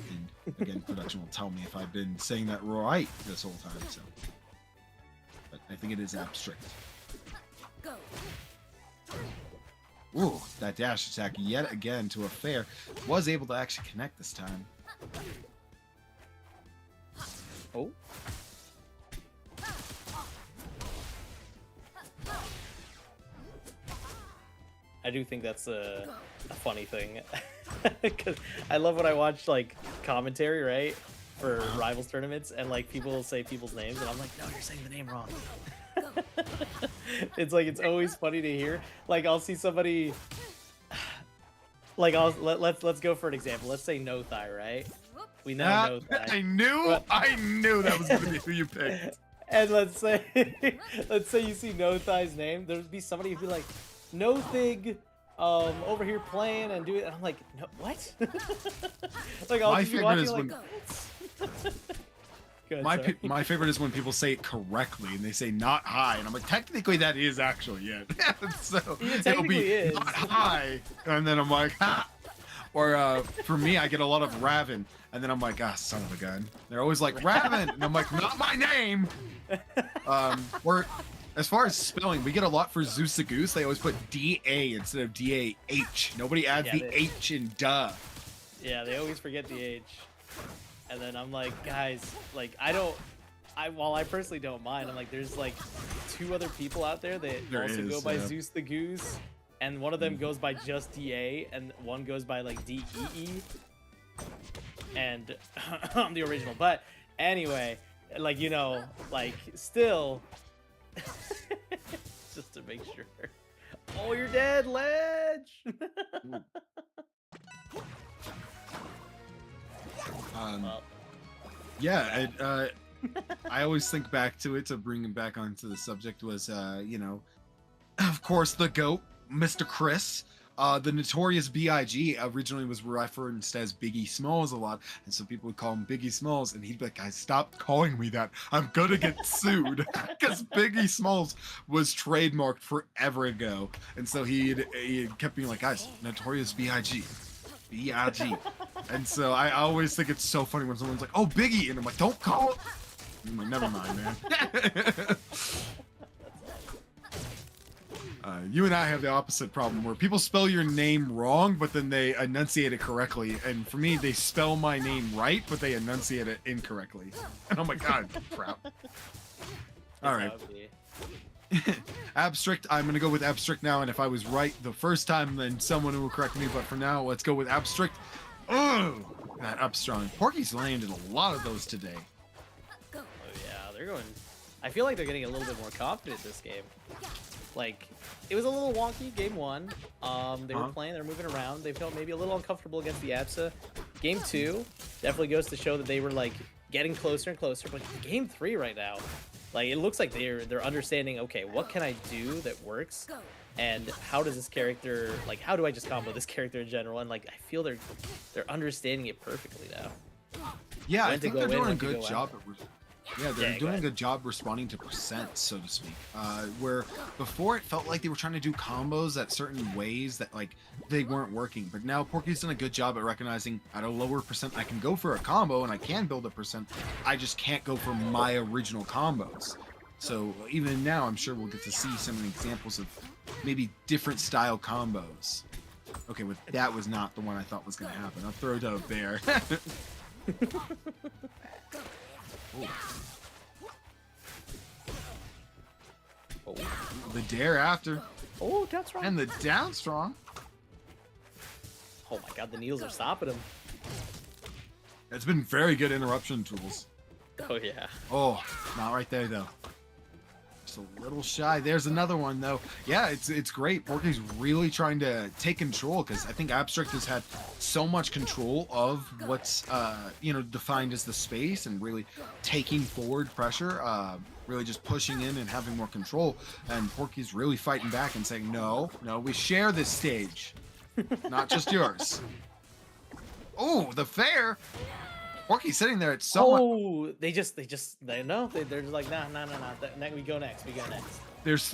And again, production will tell me if I've been saying that right this whole time. So, but I think it is abstract. Ooh, that dash attack yet again to a fair. Was able to actually connect this time. Oh. I do think that's a funny thing. Because I love when I watch like commentary, right? For rivals tournaments, and like people will say people's names, and I'm like, no, you're saying the name wrong. It's like it's always funny to hear. Like I'll see somebody like let's go for an example. Let's say No Thigh, right? We know No Thigh. I knew that was gonna be who you picked. And let's say you see No Thigh's name, there'd be somebody who'd be like, No Thig over here playing and doing it. And I'm like, no, what? Like I'll just be watching like my favorite is when people say it correctly and they say not high, and I'm like, technically that is actually it. So it'll be not high, and then I'm like, ha. Or for me, I get a lot of Raven, and then I'm like, ah, son of a gun. They're always like Raven, and I'm like, not my name. Or as far as spelling, we get a lot for Zeus the Goose. They always put D-A instead of D-A-H. Nobody adds the H in duh. Yeah, they always forget the H. And then I'm like, guys, like while I personally don't mind, I'm like, there's like 2 other people out there that also go by Zeus the Goose, and one of them goes by just DA, and one goes by like DEE, and I'm the original. But anyway, like, you know, like still, just to make sure. Oh, you're dead, Ledge. Yeah, I always think back to it, to bring him back onto the subject, was, you know, of course, the GOAT, Mr. Chris, The notorious Big originally was referenced as Biggie Smalls a lot, and so people would call him Biggie Smalls, and he'd be like, guys, stop calling me that. I'm gonna get sued. Because Biggie Smalls was trademarked forever ago. And so he kept being like, guys, notorious Big. B-I-G. And so I always think it's so funny when someone's like, oh, Biggie, and I'm like, don't call it. I'm like, never mind, man. You and I have the opposite problem where people spell your name wrong, but then they enunciate it correctly. And for me, they spell my name right, but they enunciate it incorrectly. And I'm like, God, crap. All right. Abstract. I'm gonna go with abstract now, and if I was right the first time, then someone will correct me. But for now, let's go with abstract. Oh, that up strong. Porky's landed a lot of those today. Oh yeah, they're going. I feel like they're getting a little bit more confident this game. Like, it was a little wonky game one. They were playing, they were moving around. They felt maybe a little uncomfortable against the Absa. Game two definitely goes to show that they were like getting closer and closer. But game three right now, like it looks like they're understanding. Okay, what can I do that works, and how does this character, like, how do I just combo this character in general? And like, I feel they're understanding it perfectly now. Yeah, When I to think go they're in, doing a when to good go job out. they're go doing a ahead. good job responding to percent, so to speak. Where before it felt like they were trying to do combos at certain ways that like they weren't working. But now Porky's done a good job at recognizing at a lower percent I can go for a combo and I can build a percent. I just can't go for my original combos. So even now, I'm sure we'll get to see some examples of maybe different style combos. Okay, that was not the one I thought was going to happen. I'll throw down a bear. Oh, The dare after. oh, that's right. And the down strong. Oh my god, the Neils are stopping him. It's been very good interruption tools. Oh yeah. Oh, not right there though. Just a little shy. There's another one though. Yeah, it's great. Porky's really trying to take control because I think Abstract has had so much control of what's defined as the space and really taking forward pressure. Really just pushing in and having more control. And Porky's really fighting back and saying, no, we share this stage, not just yours. Oh, the fair. Porky's sitting there. It's so much. Oh, they know. They're just like, nah. We go next.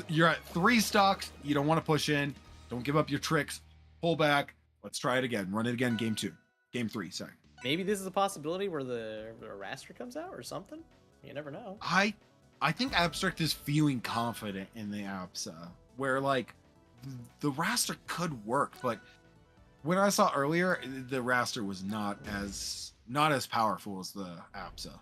You're at 3 stocks. You don't want to push in. Don't give up your tricks. Pull back. Let's try it again. Run it again. Game 3. Sorry. Maybe this is a possibility where the raster comes out or something. You never know. I think Abstract is feeling confident in the Absa, where like the raster could work, but when I saw earlier, the raster was not as powerful as the Absa.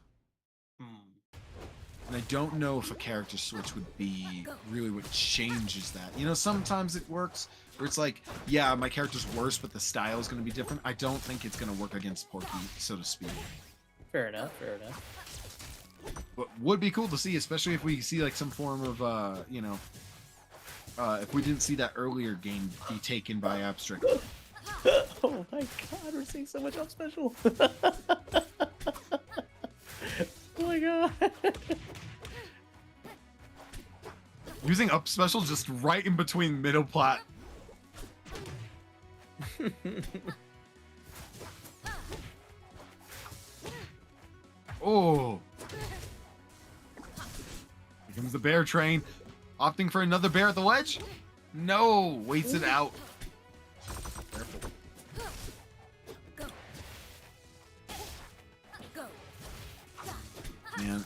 And I don't know if a character switch would be really what changes that. You know, sometimes it works, where it's like, yeah, my character's worse, but the style is going to be different. I don't think it's going to work against Porky, so to speak. Fair enough. But would be cool to see, especially if we see like some form of, if we didn't see that earlier game be taken by Abstract. Oh my god, we're seeing so much up special. Oh my god. Using up special just right in between middle plat. Oh. Here comes the bear train. Opting for another bear at the ledge? No, waits it out. Man.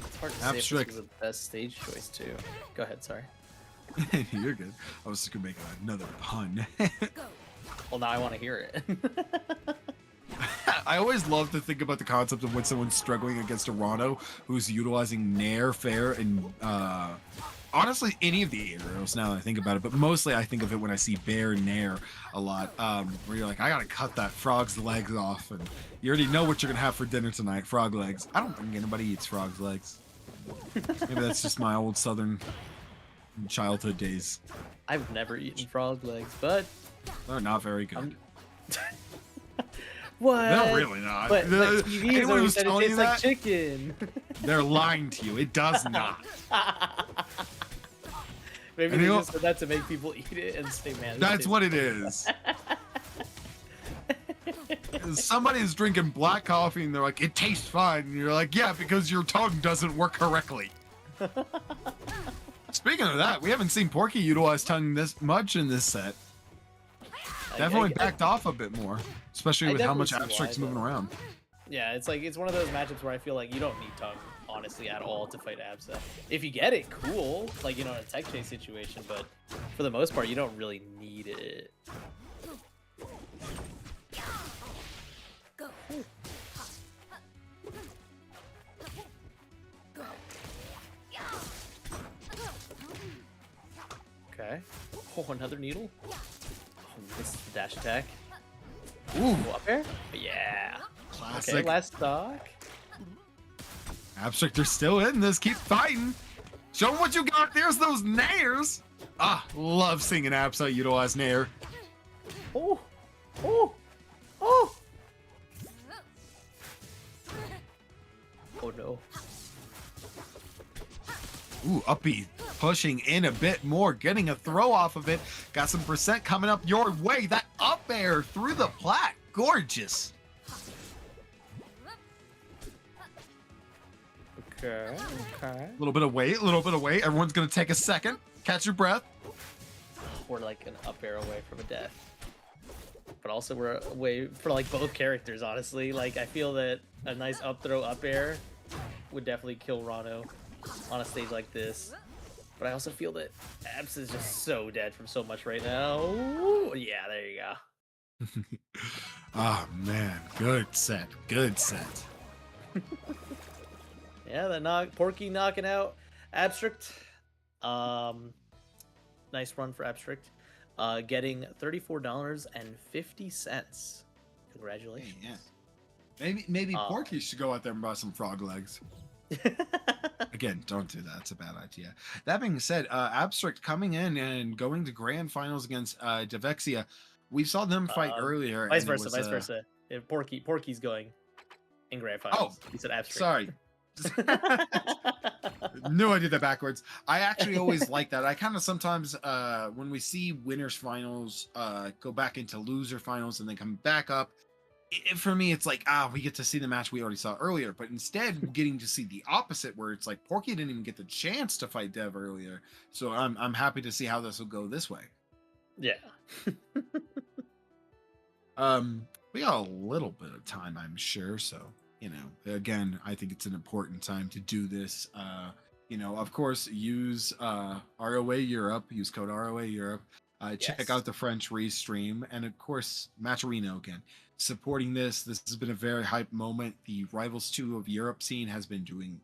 It's hard to say if this Abstract. was the best stage choice too. Go ahead, sorry. You're good. I was just gonna make another pun. Well, now I want to hear it. I always love to think about the concept of when someone's struggling against a Rano who's utilizing Nair, Fair, and honestly any of the heroes now that I think about it, but mostly I think of it when I see Bear and Nair a lot, where you're like, I gotta cut that frog's legs off, and you already know what you're gonna have for dinner tonight, frog legs. I don't think anybody eats frog's legs. Maybe that's just my old southern childhood days. I've never eaten frog legs, but They're not very good. what? No, really not. But TVs Anyone always who's said it telling you tastes like that, chicken. they're lying to you. It does not. But Maybe And they you know- just said that to make people eat it and say, man. this That's tastes what it is. Somebody's drinking black coffee and they're like, it tastes fine. And you're like, yeah, because your tongue doesn't work correctly. Speaking of that, we haven't seen Porky utilize tongue this much in this set. Definitely backed off a bit more, especially I with how much definitely see Abstract's why, moving though. around. Yeah, it's like it's one of those matchups where I feel like you don't need tongue, honestly, at all to fight Absa. If you get it, cool, like, you know, in a tech chase situation, but for the most part, you don't really need it. Okay. Oh, another needle. Oh, missed the dash attack. Ooh, Go up there? Yeah. classic. Okay, last stock. Abstract, they're still in this. Keep fighting. Show them what you got. There's those nairs. Ah, love seeing an Absa utilize nair. Oh! Oh! Oh! Oh no. Ooh, uppy pushing in a bit more, getting a throw off of it. Got some percent coming up your way. That up air through the plat. Gorgeous. Okay, okay. A little bit of weight, a little bit of weight. Everyone's going to take a second. Catch your breath. We're like an up air away from a death. But also we're away for like both characters, honestly. Like I feel that a nice up throw up air would definitely kill Rano on a stage like this. But I also feel that Abs is just so dead from so much right now. Ooh, yeah, there you go. Oh, man. Good set. Good set. Yeah, the Porky knocking out Abstract. Nice run for Abstract. Getting $34.50. Congratulations. Yeah. Maybe Porky should go out there and buy some frog legs. Again, don't do that. It's a bad idea. That being said, Abstract coming in and going to grand finals against Devexia. We saw them fight earlier. Vice and it versa, was, vice versa. If Porky's going in grand finals. He said Abstract. Sorry. No, I did that backwards. I actually always like that. I kind of sometimes, when we see winners finals go back into loser finals and then come back up, for me, it's like, we get to see the match we already saw earlier. But instead, we're getting to see the opposite, where it's like Porky didn't even get the chance to fight Dev earlier. So I'm happy to see how this will go this way. Yeah. We got a little bit of time, I'm sure. So, again, I think it's an important time to do this. Of course, use ROA Europe, use code ROA Europe. Check Yes. out the French restream, and of course, Matcherino again supporting this. This has been a very hype moment. The Rivals 2 of Europe scene has been doing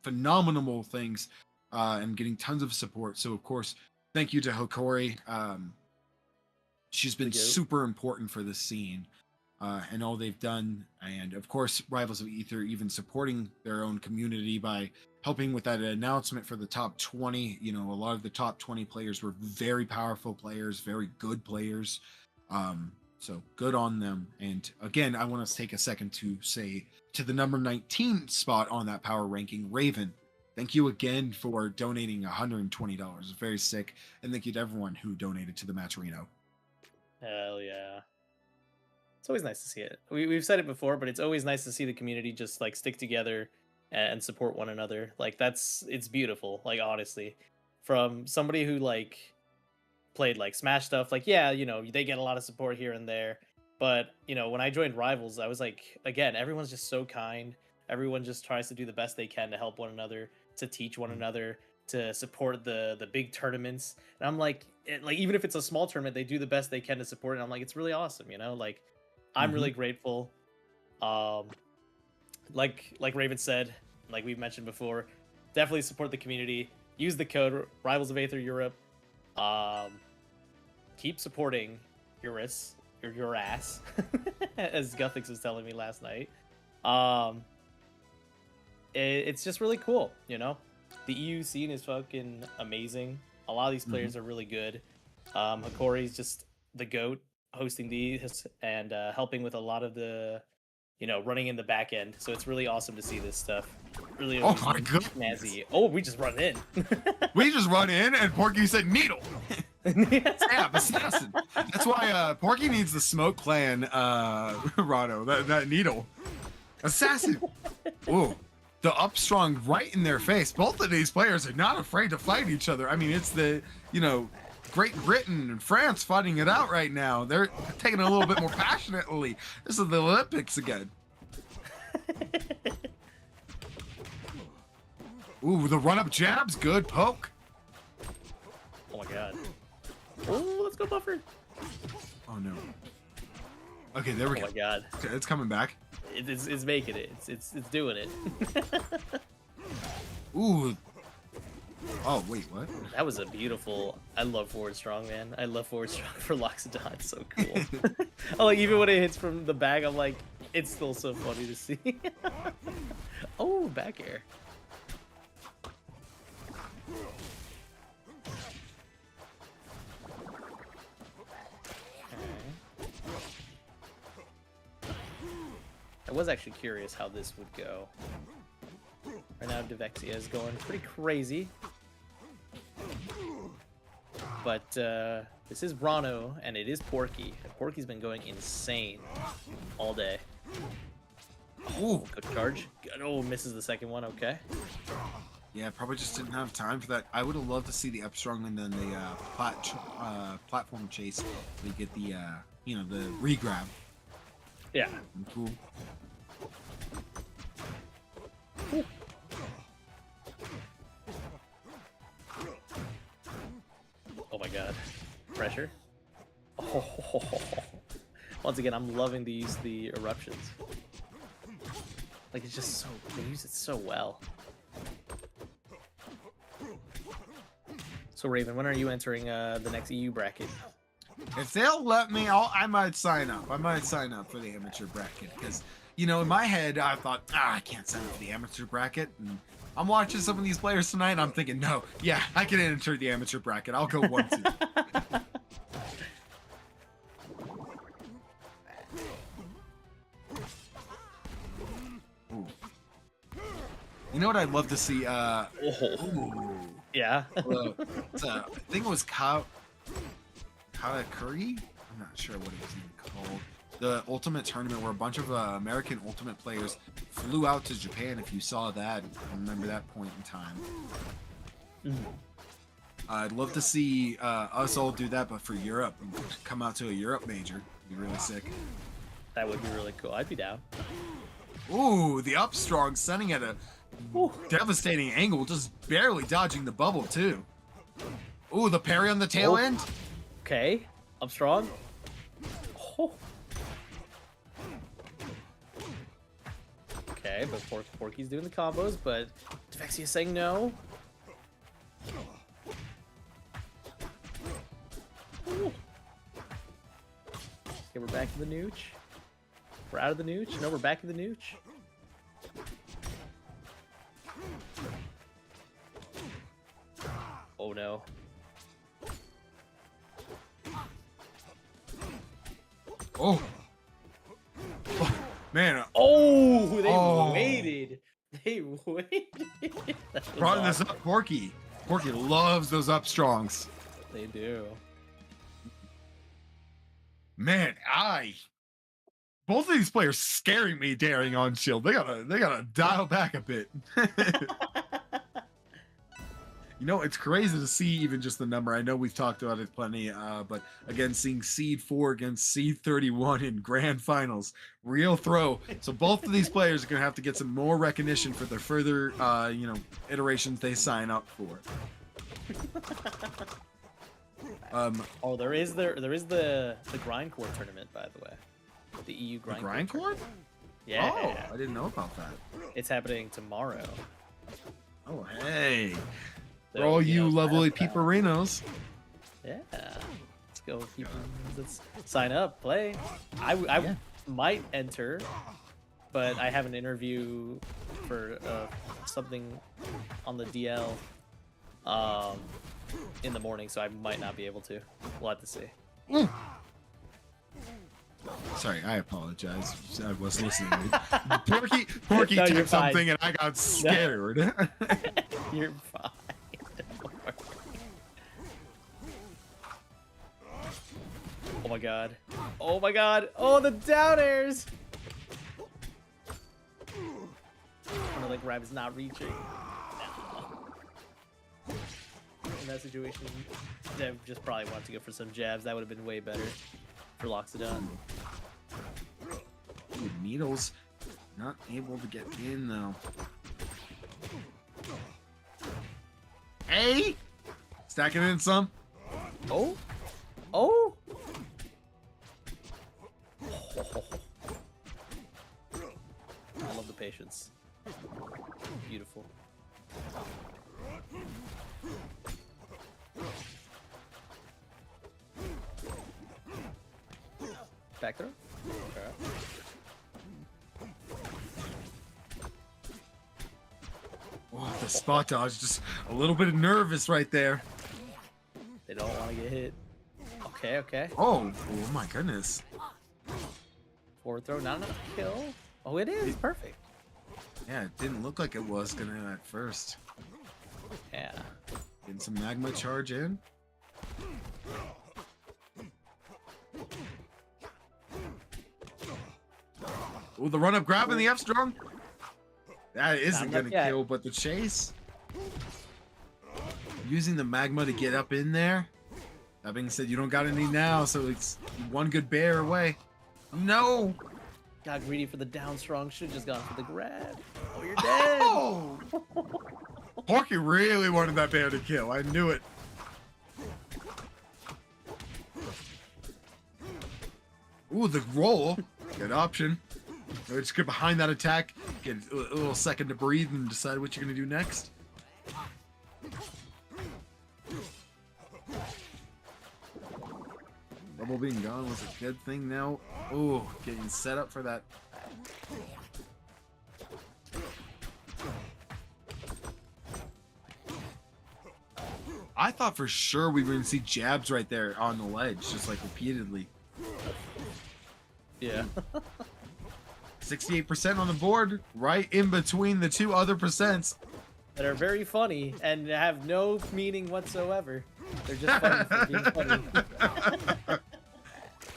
phenomenal things and getting tons of support. So, of course, thank you to Hokori. She's been super important for this scene and all they've done. And, of course, Rivals of Aether even supporting their own community by helping with that announcement for the top 20. A lot of the top 20 players were very powerful players, very good players. So good on them. And again, I want to take a second to say to the number 19 spot on that power ranking, Raven, thank you again for donating $120. Very sick. And thank you to everyone who donated to the Matcherino. Hell yeah. It's always nice to see it. We've said it before, but it's always nice to see the community just like stick together and support one another. Like it's beautiful. Like honestly, from somebody who like played like Smash stuff, like they get a lot of support here and there. But when I joined Rivals, I was like, again, everyone's just so kind. Everyone just tries to do the best they can to help one another, to teach one another, to support the big tournaments. And I'm like, even if it's a small tournament, they do the best they can to support it. And I'm like, it's really awesome, like I'm really grateful. Like Raven said, like we've mentioned before, definitely support the community. Use the code Rivals of Aether Europe. Keep supporting EURAS, your ass, as Guthix was telling me last night. It's just really cool, The EU scene is fucking amazing. A lot of these players are really good. Hokori's just the GOAT hosting these and helping with a lot of the, running in the back end. So it's really awesome to see this stuff. really Oh my goodness. snazzy. Oh, we just run in. We just run in and Porky said needle. Stab, assassin. That's why Porky needs the Smoke Clan, Rado, that needle. Assassin. Ooh, the upstrong right in their face. Both of these players are not afraid to fight each other. I mean, it's the, you know, Great Britain and France fighting it out right now. They're taking it a little bit more passionately. This is the Olympics again. Ooh, the run-up jab's good. Poke. Oh my god. Oh, let's go Buffer. Oh no. Okay, there we Oh go. my god. Okay, it's coming back. It's making it. It's doing it. Ooh. Oh wait, what? That was a beautiful. I love forward strong, man. I love forward strong for Loxodon. It's so cool. Oh, like even when it hits from the back, I'm like, it's still so funny to see. Oh, back air. I was actually curious how this would go. Right now, Devexia is going pretty crazy. But this is Rano, and it is Porky. And Porky's been going insane all day. Ooh. Good charge. Oh, misses the second one. Okay. Yeah, probably just didn't have time for that. I would have loved to see the upstrong and then the platform chase. We get the you know, the regrab. Yeah. Cool. Oh my god. Pressure. Oh. Once again, I'm loving to use the eruptions. Like, it's just so, they use it so well. So Raven, when are you entering the next EU bracket? If they'll let me, I might sign up. I might sign up for the amateur bracket because, you know, in my head, I thought, I can't sign up for the amateur bracket. And I'm watching some of these players tonight, and I'm thinking, no, yeah, I can enter the amateur bracket. I'll go 1-2. Ooh. You know what I'd love to see? Yeah. I think it was Curry? I'm not sure what it was even called. The Ultimate Tournament where a bunch of American Ultimate players flew out to Japan. If you saw that, I remember that point in time. I'd love to see us all do that, but for Europe. Come out to a Europe major. It'd be really sick. That would be really cool. I'd be down. Ooh, the upstrong sending at a devastating angle, just barely dodging the bubble too. Ooh, the parry on the tail end. Okay, I'm strong. Oh. Okay, but Porky's doing the combos, but Devexia saying no. Ooh. Okay, we're back to the nooch. We're out of the nooch. No, we're back in the nooch. Oh no. Oh. Man. Oh, they waited. They waited. Brought this up, Porky. Porky loves those upstrongs. They do. Man, both of these players scaring me daring on shield. They gotta dial back a bit. You know, it's crazy to see even just the number. I know we've talked about it plenty, but again, seeing Seed 4 against Seed 31 in grand finals, real throw. So both of these players are gonna have to get some more recognition for their further, you know, iterations they sign up for. Oh, there is the grindcore tournament, by the way. The EU grindcore. Grindcore? Yeah. Oh, I didn't know about that. It's happening tomorrow. Oh, hey. So, For all you know, lovely sign up for peeperinos. that. Yeah. Let's go. Let's sign up, play. I might enter, but I have an interview for something on the DL in the morning, so I might not be able to. We'll have to see. Sorry, I apologize. I was listening. Porky No, you're typed fine. something and I got scared. You're fine. Oh my god. Oh my god. Oh, the down airs. Oh, like Rab is not reaching. No. In that situation, Dev just probably wanted to go for some jabs. That would have been way better for Loxodon. Ooh, Needles not able to get in though. Hey! Stacking in some. Oh? Oh? I love the patience. Beautiful. Back throw? Okay. Oh, the spot dodge, just a little bit nervous right there. They don't want to get hit. Okay, okay. Oh my goodness. Forward throw, not enough to kill. Oh, it is. Perfect. Yeah, it didn't look like it was gonna at first. Yeah. Getting some magma charge in. Oh, the run up grab and the F strong. That isn't Not gonna yet. kill, but the chase. Using the magma to get up in there. That being said, you don't got any now, so it's one good bear away. No! Got greedy for the down strong. Should just gone for the grab. Oh, you're dead. Oh! Porky really wanted that bear to kill. I knew it. Ooh, the roll. Good option. Or just get behind that attack, get a little second to breathe, and decide what you're gonna do next. Rubble being gone was a good thing now. Ooh, getting set up for that. I thought for sure we were gonna see jabs right there on the ledge, just like repeatedly. Yeah. 68% on the board, right in between the two other percents. That are very funny and have no meaning whatsoever. They're just funny for being funny.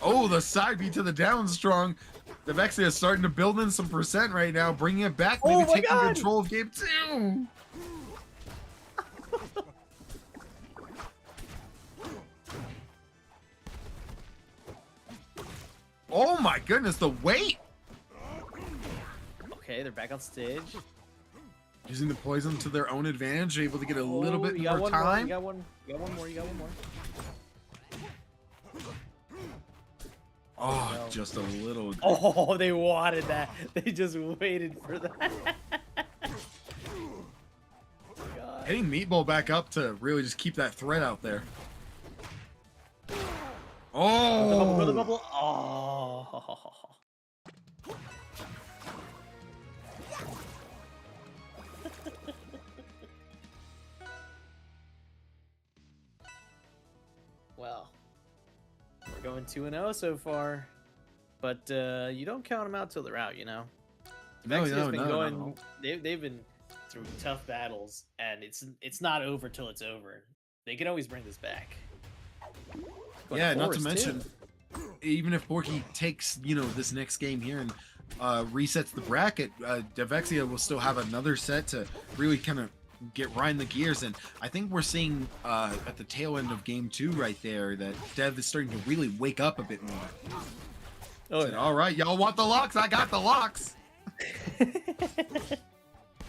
Oh, the side beat to the down strong. The Vexia is starting to build in some percent right now, bringing it back, maybe Oh my taking God! control of game 2. Oh my goodness, the weight! Okay, they're back on stage. Using the poison to their own advantage, able to get a little bit you got more one more, time. you got one more, you got one more. Oh, No. just a little. Oh, they wanted that. They just waited for that. God. Hitting Meatball back up to really just keep that threat out there. Go to the Oh! bubble. Oh. Well, we're going 2-0 so far, but you don't count them out till they're out, you know. Vexia's been going. They've been through tough battles, and it's not over till it's over. They can always bring this back. Going Yeah, not to Forest, mention, too. even if Porky takes, this next game here and resets the bracket, Devexia will still have another set to really kind of get right in the gears. And I think we're seeing at the tail end of game 2 right there that Dev is starting to really wake up a bit more. Oh, Said, all right, y'all want the locks? I got the locks.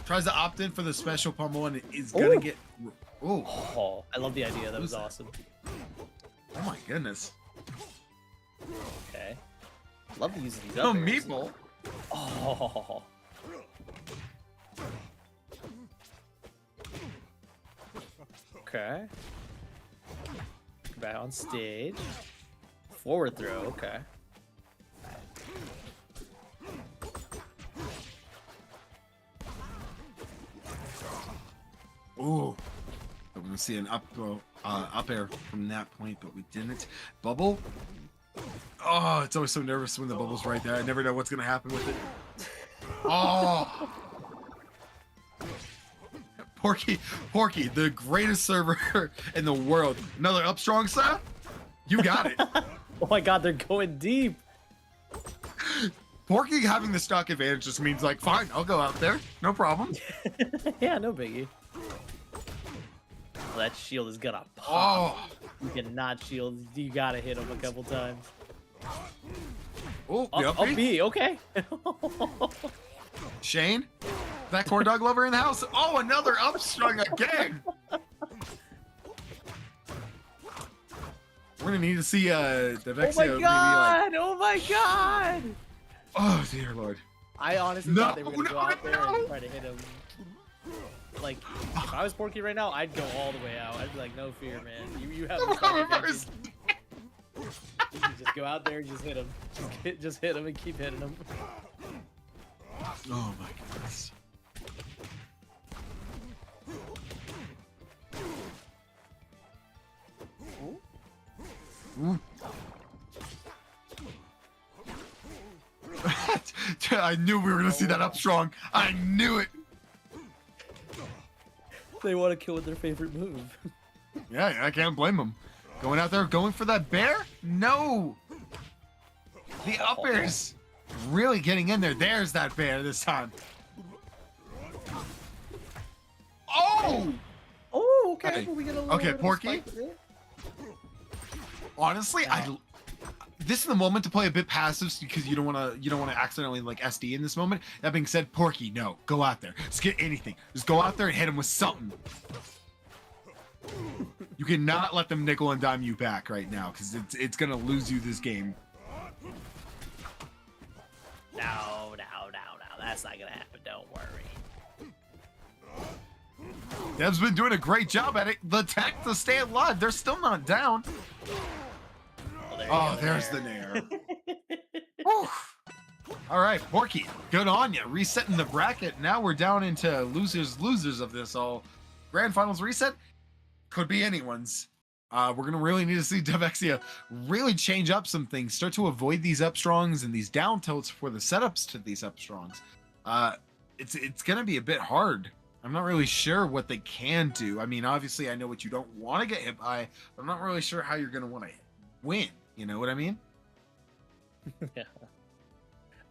Tries to opt in for the special pummel and is gonna Ooh. get. Oh, Oh, I love the idea. That was awesome. oh my goodness. Okay. Love the use of these Oh, up airs. Meatball. Oh. Okay. Back on stage. Forward throw. Okay. Ooh. I'm gonna see an up air from that point, but we didn't. Bubble. Oh, it's always so nervous when the bubble's right there. I never know what's gonna happen with it. Oh. Porky, the greatest server in the world. Another up strong, sir? You got it. Oh my god, they're going deep. Porky having the stock advantage just means like, fine, I'll go out there. No problem. Yeah, no biggie. Well, that shield is gonna pop. Oh. You cannot shield. You gotta hit him a couple times. Oh, Oh, yep. oh, B, okay. Shane, that corn dog lover in the house. Oh, another upstrung again. We're gonna need to see the Oh Vexio my maybe god! like. Oh my god! Oh dear lord. I honestly No, thought they were gonna go out there no. and try to hit him. Like, if I was Porky right now, I'd go all the way out. I'd be like, no fear, man. You have the stock advantage. You can just go out there and just hit him. Just hit him and keep hitting him. Oh my goodness. Ooh. I knew we were gonna see that up strong. I knew it. They want to kill with their favorite move. Yeah, I can't blame them. Going out there, going for that bear? No. The up airs really getting in there. There's that bear this time. Oh! Oh, okay. Hey. Well, we get a little Okay, bit of Porky? spike there. Honestly, this is the moment to play a bit passive because you don't want to accidentally like SD in this moment. That being said, Porky, no, go out there. Just get anything. Just go out there and hit him with something. You cannot let them nickel and dime you back right now because it's gonna lose you this game. No, that's not gonna happen. Don't worry. Dev's been doing a great job at it. The tech to stay alive. They're still not down. Well, Oh, there's the nair. Whew. All right, Porky, good on you. Resetting the bracket. Now we're down into losers of this all. Grand finals reset could be anyone's. We're gonna really need to see Devexia really change up some things. Start to avoid these up strongs and these down tilts for the setups to these up strongs. It's gonna be a bit hard. I'm not really sure what they can do. I mean, obviously, I know what you don't want to get hit by, but I'm not really sure how you're gonna want to win. You know what I mean? Yeah.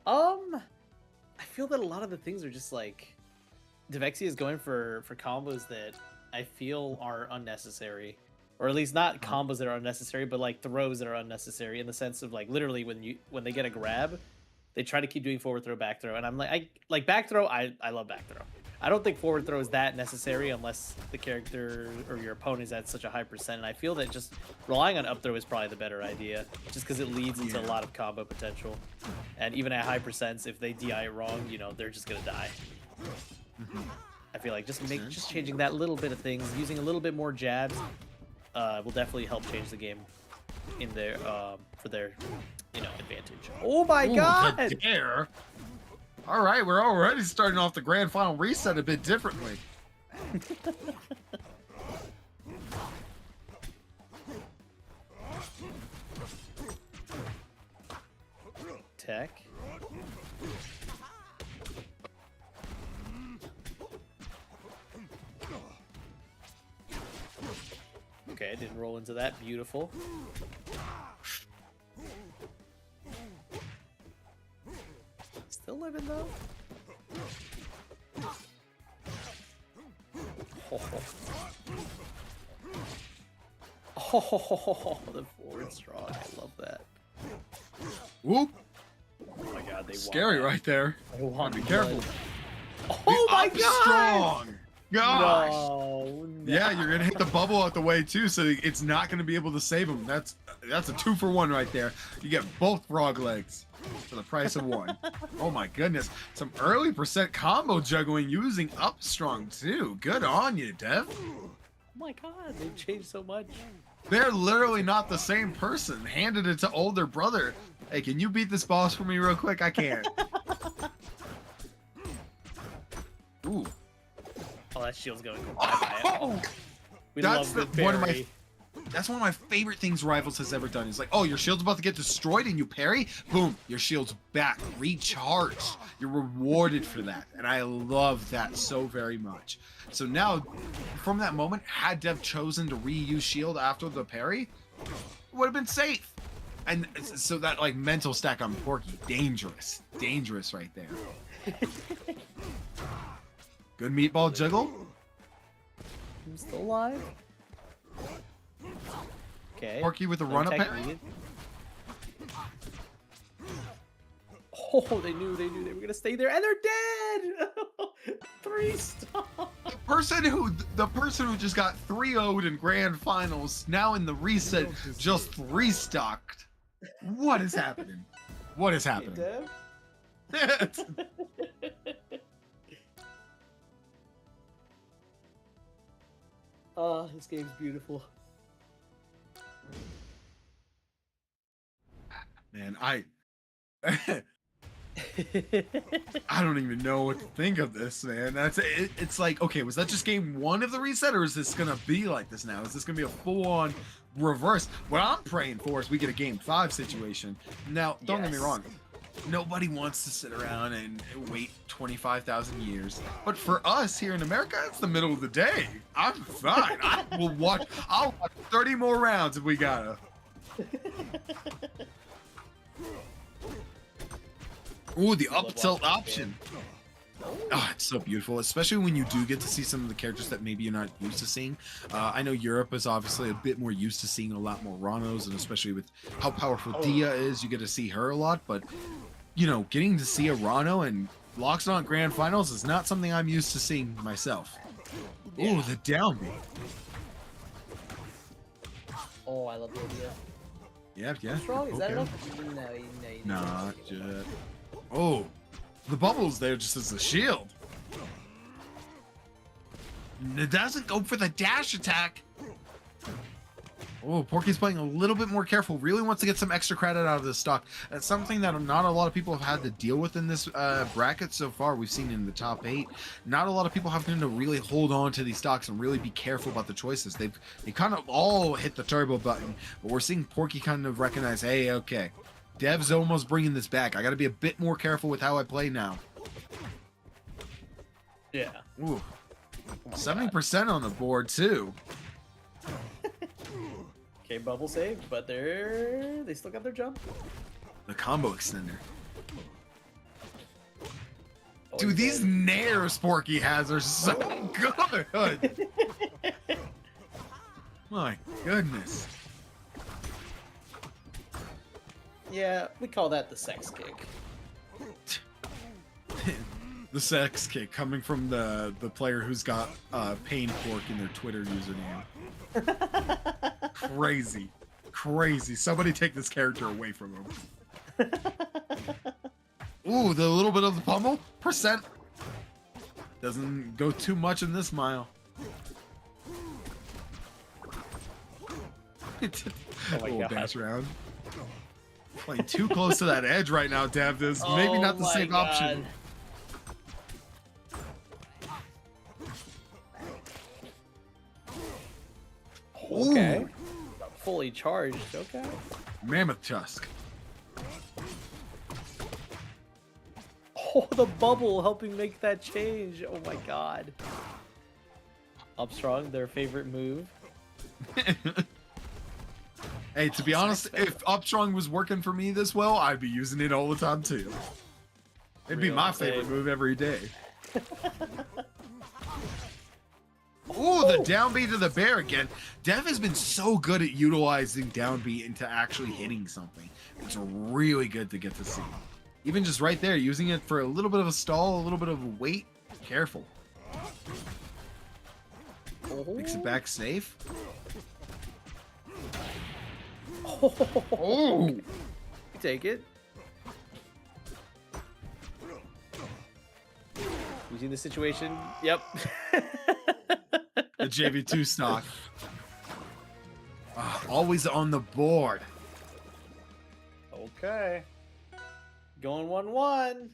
I feel that a lot of the things are just like Devexia is going for combos that I feel are unnecessary, or at least not combos that are unnecessary, but like throws that are unnecessary in the sense of like literally when they get a grab, they try to keep doing forward throw, back throw, and I'm like I back throw. I love back throw. I don't think forward throw is that necessary unless the character or your opponent is at such a high percent. And I feel that just relying on up throw is probably the better idea, just because it leads into a lot of combo potential. And even at high percents, if they DI it wrong, you know, they're just gonna die. I feel like just changing that little bit of things, using a little bit more jabs, will definitely help change the game in their for their advantage. Oh my god! The dare. All right, we're already starting off the grand final reset a bit differently. Tech. Okay, I didn't roll into that. Beautiful. Still living though. Oh, the forward strong. I love that. Whoop! Oh my god, they Scary want right there. They want Be blood. careful. Oh The my up god! strong. Gosh. No, Yeah, you're gonna hit the bubble out the way too, so it's not gonna be able to save him. That's a 2-for-1 right there. You get both frog legs for the price of one. Oh my goodness, some early percent combo juggling using up strong too. Good on you, Dev. Oh my god, they've changed so much. They're literally not the same person. Handed it to older brother. Hey, can you beat this boss for me real quick? I can't. Ooh. Oh, that shield's going bye-bye. Oh, We that's love one of my. That's one of my favorite things Rivals has ever done. Is like, oh, your shield's about to get destroyed and you parry, boom, your shield's back, recharged. You're rewarded for that, and I love that so very much. So now, from that moment, had Dev chosen to reuse shield after the parry, would have been safe. And so that like mental stack on Porky, dangerous right there. Good meatball juggle. I'm still alive. Okay. Porky with a no run-up tech parry. needed. Oh, they knew they were gonna stay there, and they're dead. 3 stock. The person who just got 3-0'd in grand finals, now in the reset, just restocked. What is happening? What is happening? Dev? Oh, this game's beautiful. Man, I don't even know what to think of this, man. It's like, okay, was that just game 1 of the reset, or is this gonna be like this now? Is this gonna be a full-on reverse? What I'm praying for is we get a game 5 situation. Now, don't get me Yes. wrong. Nobody wants to sit around and wait 25,000 years. But for us here in America, it's the middle of the day. I'm fine. I'll watch 30 more rounds if we gotta. Ooh, the up tilt option. Oh, it's so beautiful, especially when you do get to see some of the characters that maybe you're not used to seeing. I know Europe is obviously a bit more used to seeing a lot more Ranos, and especially with how powerful Dia is, you get to see her a lot. But, you know, getting to see a Rano and Loxodon Grand Finals is not something I'm used to seeing myself. Ooh, the down B. Oh, I love the idea. Yeah. Strong? Is that Okay. enough? No, you Not yet. Oh, the bubble's there just as a shield. It doesn't go for the dash attack. Oh, Porky's playing a little bit more careful. Really wants to get some extra credit out of this stock. That's something that not a lot of people have had to deal with in this bracket so far. We've seen in the top 8. Not a lot of people having to really hold on to these stocks and really be careful about the choices. They kind of all hit the turbo button, but we're seeing Porky kind of recognize, hey, okay, Dev's almost bringing this back. I got to be a bit more careful with how I play now. Yeah. Ooh, 70% on the board too. Okay, bubble saved, but they still got their jump. The combo extender. Oh, Dude, he's these dead. nairs Porky has are so good. My goodness. Yeah, we call that the sex kick. The sex kick coming from the player who's got Pain Pork in their Twitter username. Crazy. Somebody take this character away from him. Ooh, the little bit of the pummel percent doesn't go too much in this mile. Oh my God. Dash round. Playing too close to that edge right now, Dev. This maybe Oh not the my safe option. God. Okay. Ooh, Fully charged. Okay. Mammoth Tusk. Oh, the bubble helping make that change. Oh my God. Upstrong, their favorite move. Hey, to be honest, if Upstrong was working for me this well, I'd be using it all the time too. It'd be Real my same. favorite move every day. Ooh, the down B to the bear again. Dev has been so good at utilizing down B into actually hitting something. It's really good to get to see. Even just right there, using it for a little bit of a stall, a little bit of weight. Careful. Makes it back safe. Oh, You take it. You see the situation? Yep. the JV2 stock. Always on the board. Okay. Going 1-1.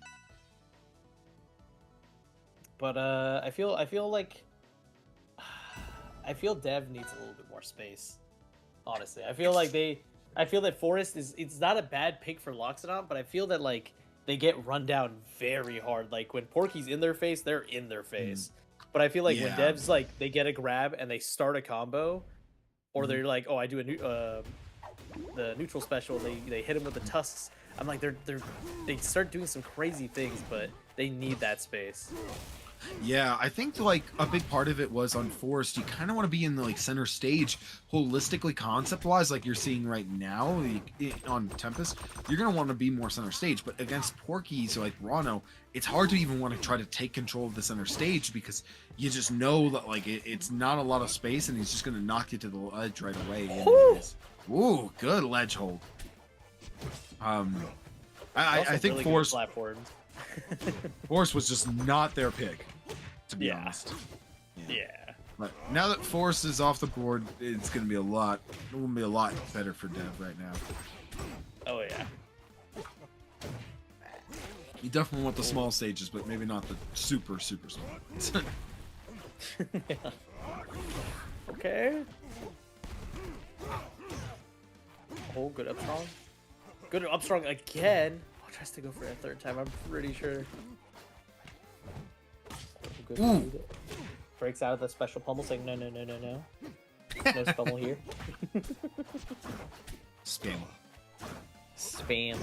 But I feel like Dev needs a little bit more space. honestly. I feel that Forest it's not a bad pick for Loxodon, but I feel that like they get run down very hard. Like when Porky's in their face, they're in their face. But I feel like when Yeah. devs like they get a grab and they start a combo, or they're like, oh, I do the neutral special, they hit him with the tusks. I'm like they start doing some crazy things, but they need that space. Yeah, I think like a big part of it was on Forest. You kind of want to be in the like center stage, holistically, concept-wise, like you're seeing right now on Tempest. You're gonna want to be more center stage, but against Porky, so like Rano, it's hard to even want to try to take control of the center stage because you just know that like it's not a lot of space, and he's just gonna knock you to the ledge right away. Anyways. Ooh, good ledge hold. I think really Forest. platforms. Forest was just not their pick, to be honest. Yeah. But now that Forest is off the board, it's gonna be a lot. It will be a lot better for Dev right now. Oh yeah. You definitely want the small stages, but maybe not the super small ones. Yeah. Okay. Oh, good up strong. Good up strong again. Oh, tries to go for a third time. I'm pretty sure. Oh, good. Ooh. Breaks out of the special pummel, saying no. No pummel here. Spam. Spam.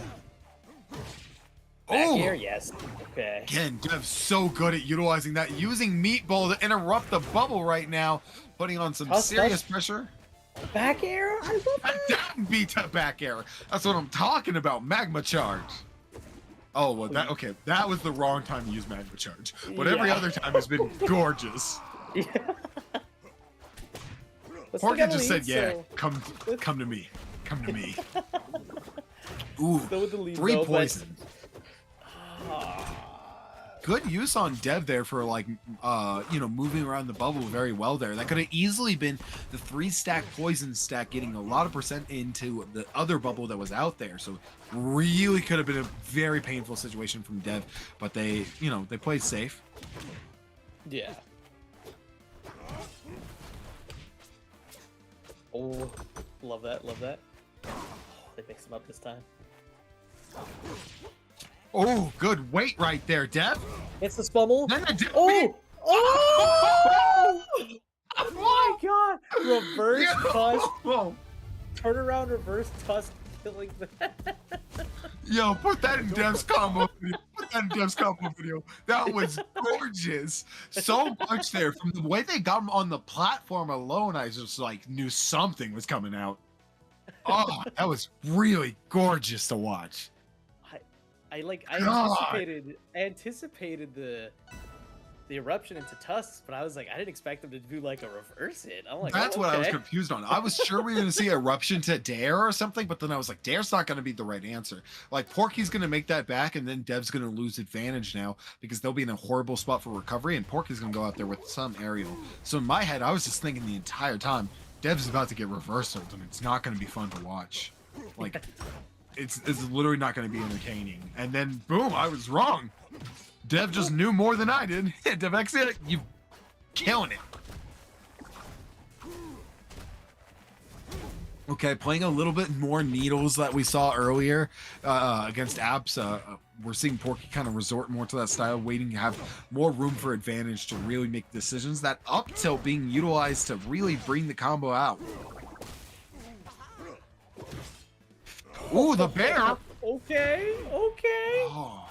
Oh! Back air, yes. Okay. Again, Dev's so good at utilizing that, using Meatball to interrupt the bubble right now, putting on some serious pressure. Back air? I love that. That beat that back air. That's what I'm talking about. Magma charge. Oh, well, that was the wrong time to use Magma charge. But every Yeah. other time has been gorgeous. Yeah. Porky just said, "Yeah, so... come to me, come to me." Ooh, Still with the lead, 3 though, poison. Good use on Dev there for like, moving around the bubble very well there. That could have easily been the 3-stack poison stack, getting a lot of percent into the other bubble that was out there. So really could have been a very painful situation from Dev, but they played safe. Yeah. Oh, love that. Oh, they mixed him up this time. Oh, good weight right there, Dev. It's the spummel. No, Dev, Oh! Oh! Oh my god! Reverse tusk. Whoa. Turn around, reverse tusk, killing that. Yo, put that in Dev's combo video. That was gorgeous. So much there. From the way they got him on the platform alone, I just like knew something was coming out. Oh, that was really gorgeous to watch. I anticipated the eruption into tusks, but I was like, I didn't expect them to do like a reverse hit. I'm like, That's oh, what I was okay. confused on. I was sure we were going to see eruption to Dare or something, but then I was like, Dare's not going to be the right answer. Like, Porky's going to make that back, and then Dev's going to lose advantage now because they'll be in a horrible spot for recovery, and Porky's going to go out there with some aerial. So in my head, I was just thinking the entire time, Dev's about to get reversaled, and it's not going to be fun to watch. Like, it's literally not going to be entertaining. And then, boom, I was wrong. Dev just knew more than I did. Devexia, you killing it. Okay, playing a little bit more needles that we saw earlier against Apps. We're seeing Porky kind of resort more to that style, waiting to have more room for advantage to really make decisions. That up tilt being utilized to really bring the combo out. Ooh, the bear! Okay. Oh.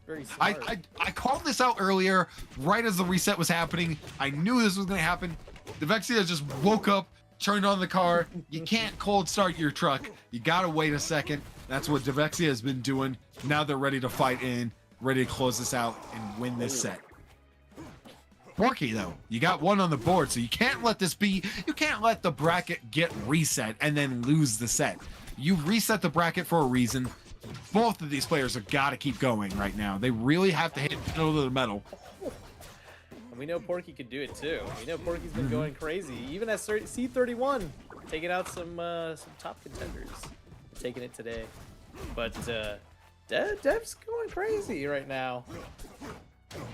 Very smart. I called this out earlier, right as the reset was happening. I knew this was going to happen. Devexia just woke up, turned on the car. You can't cold start your truck. You got to wait a second. That's what Devexia has been doing. Now they're ready to fight in, ready to close this out and win this set. Porky, though, you got one on the board, so you can't let the bracket get reset and then lose the set. You reset the bracket for a reason. Both of these players have got to keep going right now. They really have to hit pedal to the metal. And we know Porky could do it too. We know Porky's been going crazy, even at C31, taking out some top contenders. Taking it today, but Dev's going crazy right now.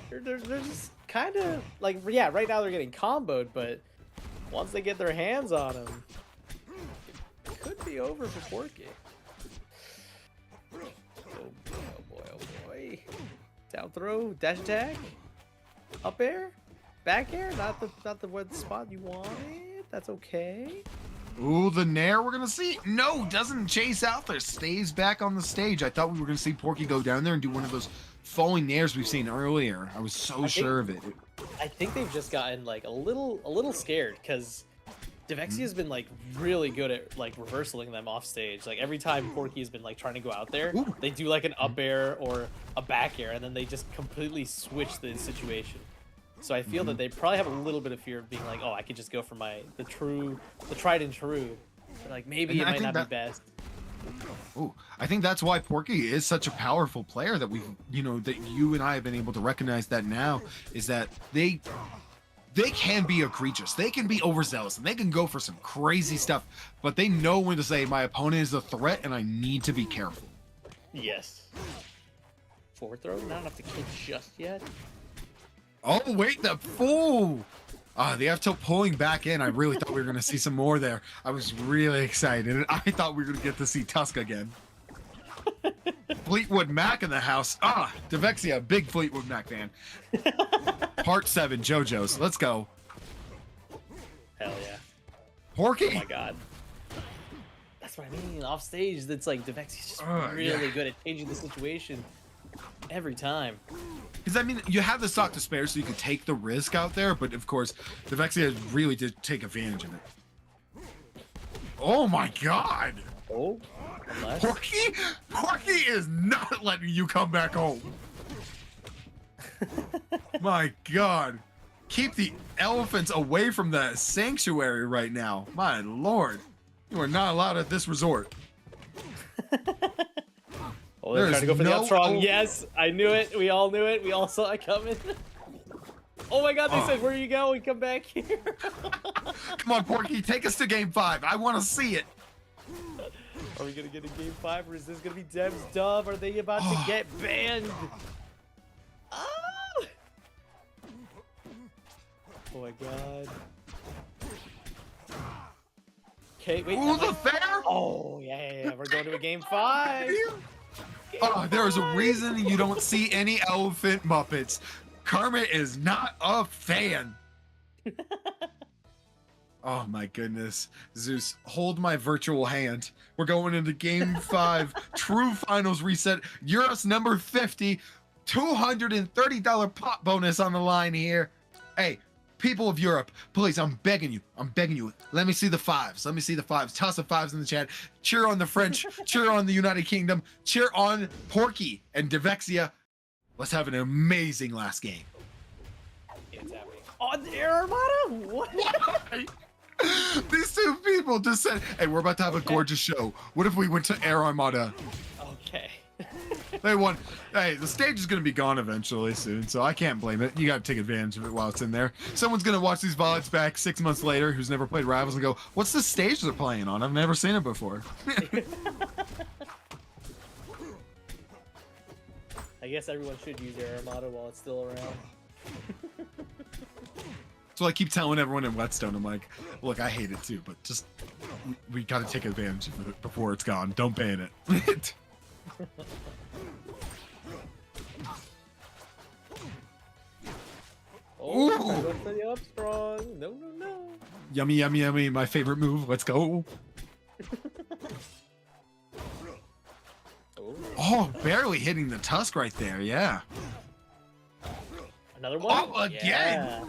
They're just kind of like, yeah, right now they're getting comboed, but once they get their hands on him, it could be over for Porky. Oh boy, oh boy, oh boy. Down throw, dash attack, up air, back air. Not the one spot you wanted. That's okay. Ooh, the nair we're gonna see. No, doesn't chase out there. Stays back on the stage. I thought we were gonna see Porky go down there and do one of those falling nairs we've seen earlier. I was so sure of it. I think they've just gotten like a little scared because Devexia's been like really good at like reversaling them off stage. Like every time Porky's been like trying to go out there, Ooh. they do like an up air or a back air, and then they just completely switch the situation. So I feel that they probably have a little bit of fear of being like, oh, I could just go for the tried and true. But like maybe And it I might think not be best. Ooh, I think that's why Porky is such a powerful player that we've, that you and I have been able to recognize that now is that they can be egregious. They can be overzealous and they can go for some crazy stuff, but they know when to say my opponent is a threat and I need to be careful. Yes. Forward throw, not enough to kill just yet. Oh, wait, the fool! The F tilt pulling back in. I really thought we were going to see some more there. I was really excited. I thought we were going to get to see Tusk again. Fleetwood Mac in the house. Devexia, big Fleetwood Mac fan. Part 7, JoJo's. Let's go. Hell yeah. Porky! Oh my god. That's what I mean. Off stage, that's like Devexia's just really yeah. good at changing the situation every time. Because, I mean, you have the stock to spare so you can take the risk out there, but of course, Devexia really did take advantage of it. Oh my god! Oh, unless... Porky is not letting you come back home. My god. Keep the elephants away from the sanctuary right now. My lord. You are not allowed at this resort. Oh, they're trying to go for the up strong. Yes, I knew it. We all knew it. We all saw it coming. Oh my god, they said, where are you going? Come back here. Come on, Porky, take us to game 5. I want to see it. Are we going to get a game 5 or is this going to be Dev's dub? Are they about to get banned? Oh! Oh my god. Okay, wait. Ooh, the fair? Oh, yeah. We're going to a game 5. There is a reason you don't see any elephant Muppets. Kermit is not a fan. Oh my goodness. Zeus, hold my virtual hand. We're going into game 5. True finals reset. EURAS number 50. $230 pot bonus on the line here. Hey, people of Europe, please, I'm begging you. Let me see the 5s. Let me see the 5s. Toss the 5s in the chat. Cheer on the French. Cheer on the United Kingdom. Cheer on Porky and Devexia. Let's have an amazing last game. It's happening. Oh, the Air Armada? What? These two people just said, hey, we're about to have a gorgeous show. What if we went to Air Armada? Okay. They won. Hey, the stage is going to be gone eventually soon, so I can't blame it. You got to take advantage of it while it's in there. Someone's going to watch these VODs back 6 months later who's never played Rivals and go, what's the stage they're playing on? I've never seen it before. I guess everyone should use Air Armada while it's still around. So I keep telling everyone in Whetstone, I'm like, look, I hate it too, but just, we got to take advantage of it before it's gone. Don't ban it. Oh, go for the up strong. No. Yummy, yummy, yummy. My favorite move. Let's go. Oh, barely hitting the tusk right there. Yeah. Another one? Oh, again. Yeah.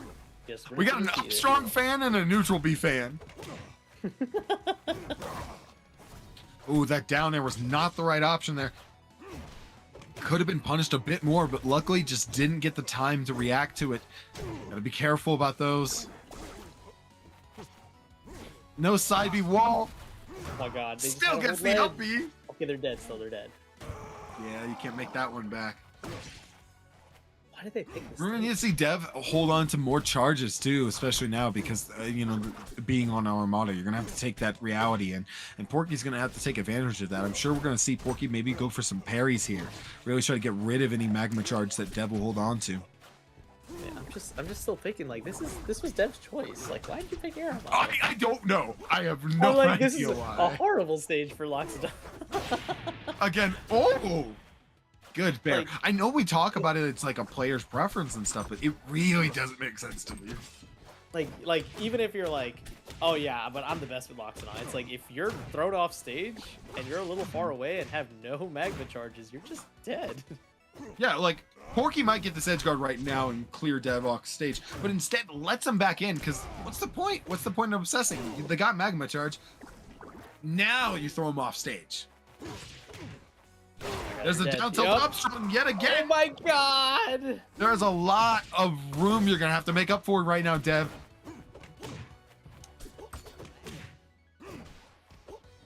We got an up strong fan and a neutral B fan. Ooh, that down there was not the right option there. Could have been punished a bit more, but luckily just didn't get the time to react to it. Gotta be careful about those. No side B wall. Oh my god. They Still gets the up B. Okay, they're dead. Still, they're dead. Yeah, you can't make that one back. Why did they pick this? We're gonna need to see Dev hold on to more charges too, especially now because being on our Armada, you're gonna have to take that reality in, and Porky's gonna have to take advantage of that. I'm sure we're gonna see Porky maybe go for some parries here, really try to get rid of any magma charge that Dev will hold on to. Yeah. I'm just still thinking like this was Dev's choice. Like, why did you pick Air? I don't know. I have I'm no like, this is idea a why. horrible stage for Loxodon. Again, oh, good bear. Like- I know we talk about it. It's like a player's preference and stuff, but it really doesn't make sense to me. Like even if you're like, oh yeah, but I'm the best with Loxodon. It's like if you're thrown off stage and you're a little far away and have no magma charges, you're just dead. Yeah, like Porky might get this edge guard right now and clear Dev off stage, but instead lets him back in because what's the point? What's the point of obsessing? They got magma charge. Now you throw him off stage. There's a down tilt up strong yet Oh again. my god! There's a lot of room you're gonna have to make up for right now, Dev.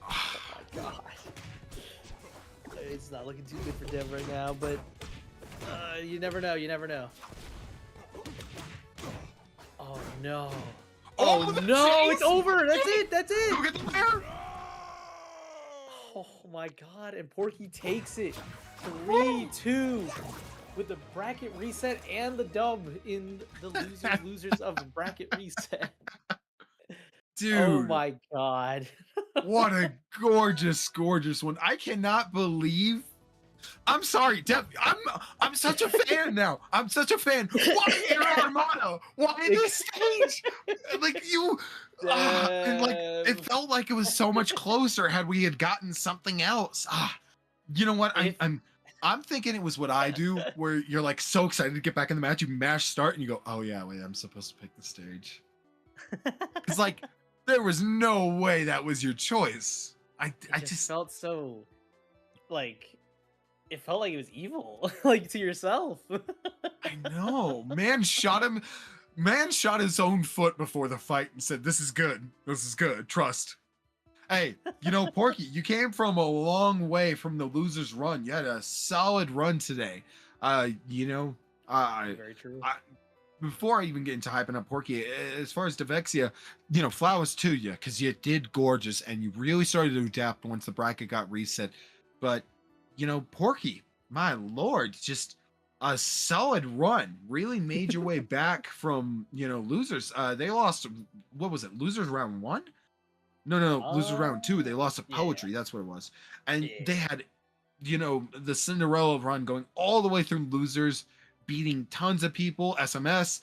Oh my god. It's not looking too good for Dev right now, but you never know. You never know. Oh no. Oh the no! chase! It's over. That's it. That's it. Go get the bear. Oh my god, and Porky takes it. 3-2 with the bracket reset and the dub in the losers of bracket reset. Dude. Oh my god. What a gorgeous, gorgeous one. I cannot believe. I'm sorry, Dev. I'm such a fan now. I'm such a fan. Why Air Armada? Why this stage? Like you and like it felt like it was so much closer had we had gotten something else. You know what? I'm thinking it was what I do, where you're like so excited to get back in the match, you mash start and you go, oh yeah, wait, I'm supposed to pick the stage. It's like there was no way that was your choice. I just felt so like it felt like it was evil, like to yourself. I know. Man shot him. Man shot his own foot before the fight and said, "This is good. This is good. Trust." Hey, you know, Porky, you came from a long way from the loser's run. You had a solid run today. You know, Very true. before I even get into hyping up Porky, as far as Devexia, you know, flowers to you because you did gorgeous and you really started to adapt once the bracket got reset. But you know, Porky, my lord, just a solid run. Really made your way back from, you know, losers. They lost, what was it? Losers round 1? No, losers round 2. They lost to Poetry. That's what it was. And they had, you know, the Cinderella run going all the way through losers, beating tons of people. SMS,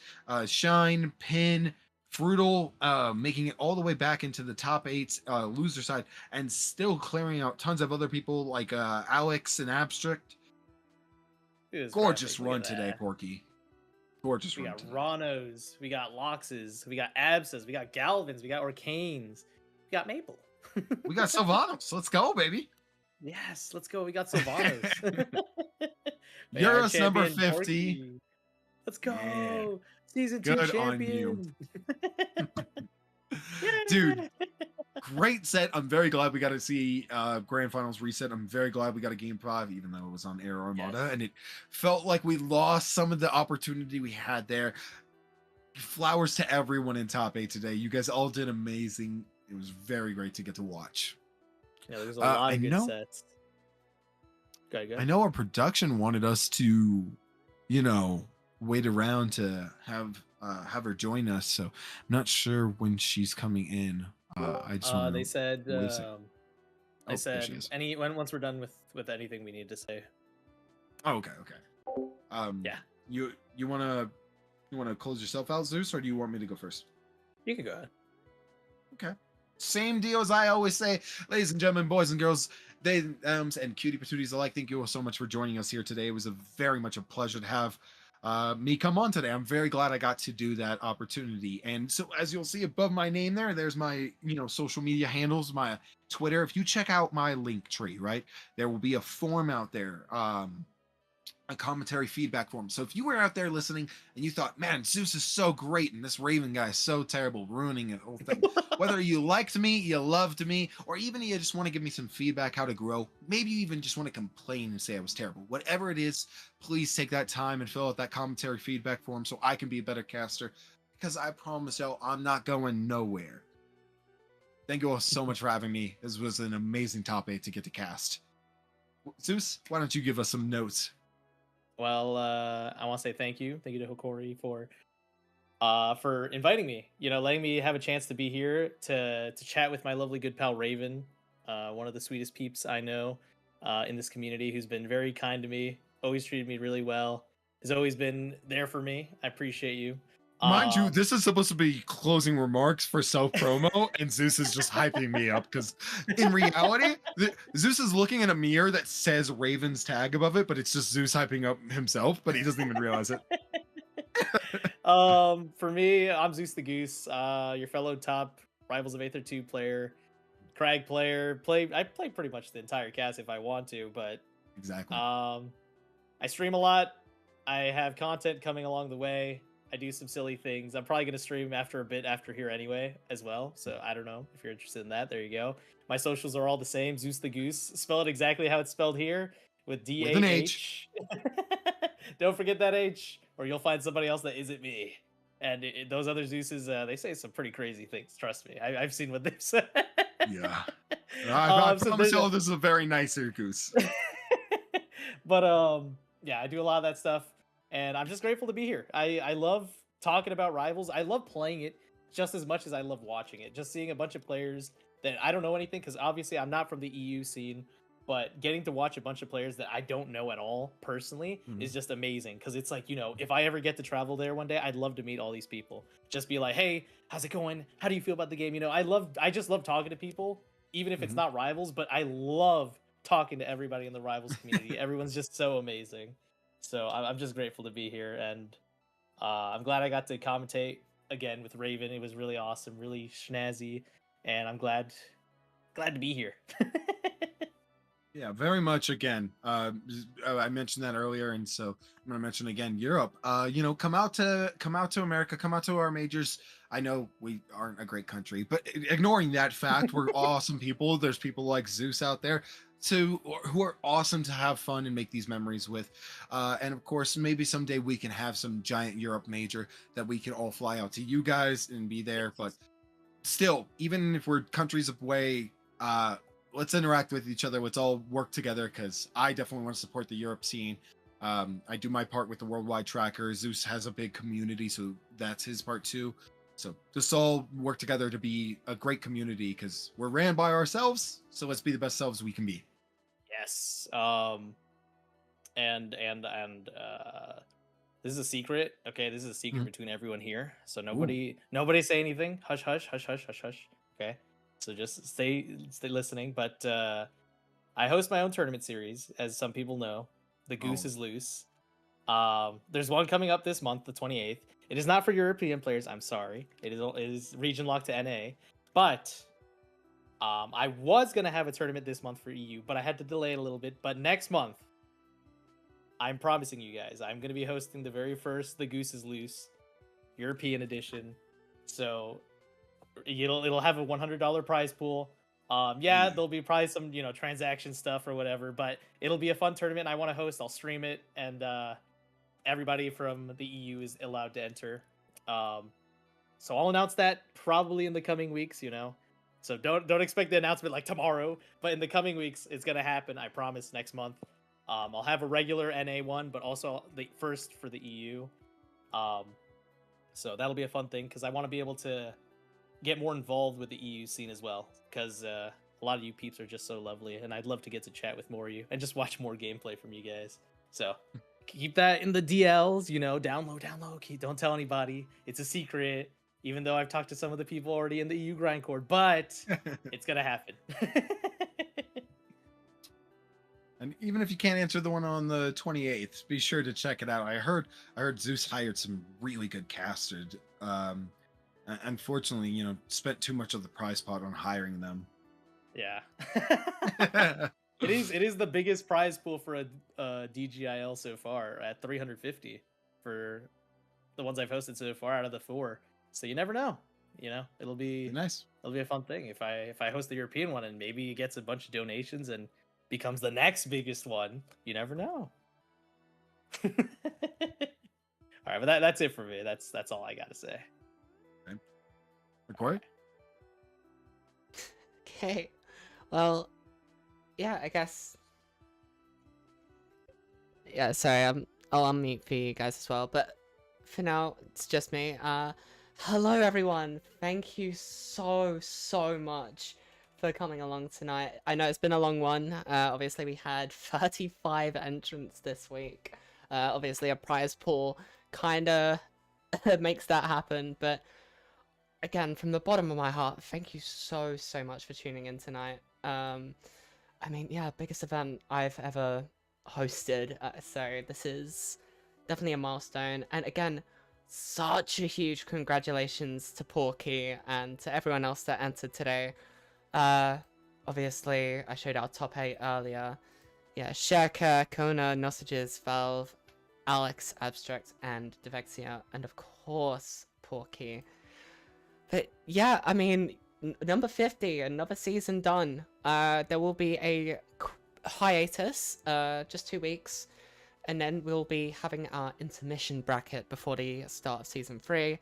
Shine, Pin, Frutal, making it all the way back into the top 8 loser side and still clearing out tons of other people like Alex and Abstract. Gorgeous run today, Porky. Gorgeous we run got today. Ronos, we got Loxes, we got Absas, we got Galvins, we got Orcanes, we got Maple. We got Sylvanos. Let's go, baby. Yes, let's go. We got Sylvanos. EURAS number champion, 50. Porky. Let's go. Yeah. Season 2 Good champion. on you. Dude, great set. I'm very glad we got to see Grand Finals reset. I'm very glad we got a Game 5, even though it was on Air Armada. Yes. And it felt like we lost some of the opportunity we had there. Flowers to everyone in top 8 today. You guys all did amazing. It was very great to get to watch. Yeah, there's a lot of good sets. Go. I know our production wanted us to, you know, wait around to have her join us. So I'm not sure when she's coming in. I just wanna They know, said what is it? they Oh, there she said is. once we're done with anything we need to say. Oh, okay. Yeah. You wanna close yourself out, Zeus, or do you want me to go first? You can go ahead. Okay. Same deal as I always say, ladies and gentlemen, boys and girls, they, and cutie patooties alike. Thank you all so much for joining us here today. It was very much a pleasure to have me come on today. I'm very glad I got to do that opportunity. And so, as you'll see above my name there's my, you know, social media handles, my Twitter. If you check out my link tree, right, there will be a form out there. A commentary feedback form. So if you were out there listening and you thought, man, Zeus is so great and this Raven guy is so terrible, ruining the whole thing. Whether you liked me, you loved me, or even you just want to give me some feedback how to grow, maybe you even just want to complain and say I was terrible. Whatever it is, please take that time and fill out that commentary feedback form so I can be a better caster, because I promise y'all I'm not going nowhere. Thank you all so much for having me. This was an amazing top 8 to get to cast. Zeus, why don't you give us some notes? Well, I want to say thank you to Hokori for for inviting me. You know, letting me have a chance to be here to chat with my lovely good pal Raven, one of the sweetest peeps I know in this community, who's been very kind to me, always treated me really well, has always been there for me. I appreciate you. Mind you, this is supposed to be closing remarks for self promo, and Zeus is just hyping me up because in reality, Zeus is looking at a mirror that says Raven's tag above it, but it's just Zeus hyping up himself, but he doesn't even realize it. For me, I'm Zeus the Goose, your fellow top Rivals of Aether 2 player, Crag player. I play pretty much the entire cast if I want to, but Exactly. I stream a lot. I have content coming along the way. I do some silly things. I'm probably gonna stream after a bit after here anyway as well. So I don't know if you're interested in that. There you go. My socials are all the same. Zeus the Goose. Spell it exactly how it's spelled here with D With an A H. H. Don't forget that H, or you'll find somebody else that isn't me. And those other Zeuses, they say some pretty crazy things. Trust me, I've seen what they've said. Yeah. I So promise there's y'all this is a very nicer goose. But yeah, I do a lot of that stuff, and I'm just grateful to be here. I love talking about Rivals. I love playing it just as much as I love watching it. Just seeing a bunch of players that I don't know anything, because obviously I'm not from the EU scene, but getting to watch a bunch of players that I don't know at all personally is just amazing. Because it's like, you know, if I ever get to travel there one day, I'd love to meet all these people. Just be like, hey, how's it going? How do you feel about the game? You know, I just love talking to people, even if it's not Rivals, but I love talking to everybody in the Rivals community. Everyone's just so amazing. So I'm just grateful to be here, and I'm glad I got to commentate again with Raven. It was really awesome, really snazzy, and I'm glad to be here. Yeah, very much. Again, I mentioned that earlier, and so I'm going to mention again. Europe, you know, come out to America, come out to our majors. I know we aren't a great country, but ignoring that fact, we're awesome people. There's people like Zeus out there who are awesome to have fun and make these memories with. And of course, maybe someday we can have some giant Europe major that we can all fly out to you guys and be there. But still, even if we're countries away, let's interact with each other. Let's all work together, because I definitely want to support the Europe scene. I do my part with the worldwide tracker. Zeus has a big community, so that's his part too. So just all work together to be a great community, because we're ran by ourselves. So let's be the best selves we can be. Yes. And this is a secret. Okay, this is a secret between everyone here. So nobody say anything. Hush, hush, hush, hush, hush, hush. Okay. So just stay listening. But I host my own tournament series, as some people know. The Goose is Loose. There's one coming up this month, the 28th. It is not for European players. I'm sorry. It is region locked to NA. But I was gonna have a tournament this month for EU, but I had to delay it a little bit. But next month, I'm promising you guys, I'm gonna be hosting the very first The Goose is Loose European edition. So it'll have a $100 prize pool. Yeah, there'll be probably some, you know, transaction stuff or whatever, but it'll be a fun tournament I want to host. I'll stream it, and everybody from the EU is allowed to enter. So I'll announce that probably in the coming weeks, you know. So don't expect the announcement like tomorrow, but in the coming weeks it's gonna happen. I promise. Next month, I'll have a regular NA one, but also the first for the EU. So that'll be a fun thing, because I want to be able to get more involved with the EU scene as well, because a lot of you peeps are just so lovely, and I'd love to get to chat with more of you and just watch more gameplay from you guys. So keep that in the DLs, you know, down low, don't tell anybody. It's a secret, even though I've talked to some of the people already in the EU grindcore, but it's gonna happen. And even if you can't answer the one on the 28th, be sure to check it out. I heard Zeus hired some really good casters. Unfortunately, you know, spent too much of the prize pot on hiring them. Yeah. It is the biggest prize pool for a DGIL so far, at 350 for the ones I've hosted so far out of the 4. So you never know. You know, it'll be Nice. It'll be a fun thing if I host the European one, and maybe it gets a bunch of donations and becomes the next biggest one. You never know. All right, but that's it for me. That's all I gotta say. McCoy? Okay. Well, yeah, I guess. Yeah, sorry, I'll unmute for you guys as well. But for now, it's just me. Hello everyone. Thank you so much for coming along tonight. I know it's been a long one. Obviously we had 35 entrants this week. Obviously a prize pool kinda makes that happen, but again, from the bottom of my heart, thank you so much for tuning in tonight. I mean, yeah, biggest event I've ever hosted, so this is definitely a milestone. And again, such a huge congratulations to Porky and to everyone else that entered today. Obviously, I showed our top 8 earlier. Yeah, Sherka, Kona, Nosages, Valve, Alex, Abstract, and Devexia, and of course, Porky. But yeah, I mean, number 50, another season done. There will be a hiatus, just 2 weeks, and then we'll be having our intermission bracket before the start of season 3.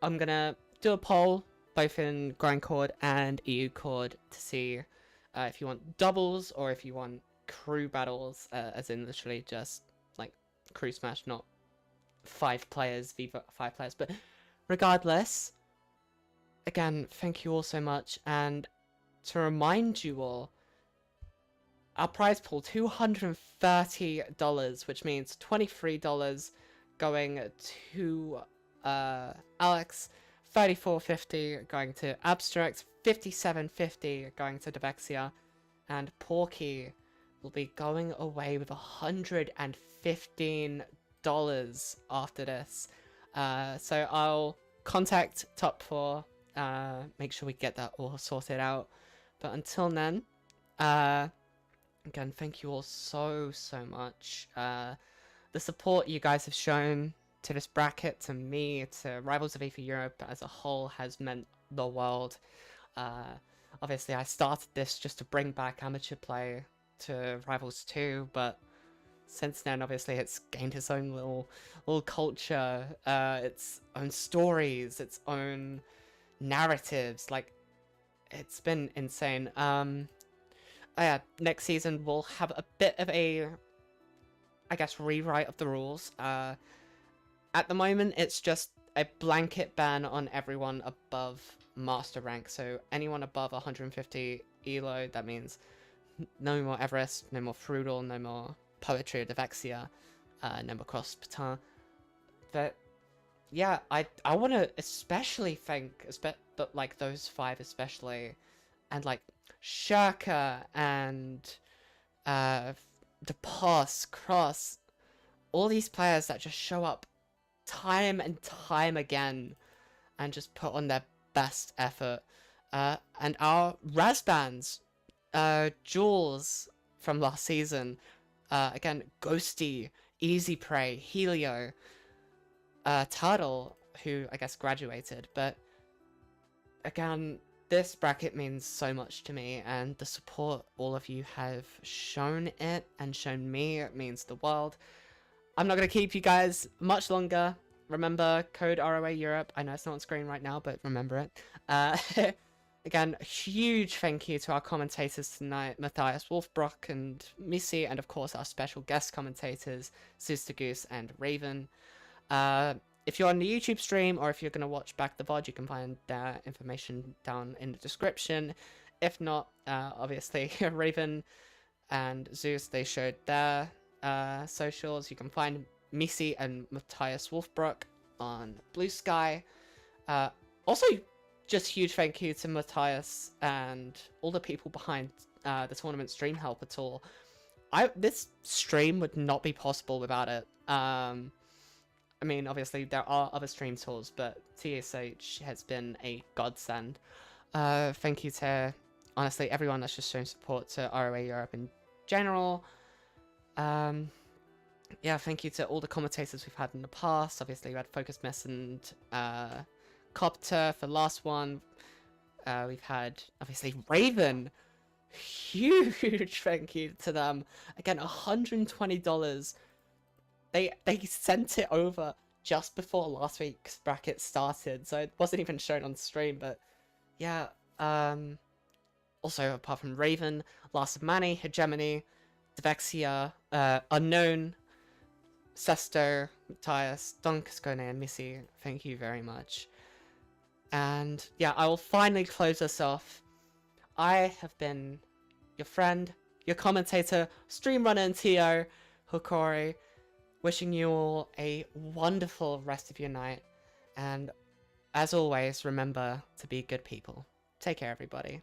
I'm gonna do a poll, both in Grindcord and EU Cord, to see if you want doubles or if you want crew battles, as in literally just like crew smash, not 5 players v 5 players. But regardless, again, thank you all so much, and to remind you all, our prize pool, $230, which means $23 going to Alex, $34.50 going to Abstract, $57.50 going to Devexia, and Porky will be going away with $115 after this. So I'll contact top 4, make sure we get that all sorted out. But until then, again, thank you all so much. The support you guys have shown to this bracket, to me, to Rivals of Aether Europe as a whole has meant the world. Obviously, I started this just to bring back amateur play to Rivals 2, but since then, obviously, it's gained its own little culture, its own stories, its own narratives. Like, it's been insane. Yeah, next season we'll have a bit of a, I guess, rewrite of the rules. At the moment, it's just a blanket ban on everyone above master rank. So anyone above 150 elo, that means no more Everest, no more Frugal, no more Poetry or Devexia, no more Cross Patin. But yeah, I want to especially thank, like those 5 especially, and like Shaka and the Pass, Cross, all these players that just show up time and time again and just put on their best effort. And our Raz bands, Jules from last season, again, Ghosty, Easy Prey, Helio, Turtle, who I guess graduated, but again, this bracket means so much to me, and the support all of you have shown it and shown me, it means the world. I'm not going to keep you guys much longer. Remember, code ROA Europe. I know it's not on screen right now, but remember it. Again, a huge thank you to our commentators tonight, Matthias Wolfbrock and Missy, and of course our special guest commentators, Sister Goose and Raven. If you're on the YouTube stream, or if you're going to watch back the VOD, you can find that information down in the description. If not, obviously, Raven and Zeus, they showed their socials. You can find Missy and Matthias Wolfbrock on Blue Sky. Also, just huge thank you to Matthias and all the people behind the tournament stream help at all. This stream would not be possible without it. I mean, obviously, there are other stream tools, but TSH has been a godsend. Thank you to, honestly, everyone that's just shown support to ROA Europe in general. Yeah, thank you to all the commentators we've had in the past. Obviously, we had Focus Mess and Copter for the last one. We've had, obviously, Raven. Huge thank you to them. Again, $120. They sent it over just before last week's bracket started, so it wasn't even shown on stream, but yeah. Also, apart from Raven, Last of Mani, Hegemony, Devexia, Unknown, Sesto, Matthias, Dunkskone, and Missy, thank you very much. And yeah, I will finally close us off. I have been your friend, your commentator, stream runner, and TO, Hokori, wishing you all a wonderful rest of your night. And as always, remember to be good people. Take care, everybody.